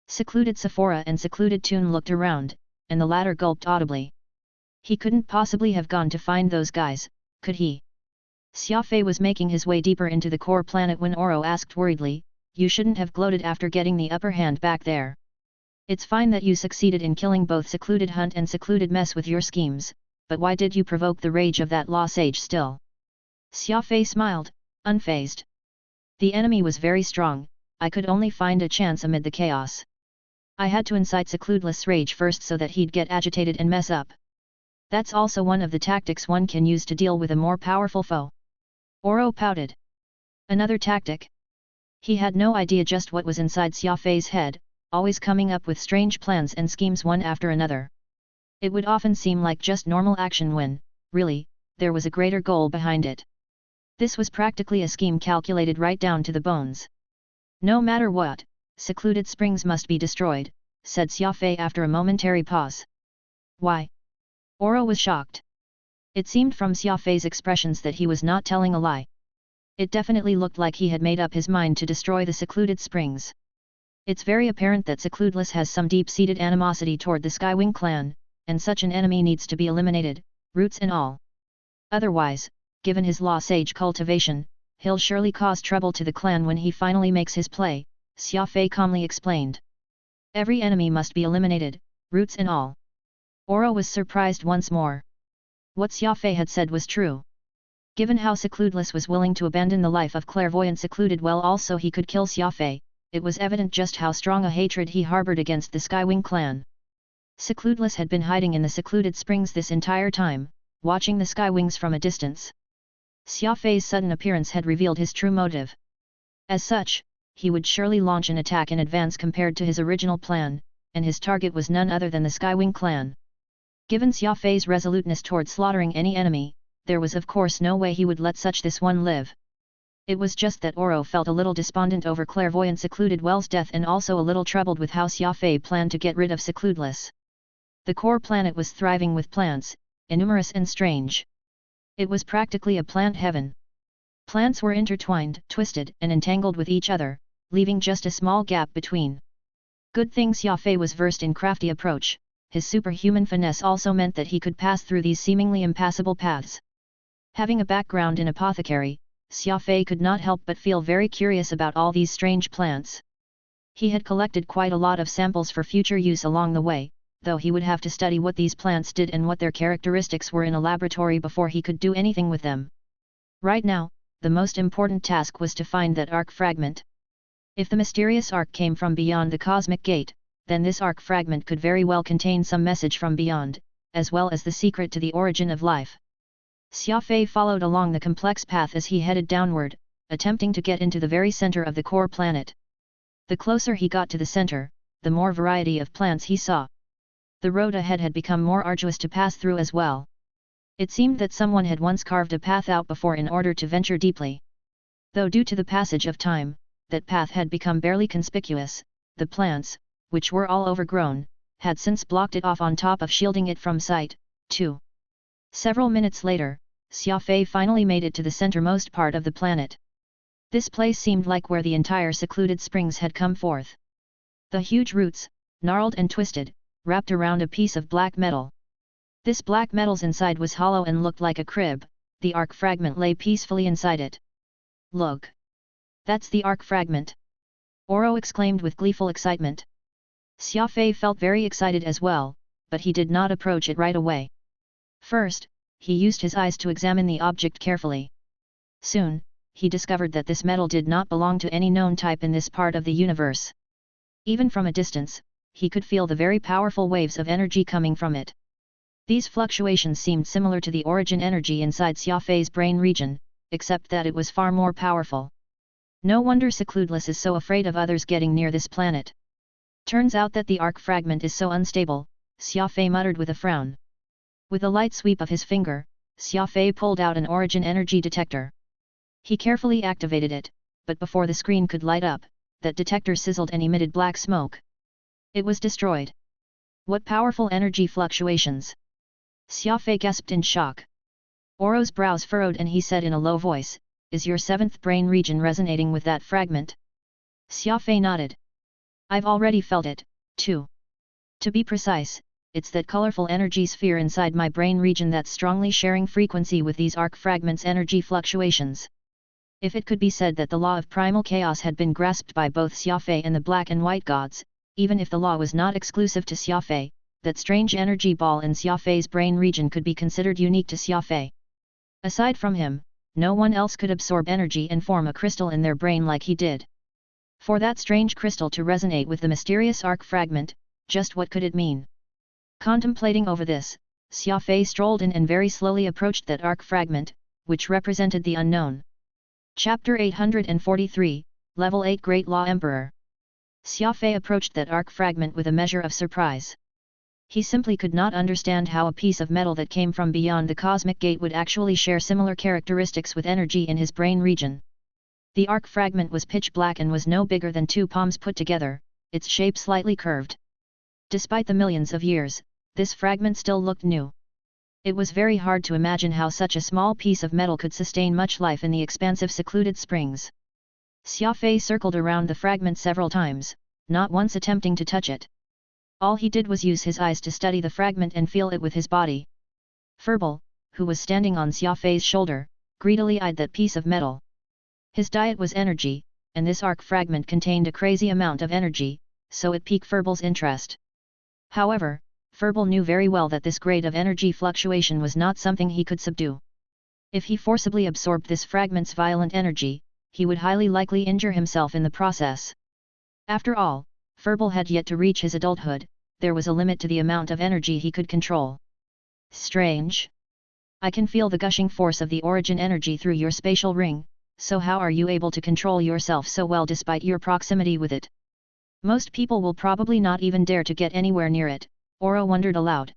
Secluded Sephora and Secluded Toon looked around, and the latter gulped audibly. He couldn't possibly have gone to find those guys, could he? Xia Fei was making his way deeper into the core planet when Oro asked worriedly, you shouldn't have gloated after getting the upper hand back there. It's fine that you succeeded in killing both Secluded Hunt and Secluded Mess with your schemes, but why did you provoke the rage of that Law Sage still? Xia Fei smiled, unfazed. The enemy was very strong, I could only find a chance amid the chaos. I had to incite Secludeless' rage first so that he'd get agitated and mess up. That's also one of the tactics one can use to deal with a more powerful foe. Oro pouted. Another tactic? He had no idea just what was inside Xia Fei's head, always coming up with strange plans and schemes one after another. It would often seem like just normal action when, really, there was a greater goal behind it. This was practically a scheme calculated right down to the bones. No matter what, secluded springs must be destroyed, said Xia Fei after a momentary pause. Why? Oro was shocked. It seemed from Xia Fei's expressions that he was not telling a lie. It definitely looked like he had made up his mind to destroy the secluded springs. It's very apparent that Secludeless has some deep-seated animosity toward the Skywing clan, and such an enemy needs to be eliminated, roots and all. Otherwise, given his law sage cultivation, he'll surely cause trouble to the clan when he finally makes his play, Xia Fei calmly explained. Every enemy must be eliminated, roots and all. Oro was surprised once more. What Xia Fei had said was true. Given how Secludeless was willing to abandon the life of clairvoyant secluded while also he could kill Xia Fei, it was evident just how strong a hatred he harbored against the Skywing clan. Secludeless had been hiding in the secluded springs this entire time, watching the Skywings from a distance. Xia Fei's sudden appearance had revealed his true motive. As such, he would surely launch an attack in advance compared to his original plan, and his target was none other than the Skywing clan. Given Xia Fei's resoluteness toward slaughtering any enemy, there was of course no way he would let such this one live. It was just that Oro felt a little despondent over clairvoyant secluded Well's death and also a little troubled with how Xia Fei planned to get rid of Secludeless. The core planet was thriving with plants, innumerous and strange. It was practically a plant heaven. Plants were intertwined, twisted, and entangled with each other, leaving just a small gap between. Good thing Xia Fei was versed in crafty approach. His superhuman finesse also meant that he could pass through these seemingly impassable paths. Having a background in apothecary, Xia Fei could not help but feel very curious about all these strange plants. He had collected quite a lot of samples for future use along the way, though he would have to study what these plants did and what their characteristics were in a laboratory before he could do anything with them. Right now, the most important task was to find that arc fragment. If the mysterious arc came from beyond the cosmic gate, then this arc fragment could very well contain some message from beyond, as well as the secret to the origin of life. Xia Fei followed along the complex path as he headed downward, attempting to get into the very center of the core planet. The closer he got to the center, the more variety of plants he saw. The road ahead had become more arduous to pass through as well. It seemed that someone had once carved a path out before in order to venture deeply. Though due to the passage of time, that path had become barely conspicuous, the plants, which were all overgrown, had since blocked it off on top of shielding it from sight, too. Several minutes later, Xia Fei finally made it to the centermost part of the planet. This place seemed like where the entire secluded springs had come forth. The huge roots, gnarled and twisted, wrapped around a piece of black metal. This black metal's inside was hollow and looked like a crib. The arc fragment lay peacefully inside it. Look! That's the arc fragment! Oro exclaimed with gleeful excitement. Xia Fei felt very excited as well, but he did not approach it right away. First, he used his eyes to examine the object carefully. Soon, he discovered that this metal did not belong to any known type in this part of the universe. Even from a distance, he could feel the very powerful waves of energy coming from it. These fluctuations seemed similar to the origin energy inside Xia Fei's brain region, except that it was far more powerful. No wonder Secludeless is so afraid of others getting near this planet. Turns out that the arc fragment is so unstable, Xia Fei muttered with a frown. With a light sweep of his finger, Xia Fei pulled out an origin energy detector. He carefully activated it, but before the screen could light up, that detector sizzled and emitted black smoke. It was destroyed. What powerful energy fluctuations! Xia Fei gasped in shock. Oro's brows furrowed and he said in a low voice, "Is your seventh brain region resonating with that fragment?" Xia Fei nodded. "I've already felt it, too. To be precise, it's that colorful energy sphere inside my brain region that's strongly sharing frequency with these arc fragments' energy fluctuations." If it could be said that the law of primal chaos had been grasped by both Xia Fei and the black and white gods, even if the law was not exclusive to Xia Fei, that strange energy ball in Xia Fei's brain region could be considered unique to Xia Fei. Aside from him, no one else could absorb energy and form a crystal in their brain like he did. For that strange crystal to resonate with the mysterious arc fragment, just what could it mean? Contemplating over this, Xia Fei strolled in and very slowly approached that arc fragment, which represented the unknown. Chapter 843, Level 8 Great Law Emperor. Xia Fei approached that arc fragment with a measure of surprise. He simply could not understand how a piece of metal that came from beyond the cosmic gate would actually share similar characteristics with energy in his brain region. The arc fragment was pitch black and was no bigger than 2 palms put together, its shape slightly curved. Despite the millions of years, this fragment still looked new. It was very hard to imagine how such a small piece of metal could sustain much life in the expansive secluded springs. Xia Fei circled around the fragment several times, not once attempting to touch it. All he did was use his eyes to study the fragment and feel it with his body. Furball, who was standing on Xia Fei's shoulder, greedily eyed that piece of metal. His diet was energy, and this arc fragment contained a crazy amount of energy, so it piqued Furball's interest. However, Furball knew very well that this grade of energy fluctuation was not something he could subdue. If he forcibly absorbed this fragment's violent energy, he would highly likely injure himself in the process. After all, Furball had yet to reach his adulthood, there was a limit to the amount of energy he could control. Strange. I can feel the gushing force of the origin energy through your spatial ring, so how are you able to control yourself so well despite your proximity with it? Most people will probably not even dare to get anywhere near it, Oro wondered aloud.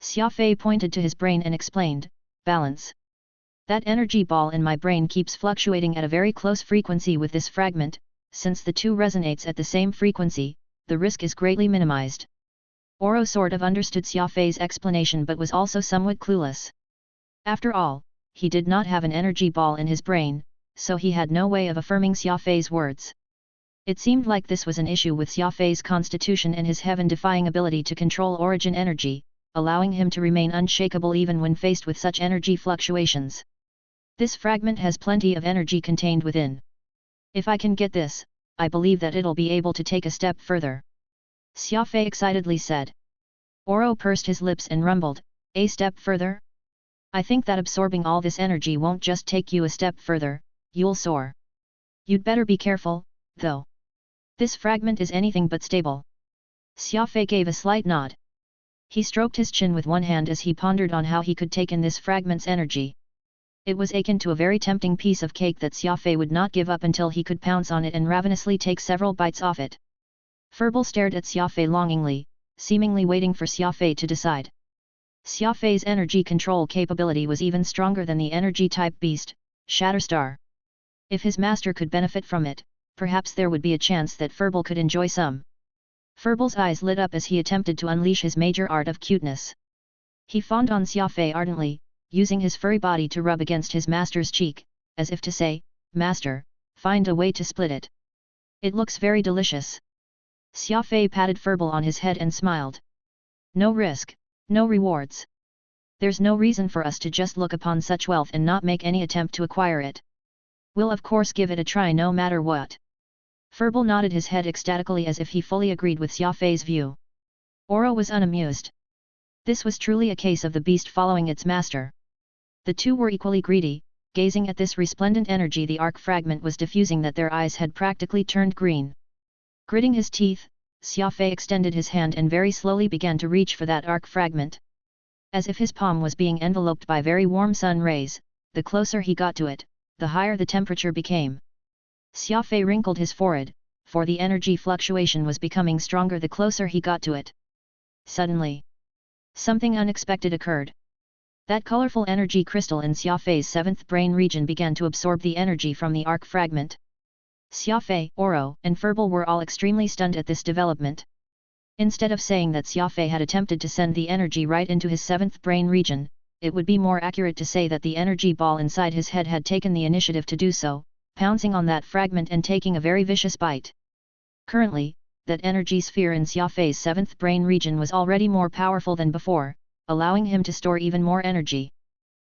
Xia Fei pointed to his brain and explained, balance. That energy ball in my brain keeps fluctuating at a very close frequency with this fragment, since the two resonates at the same frequency, the risk is greatly minimized. Oro sort of understood Xia Fei's explanation but was also somewhat clueless. After all, he did not have an energy ball in his brain, so he had no way of affirming Xia Fei's words. It seemed like this was an issue with Xia Fei's constitution and his heaven-defying ability to control origin energy, allowing him to remain unshakable even when faced with such energy fluctuations. This fragment has plenty of energy contained within. If I can get this, I believe that it'll be able to take a step further. Xia Fei excitedly said. Oro pursed his lips and rumbled, a step further? I think that absorbing all this energy won't just take you a step further, you'll soar. You'd better be careful, though. This fragment is anything but stable. Xia Fei gave a slight nod. He stroked his chin with one hand as he pondered on how he could take in this fragment's energy. It was akin to a very tempting piece of cake that Xia Fei would not give up until he could pounce on it and ravenously take several bites off it. Furball stared at Xia Fei longingly, seemingly waiting for Xia Fei to decide. Xia Fei's energy control capability was even stronger than the energy-type beast, Shatterstar. If his master could benefit from it, perhaps there would be a chance that Furball could enjoy some. Furball's eyes lit up as he attempted to unleash his major art of cuteness. He fawned on Xia Fei ardently, using his furry body to rub against his master's cheek, as if to say, Master, find a way to split it. It looks very delicious. Xia Fei patted Furball on his head and smiled. No risk, no rewards. There's no reason for us to just look upon such wealth and not make any attempt to acquire it. We'll of course give it a try no matter what. Furball nodded his head ecstatically as if he fully agreed with Xia Fei's view. Oro was unamused. This was truly a case of the beast following its master. The two were equally greedy, gazing at this resplendent energy the arc fragment was diffusing that their eyes had practically turned green. Gritting his teeth, Xia Fei extended his hand and very slowly began to reach for that arc fragment. As if his palm was being enveloped by very warm sun rays, the closer he got to it, the higher the temperature became. Xia Fei wrinkled his forehead, for the energy fluctuation was becoming stronger the closer he got to it. Suddenly, something unexpected occurred. That colorful energy crystal in Xia Fei's 7th brain region began to absorb the energy from the arc fragment. Xia Fei, Oro, and Furball were all extremely stunned at this development. Instead of saying that Xia Fei had attempted to send the energy right into his 7th brain region, it would be more accurate to say that the energy ball inside his head had taken the initiative to do so, pouncing on that fragment and taking a very vicious bite. Currently, that energy sphere in Xia Fei's 7th brain region was already more powerful than before, allowing him to store even more energy.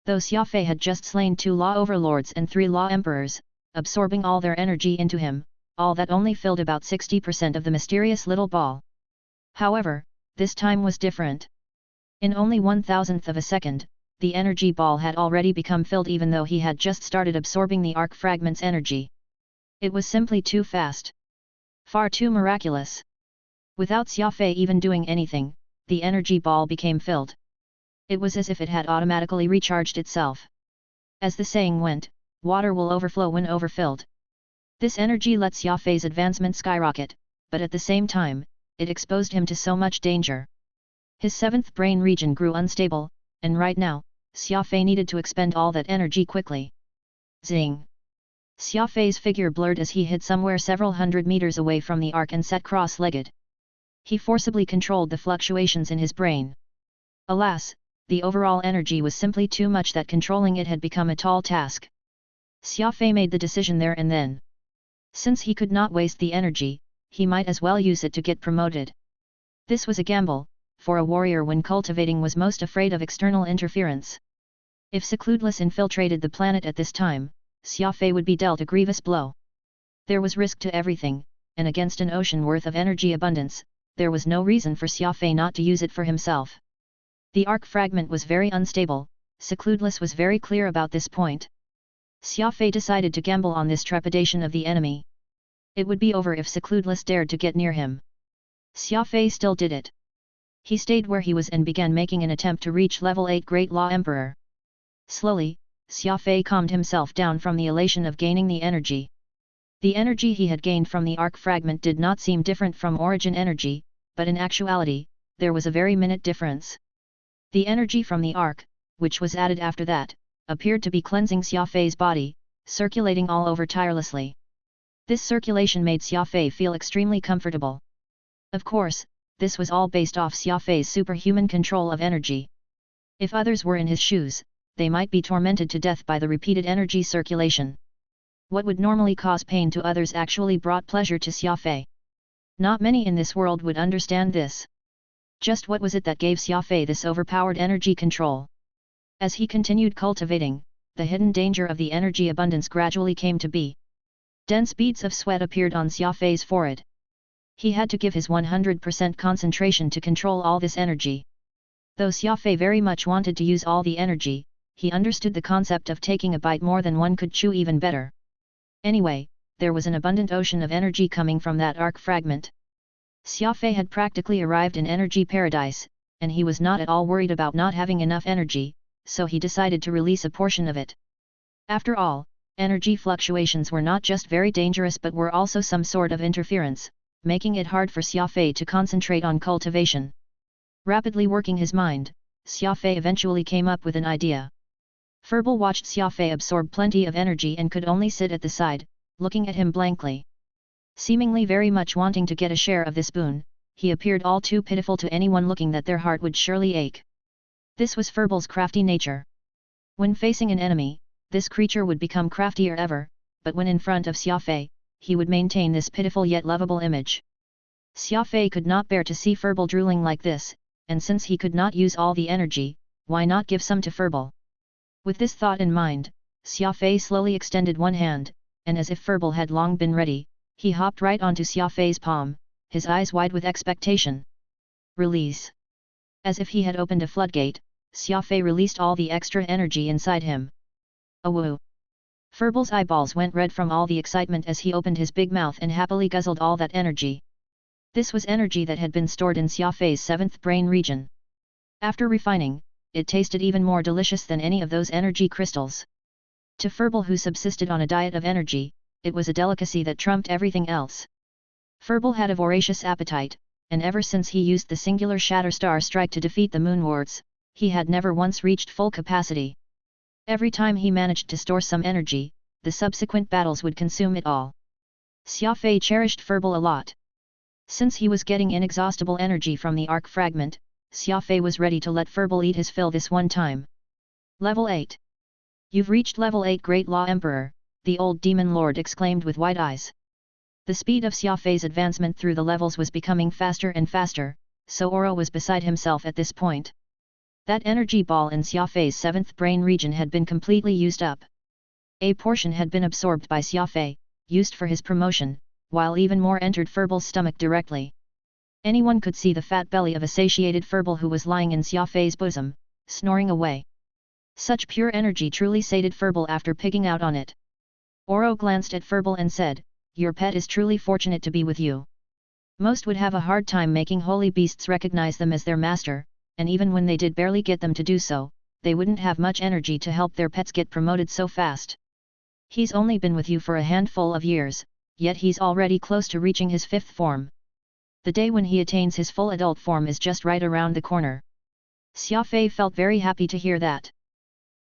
Though Xia Fei had just slain 2 law overlords and 3 law emperors, absorbing all their energy into him, all that only filled about 60% of the mysterious little ball. However, this time was different. In only 1/1000th of a second, the energy ball had already become filled even though he had just started absorbing the arc fragment's energy. It was simply too fast. Far too miraculous. Without Xia Fei even doing anything, the energy ball became filled. It was as if it had automatically recharged itself. As the saying went, water will overflow when overfilled. This energy let Xia Fei's advancement skyrocket, but at the same time, it exposed him to so much danger. His seventh brain region grew unstable, and right now, Xia Fei needed to expend all that energy quickly. Zing! Xia Fei's figure blurred as he hid somewhere several hundred meters away from the ark and sat cross-legged. He forcibly controlled the fluctuations in his brain. Alas, the overall energy was simply too much that controlling it had become a tall task. Xia Fei made the decision there and then. Since he could not waste the energy, he might as well use it to get promoted. This was a gamble, for a warrior when cultivating was most afraid of external interference. If Secludless infiltrated the planet at this time, Xia Fei would be dealt a grievous blow. There was risk to everything, and against an ocean worth of energy abundance, there was no reason for Xia Fei not to use it for himself. The arc fragment was very unstable, Secludless was very clear about this point. Xia Fei decided to gamble on this trepidation of the enemy. It would be over if Secludless dared to get near him. Xia Fei still did it. He stayed where he was and began making an attempt to reach level 8 Great Law Emperor. Slowly, Xia Fei calmed himself down from the elation of gaining the energy. The energy he had gained from the arc fragment did not seem different from origin energy, but in actuality, there was a very minute difference. The energy from the arc, which was added after that, appeared to be cleansing Xia Fei's body, circulating all over tirelessly. This circulation made Xia Fei feel extremely comfortable. Of course, this was all based off Xia Fei's superhuman control of energy. If others were in his shoes, they might be tormented to death by the repeated energy circulation. What would normally cause pain to others actually brought pleasure to Xia Fei. Not many in this world would understand this. Just what was it that gave Xia Fei this overpowered energy control? As he continued cultivating, the hidden danger of the energy abundance gradually came to be. Dense beads of sweat appeared on Xia Fei's forehead. He had to give his 100% concentration to control all this energy. Though Xia Fei very much wanted to use all the energy, he understood the concept of taking a bite more than one could chew even better. Anyway, there was an abundant ocean of energy coming from that arc fragment. Xia Fei had practically arrived in energy paradise, and he was not at all worried about not having enough energy, so he decided to release a portion of it. After all, energy fluctuations were not just very dangerous but were also some sort of interference, making it hard for Xia Fei to concentrate on cultivation. Rapidly working his mind, Xia Fei eventually came up with an idea. Furball watched Xia Fei absorb plenty of energy and could only sit at the side, looking at him blankly. Seemingly very much wanting to get a share of this boon, he appeared all too pitiful to anyone looking that their heart would surely ache. This was Furball's crafty nature. When facing an enemy, this creature would become craftier ever, but when in front of Xia Fei, he would maintain this pitiful yet lovable image. Xia Fei could not bear to see Furball drooling like this, and since he could not use all the energy, why not give some to Furball? With this thought in mind, Xia Fei slowly extended one hand, and as if Furball had long been ready, he hopped right onto Xia Fei's palm, his eyes wide with expectation. Release. As if he had opened a floodgate, Xia Fei released all the extra energy inside him. Awoo! Furball's eyeballs went red from all the excitement as he opened his big mouth and happily guzzled all that energy. This was energy that had been stored in Xia Fei's 7th brain region. After refining, it tasted even more delicious than any of those energy crystals. To Furball, who subsisted on a diet of energy, it was a delicacy that trumped everything else. Furball had a voracious appetite, and ever since he used the singular Shatterstar strike to defeat the Moonwards, he had never once reached full capacity. Every time he managed to store some energy, the subsequent battles would consume it all. Xia Fei cherished Furball a lot. Since he was getting inexhaustible energy from the arc fragment, Xia Fei was ready to let Furball eat his fill this one time. Level 8. You've reached level 8 Great Law Emperor, the old demon lord exclaimed with wide eyes. The speed of Xia Fei's advancement through the levels was becoming faster and faster, so Oro was beside himself at this point. That energy ball in Xia Fei's 7th brain region had been completely used up. A portion had been absorbed by Xia Fei, used for his promotion, while even more entered Furball's stomach directly. Anyone could see the fat belly of a satiated Furball who was lying in Xia Fei's bosom, snoring away. Such pure energy truly sated Furball after pigging out on it. Oro glanced at Furball and said, "Your pet is truly fortunate to be with you. Most would have a hard time making holy beasts recognize them as their master, and even when they did barely get them to do so, they wouldn't have much energy to help their pets get promoted so fast. He's only been with you for a handful of years, yet he's already close to reaching his 5th form. The day when he attains his full adult form is just right around the corner. Xia Fei felt very happy to hear that.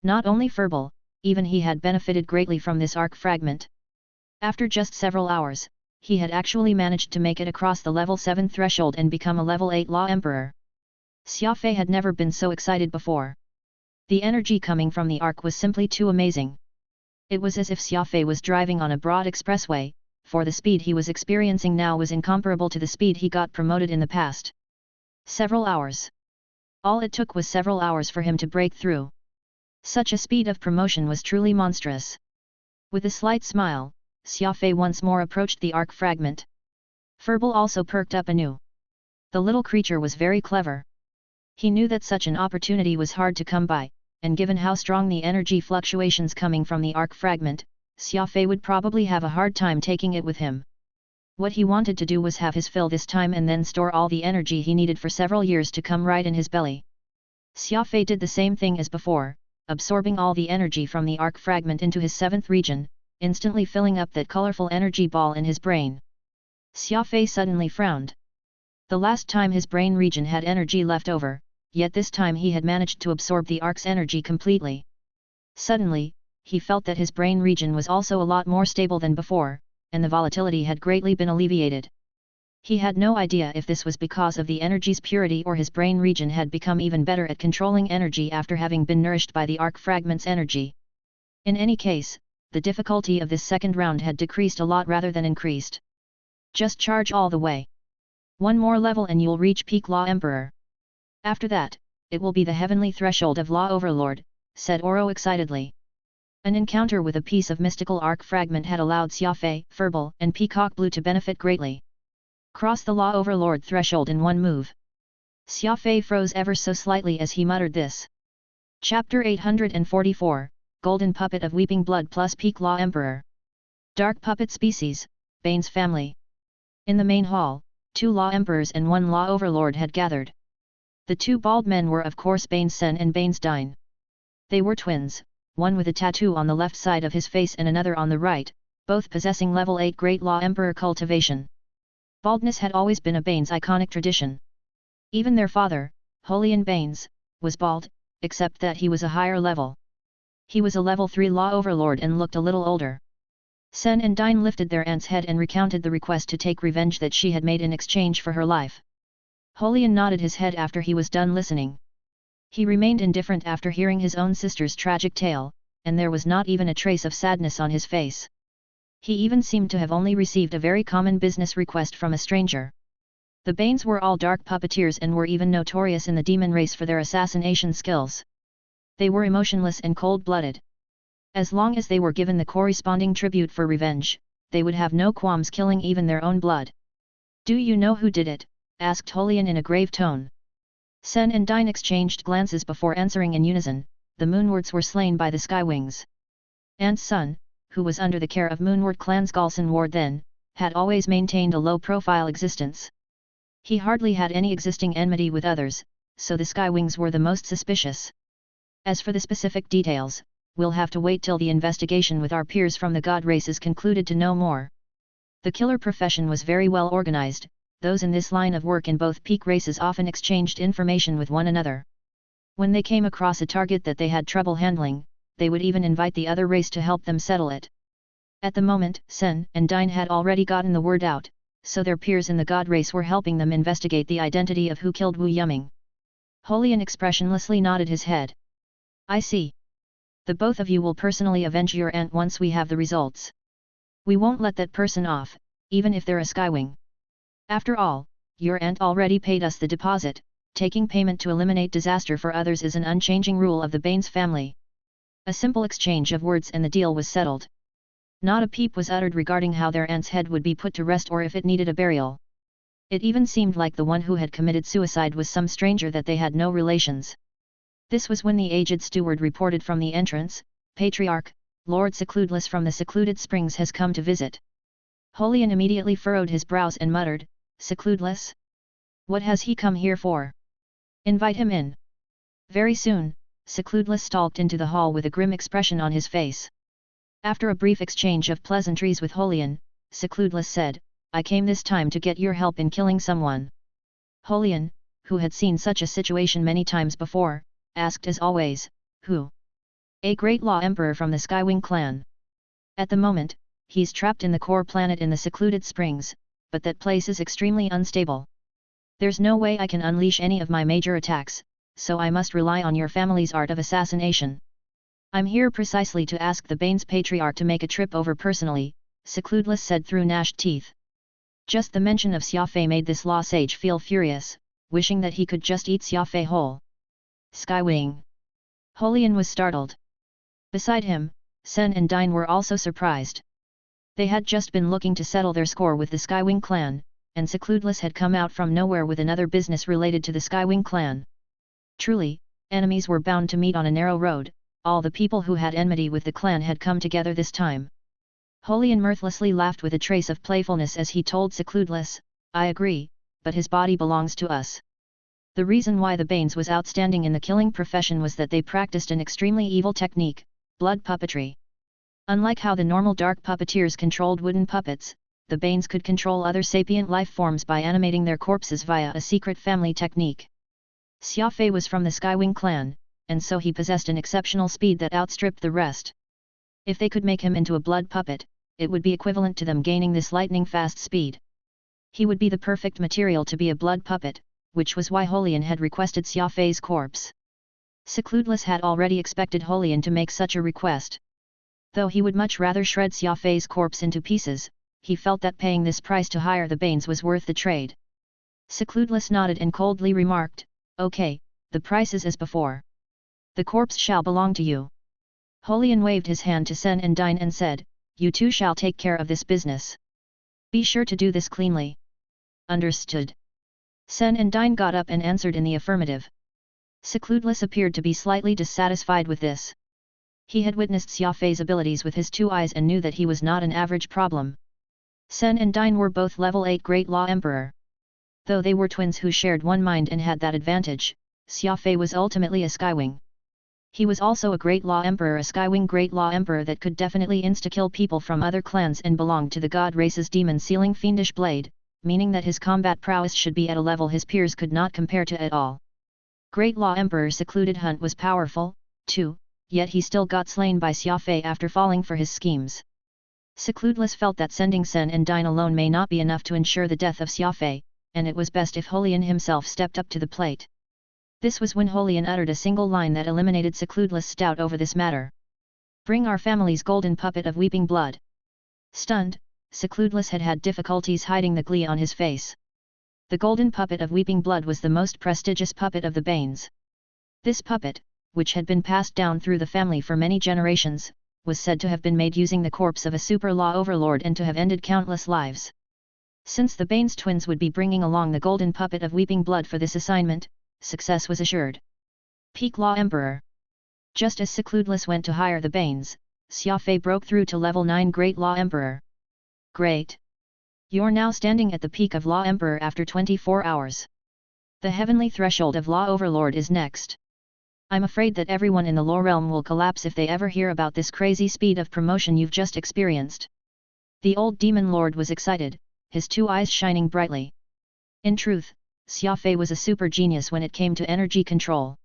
Not only Furball, even he had benefited greatly from this arc fragment. After just several hours, he had actually managed to make it across the level 7 threshold and become a level 8 Law Emperor. Xia Fei had never been so excited before. The energy coming from the arc was simply too amazing. It was as if Xia Fei was driving on a broad expressway, for the speed he was experiencing now was incomparable to the speed he got promoted in the past. Several hours. All it took was several hours for him to break through. Such a speed of promotion was truly monstrous. With a slight smile, Xia Fei once more approached the arc fragment. Furball also perked up anew. The little creature was very clever. He knew that such an opportunity was hard to come by, and given how strong the energy fluctuations coming from the arc fragment, Xia Fei would probably have a hard time taking it with him. What he wanted to do was have his fill this time and then store all the energy he needed for several years to come right in his belly. Xia Fei did the same thing as before, absorbing all the energy from the arc fragment into his 7th region, instantly filling up that colorful energy ball in his brain. Xia Fei suddenly frowned. The last time his brain region had energy left over, yet this time he had managed to absorb the arc's energy completely. Suddenly, he felt that his brain region was also a lot more stable than before, and the volatility had greatly been alleviated. He had no idea if this was because of the energy's purity or his brain region had become even better at controlling energy after having been nourished by the arc fragment's energy. In any case, the difficulty of this second round had decreased a lot rather than increased. Just charge all the way. One more level and you'll reach peak Law Emperor. After that, it will be the heavenly threshold of Law Overlord, said Oro excitedly. An encounter with a piece of mystical arc fragment had allowed Xia Fei, Furball, and Peacock Blue to benefit greatly. Cross the Law Overlord threshold in one move. Xia Fei froze ever so slightly as he muttered this. Chapter 844, Golden Puppet of Weeping Blood plus Peak Law Emperor. Dark Puppet Species, Bane's Family. In the main hall, 2 Law Emperors and 1 Law Overlord had gathered. The 2 bald men were of course Bane's Sen and Bane's Dine. They were twins, one with a tattoo on the left side of his face and another on the right, both possessing level 8 Great Law Emperor cultivation. Baldness had always been a Bane's iconic tradition. Even their father, Holian Baines, was bald, except that he was a higher level. He was a level 3 Law Overlord and looked a little older. Sen and Dine lifted their aunt's head and recounted the request to take revenge that she had made in exchange for her life. Holian nodded his head after he was done listening. He remained indifferent after hearing his own sister's tragic tale, and there was not even a trace of sadness on his face. He even seemed to have only received a very common business request from a stranger. The Banes were all dark puppeteers and were even notorious in the demon race for their assassination skills. They were emotionless and cold-blooded. As long as they were given the corresponding tribute for revenge, they would have no qualms killing even their own blood. "Do you know who did it?" asked Holian in a grave tone. Sen and Dine exchanged glances before answering in unison. The Moonwards were slain by the Skywings. Aunt's son, who was under the care of Moonward clan's Galson Ward then, had always maintained a low-profile existence. He hardly had any existing enmity with others, so the Skywings were the most suspicious. As for the specific details, we'll have to wait till the investigation with our peers from the god race is concluded to know more. The killer profession was very well organized. Those in this line of work in both peak races often exchanged information with one another. When they came across a target that they had trouble handling, they would even invite the other race to help them settle it. At the moment, Sen and Dine had already gotten the word out, so their peers in the god race were helping them investigate the identity of who killed Wu Yuming. Holian expressionlessly nodded his head. "I see. The both of you will personally avenge your aunt once we have the results. We won't let that person off, even if they're a Skywing. After all, your aunt already paid us the deposit. Taking payment to eliminate disaster for others is an unchanging rule of the Baines family." A simple exchange of words and the deal was settled. Not a peep was uttered regarding how their aunt's head would be put to rest or if it needed a burial. It even seemed like the one who had committed suicide was some stranger that they had no relations. This was when the aged steward reported from the entrance, "Patriarch, Lord Secludeless from the Secluded Springs has come to visit." Holian immediately furrowed his brows and muttered, "Secludeless? What has he come here for? Invite him in." Very soon, Secludeless stalked into the hall with a grim expression on his face. After a brief exchange of pleasantries with Holian, Secludeless said, I came this time to get your help in killing someone. Holian, who had seen such a situation many times before, asked as always, who? A great law emperor from the Skywing clan. At the moment, he's trapped in the core planet in the secluded springs, but that place is extremely unstable. There's no way I can unleash any of my major attacks, so I must rely on your family's art of assassination. I'm here precisely to ask the Bane's patriarch to make a trip over personally, Secludeless said through gnashed teeth. Just the mention of Xia Fei made this law sage feel furious, wishing that he could just eat Xia Fei whole. Skywing. Holian was startled. Beside him, Sen and Dine were also surprised. They had just been looking to settle their score with the Skywing clan, and Secludeless had come out from nowhere with another business related to the Skywing clan. Truly, enemies were bound to meet on a narrow road. All the people who had enmity with the clan had come together this time. Holian mirthlessly laughed with a trace of playfulness as he told Secludeless, I agree, but his body belongs to us. The reason why the Banes was outstanding in the killing profession was that they practiced an extremely evil technique, blood puppetry. Unlike how the normal dark puppeteers controlled wooden puppets, the Banes could control other sapient life forms by animating their corpses via a secret family technique. Xia Fei was from the Skywing clan, and so he possessed an exceptional speed that outstripped the rest. If they could make him into a blood puppet, it would be equivalent to them gaining this lightning-fast speed. He would be the perfect material to be a blood puppet, which was why Holian had requested Xia Fei's corpse. Secludeless had already expected Holian to make such a request. Though he would much rather shred Xia Fei's corpse into pieces, he felt that paying this price to hire the Banes was worth the trade. Secludeless nodded and coldly remarked, Okay, the price is as before. The corpse shall belong to you. Holian waved his hand to Sen and Dine and said, You two shall take care of this business. Be sure to do this cleanly. Understood. Sen and Dine got up and answered in the affirmative. Secludeless appeared to be slightly dissatisfied with this. He had witnessed Xia Fei's abilities with his 2 eyes and knew that he was not an average problem. Sen and Dine were both level 8 Great Law Emperor. Though they were twins who shared one mind and had that advantage, Xia Fei was ultimately a Skywing. He was also a Great Law Emperor, a Skywing Great Law Emperor that could definitely insta-kill people from other clans and belonged to the god race's demon-sealing fiendish blade, meaning that his combat prowess should be at a level his peers could not compare to at all. Great Law Emperor Secluded Hunt was powerful, too, yet he still got slain by Xia Fei after falling for his schemes. Secludeless felt that sending Sen and Dine alone may not be enough to ensure the death of Xia Fei, and it was best if Holian himself stepped up to the plate. This was when Holian uttered a single line that eliminated Secludeless' doubt over this matter. Bring our family's golden puppet of weeping blood. Stunned, Secludeless had had difficulties hiding the glee on his face. The golden puppet of weeping blood was the most prestigious puppet of the Banes. This puppet, which had been passed down through the family for many generations, was said to have been made using the corpse of a super law overlord and to have ended countless lives. Since the Banes twins would be bringing along the golden puppet of weeping blood for this assignment, success was assured. Peak Law Emperor. Just as Secludeless went to hire the Banes, Xia Fei broke through to level 9 Great Law Emperor. Great! You're now standing at the peak of Law Emperor after 24 hours. The heavenly threshold of Law Overlord is next. I'm afraid that everyone in the Law Realm will collapse if they ever hear about this crazy speed of promotion you've just experienced. The old demon lord was excited, his 2 eyes shining brightly. In truth, Xia Fei was a super genius when it came to energy control.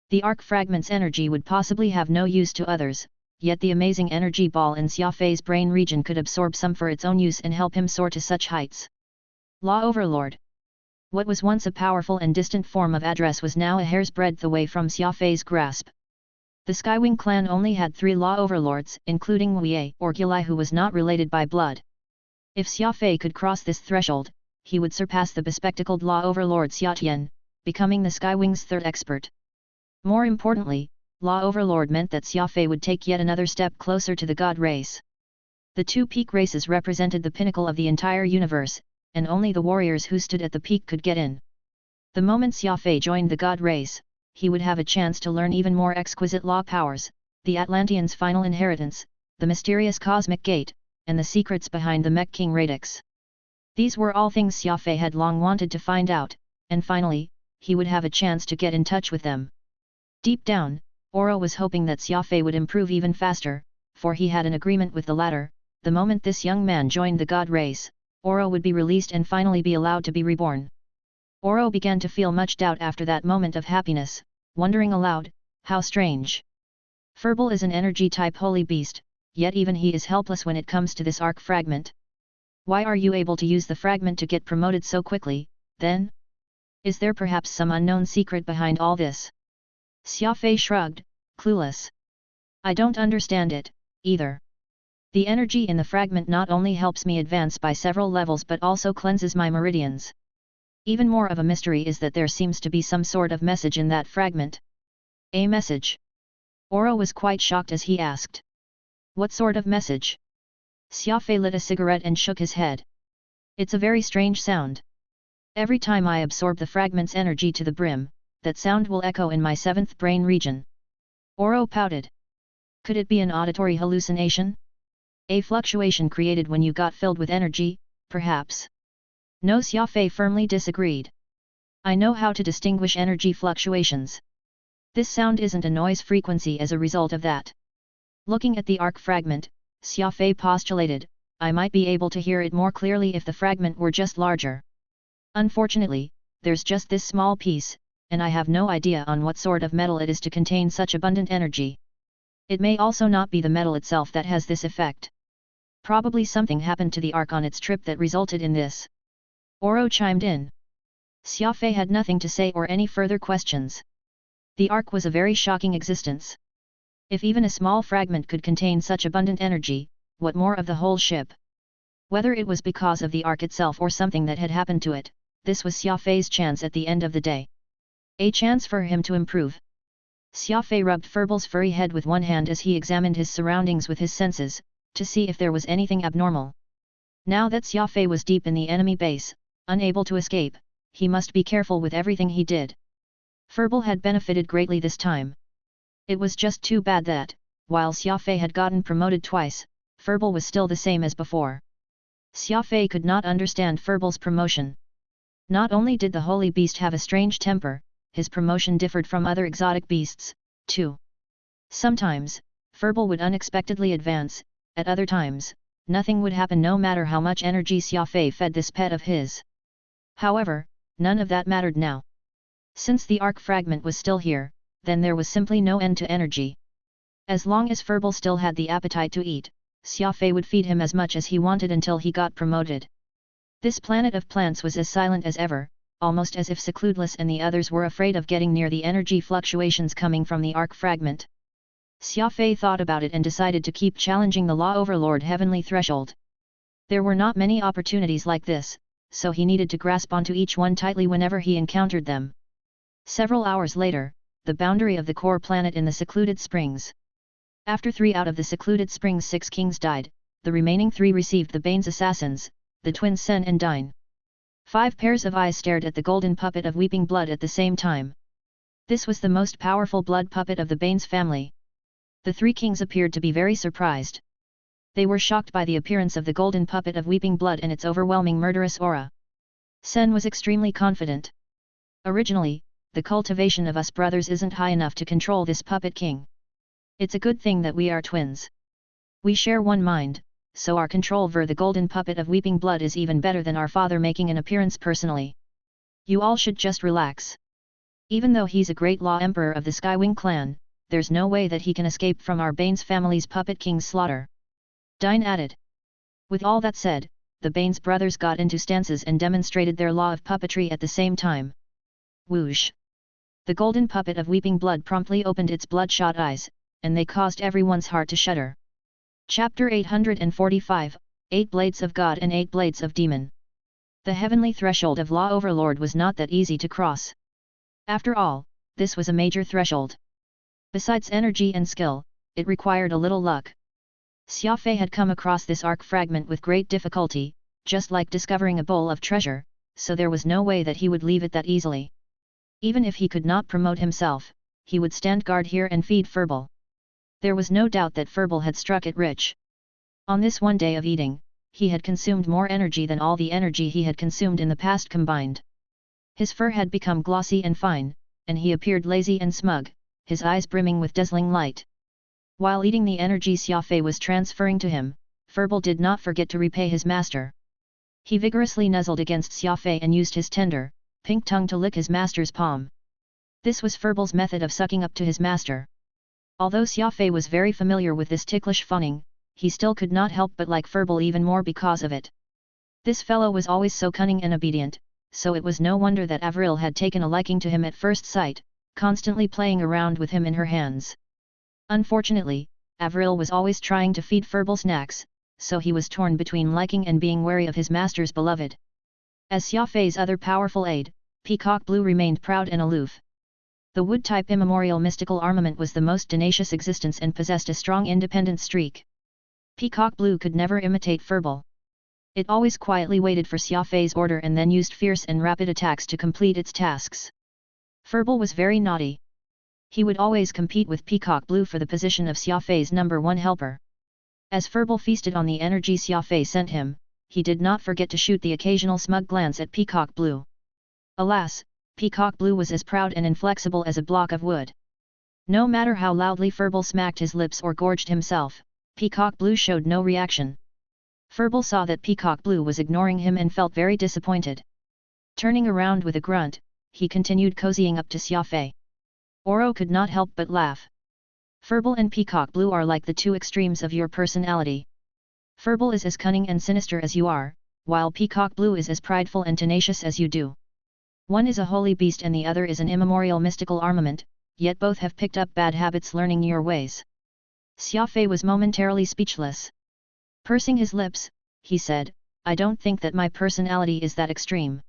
The arc fragment's energy would possibly have no use to others, yet the amazing energy ball in Xia Fei's brain region could absorb some for its own use and help him soar to such heights. Law Overlord. What was once a powerful and distant form of address was now a hair's breadth away from Xia Fei's grasp. The Skywing clan only had 3 Law Overlords, including Wei or Gilai, who was not related by blood. If Xia Fei could cross this threshold, he would surpass the bespectacled Law Overlord Xia Tian, becoming the Skywing's 3rd expert. More importantly, Law Overlord meant that Xia Fei would take yet another step closer to the god race. The 2 peak races represented the pinnacle of the entire universe, and only the warriors who stood at the peak could get in. The moment Xia Fei joined the god race, he would have a chance to learn even more exquisite law powers, the Atlanteans' final inheritance, the mysterious cosmic gate, and the secrets behind the Mech King Radix. These were all things Xia Fei had long wanted to find out, and finally, he would have a chance to get in touch with them. Deep down, Oro was hoping that Xia Fei would improve even faster, for he had an agreement with the latter. The moment this young man joined the god race, Oro would be released and finally be allowed to be reborn. Oro began to feel much doubt after that moment of happiness, wondering aloud, how strange. Furball is an energy-type holy beast, yet even he is helpless when it comes to this arc fragment. Why are you able to use the fragment to get promoted so quickly, then? Is there perhaps some unknown secret behind all this? Xia Fei shrugged, clueless. I don't understand it, either. The energy in the fragment not only helps me advance by several levels but also cleanses my meridians. Even more of a mystery is that there seems to be some sort of message in that fragment. A message? Oro was quite shocked as he asked. What sort of message? Xia Fei lit a cigarette and shook his head. It's a very strange sound. Every time I absorb the fragment's energy to the brim, that sound will echo in my 7th brain region. Oro pouted. Could it be an auditory hallucination? A fluctuation created when you got filled with energy, perhaps? No, Xia Fei firmly disagreed. I know how to distinguish energy fluctuations. This sound isn't a noise frequency as a result of that. Looking at the arc fragment, Xia Fei postulated, I might be able to hear it more clearly if the fragment were just larger. Unfortunately, there's just this small piece, and I have no idea on what sort of metal it is to contain such abundant energy. It may also not be the metal itself that has this effect. Probably something happened to the arc on its trip that resulted in this. Oro chimed in. Xia Fei had nothing to say or any further questions. The arc was a very shocking existence. If even a small fragment could contain such abundant energy, what more of the whole ship? Whether it was because of the arc itself or something that had happened to it, this was Xia Fei's chance at the end of the day. A chance for him to improve. Xia Fei rubbed Furball's furry head with one hand as he examined his surroundings with his senses, to see if there was anything abnormal. Now that Xia Fei was deep in the enemy base, unable to escape, he must be careful with everything he did. Furball had benefited greatly this time. It was just too bad that, while Xia Fei had gotten promoted twice, Furball was still the same as before. Xia Fei could not understand Furball's promotion. Not only did the holy beast have a strange temper, his promotion differed from other exotic beasts, too. Sometimes, Furball would unexpectedly advance, at other times, nothing would happen no matter how much energy Xia Fei fed this pet of his. However, none of that mattered now. Since the arc fragment was still here, then there was simply no end to energy. As long as Furball still had the appetite to eat, Xia Fei would feed him as much as he wanted until he got promoted. This planet of plants was as silent as ever, almost as if Secludless and the others were afraid of getting near the energy fluctuations coming from the arc fragment. Xia Fei thought about it and decided to keep challenging the Law Overlord heavenly threshold. There were not many opportunities like this, so he needed to grasp onto each one tightly whenever he encountered them. Several hours later, the boundary of the core planet in the secluded springs. After 3 out of the secluded springs' 6 kings died, the remaining 3 received the Bane's assassins, the twins Sen and Dine. 5 pairs of eyes stared at the golden puppet of weeping blood at the same time. This was the most powerful blood puppet of the Bane's family. The 3 kings appeared to be very surprised. They were shocked by the appearance of the golden puppet of weeping blood and its overwhelming murderous aura. Sen was extremely confident. Originally, the cultivation of us brothers isn't high enough to control this puppet king. It's a good thing that we are twins. We share one mind, so our control over the golden puppet of weeping blood is even better than our father making an appearance personally. You all should just relax. Even though he's a great law emperor of the Skywing clan, there's no way that he can escape from our Bane's family's puppet king's slaughter. Dine added. With all that said, the Bane's brothers got into stances and demonstrated their law of puppetry at the same time. Whoosh! The golden puppet of weeping blood promptly opened its bloodshot eyes, and they caused everyone's heart to shudder. Chapter 845, 8 Blades of God and 8 Blades of Demon. The heavenly threshold of Law Overlord was not that easy to cross. After all, this was a major threshold. Besides energy and skill, it required a little luck. Xia Fei had come across this arc fragment with great difficulty, just like discovering a bowl of treasure, so there was no way that he would leave it that easily. Even if he could not promote himself, he would stand guard here and feed Furball. There was no doubt that Furball had struck it rich. On this one day of eating, he had consumed more energy than all the energy he had consumed in the past combined. His fur had become glossy and fine, and he appeared lazy and smug, his eyes brimming with dazzling light. While eating the energy Xia Fei was transferring to him, Furball did not forget to repay his master. He vigorously nuzzled against Xia Fei and used his tender, pink tongue to lick his master's palm. This was Furbal's method of sucking up to his master. Although Xia Fei was very familiar with this ticklish fawning, he still could not help but like Furbal even more because of it. This fellow was always so cunning and obedient, so it was no wonder that Avril had taken a liking to him at first sight, constantly playing around with him in her hands. Unfortunately, Avril was always trying to feed Furbal snacks, so he was torn between liking and being wary of his master's beloved. As Xia Fei's other powerful aide, Peacock Blue remained proud and aloof. The wood-type immemorial mystical armament was the most tenacious existence and possessed a strong independent streak. Peacock Blue could never imitate Furbal. It always quietly waited for Xia Fei's order and then used fierce and rapid attacks to complete its tasks. Furbal was very naughty. He would always compete with Peacock Blue for the position of Xia Fei's #1 helper. As Furbal feasted on the energy Xia Fei sent him, he did not forget to shoot the occasional smug glance at Peacock Blue. Alas, Peacock Blue was as proud and inflexible as a block of wood. No matter how loudly Furbal smacked his lips or gorged himself, Peacock Blue showed no reaction. Furbal saw that Peacock Blue was ignoring him and felt very disappointed. Turning around with a grunt, he continued cozying up to Xia Fei. Oro could not help but laugh. Furbal and Peacock Blue are like the two extremes of your personality. Furbal is as cunning and sinister as you are, while Peacock Blue is as prideful and tenacious as you do. One is a holy beast and the other is an immemorial mystical armament, yet both have picked up bad habits learning your ways. Xia Fei was momentarily speechless. Pursing his lips, he said, I don't think that my personality is that extreme.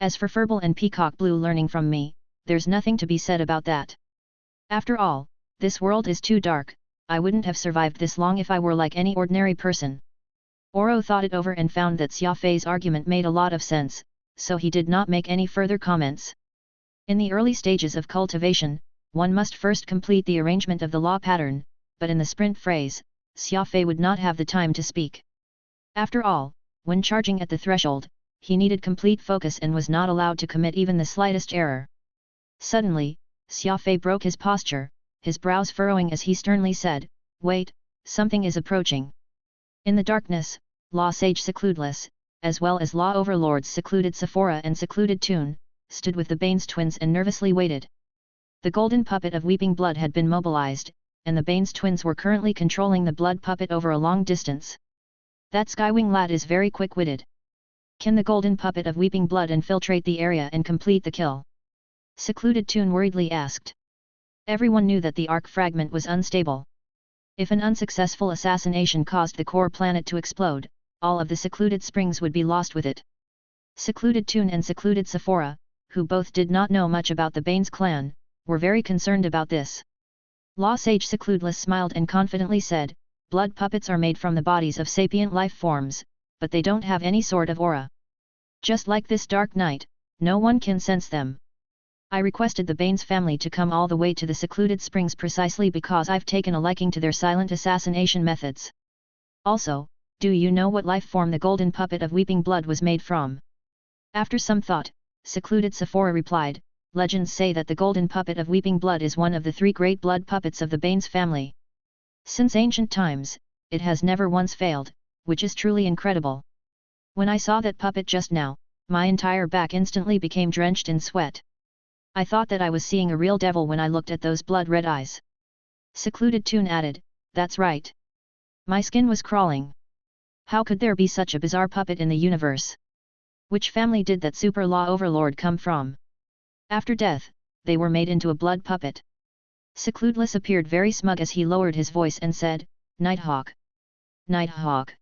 As for Furbal and Peacock Blue learning from me, there's nothing to be said about that. After all, this world is too dark, I wouldn't have survived this long if I were like any ordinary person. Oro thought it over and found that Xia Fei's argument made a lot of sense, so he did not make any further comments. In the early stages of cultivation, one must first complete the arrangement of the law pattern, but in the sprint phrase, Xia Fei would not have the time to speak. After all, when charging at the threshold, he needed complete focus and was not allowed to commit even the slightest error. Suddenly, Xia Fei broke his posture, his brows furrowing as he sternly said, Wait, something is approaching. In the darkness, Law Sage Secludeless, as well as Law Overlords Secluded Sephora and Secluded Toon, stood with the Baines twins and nervously waited. The golden puppet of Weeping Blood had been mobilized, and the Baines twins were currently controlling the blood puppet over a long distance. That Skywing lad is very quick-witted. Can the golden puppet of Weeping Blood infiltrate the area and complete the kill? Secluded Toon worriedly asked. Everyone knew that the arc fragment was unstable. If an unsuccessful assassination caused the core planet to explode, all of the secluded springs would be lost with it. Secluded Toon and Secluded Sephora, who both did not know much about the Baines clan, were very concerned about this. Law Sage Secludeless smiled and confidently said, Blood puppets are made from the bodies of sapient life forms, but they don't have any sort of aura. Just like this dark night, no one can sense them. I requested the Baines family to come all the way to the secluded springs precisely because I've taken a liking to their silent assassination methods. Also, do you know what life form the golden puppet of Weeping Blood was made from? After some thought, Secluded Sephora replied, Legends say that the golden puppet of Weeping Blood is one of the 3 great blood puppets of the Baines family. Since ancient times, it has never once failed, which is truly incredible. When I saw that puppet just now, my entire back instantly became drenched in sweat. I thought that I was seeing a real devil when I looked at those blood-red eyes. Secluded Toon added, That's right. My skin was crawling. How could there be such a bizarre puppet in the universe? Which family did that super law overlord come from? After death, they were made into a blood puppet. Secludeless appeared very smug as he lowered his voice and said, Nighthawk. Nighthawk.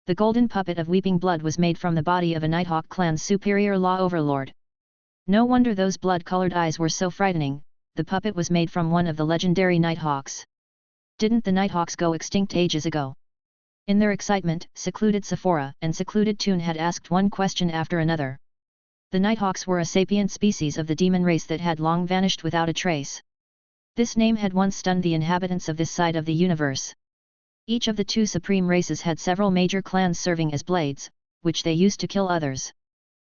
The golden puppet of Weeping Blood was made from the body of a Nighthawk clan's superior law overlord. No wonder those blood-colored eyes were so frightening, the puppet was made from one of the legendary Nighthawks. Didn't the Nighthawks go extinct ages ago? In their excitement, Secluded Sephora and Secluded Toon had asked one question after another. The Nighthawks were a sapient species of the demon race that had long vanished without a trace. This name had once stunned the inhabitants of this side of the universe. Each of the 2 supreme races had several major clans serving as blades, which they used to kill others.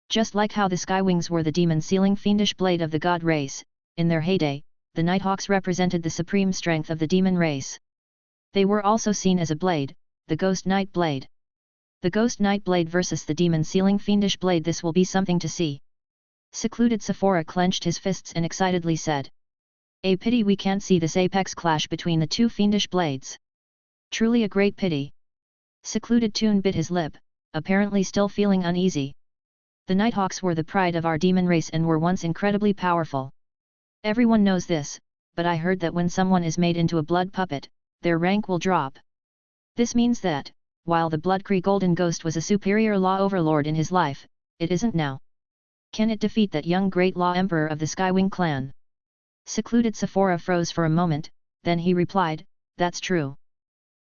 Just like how the Skywings were the demon-sealing fiendish blade of the god race, in their heyday, the Nighthawks represented the supreme strength of the demon race. They were also seen as a blade, the Ghost Knight blade. The Ghost Knight Blade versus the Demon Sealing Fiendish Blade, this will be something to see. Secluded Sephora clenched his fists and excitedly said. A pity we can't see this apex clash between the two fiendish blades. Truly a great pity. Secluded Toon bit his lip, apparently still feeling uneasy. The Nighthawks were the pride of our demon race and were once incredibly powerful. Everyone knows this, but I heard that when someone is made into a blood puppet, their rank will drop. This means that, while the Bloodcree Golden Ghost was a superior law overlord in his life, it isn't now. Can it defeat that young great law emperor of the Skywing clan? Secluded Sephora froze for a moment, then he replied, that's true.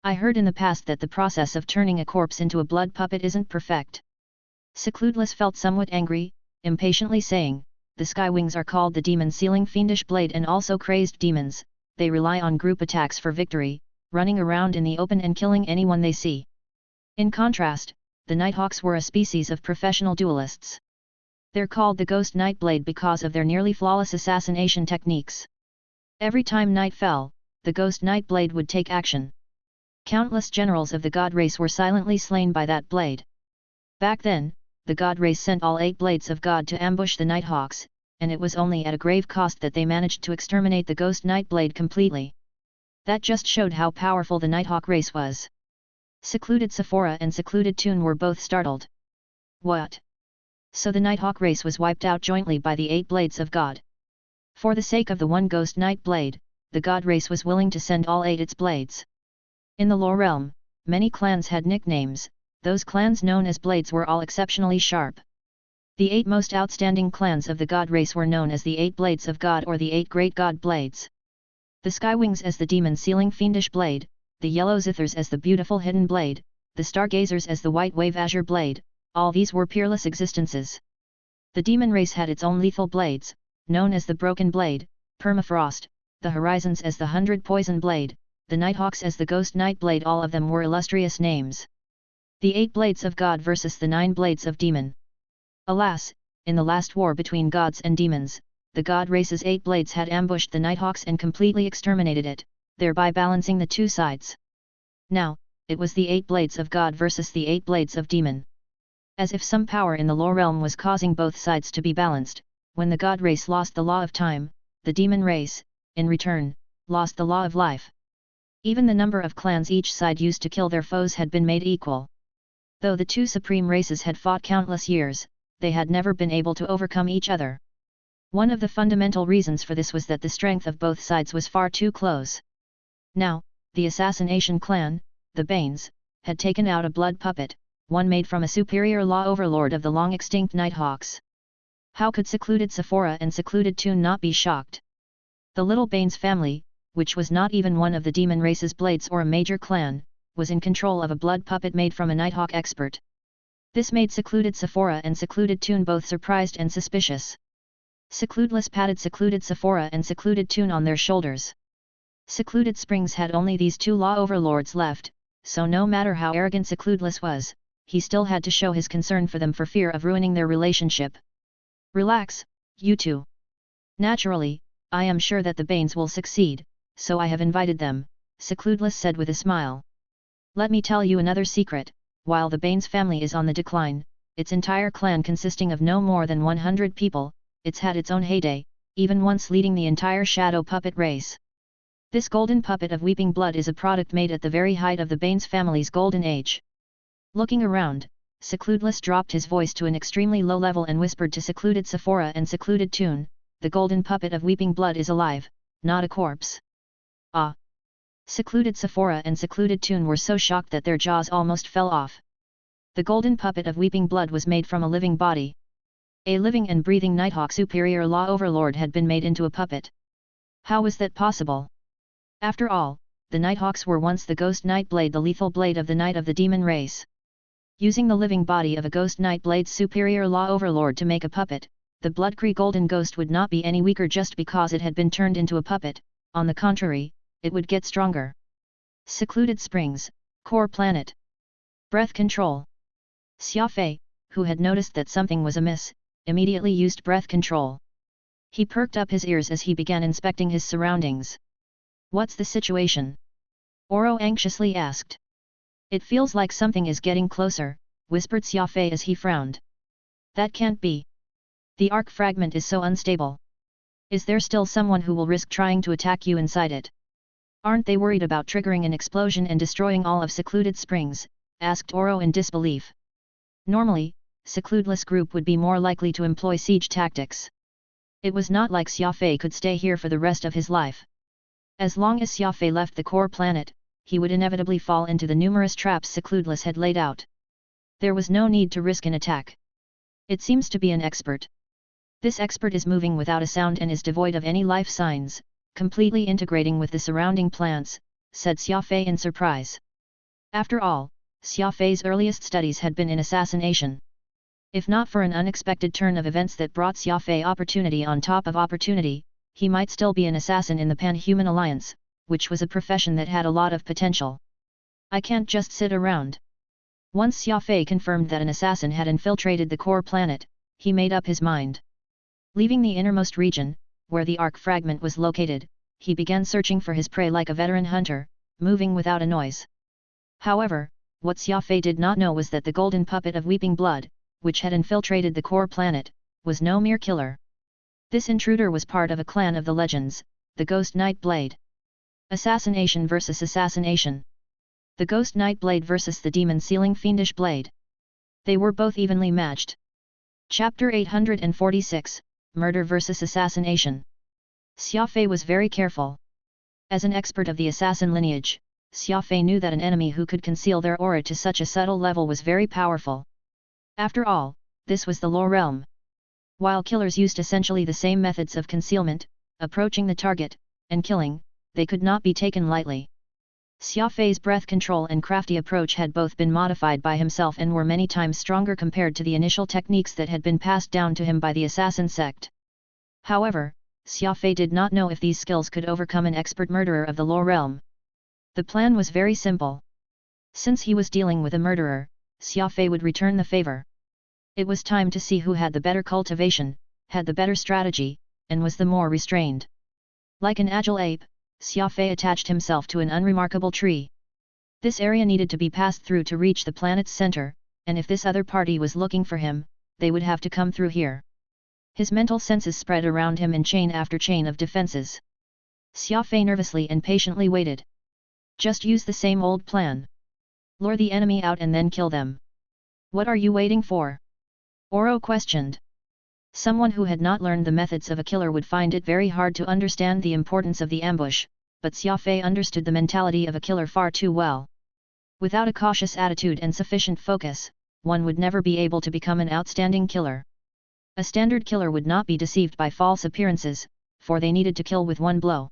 I heard in the past that the process of turning a corpse into a blood puppet isn't perfect. Secludeless felt somewhat angry, impatiently saying, the Skywings are called the Demon Sealing Fiendish Blade and also crazed demons, they rely on group attacks for victory, running around in the open and killing anyone they see. In contrast, the Nighthawks were a species of professional duelists. They're called the Ghost Knight Blade because of their nearly flawless assassination techniques. Every time night fell, the Ghost Knight Blade would take action. Countless generals of the god race were silently slain by that blade. Back then, the god race sent all 8 blades of God to ambush the Nighthawks, and it was only at a grave cost that they managed to exterminate the Ghost Knight Blade completely. That just showed how powerful the Nighthawk race was. Secluded Sephora and Secluded Toon were both startled. What? So the Nighthawk race was wiped out jointly by the 8 blades of God. For the sake of the one Ghost Knight Blade, the god race was willing to send all 8 its blades. In the lore realm, many clans had nicknames. Those clans known as blades were all exceptionally sharp. The 8 most outstanding clans of the god race were known as the 8 Blades of God or the 8 Great God Blades. The Skywings as the Demon Sealing Fiendish Blade, the Yellow Zithers as the Beautiful Hidden Blade, the Stargazers as the White Wave Azure Blade, all these were peerless existences. The demon race had its own lethal blades, known as the Broken Blade, Permafrost, the Horizons as the 100 Poison Blade, the Nighthawks as the Ghost Knight Blade, all of them were illustrious names. The 8 Blades of God versus the 9 Blades of Demon. Alas, in the last war between gods and demons, the god race's 8 blades had ambushed the Nighthawks and completely exterminated it, thereby balancing the two sides. Now, it was the 8 Blades of God versus the 8 Blades of Demon. As if some power in the lore realm was causing both sides to be balanced, when the god race lost the law of time, the demon race, in return, lost the law of life. Even the number of clans each side used to kill their foes had been made equal. Though the two supreme races had fought countless years, they had never been able to overcome each other. One of the fundamental reasons for this was that the strength of both sides was far too close. Now, the Assassination Clan, the Banes, had taken out a blood puppet, one made from a superior law overlord of the long-extinct Nighthawks. How could Secluded Sephora and Secluded Toon not be shocked? The little Banes family, which was not even one of the demon race's blades or a major clan, was in control of a blood puppet made from a Nighthawk expert. This made Secluded Sephora and Secluded Toon both surprised and suspicious. Secludeless patted Secluded Sephora and Secluded Toon on their shoulders. Secluded Springs had only these 2 law overlords left, so no matter how arrogant Secludeless was, he still had to show his concern for them for fear of ruining their relationship. Relax, you two. Naturally, I am sure that the Banes will succeed, so I have invited them, Secludeless said with a smile. Let me tell you another secret, while the Banes family is on the decline, its entire clan consisting of no more than 100 people, it's had its own heyday, even once leading the entire shadow puppet race. This golden puppet of weeping blood is a product made at the very height of the Banes family's golden age. Looking around, Secludeless dropped his voice to an extremely low level and whispered to Secluded Sephora and Secluded Toon, the golden puppet of weeping blood is alive, not a corpse. Ah! Secluded Sephora and Secluded Toon were so shocked that their jaws almost fell off. The golden puppet of weeping blood was made from a living body. A living and breathing Nighthawk superior law overlord had been made into a puppet. How was that possible? After all, the Nighthawks were once the Ghost Knight Blade, the lethal blade of the Knight of the Demon race. Using the living body of a Ghost Knight Blade's superior law overlord to make a puppet, the Bloodcree Golden Ghost would not be any weaker just because it had been turned into a puppet, on the contrary, it would get stronger. Secluded Springs, Core Planet. Breath Control. Xia Fei, who had noticed that something was amiss, immediately used breath control. He perked up his ears as he began inspecting his surroundings. What's the situation? Oro anxiously asked. It feels like something is getting closer, whispered Xia Fei as he frowned. That can't be. The arc fragment is so unstable. Is there still someone who will risk trying to attack you inside it? Aren't they worried about triggering an explosion and destroying all of Secluded Springs? Asked Oro in disbelief. Normally, Secludeless Group would be more likely to employ siege tactics. It was not like Xia Fei could stay here for the rest of his life. As long as Xia Fei left the core planet, he would inevitably fall into the numerous traps Secludeless had laid out. There was no need to risk an attack. It seems to be an expert. This expert is moving without a sound and is devoid of any life signs, completely integrating with the surrounding plants, said Xia Fei in surprise. After all, Xia Fei's earliest studies had been in assassination. If not for an unexpected turn of events that brought Xia Fei opportunity on top of opportunity, he might still be an assassin in the Pan-Human Alliance, which was a profession that had a lot of potential. I can't just sit around. Once Xia Fei confirmed that an assassin had infiltrated the core planet, he made up his mind. Leaving the innermost region, where the arc fragment was located, he began searching for his prey like a veteran hunter, moving without a noise. However, what Xia Fei did not know was that the golden puppet of Weeping Blood, which had infiltrated the core planet, was no mere killer. This intruder was part of a clan of the legends, the Ghost Knight Blade. Assassination versus assassination. The Ghost Knight Blade versus the demon-sealing Fiendish Blade. They were both evenly matched. Chapter 846, Murder versus Assassination. Xia Fei was very careful. As an expert of the assassin lineage, Xia Fei knew that an enemy who could conceal their aura to such a subtle level was very powerful. After all, this was the Lore realm. While killers used essentially the same methods of concealment, approaching the target, and killing, they could not be taken lightly. Xia Fei's breath control and crafty approach had both been modified by himself and were many times stronger compared to the initial techniques that had been passed down to him by the assassin sect. However, Xia Fei did not know if these skills could overcome an expert murderer of the Lore realm. The plan was very simple. Since he was dealing with a murderer, Xia Fei would return the favor. It was time to see who had the better cultivation, had the better strategy, and was the more restrained. Like an agile ape, Xia Fei attached himself to an unremarkable tree. This area needed to be passed through to reach the planet's center, and if this other party was looking for him, they would have to come through here. His mental senses spread around him in chain after chain of defenses. Xia Fei nervously and patiently waited. Just use the same old plan. Lure the enemy out and then kill them. What are you waiting for? Oro questioned. Someone who had not learned the methods of a killer would find it very hard to understand the importance of the ambush, but Xia Fei understood the mentality of a killer far too well. Without a cautious attitude and sufficient focus, one would never be able to become an outstanding killer. A standard killer would not be deceived by false appearances, for they needed to kill with one blow.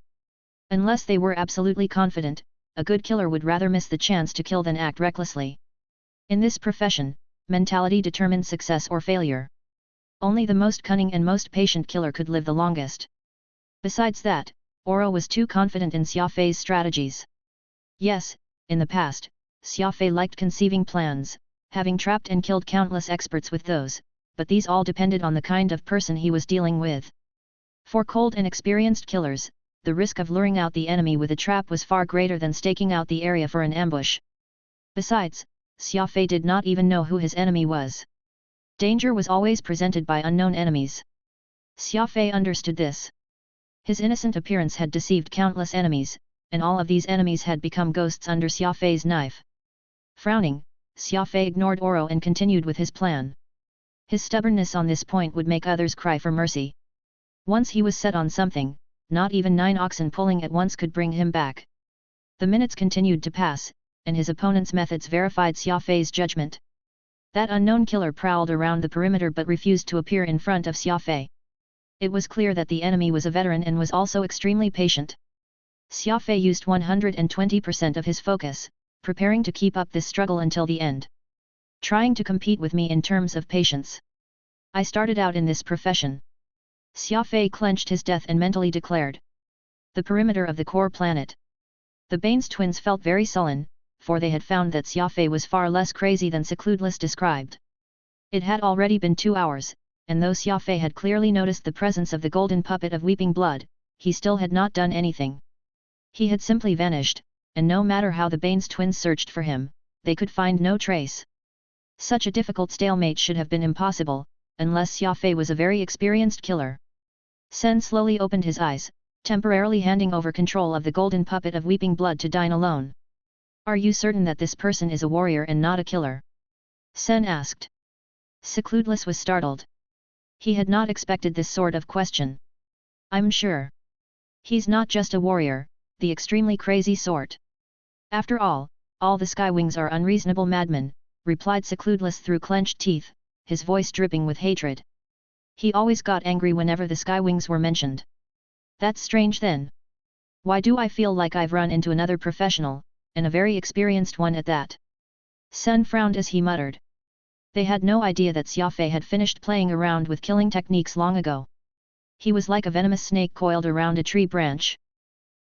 Unless they were absolutely confident, a good killer would rather miss the chance to kill than act recklessly. In this profession, mentality determines success or failure. Only the most cunning and most patient killer could live the longest. Besides that, Oro was too confident in Xia Fei's strategies. Yes, in the past, Xia Fei liked conceiving plans, having trapped and killed countless experts with those, but these all depended on the kind of person he was dealing with. For cold and experienced killers, the risk of luring out the enemy with a trap was far greater than staking out the area for an ambush. Besides, Xia Fei did not even know who his enemy was. Danger was always presented by unknown enemies. Xia Fei understood this. His innocent appearance had deceived countless enemies, and all of these enemies had become ghosts under Xia Fei's knife. Frowning, Xia Fei ignored Oro and continued with his plan. His stubbornness on this point would make others cry for mercy. Once he was set on something, not even 9 oxen pulling at once could bring him back. The minutes continued to pass, and his opponent's methods verified Xia Fei's judgment. That unknown killer prowled around the perimeter but refused to appear in front of Xia Fei. It was clear that the enemy was a veteran and was also extremely patient. Xia Fei used 120% of his focus, preparing to keep up this struggle until the end. Trying to compete with me in terms of patience. I started out in this profession. Xia Fei clenched his teeth and mentally declared. The perimeter of the core planet. The Baines twins felt very sullen, for they had found that Xia Fei was far less crazy than Secludeless described. It had already been 2 hours, and though Xia Fei had clearly noticed the presence of the golden puppet of Weeping Blood, he still had not done anything. He had simply vanished, and no matter how the Baines twins searched for him, they could find no trace. Such a difficult stalemate should have been impossible, unless Xia Fei was a very experienced killer. Sen slowly opened his eyes, temporarily handing over control of the golden puppet of weeping blood to Dine alone. Are you certain that this person is a warrior and not a killer? Sen asked. Secludeless was startled. He had not expected this sort of question. I'm sure. He's not just a warrior, the extremely crazy sort. After all the Skywings are unreasonable madmen, replied Secludeless through clenched teeth, his voice dripping with hatred. He always got angry whenever the Skywings were mentioned. That's strange then. Why do I feel like I've run into another professional, and a very experienced one at that? Sen frowned as he muttered. They had no idea that Xia Fei had finished playing around with killing techniques long ago. He was like a venomous snake coiled around a tree branch.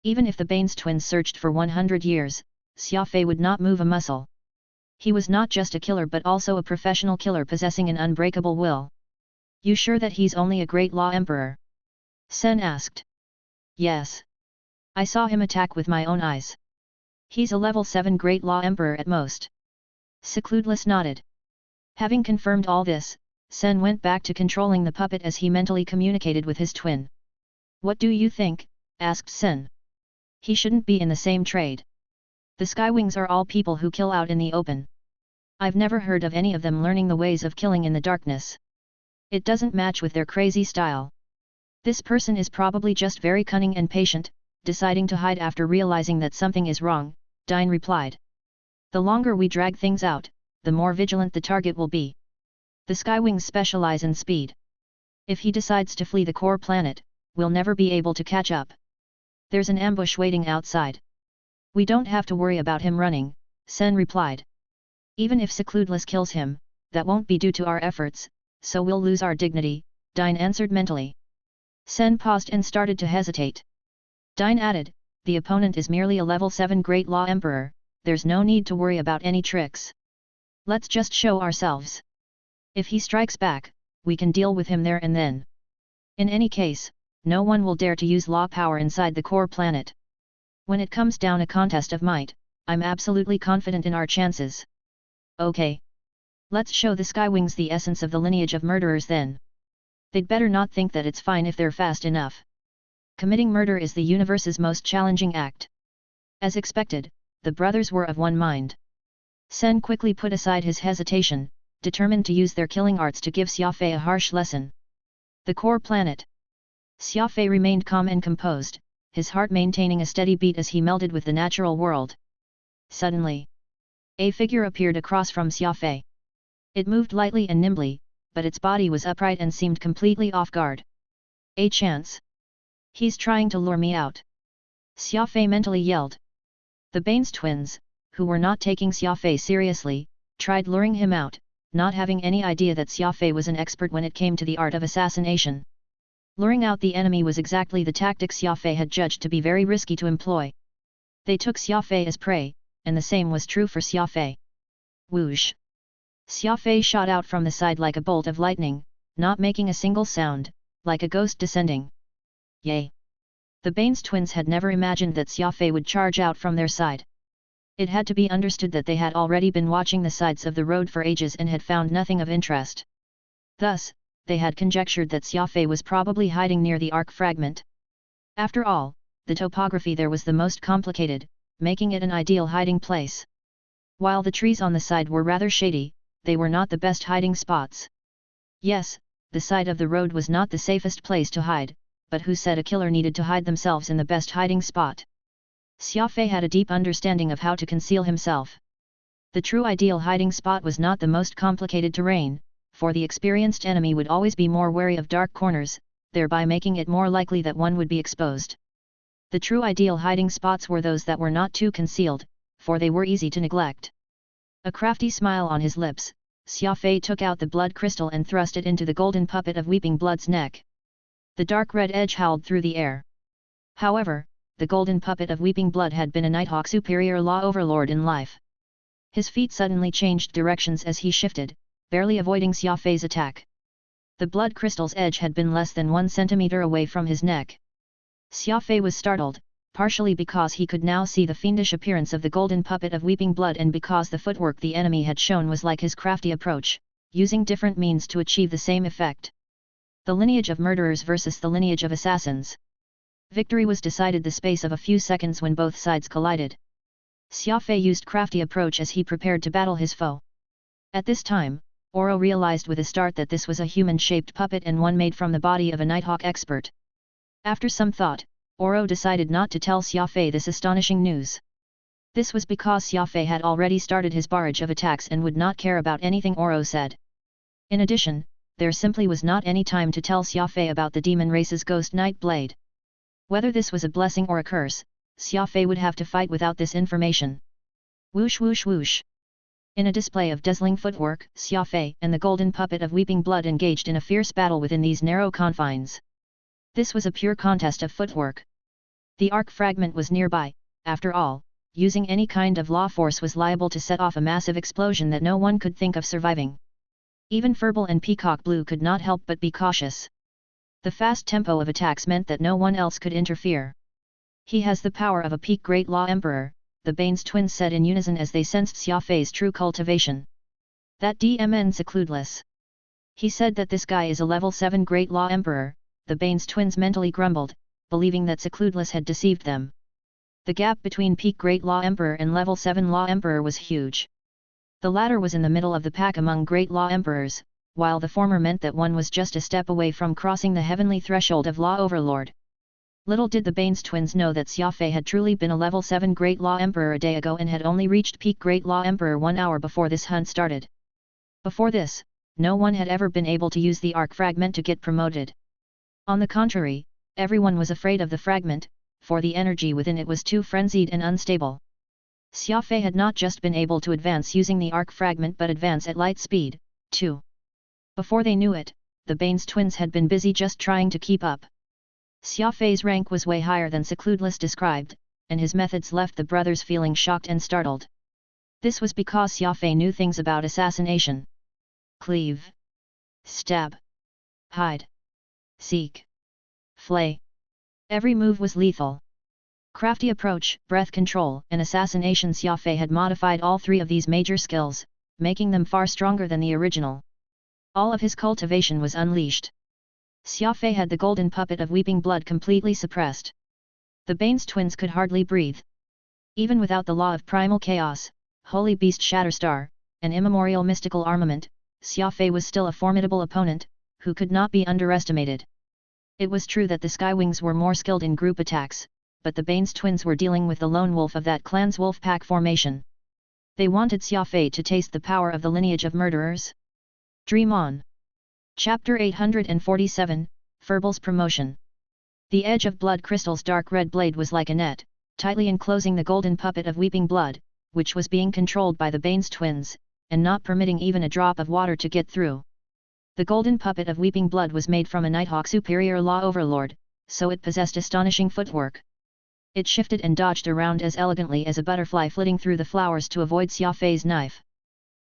Even if the Baines twins searched for 100 years, Xia Fei would not move a muscle. He was not just a killer but also a professional killer possessing an unbreakable will. You sure that he's only a Great Law Emperor? Sen asked. Yes. I saw him attack with my own eyes. He's a level 7 Great Law Emperor at most. Secludeless nodded. Having confirmed all this, Sen went back to controlling the puppet as he mentally communicated with his twin. What do you think? Asked Sen. He shouldn't be in the same trade. The Skywings are all people who kill out in the open. I've never heard of any of them learning the ways of killing in the darkness. It doesn't match with their crazy style. This person is probably just very cunning and patient, deciding to hide after realizing that something is wrong, Dine replied. The longer we drag things out, the more vigilant the target will be. The Skywings specialize in speed. If he decides to flee the core planet, we'll never be able to catch up. There's an ambush waiting outside. We don't have to worry about him running, Sen replied. Even if Secludeless kills him, that won't be due to our efforts, so we'll lose our dignity, Dine answered mentally. Sen paused and started to hesitate. Dine added, the opponent is merely a level 7 Great Law Emperor, there's no need to worry about any tricks. Let's just show ourselves. If he strikes back, we can deal with him there and then. In any case, no one will dare to use law power inside the core planet. When it comes down a contest of might, I'm absolutely confident in our chances. Okay. Let's show the Skywings the essence of the lineage of murderers then. They'd better not think that it's fine if they're fast enough. Committing murder is the universe's most challenging act. As expected, the brothers were of one mind. Sen quickly put aside his hesitation, determined to use their killing arts to give Xia Fei a harsh lesson. The core planet. Xia Fei remained calm and composed, his heart maintaining a steady beat as he melded with the natural world. Suddenly, a figure appeared across from Xia Fei. It moved lightly and nimbly, but its body was upright and seemed completely off guard. A chance. He's trying to lure me out. Xia Fei mentally yelled. The Baines twins, who were not taking Xia Fei seriously, tried luring him out, not having any idea that Xia Fei was an expert when it came to the art of assassination. Luring out the enemy was exactly the tactic Xia Fei had judged to be very risky to employ. They took Xia Fei as prey, and the same was true for Xia Fei. Whoosh! Xia Fei shot out from the side like a bolt of lightning, not making a single sound, like a ghost descending. Yay! The Baines twins had never imagined that Xia Fei would charge out from their side. It had to be understood that they had already been watching the sides of the road for ages and had found nothing of interest. Thus, they had conjectured that Xia Fei was probably hiding near the arc fragment. After all, the topography there was the most complicated, making it an ideal hiding place. While the trees on the side were rather shady, they were not the best hiding spots. Yes, the side of the road was not the safest place to hide, but who said a killer needed to hide themselves in the best hiding spot? Xia Fei had a deep understanding of how to conceal himself. The true ideal hiding spot was not the most complicated terrain, for the experienced enemy would always be more wary of dark corners, thereby making it more likely that one would be exposed. The true ideal hiding spots were those that were not too concealed, for they were easy to neglect. A crafty smile on his lips, Xia Fei took out the blood crystal and thrust it into the golden puppet of Weeping Blood's neck. The dark red edge howled through the air. However, the golden puppet of Weeping Blood had been a Nighthawk superior law overlord in life. His feet suddenly changed directions as he shifted, barely avoiding Xia Fei's attack. The blood crystal's edge had been less than 1 centimeter away from his neck. Xia Fei was startled, partially because he could now see the fiendish appearance of the golden puppet of weeping blood and because the footwork the enemy had shown was like his crafty approach, using different means to achieve the same effect. The lineage of murderers versus the lineage of assassins. Victory was decided the space of a few seconds when both sides collided. Xia Fei used crafty approach as he prepared to battle his foe. At this time, Oro realized with a start that this was a human-shaped puppet and one made from the body of a Nighthawk expert. After some thought, Oro decided not to tell Xia Fei this astonishing news. This was because Xia Fei had already started his barrage of attacks and would not care about anything Oro said. In addition, there simply was not any time to tell Xia Fei about the demon race's ghost Night Blade. Whether this was a blessing or a curse, Xia Fei would have to fight without this information. Whoosh whoosh whoosh. In a display of dazzling footwork, Xia Fei and the golden puppet of weeping blood engaged in a fierce battle within these narrow confines. This was a pure contest of footwork. The arc fragment was nearby, after all, using any kind of law force was liable to set off a massive explosion that no one could think of surviving. Even Furball and Peacock Blue could not help but be cautious. The fast tempo of attacks meant that no one else could interfere. He has the power of a peak Great Law Emperor, the Bane's twins said in unison as they sensed Xia Fei's true cultivation. That DMN secludeless. He said that this guy is a level 7 Great Law Emperor, the Bane's twins mentally grumbled, believing that secludeless had deceived them. The gap between peak Great Law Emperor and level 7 Law Emperor was huge. The latter was in the middle of the pack among Great Law Emperors, while the former meant that one was just a step away from crossing the heavenly threshold of Law Overlord. Little did the Bane's twins know that Xia Fei had truly been a level 7 Great Law Emperor a day ago and had only reached peak Great Law Emperor 1 hour before this hunt started. Before this, no one had ever been able to use the arc fragment to get promoted. On the contrary, everyone was afraid of the fragment, for the energy within it was too frenzied and unstable. Xia Fei had not just been able to advance using the arc fragment but advance at light speed, too. Before they knew it, the Bane's twins had been busy just trying to keep up. Xia Fei's rank was way higher than Secludeless described, and his methods left the brothers feeling shocked and startled. This was because Xia Fei knew things about assassination. Cleave. Stab. Hide. Seek. Flay. Every move was lethal. Crafty approach, breath control, and assassination. Xia Fei had modified all three of these major skills, making them far stronger than the original. All of his cultivation was unleashed. Xia Fei had the golden puppet of weeping blood completely suppressed. The Bane's twins could hardly breathe. Even without the law of primal chaos, holy beast Shatterstar, and immemorial mystical armament, Xia Fei was still a formidable opponent, who could not be underestimated. It was true that the Skywings were more skilled in group attacks, but the Bane's twins were dealing with the lone wolf of that clan's wolf pack formation. They wanted Xia Fei to taste the power of the lineage of murderers. Dream on. Chapter 847, Furball's Promotion. The edge of Blood Crystal's dark red blade was like a net, tightly enclosing the golden puppet of weeping blood, which was being controlled by the Bane's twins, and not permitting even a drop of water to get through. The golden puppet of weeping blood was made from a Nighthawk superior law overlord, so it possessed astonishing footwork. It shifted and dodged around as elegantly as a butterfly flitting through the flowers to avoid Xia Fei's knife.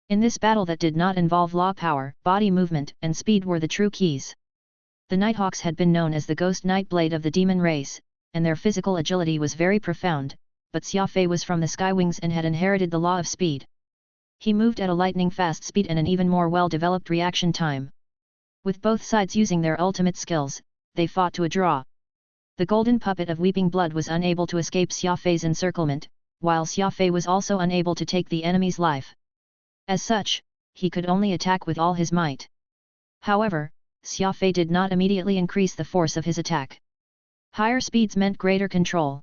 In this battle that did not involve law power, body movement and speed were the true keys. The Nighthawks had been known as the Ghost Nightblade of the demon race, and their physical agility was very profound, but Xia Fei was from the Skywings and had inherited the law of speed. He moved at a lightning-fast speed and an even more well-developed reaction time. With both sides using their ultimate skills, they fought to a draw. The golden puppet of weeping blood was unable to escape Xia Fei's encirclement, while Xia Fei was also unable to take the enemy's life. As such, he could only attack with all his might. However, Xia Fei did not immediately increase the force of his attack. Higher speeds meant greater control.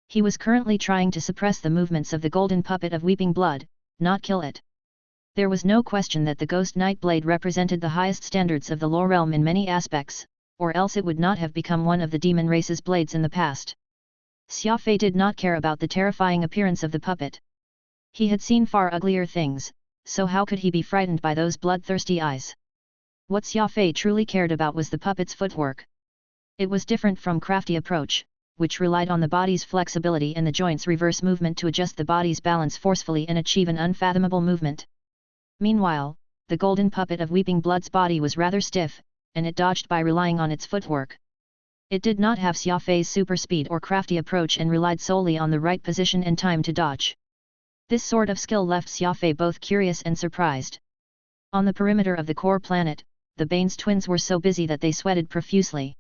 He was currently trying to suppress the movements of the golden puppet of weeping blood, not kill it. There was no question that the Ghost Nightblade represented the highest standards of the lore realm in many aspects, or else it would not have become one of the demon race's blades in the past. Xia Fei did not care about the terrifying appearance of the puppet. He had seen far uglier things, so how could he be frightened by those bloodthirsty eyes? What Xia Fei truly cared about was the puppet's footwork. It was different from crafty approach, which relied on the body's flexibility and the joints' reverse movement to adjust the body's balance forcefully and achieve an unfathomable movement. Meanwhile, the golden puppet of weeping blood's body was rather stiff, and it dodged by relying on its footwork. It did not have Xia Fei's super speed or crafty approach and relied solely on the right position and time to dodge. This sort of skill left Xia Fei both curious and surprised. On the perimeter of the core planet, the Baines twins were so busy that they sweated profusely.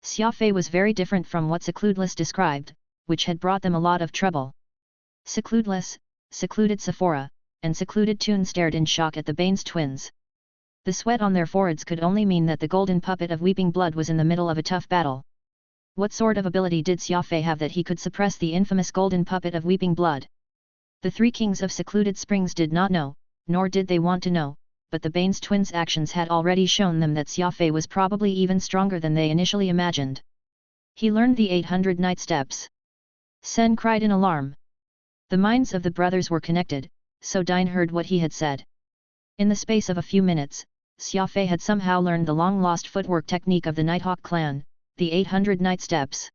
Xia Fei was very different from what Secludeless described, which had brought them a lot of trouble. Secludeless, Secluded Sephora, and Secluded Toon stared in shock at the Baines twins. The sweat on their foreheads could only mean that the golden puppet of Weeping Blood was in the middle of a tough battle. What sort of ability did Xia Fei have that he could suppress the infamous golden puppet of Weeping Blood? The three kings of Secluded Springs did not know, nor did they want to know, but the Baines twins' actions had already shown them that Xia Fei was probably even stronger than they initially imagined. He learned the 800 night steps. Sen cried in alarm. The minds of the brothers were connected, so Dine heard what he had said. In the space of a few minutes, Xia Fei had somehow learned the long-lost footwork technique of the Nighthawk clan, the 800 night steps.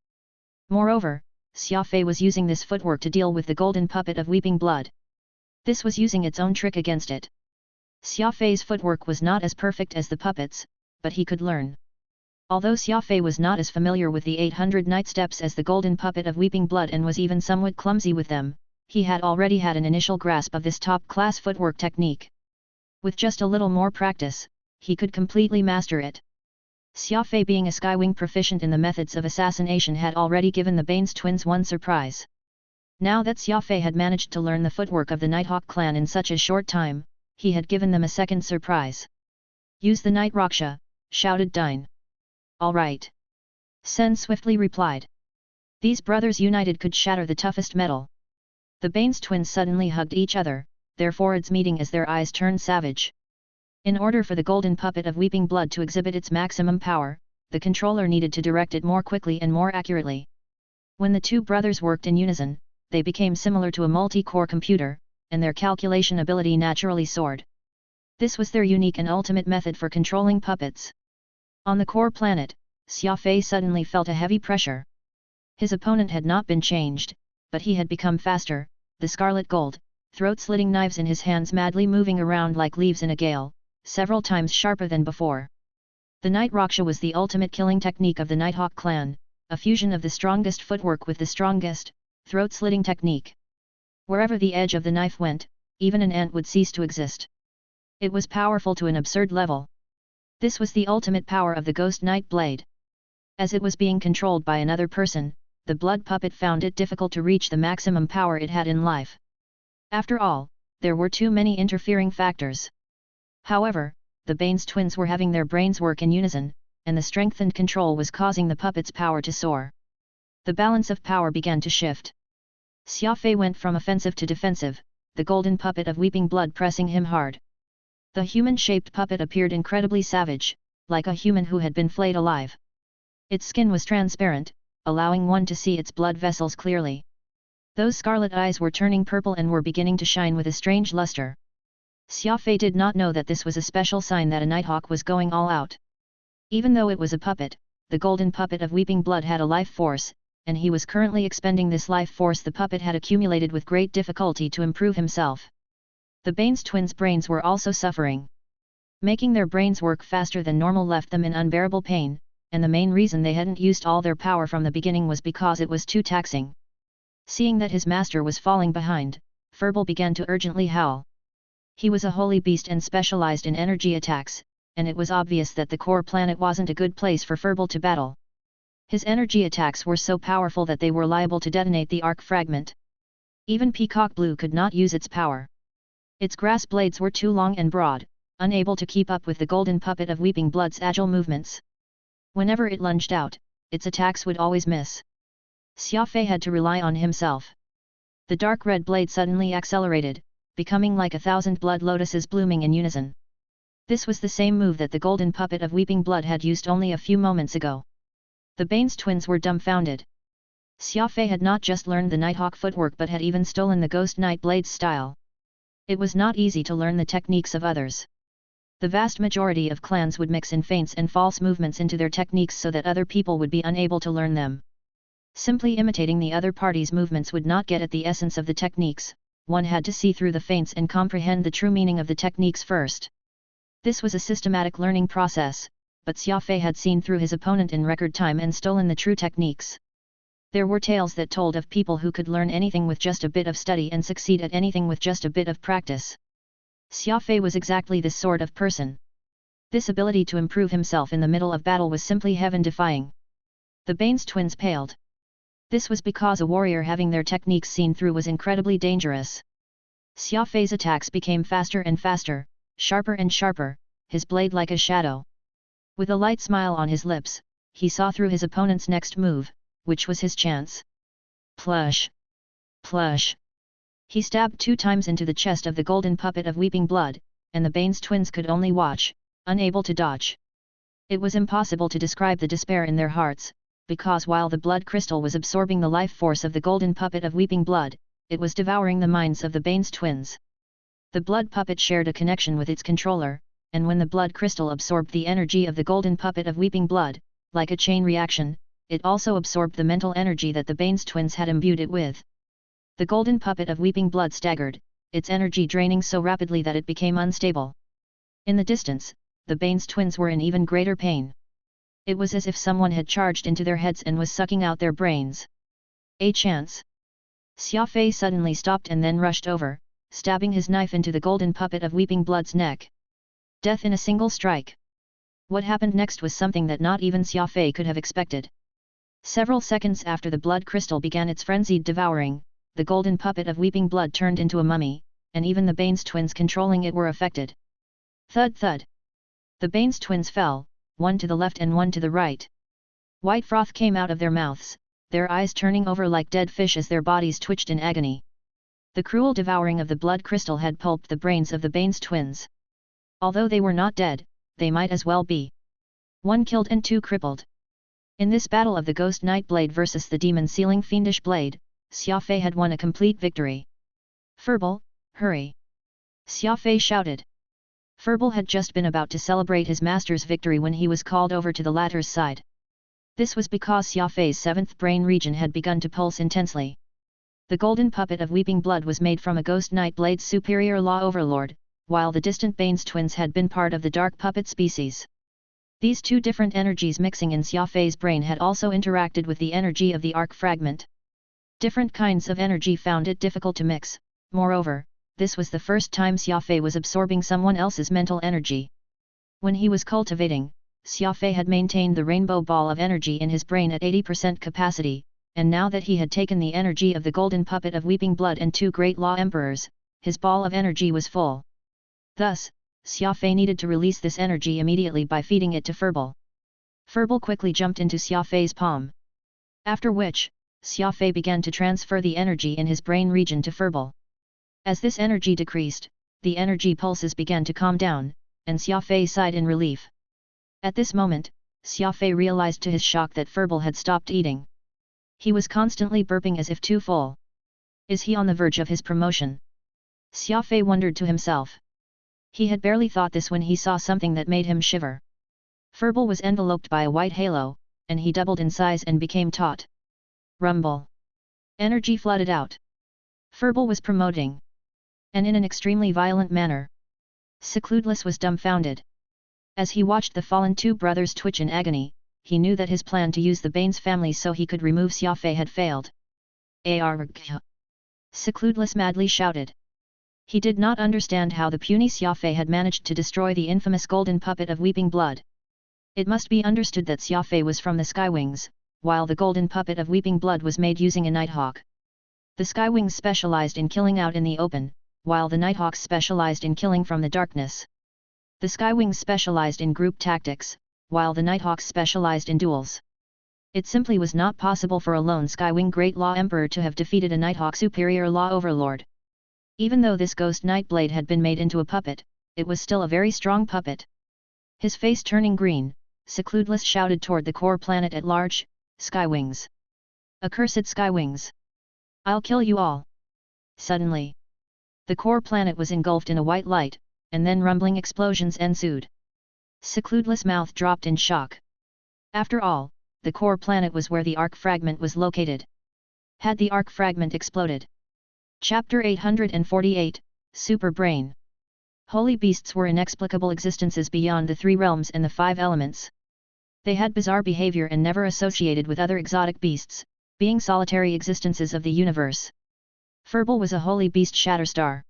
Moreover, Xia Fei was using this footwork to deal with the golden puppet of Weeping Blood. This was using its own trick against it. Xia Fei's footwork was not as perfect as the puppet's, but he could learn. Although Xia Fei was not as familiar with the 800 night steps as the golden puppet of Weeping Blood and was even somewhat clumsy with them, he had already had an initial grasp of this top-class footwork technique. With just a little more practice, he could completely master it. Xia Fei, being a Skywing proficient in the methods of assassination, had already given the Baines twins one surprise. Now that Xia Fei had managed to learn the footwork of the Nighthawk clan in such a short time, he had given them a second surprise. "Use the Night Raksha," shouted Dine. "All right." Sen swiftly replied. These brothers united could shatter the toughest metal. The Baines twins suddenly hugged each other, their foreheads meeting as their eyes turned savage. In order for the golden puppet of Weeping Blood to exhibit its maximum power, the controller needed to direct it more quickly and more accurately. When the two brothers worked in unison, they became similar to a multi-core computer, and their calculation ability naturally soared. This was their unique and ultimate method for controlling puppets. On the core planet, Xia Fei suddenly felt a heavy pressure. His opponent had not been changed, but he had become faster, the scarlet gold, throat-slitting knives in his hands madly moving around like leaves in a gale, several times sharper than before. The Night Raksha was the ultimate killing technique of the Nighthawk clan, a fusion of the strongest footwork with the strongest, throat-slitting technique. Wherever the edge of the knife went, even an ant would cease to exist. It was powerful to an absurd level. This was the ultimate power of the Ghost Knight blade. As it was being controlled by another person, the blood puppet found it difficult to reach the maximum power it had in life. After all, there were too many interfering factors. However, the Baines twins were having their brains work in unison, and the strengthened control was causing the puppet's power to soar. The balance of power began to shift. Xia Fei went from offensive to defensive, the golden puppet of Weeping Blood pressing him hard. The human-shaped puppet appeared incredibly savage, like a human who had been flayed alive. Its skin was transparent, allowing one to see its blood vessels clearly. Those scarlet eyes were turning purple and were beginning to shine with a strange luster. Xia Fei did not know that this was a special sign that a Nighthawk was going all out. Even though it was a puppet, the golden puppet of Weeping Blood had a life force, and he was currently expending this life force the puppet had accumulated with great difficulty to improve himself. The Baines twins' brains were also suffering. Making their brains work faster than normal left them in unbearable pain, and the main reason they hadn't used all their power from the beginning was because it was too taxing. Seeing that his master was falling behind, Furball began to urgently howl. He was a holy beast and specialized in energy attacks, and it was obvious that the core planet wasn't a good place for Furball to battle. His energy attacks were so powerful that they were liable to detonate the arc fragment. Even Peacock Blue could not use its power. Its grass blades were too long and broad, unable to keep up with the golden puppet of Weeping Blood's agile movements. Whenever it lunged out, its attacks would always miss. Xia Fei had to rely on himself. The dark red blade suddenly accelerated, becoming like 1,000 blood lotuses blooming in unison. This was the same move that the golden puppet of Weeping Blood had used only a few moments ago. The Baines twins were dumbfounded. Xia Fei had not just learned the Nighthawk footwork but had even stolen the Ghost Knight blade's style. It was not easy to learn the techniques of others. The vast majority of clans would mix in feints and false movements into their techniques so that other people would be unable to learn them. Simply imitating the other party's movements would not get at the essence of the techniques, one had to see through the feints and comprehend the true meaning of the techniques first. This was a systematic learning process, but Xia Fei had seen through his opponent in record time and stolen the true techniques. There were tales that told of people who could learn anything with just a bit of study and succeed at anything with just a bit of practice. Xia Fei was exactly this sort of person. This ability to improve himself in the middle of battle was simply heaven-defying. The Baines twins paled. This was because a warrior having their techniques seen through was incredibly dangerous. Xia Fei's attacks became faster and faster, sharper and sharper, his blade like a shadow. With a light smile on his lips, he saw through his opponent's next move, which was his chance. Plush! Plush! He stabbed 2 times into the chest of the golden puppet of weeping blood, and the Baines twins could only watch, unable to dodge. It was impossible to describe the despair in their hearts, because while the blood crystal was absorbing the life force of the golden puppet of weeping blood, it was devouring the minds of the Baines twins. The blood puppet shared a connection with its controller, and when the blood crystal absorbed the energy of the golden puppet of weeping blood, like a chain reaction, it also absorbed the mental energy that the Baines twins had imbued it with. The golden puppet of weeping blood staggered, its energy draining so rapidly that it became unstable. In the distance, the Baines twins were in even greater pain. It was as if someone had charged into their heads and was sucking out their brains. A chance! Xia Fei suddenly stopped and then rushed over, stabbing his knife into the golden puppet of weeping blood's neck. Death in a single strike. What happened next was something that not even Xia Fei could have expected. Several seconds after the blood crystal began its frenzied devouring, the golden puppet of weeping blood turned into a mummy, and even the Baines twins controlling it were affected. Thud thud! The Baines twins fell, one to the left and one to the right. White froth came out of their mouths, their eyes turning over like dead fish as their bodies twitched in agony. The cruel devouring of the blood crystal had pulped the brains of the Baines twins. Although they were not dead, they might as well be. 1 killed and 2 crippled. In this battle of the Ghost Knight Blade versus the Demon Sealing Fiendish Blade, Xia Fei had won a complete victory. Furball, hurry! Xia Fei shouted. Furball had just been about to celebrate his master's victory when he was called over to the latter's side. This was because Xia Fei's 7th brain region had begun to pulse intensely. The golden puppet of weeping blood was made from a Ghost Knight Blade's superior law overlord, while the distant Baines twins had been part of the dark puppet species. These 2 different energies mixing in Xia Fei's brain had also interacted with the energy of the arc fragment. Different kinds of energy found it difficult to mix. Moreover, this was the first time Xia Fei was absorbing someone else's mental energy. When he was cultivating, Xia Fei had maintained the rainbow ball of energy in his brain at 80% capacity, and now that he had taken the energy of the golden puppet of weeping blood and 2 great law emperors, his ball of energy was full. Thus, Xia Fei needed to release this energy immediately by feeding it to Furball. Furball quickly jumped into Xia Fei's palm. After which, Xia Fei began to transfer the energy in his brain region to Furball. As this energy decreased, the energy pulses began to calm down, and Xia Fei sighed in relief. At this moment, Xia Fei realized to his shock that Furball had stopped eating. He was constantly burping as if too full. Is he on the verge of his promotion? Xia Fei wondered to himself. He had barely thought this when he saw something that made him shiver. Furball was enveloped by a white halo, and he doubled in size and became taut. Rumble. Energy flooded out. Furball was promoting. And in an extremely violent manner. Secludeless was dumbfounded. As he watched the fallen 2 brothers twitch in agony, he knew that his plan to use the Baines family so he could remove Xia Fei had failed. Arg! Secludeless madly shouted. He did not understand how the puny Xia Fei had managed to destroy the infamous golden puppet of weeping blood. It must be understood that Xia Fei was from the Skywings, while the golden puppet of weeping blood was made using a Nighthawk. The Skywings specialized in killing out in the open, while the Nighthawks specialized in killing from the darkness. The Skywings specialized in group tactics, while the Nighthawks specialized in duels. It simply was not possible for a lone Skywing Great Law Emperor to have defeated a Nighthawk Superior Law Overlord. Even though this Ghost Knight Blade had been made into a puppet, it was still a very strong puppet. His face turning green, Secludeless shouted toward the core planet at large, Skywings! Accursed Skywings! I'll kill you all! Suddenly, the core planet was engulfed in a white light, and then rumbling explosions ensued. Secludeless' mouth dropped in shock. After all, the core planet was where the arc fragment was located. Had the arc fragment exploded? Chapter 848, Super Brain. Holy beasts were inexplicable existences beyond the three realms and the five elements. They had bizarre behavior and never associated with other exotic beasts, being solitary existences of the universe. Furball was a holy beast Shatterstar.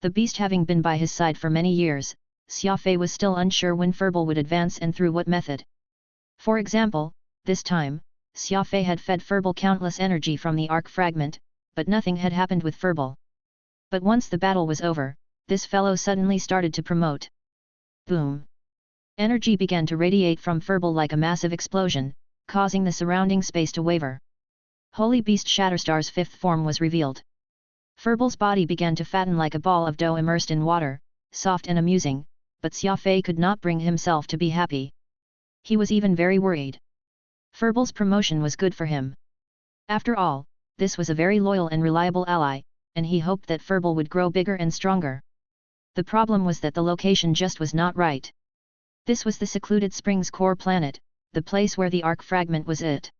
The beast having been by his side for many years, Xia Fei was still unsure when Furball would advance and through what method. For example, this time, Xia Fei had fed Furball countless energy from the arc fragment, but nothing had happened with Furball. But once the battle was over, this fellow suddenly started to promote. Boom! Energy began to radiate from Furball like a massive explosion, causing the surrounding space to waver. Holy Beast Shatterstar's fifth form was revealed. Furball's body began to fatten like a ball of dough immersed in water, soft and amusing, but Xia Fei could not bring himself to be happy. He was even very worried. Furball's promotion was good for him. After all, this was a very loyal and reliable ally, and he hoped that Furball would grow bigger and stronger. The problem was that the location just was not right. This was the secluded Springs core planet, the place where the arc fragment was it.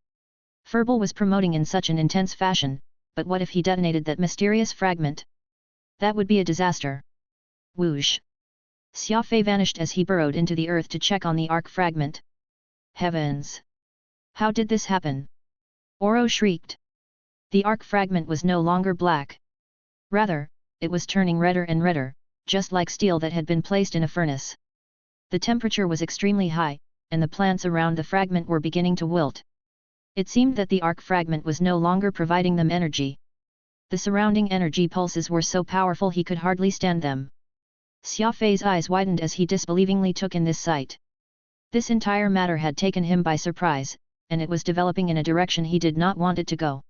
Furball was promoting in such an intense fashion, but what if he detonated that mysterious fragment? That would be a disaster. Whoosh! Xia Fei vanished as he burrowed into the earth to check on the arc fragment. Heavens! How did this happen? Oro shrieked. The arc fragment was no longer black. Rather, it was turning redder and redder, just like steel that had been placed in a furnace. The temperature was extremely high, and the plants around the fragment were beginning to wilt. It seemed that the arc fragment was no longer providing them energy. The surrounding energy pulses were so powerful he could hardly stand them. Xia Fei's eyes widened as he disbelievingly took in this sight. This entire matter had taken him by surprise, and it was developing in a direction he did not want it to go.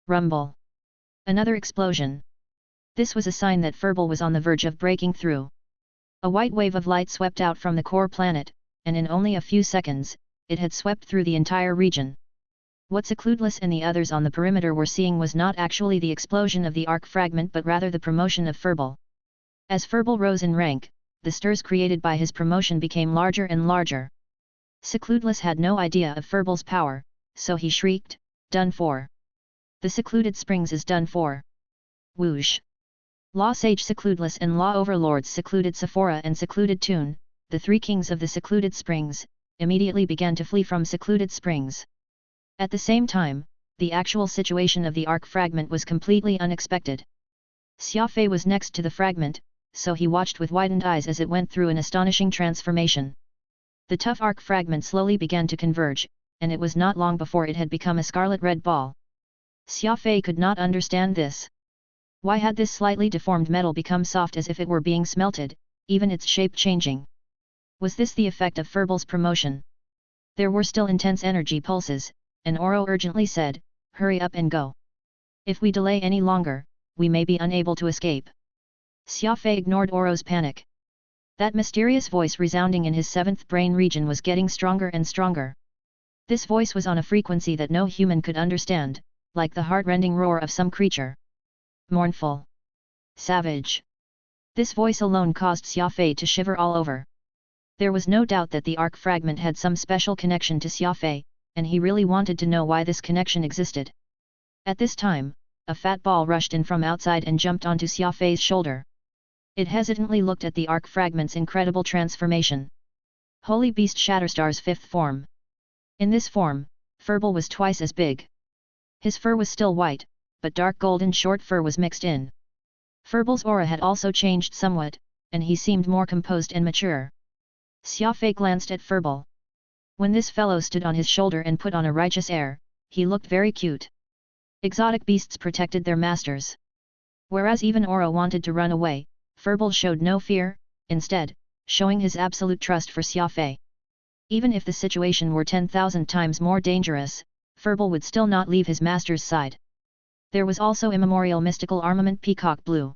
Rumble! Another explosion. This was a sign that Furball was on the verge of breaking through. A white wave of light swept out from the core planet, and in only a few seconds, it had swept through the entire region. What Secludeless and the others on the perimeter were seeing was not actually the explosion of the arc fragment but rather the promotion of Furball. As Furball rose in rank, the stirs created by his promotion became larger and larger. Secludeless had no idea of Furball's power, so he shrieked, "Done for! The secluded springs is done for!" Whoosh! Law Sage Secludeless and Law Overlords Secluded Sephora and Secluded Toon, the three kings of the secluded springs, immediately began to flee from secluded springs. At the same time, the actual situation of the arc fragment was completely unexpected. Xia Fei was next to the fragment, so he watched with widened eyes as it went through an astonishing transformation. The tough arc fragment slowly began to converge, and it was not long before it had become a scarlet-red ball. Xia Fei could not understand this. Why had this slightly deformed metal become soft as if it were being smelted, even its shape changing? Was this the effect of Furball's promotion? There were still intense energy pulses, and Oro urgently said, "Hurry up and go. If we delay any longer, we may be unable to escape." Xia Fei ignored Oro's panic. That mysterious voice resounding in his seventh brain region was getting stronger and stronger. This voice was on a frequency that no human could understand, like the heart-rending roar of some creature. Mournful. Savage. This voice alone caused Xia Fei to shiver all over. There was no doubt that the arc fragment had some special connection to Xia Fei, and he really wanted to know why this connection existed. At this time, a fat ball rushed in from outside and jumped onto Xia Fei's shoulder. It hesitantly looked at the arc fragment's incredible transformation. Holy Beast Shatterstar's fifth form. In this form, Furball was twice as big. His fur was still white, but dark golden short fur was mixed in. Furball's aura had also changed somewhat, and he seemed more composed and mature. Xia Fei glanced at Furball. When this fellow stood on his shoulder and put on a righteous air, he looked very cute. Exotic beasts protected their masters. Whereas even Oro wanted to run away, Furball showed no fear, instead, showing his absolute trust for Xia Fei. Even if the situation were 10,000 times more dangerous, Furball would still not leave his master's side. There was also immemorial mystical armament peacock blue.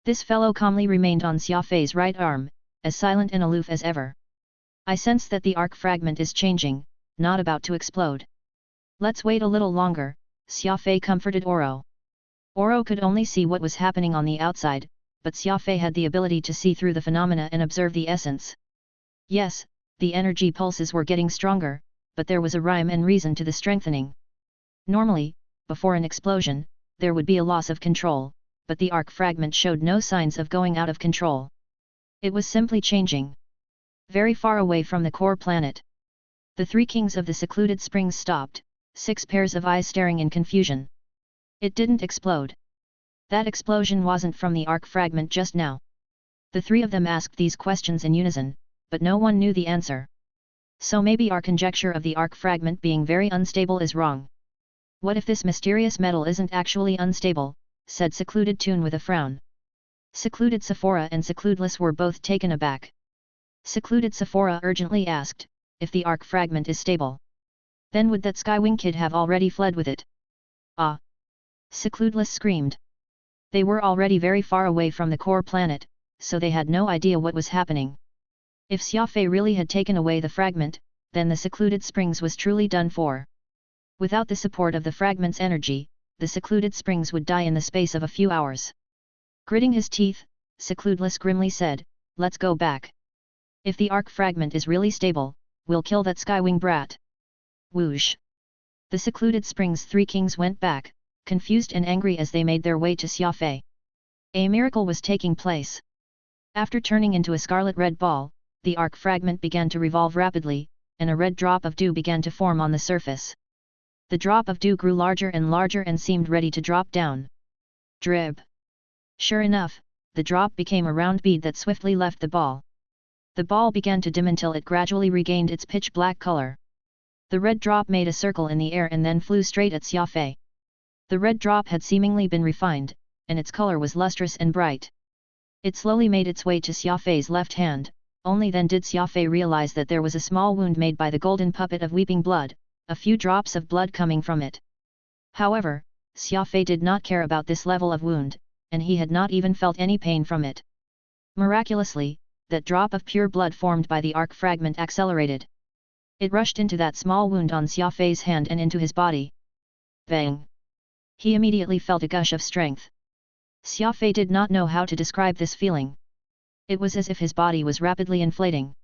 This fellow calmly remained on Xia Fei's right arm, as silent and aloof as ever. "I sense that the arc fragment is changing, not about to explode. Let's wait a little longer," Xia Fei comforted Oro. Oro could only see what was happening on the outside, but Xia Fei had the ability to see through the phenomena and observe the essence. Yes, the energy pulses were getting stronger, but there was a rhyme and reason to the strengthening. Normally, before an explosion, there would be a loss of control, but the arc fragment showed no signs of going out of control. It was simply changing. Very far away from the core planet. The three kings of the secluded springs stopped, 6 pairs of eyes staring in confusion. It didn't explode. That explosion wasn't from the arc fragment just now. The three of them asked these questions in unison, but no one knew the answer. So maybe our conjecture of the arc fragment being very unstable is wrong. What if this mysterious metal isn't actually unstable, said Secluded Toon with a frown. Secluded Sephora and Secludeless were both taken aback. Secluded Sephora urgently asked, if the arc fragment is stable, then would that Skywing Kid have already fled with it? Ah! Secludeless screamed. They were already very far away from the core planet, so they had no idea what was happening. If Xia Fei really had taken away the fragment, then the secluded springs was truly done for. Without the support of the fragment's energy, the secluded springs would die in the space of a few hours. Gritting his teeth, Secludeless grimly said, let's go back. If the arc fragment is really stable, we'll kill that Skywing brat. Whoosh! The secluded springs three kings went back, confused and angry as they made their way to Xia Fei. A miracle was taking place. After turning into a scarlet-red ball, the arc fragment began to revolve rapidly, and a red drop of dew began to form on the surface. The drop of dew grew larger and seemed ready to drop down. Drib! Sure enough, the drop became a round bead that swiftly left the ball. The ball began to dim until it gradually regained its pitch-black color. The red drop made a circle in the air and then flew straight at Xia Fei. The red drop had seemingly been refined, and its color was lustrous and bright. It slowly made its way to Xia Fei's left hand, only then did Xia Fei realize that there was a small wound made by the golden puppet of weeping blood, a few drops of blood coming from it. However, Xia Fei did not care about this level of wound, and he had not even felt any pain from it. Miraculously, that drop of pure blood formed by the arc fragment accelerated. It rushed into that small wound on Xia Fei's hand and into his body. Bang! He immediately felt a gush of strength. Xia Fei did not know how to describe this feeling. It was as if his body was rapidly inflating.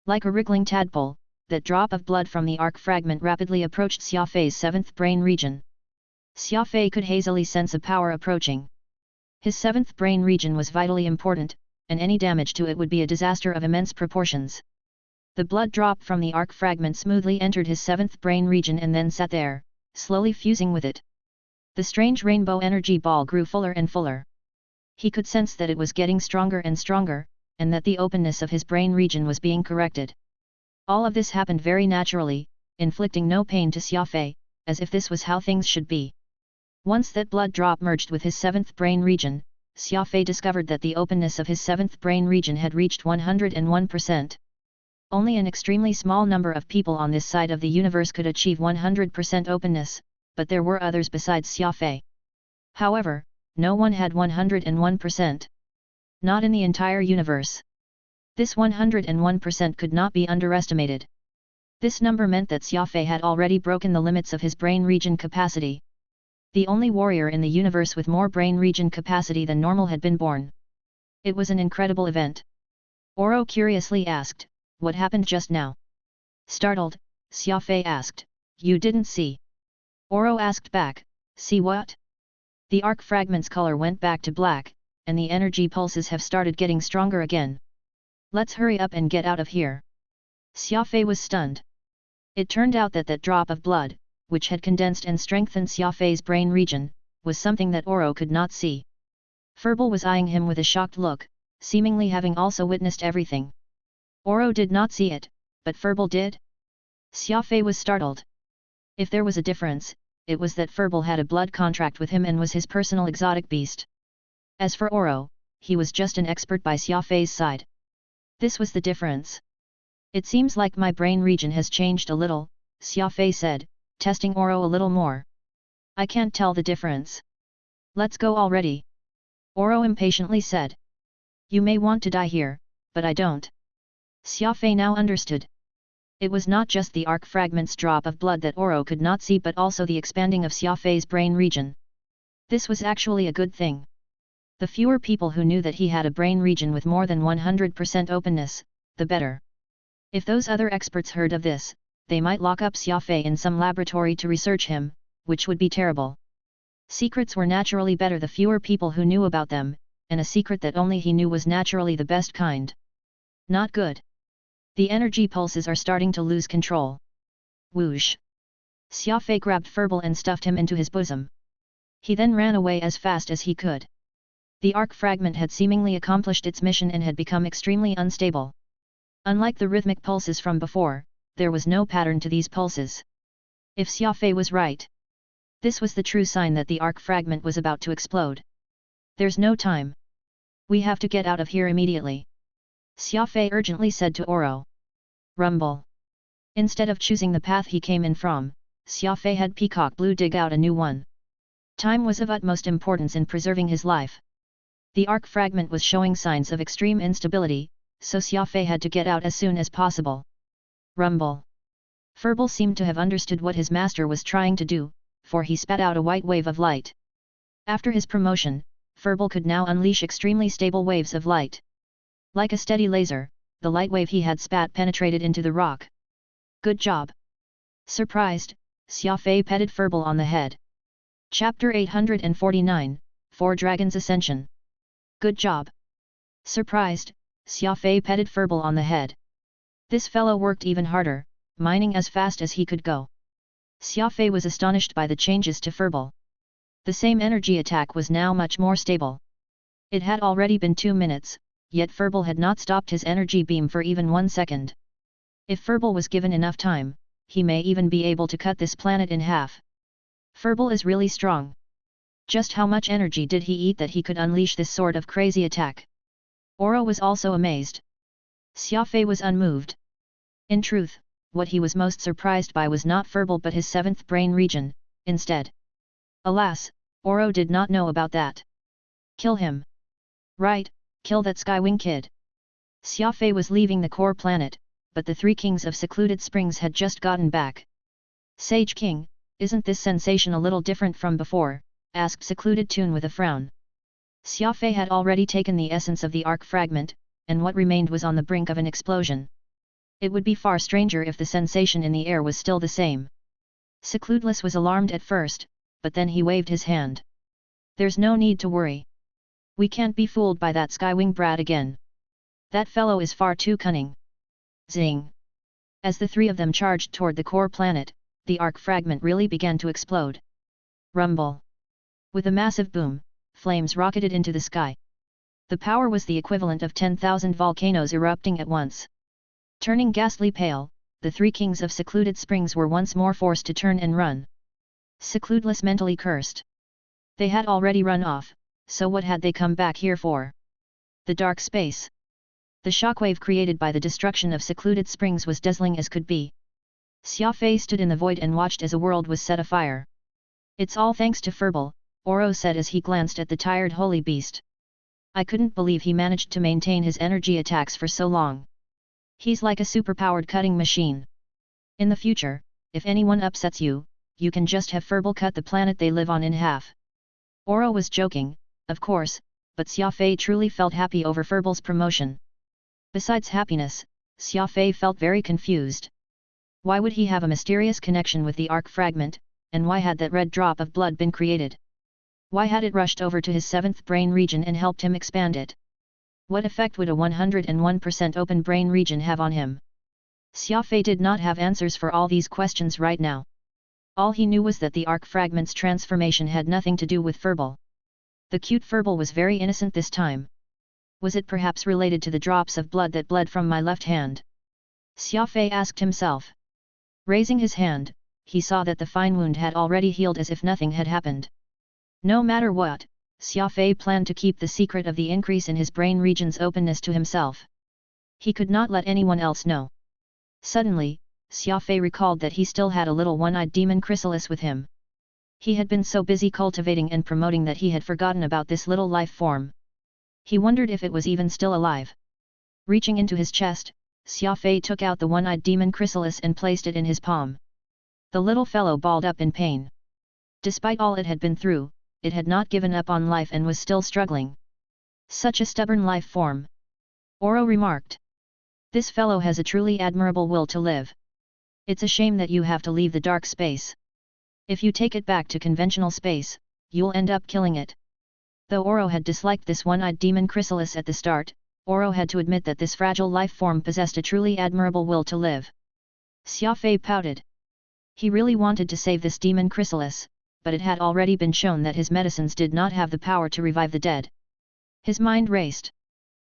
Like a wriggling tadpole, that drop of blood from the arc fragment rapidly approached Xia Fei's 7th brain region. Xia Fei could hazily sense a power approaching. His 7th brain region was vitally important, and any damage to it would be a disaster of immense proportions. The blood drop from the arc fragment smoothly entered his 7th brain region and then sat there, slowly fusing with it. The strange rainbow energy ball grew fuller and fuller. He could sense that it was getting stronger and stronger, and that the openness of his brain region was being corrected. All of this happened very naturally, inflicting no pain to Xia Fei, as if this was how things should be. Once that blood drop merged with his 7th brain region, Xia Fei discovered that the openness of his 7th brain region had reached 101%. Only an extremely small number of people on this side of the universe could achieve 100% openness, but there were others besides Xia Fei. However, no one had 101%. Not in the entire universe. This 101% could not be underestimated. This number meant that Xia Fei had already broken the limits of his brain region capacity. The only warrior in the universe with more brain region capacity than normal had been born. It was an incredible event. Oro curiously asked, what happened just now? Startled, Xia Fei asked, you didn't see? Oro asked back, see what? The arc fragment's color went back to black, and the energy pulses have started getting stronger again. Let's hurry up and get out of here. Xia Fei was stunned. It turned out that drop of blood, which had condensed and strengthened Xia Fei's brain region, was something that Oro could not see. Furball was eyeing him with a shocked look, seemingly having also witnessed everything. Oro did not see it, but Furball did? Xia Fei was startled. If there was a difference, it was that Furball had a blood contract with him and was his personal exotic beast. As for Oro, he was just an expert by Xia Fei's side. This was the difference. It seems like my brain region has changed a little, Xia Fei said, testing Oro a little more. I can't tell the difference. Let's go already. Oro impatiently said. You may want to die here, but I don't. Xia Fei now understood. It was not just the arc fragment's drop of blood that Oro could not see but also the expanding of Xia Fei's brain region. This was actually a good thing. The fewer people who knew that he had a brain region with more than 100% openness, the better. If those other experts heard of this, they might lock up Xia Fei in some laboratory to research him, which would be terrible. Secrets were naturally better the fewer people who knew about them, and a secret that only he knew was naturally the best kind. Not good. The energy pulses are starting to lose control. Whoosh! Xia Fei grabbed Furball and stuffed him into his bosom. He then ran away as fast as he could. The arc fragment had seemingly accomplished its mission and had become extremely unstable. Unlike the rhythmic pulses from before, there was no pattern to these pulses. If Xia Fei was right, this was the true sign that the arc fragment was about to explode. There's no time. We have to get out of here immediately. Xia Fei urgently said to Oro. Rumble. Instead of choosing the path he came in from, Xia Fei had Peacock Blue dig out a new one. Time was of utmost importance in preserving his life. The arc fragment was showing signs of extreme instability, so Xia Fei had to get out as soon as possible. Rumble. Furball seemed to have understood what his master was trying to do, for he spat out a white wave of light. After his promotion, Furball could now unleash extremely stable waves of light. Like a steady laser, the light wave he had spat penetrated into the rock. Good job! Surprised, Xia Fei petted Furball on the head. Chapter 849, 4 Dragons Ascension. Good job! Surprised, Xia Fei petted Furball on the head. This fellow worked even harder, mining as fast as he could go. Xia Fei was astonished by the changes to Furball. The same energy attack was now much more stable. It had already been 2 minutes, yet Furball had not stopped his energy beam for even 1 second. If Furball was given enough time, he may even be able to cut this planet in half. Furball is really strong. Just how much energy did he eat that he could unleash this sort of crazy attack? Oro was also amazed. Xia Fei was unmoved. In truth, what he was most surprised by was not Furball but his 7th brain region, instead. Alas, Oro did not know about that. Kill him. Right, kill that Skywing kid. Xia Fei was leaving the core planet, but the 3 kings of secluded springs had just gotten back. Sage King, isn't this sensation a little different from before? Asked Secluded Toon with a frown. Xia Fei had already taken the essence of the arc fragment, and what remained was on the brink of an explosion. It would be far stranger if the sensation in the air was still the same. Secludeless was alarmed at first, but then he waved his hand. There's no need to worry. We can't be fooled by that Skywing brat again. That fellow is far too cunning. Zing! As the 3 of them charged toward the core planet, the arc fragment really began to explode. Rumble! With a massive boom, flames rocketed into the sky. The power was the equivalent of 10,000 volcanoes erupting at once. Turning ghastly pale, the 3 kings of secluded springs were once more forced to turn and run. Secludeless mentally cursed. They had already run off, so what had they come back here for? The dark space. The shockwave created by the destruction of secluded springs was dazzling as could be. Xia Fei stood in the void and watched as a world was set afire. It's all thanks to Furball, Oro said as he glanced at the tired holy beast. I couldn't believe he managed to maintain his energy attacks for so long. He's like a superpowered cutting machine. In the future, if anyone upsets you, you can just have Furball cut the planet they live on in half. Oro was joking, of course, but Xia Fei truly felt happy over Furball's promotion. Besides happiness, Xia Fei felt very confused. Why would he have a mysterious connection with the arc fragment, and why had that red drop of blood been created? Why had it rushed over to his 7th brain region and helped him expand it? What effect would a 101% open brain region have on him? Xia Fei did not have answers for all these questions right now. All he knew was that the arc fragment's transformation had nothing to do with Furball. The cute Furball was very innocent this time. Was it perhaps related to the drops of blood that bled from my left hand? Xia Fei asked himself. Raising his hand, he saw that the fine wound had already healed as if nothing had happened. No matter what, Xia Fei planned to keep the secret of the increase in his brain region's openness to himself. He could not let anyone else know. Suddenly, Xia Fei recalled that he still had a little one-eyed demon chrysalis with him. He had been so busy cultivating and promoting that he had forgotten about this little life form. He wondered if it was even still alive. Reaching into his chest, Xia Fei took out the one-eyed demon chrysalis and placed it in his palm. The little fellow balled up in pain. Despite all it had been through, it had not given up on life and was still struggling. Such a stubborn life form. Oro remarked. This fellow has a truly admirable will to live. It's a shame that you have to leave the dark space. If you take it back to conventional space, you'll end up killing it. Though Oro had disliked this one-eyed demon chrysalis at the start, Oro had to admit that this fragile life form possessed a truly admirable will to live. Xia Fei pouted. He really wanted to save this demon chrysalis, but it had already been shown that his medicines did not have the power to revive the dead. His mind raced.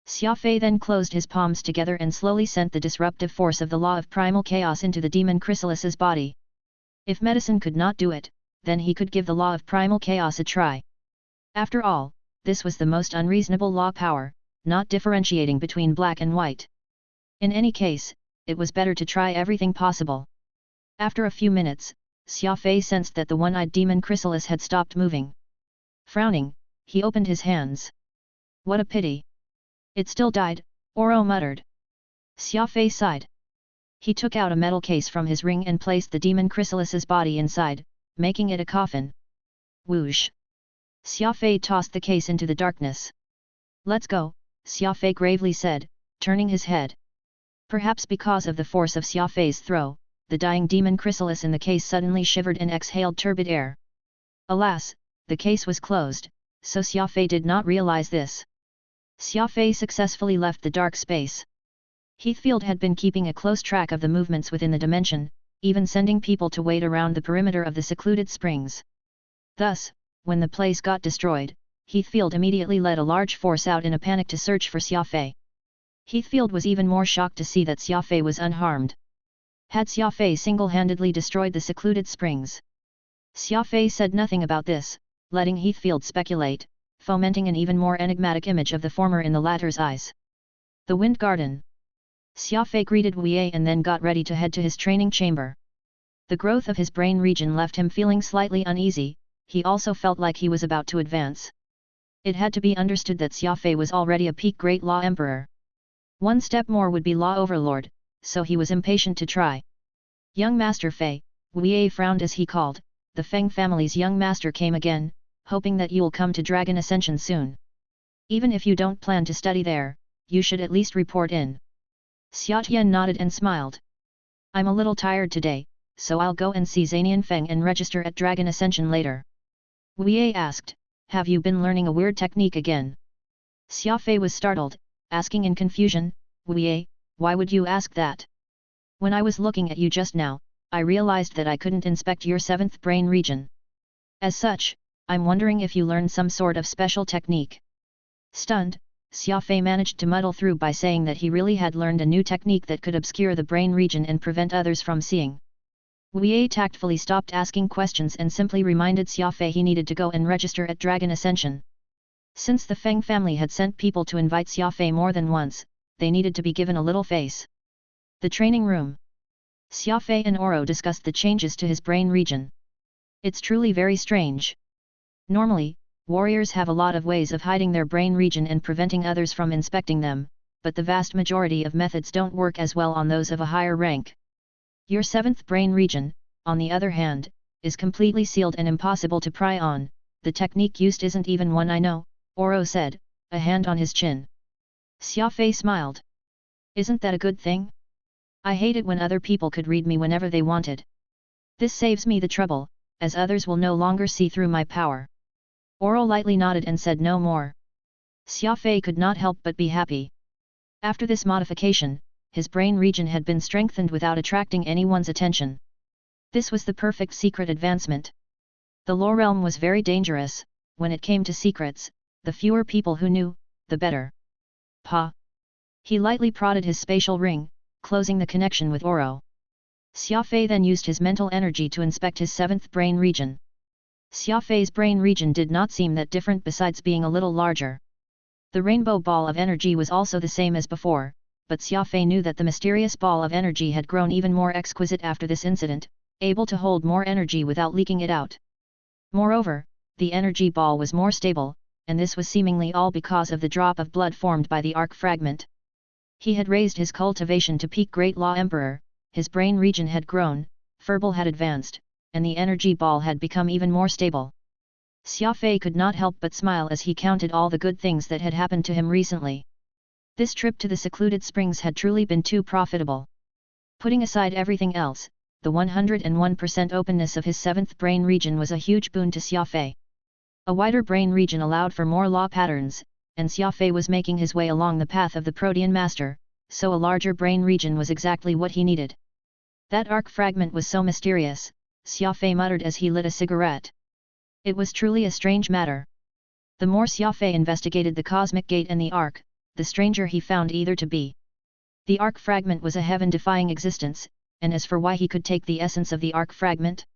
Xia Fei then closed his palms together and slowly sent the disruptive force of the law of primal chaos into the demon chrysalis's body. If medicine could not do it, then he could give the law of primal chaos a try. After all, this was the most unreasonable law power, not differentiating between black and white. In any case, it was better to try everything possible. After a few minutes, Xia Fei sensed that the one-eyed demon chrysalis had stopped moving. Frowning, he opened his hands. What a pity! It still died, Oro muttered. Xia Fei sighed. He took out a metal case from his ring and placed the demon chrysalis's body inside, making it a coffin. Whoosh! Xia Fei tossed the case into the darkness. Let's go, Xia Fei gravely said, turning his head. Perhaps because of the force of Xia Fei's throw, the dying demon chrysalis in the case suddenly shivered and exhaled turbid air. Alas, the case was closed, so Xia Fei did not realize this. Xia Fei successfully left the dark space. Heathfield had been keeping a close track of the movements within the dimension, even sending people to wait around the perimeter of the secluded springs. Thus, when the place got destroyed, Heathfield immediately led a large force out in a panic to search for Xia Fei. Heathfield was even more shocked to see that Xia Fei was unharmed. Had Xia Fei single-handedly destroyed the secluded springs? Xia Fei said nothing about this, letting Heathfield speculate, fomenting an even more enigmatic image of the former in the latter's eyes. The Wind Garden. Xia Fei greeted Wei and then got ready to head to his training chamber. The growth of his brain region left him feeling slightly uneasy. He also felt like he was about to advance. It had to be understood that Xia Fei was already a peak Great Law Emperor. One step more would be Law Overlord, so he was impatient to try. Young Master Fei, Wei frowned as he called, the Feng family's young master came again, hoping that you'll come to Dragon Ascension soon. Even if you don't plan to study there, you should at least report in. Xia Tian nodded and smiled. I'm a little tired today, so I'll go and see Zanian Feng and register at Dragon Ascension later. Wei asked, have you been learning a weird technique again? Xia Fei was startled, asking in confusion, Wei, why would you ask that? When I was looking at you just now, I realized that I couldn't inspect your seventh brain region. As such, I'm wondering if you learned some sort of special technique. Stunned, Xia Fei managed to muddle through by saying that he really had learned a new technique that could obscure the brain region and prevent others from seeing. Wei tactfully stopped asking questions and simply reminded Xia Fei he needed to go and register at Dragon Ascension. Since the Feng family had sent people to invite Xia Fei more than once, they needed to be given a little face. The training room. Xia Fei and Oro discussed the changes to his brain region. It's truly very strange. Normally, warriors have a lot of ways of hiding their brain region and preventing others from inspecting them, but the vast majority of methods don't work as well on those of a higher rank. Your seventh brain region, on the other hand, is completely sealed and impossible to pry on. The technique used isn't even one I know, Oro said, a hand on his chin. Xia Fei smiled. Isn't that a good thing? I hate it when other people could read me whenever they wanted. This saves me the trouble, as others will no longer see through my power. Oro lightly nodded and said no more. Xia Fei could not help but be happy. After this modification, his brain region had been strengthened without attracting anyone's attention. This was the perfect secret advancement. The lore realm was very dangerous. When it came to secrets, the fewer people who knew, the better. Pa! He lightly prodded his spatial ring, closing the connection with Oro. Xia Fei then used his mental energy to inspect his seventh brain region. Xia Fei's brain region did not seem that different besides being a little larger. The rainbow ball of energy was also the same as before, but Xia Fei knew that the mysterious ball of energy had grown even more exquisite after this incident, able to hold more energy without leaking it out. Moreover, the energy ball was more stable, and this was seemingly all because of the drop of blood formed by the arc fragment. He had raised his cultivation to peak Great Law Emperor, his brain region had grown, Furball had advanced, and the energy ball had become even more stable. Xia Fei could not help but smile as he counted all the good things that had happened to him recently. This trip to the secluded springs had truly been too profitable. Putting aside everything else, the 101% openness of his seventh brain region was a huge boon to Xia Fei. A wider brain region allowed for more law patterns, and Xia Fei was making his way along the path of the Protean Master, so a larger brain region was exactly what he needed. That arc fragment was so mysterious, Xia Fei muttered as he lit a cigarette. It was truly a strange matter. The more Xia Fei investigated the cosmic gate and the arc, the stranger he found either to be. The arc fragment was a heaven-defying existence, and as for why he could take the essence of the arc fragment,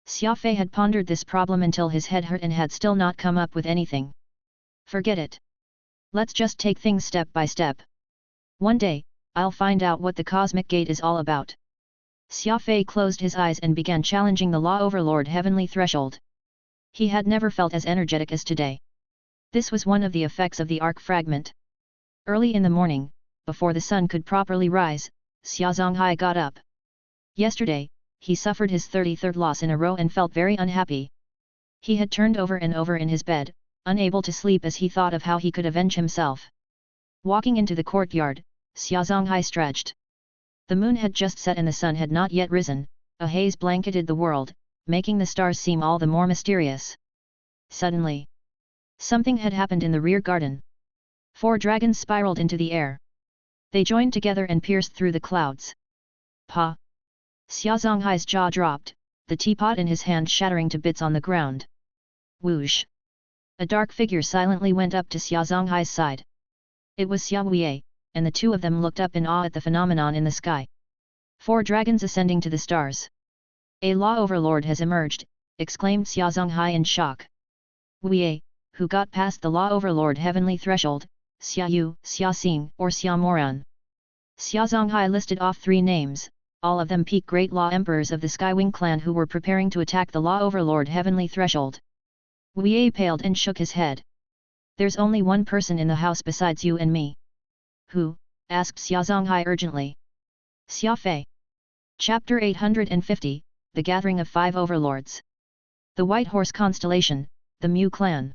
Xia Fei had pondered this problem until his head hurt and had still not come up with anything. Forget it. Let's just take things step by step. One day, I'll find out what the cosmic gate is all about. Xia Fei closed his eyes and began challenging the Law Overlord Heavenly Threshold. He had never felt as energetic as today. This was one of the effects of the arc fragment. Early in the morning, before the sun could properly rise, Xia Zonghai got up. Yesterday, he suffered his 33rd loss in a row and felt very unhappy. He had turned over and over in his bed, unable to sleep as he thought of how he could avenge himself. Walking into the courtyard, Xia Zonghai stretched. The moon had just set and the sun had not yet risen, a haze blanketed the world, making the stars seem all the more mysterious. Suddenly, something had happened in the rear garden. 4 dragons spiraled into the air. They joined together and pierced through the clouds. Pa! Xia Zonghai's jaw dropped, the teapot in his hand shattering to bits on the ground. Whoosh! A dark figure silently went up to Xia Zonghai's side. It was Xia Wei, and the two of them looked up in awe at the phenomenon in the sky. 4 dragons ascending to the stars. A law overlord has emerged, exclaimed Xia Zonghai in shock. Wei, who got past the law overlord heavenly threshold, Xia Yu, Xia Xing, or Xia Moran. Xia Zonghai listed off 3 names, all of them peak great law emperors of the Skywing clan who were preparing to attack the law overlord heavenly threshold. Wei paled and shook his head. There's only one person in the house besides you and me. Who? Asked Xia Zonghai urgently. Xia Fei. Chapter 850, The Gathering of 5 Overlords. The White Horse Constellation, the Mu clan.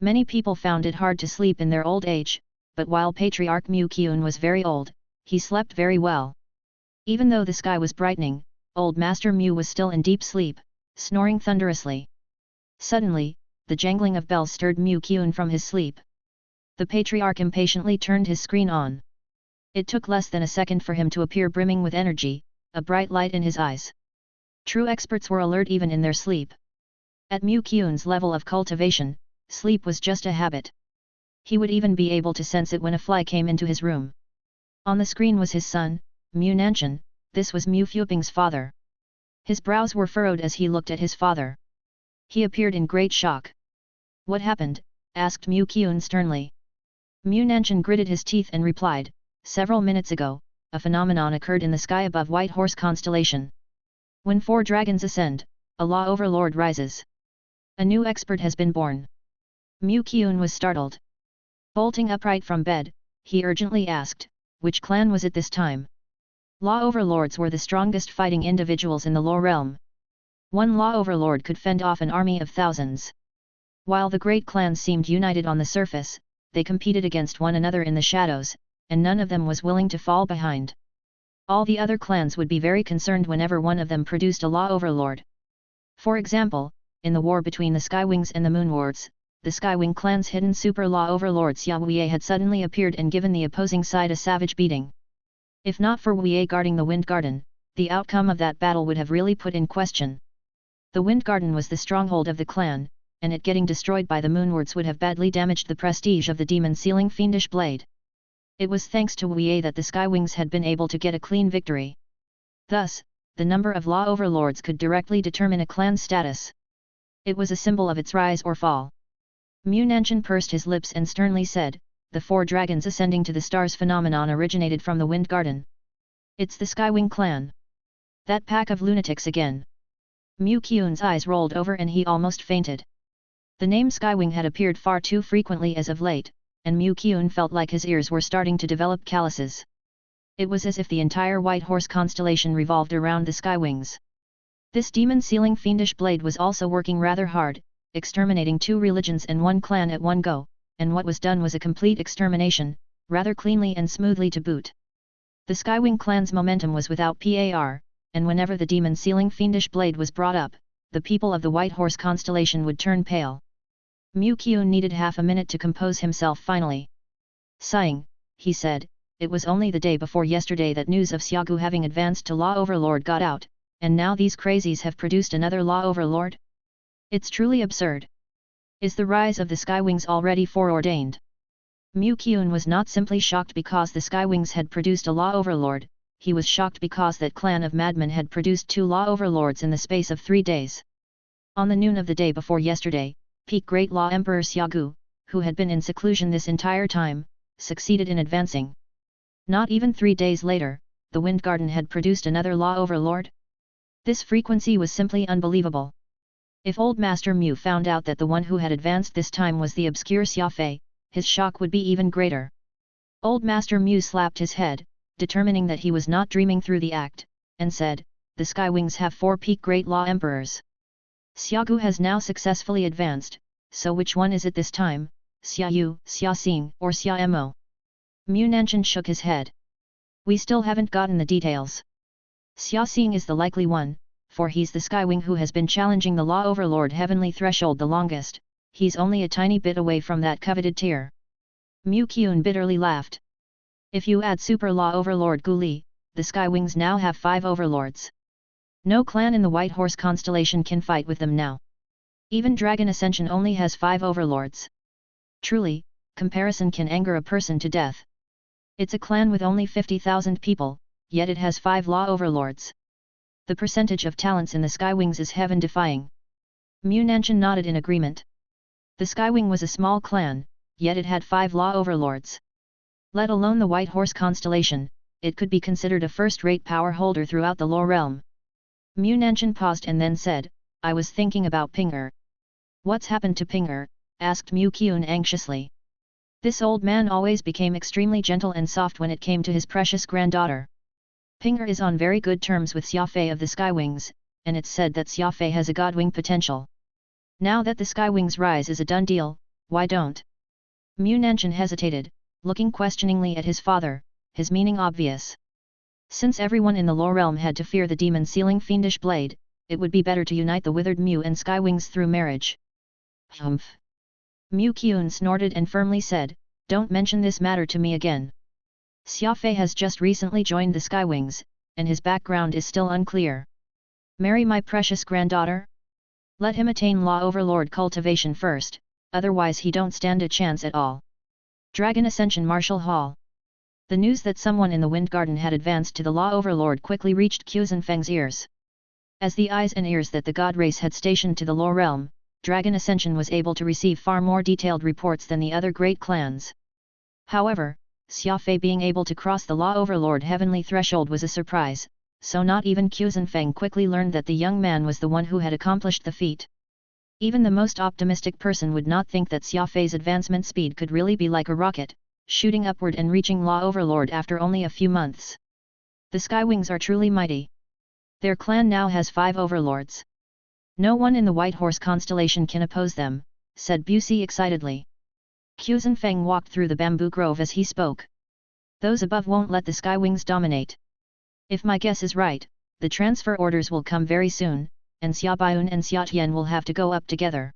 Many people found it hard to sleep in their old age, but while Patriarch Mu Qiun was very old, he slept very well. Even though the sky was brightening, old Master Mu was still in deep sleep, snoring thunderously. Suddenly, the jangling of bells stirred Mu Qiun from his sleep. The Patriarch impatiently turned his screen on. It took less than a second for him to appear brimming with energy, a bright light in his eyes. True experts were alert even in their sleep. At Mu Qiun's level of cultivation, sleep was just a habit. He would even be able to sense it when a fly came into his room. On the screen was his son, Mu Nanshan. This was Mu Fuping's father. His brows were furrowed as he looked at his father. He appeared in great shock. What happened? Asked Mu Qiun sternly. Mu Nanshan gritted his teeth and replied, several minutes ago, a phenomenon occurred in the sky above White Horse Constellation. When 4 dragons ascend, a law overlord rises. A new expert has been born. Mu Qiun was startled. Bolting upright from bed, he urgently asked, which clan was it this time? Law overlords were the strongest fighting individuals in the law realm. One law overlord could fend off an army of thousands. While the great clans seemed united on the surface, they competed against one another in the shadows, and none of them was willing to fall behind. All the other clans would be very concerned whenever one of them produced a law overlord. For example, in the war between the Skywings and the Moonwards, the Skywing clan's hidden super law overlord Xia Wei had suddenly appeared and given the opposing side a savage beating. If not for Wei guarding the Wind Garden, the outcome of that battle would have really put in question. The Wind Garden was the stronghold of the clan, and it getting destroyed by the Moonwards would have badly damaged the prestige of the demon-sealing fiendish blade. It was thanks to Wei that the Skywings had been able to get a clean victory. Thus, the number of law overlords could directly determine a clan's status. It was a symbol of its rise or fall. Mu Nanshan pursed his lips and sternly said, the 4 dragons ascending to the stars phenomenon originated from the Wind Garden. It's the Skywing clan. That pack of lunatics again. Mu Qiun's eyes rolled over and he almost fainted. The name Skywing had appeared far too frequently as of late, and Mu Qiun felt like his ears were starting to develop calluses. It was as if the entire White Horse constellation revolved around the Skywings. This demon-sealing fiendish blade was also working rather hard, exterminating 2 religions and 1 clan at one go, and what was done was a complete extermination, rather cleanly and smoothly to boot. The Skywing clan's momentum was without par, and whenever the demon-sealing fiendish blade was brought up, the people of the White Horse constellation would turn pale. Mu Qian needed half a minute to compose himself finally. Sighing, he said, it was only the day before yesterday that news of Xiagu having advanced to Law Overlord got out, and now these crazies have produced another Law Overlord? It's truly absurd. Is the rise of the Skywings already foreordained? Mu Qian was not simply shocked because the Skywings had produced a Law Overlord, he was shocked because that clan of madmen had produced 2 Law Overlords in the space of 3 days. On the noon of the day before yesterday, Peak Great Law Emperor Xiagu, who had been in seclusion this entire time, succeeded in advancing. Not even 3 days later, the Wind Garden had produced another Law Overlord? This frequency was simply unbelievable. If Old Master Mu found out that the one who had advanced this time was the obscure Xia Fei, his shock would be even greater. Old Master Mu slapped his head, determining that he was not dreaming through the act, and said, the Skywings have 4 Peak Great Law Emperors. Xiagu has now successfully advanced, so which one is it this time, Xia Yu, Xia Xing, or Xia Mo? Mu Nanshan shook his head. We still haven't gotten the details. Xia Xing is the likely one, for he's the Skywing who has been challenging the Law Overlord Heavenly Threshold the longest, he's only a tiny bit away from that coveted tier. Mu Qian bitterly laughed. If you add Super Law Overlord Guli, the Skywings now have 5 overlords. No clan in the White Horse constellation can fight with them now. Even Dragon Ascension only has 5 overlords. Truly, comparison can anger a person to death. It's a clan with only 50,000 people, yet it has 5 Law Overlords. The percentage of talents in the Skywings is heaven-defying. Mu Nanshan nodded in agreement. The Skywing was a small clan, yet it had 5 Law Overlords. Let alone the White Horse constellation, it could be considered a first-rate power holder throughout the lore realm. Mu Nanshan paused and then said, I was thinking about Pinger. What's happened to Pinger? Asked Mu Qian anxiously. This old man always became extremely gentle and soft when it came to his precious granddaughter. Pinger is on very good terms with Xia Fei of the Skywings, and it's said that Xia Fei has a Godwing potential. Now that the Skywings rise is a done deal, why don't? Mu Nanshan hesitated, looking questioningly at his father, his meaning obvious. Since everyone in the lore realm had to fear the demon-sealing fiendish blade, it would be better to unite the withered Mu and Skywings through marriage. Humph! Mu Qian snorted and firmly said, don't mention this matter to me again. Xia Fei has just recently joined the Skywings, and his background is still unclear. Marry my precious granddaughter? Let him attain Law Overlord cultivation first, otherwise he don't stand a chance at all. Dragon Ascension Martial Hall. The news that someone in the Wind Garden had advanced to the Law Overlord quickly reached Qian Feng's ears. As the eyes and ears that the God race had stationed to the lore realm, Dragon Ascension was able to receive far more detailed reports than the other great clans. However, Xia Fei being able to cross the Law Overlord Heavenly Threshold was a surprise, so not even Qian Feng quickly learned that the young man was the one who had accomplished the feat. Even the most optimistic person would not think that Xia Fei's advancement speed could really be like a rocket, shooting upward and reaching Law Overlord after only a few months. The Skywings are truly mighty. Their clan now has 5 overlords. No one in the White Horse constellation can oppose them, said Busi excitedly. Qian Feng walked through the bamboo grove as he spoke. Those above won't let the Skywings dominate. If my guess is right, the transfer orders will come very soon, and Xia Baiyun and Xia Tian will have to go up together.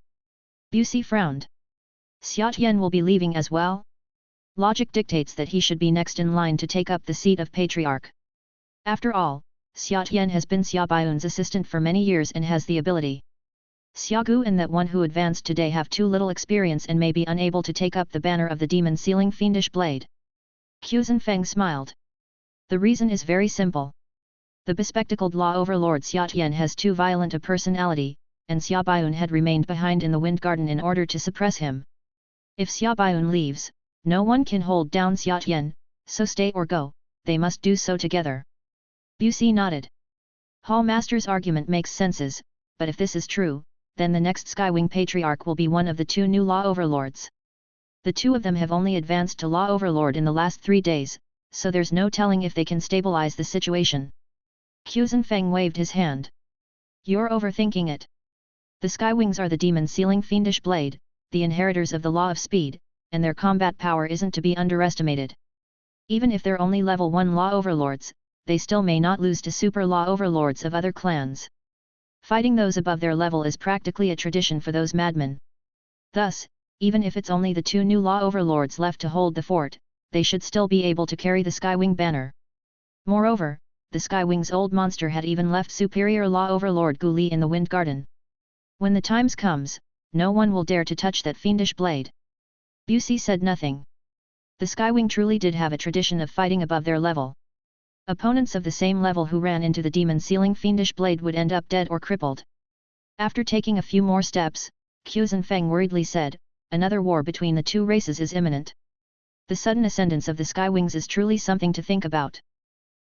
Busi frowned. Xia Tian will be leaving as well? Logic dictates that he should be next in line to take up the seat of Patriarch. After all, Xia Tian has been Xia Baiyun's assistant for many years and has the ability. Xiagu and that one who advanced today have too little experience and may be unable to take up the banner of the demon-sealing fiendish blade. Qian Feng smiled. The reason is very simple. The bespectacled Law Overlord Xia Tian has too violent a personality, and Xia Baiyun had remained behind in the Wind Garden in order to suppress him. If Xia Baiyun leaves, no one can hold down Xia Tian, so stay or go, they must do so together. Busi nodded. Hall Master's argument makes senses, but if this is true, then the next Skywing Patriarch will be one of the 2 new Law Overlords. The 2 of them have only advanced to Law Overlord in the last 3 days, so there's no telling if they can stabilize the situation. Qian Feng waved his hand. You're overthinking it. The Skywings are the demon-sealing fiendish blade, the inheritors of the Law of Speed, and their combat power isn't to be underestimated. Even if they're only level 1 Law Overlords, they still may not lose to super Law Overlords of other clans. Fighting those above their level is practically a tradition for those madmen. Thus, even if it's only the 2 new law overlords left to hold the fort, they should still be able to carry the Skywing banner. Moreover, the Skywing's old monster had even left superior law overlord Gu Li in the Wind Garden. When the times comes, no one will dare to touch that fiendish blade. Busey said nothing. The Skywing truly did have a tradition of fighting above their level. Opponents of the same level who ran into the demon-sealing fiendish blade would end up dead or crippled. After taking a few more steps, Qiuzhen Feng worriedly said, another war between the 2 races is imminent. The sudden ascendance of the Skywings is truly something to think about.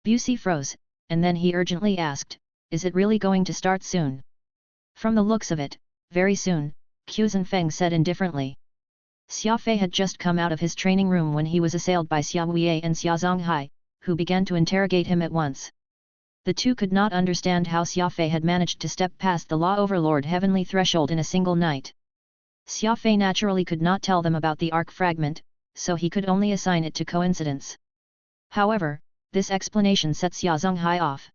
Busey froze, and then he urgently asked, is it really going to start soon? From the looks of it, very soon, Qiuzhen Feng said indifferently. Xia Fei had just come out of his training room when he was assailed by Xia Huiye and Xia Zonghai, who began to interrogate him at once. The 2 could not understand how Xia Fei had managed to step past the Law Overlord heavenly threshold in a single night. Xia Fei naturally could not tell them about the arc fragment, so he could only assign it to coincidence. However, this explanation set Xia Zonghai off.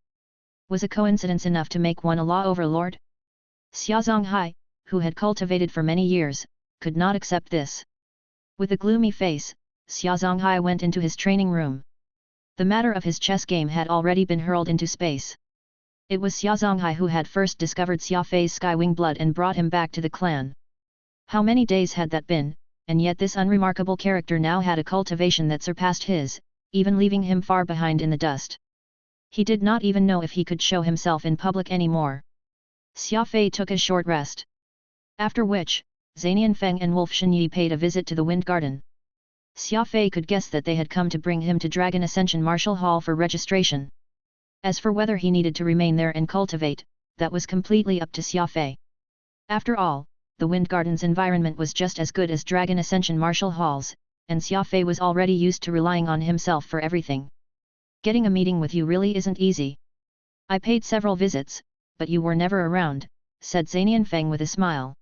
Was a coincidence enough to make one a Law Overlord? Xia Zonghai, who had cultivated for many years, could not accept this. With a gloomy face, Xia Zonghai went into his training room. The matter of his chess game had already been hurled into space. It was Xia Zonghai who had first discovered Xia Fei's Skywing blood and brought him back to the clan. How many days had that been, and yet this unremarkable character now had a cultivation that surpassed his, even leaving him far behind in the dust. He did not even know if he could show himself in public anymore. Xia Fei took a short rest. After which, Zanian Feng and Wolf Shenyi paid a visit to the Wind Garden. Xia Fei could guess that they had come to bring him to Dragon Ascension Martial Hall for registration. As for whether he needed to remain there and cultivate, that was completely up to Xia Fei. After all, the Wind Garden's environment was just as good as Dragon Ascension Martial Halls, and Xia Fei was already used to relying on himself for everything. Getting a meeting with you really isn't easy. I paid several visits, but you were never around, said Zanian Feng with a smile.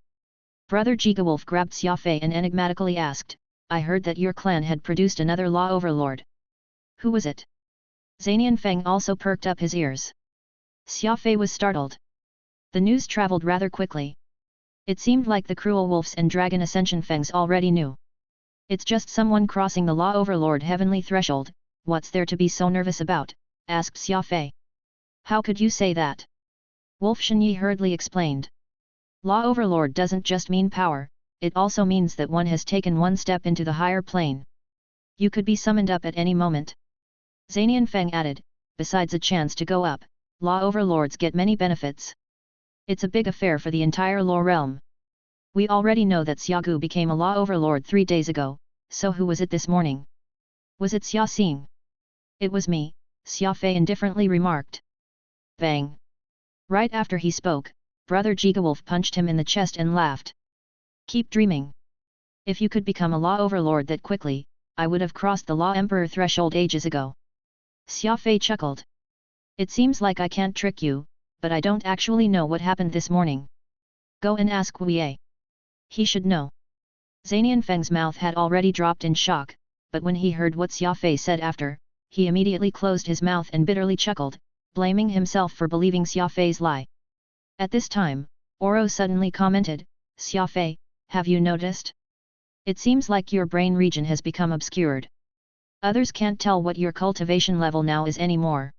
Brother Jigawolf grabbed Xia Fei and enigmatically asked, I heard that your clan had produced another law overlord. Who was it? Zanian Feng also perked up his ears. Xia Fei was startled. The news traveled rather quickly. It seemed like the cruel wolves and Dragon Ascension Fengs already knew. It's just someone crossing the law overlord heavenly threshold, what's there to be so nervous about, asked Xia Fei. How could you say that? Wolf Shenyi hurriedly explained. Law overlord doesn't just mean power, it also means that one has taken one step into the higher plane. You could be summoned up at any moment. Zanian Feng added, besides a chance to go up, law overlords get many benefits. It's a big affair for the entire law realm. We already know that Xiagu became a law overlord 3 days ago, so who was it this morning? Was it Xia Xing? It was me, Xia Fei indifferently remarked. Bang! Right after he spoke, Brother Jigawolf punched him in the chest and laughed. Keep dreaming. If you could become a law overlord that quickly, I would have crossed the law emperor threshold ages ago. Xia Fei chuckled. It seems like I can't trick you, but I don't actually know what happened this morning. Go and ask Huiye. He should know. Zanian Feng's mouth had already dropped in shock, but when he heard what Xia Fei said after, he immediately closed his mouth and bitterly chuckled, blaming himself for believing Xia Fei's lie. At this time, Oro suddenly commented, Xia Fei, have you noticed? It seems like your brain region has become obscured. Others can't tell what your cultivation level now is anymore.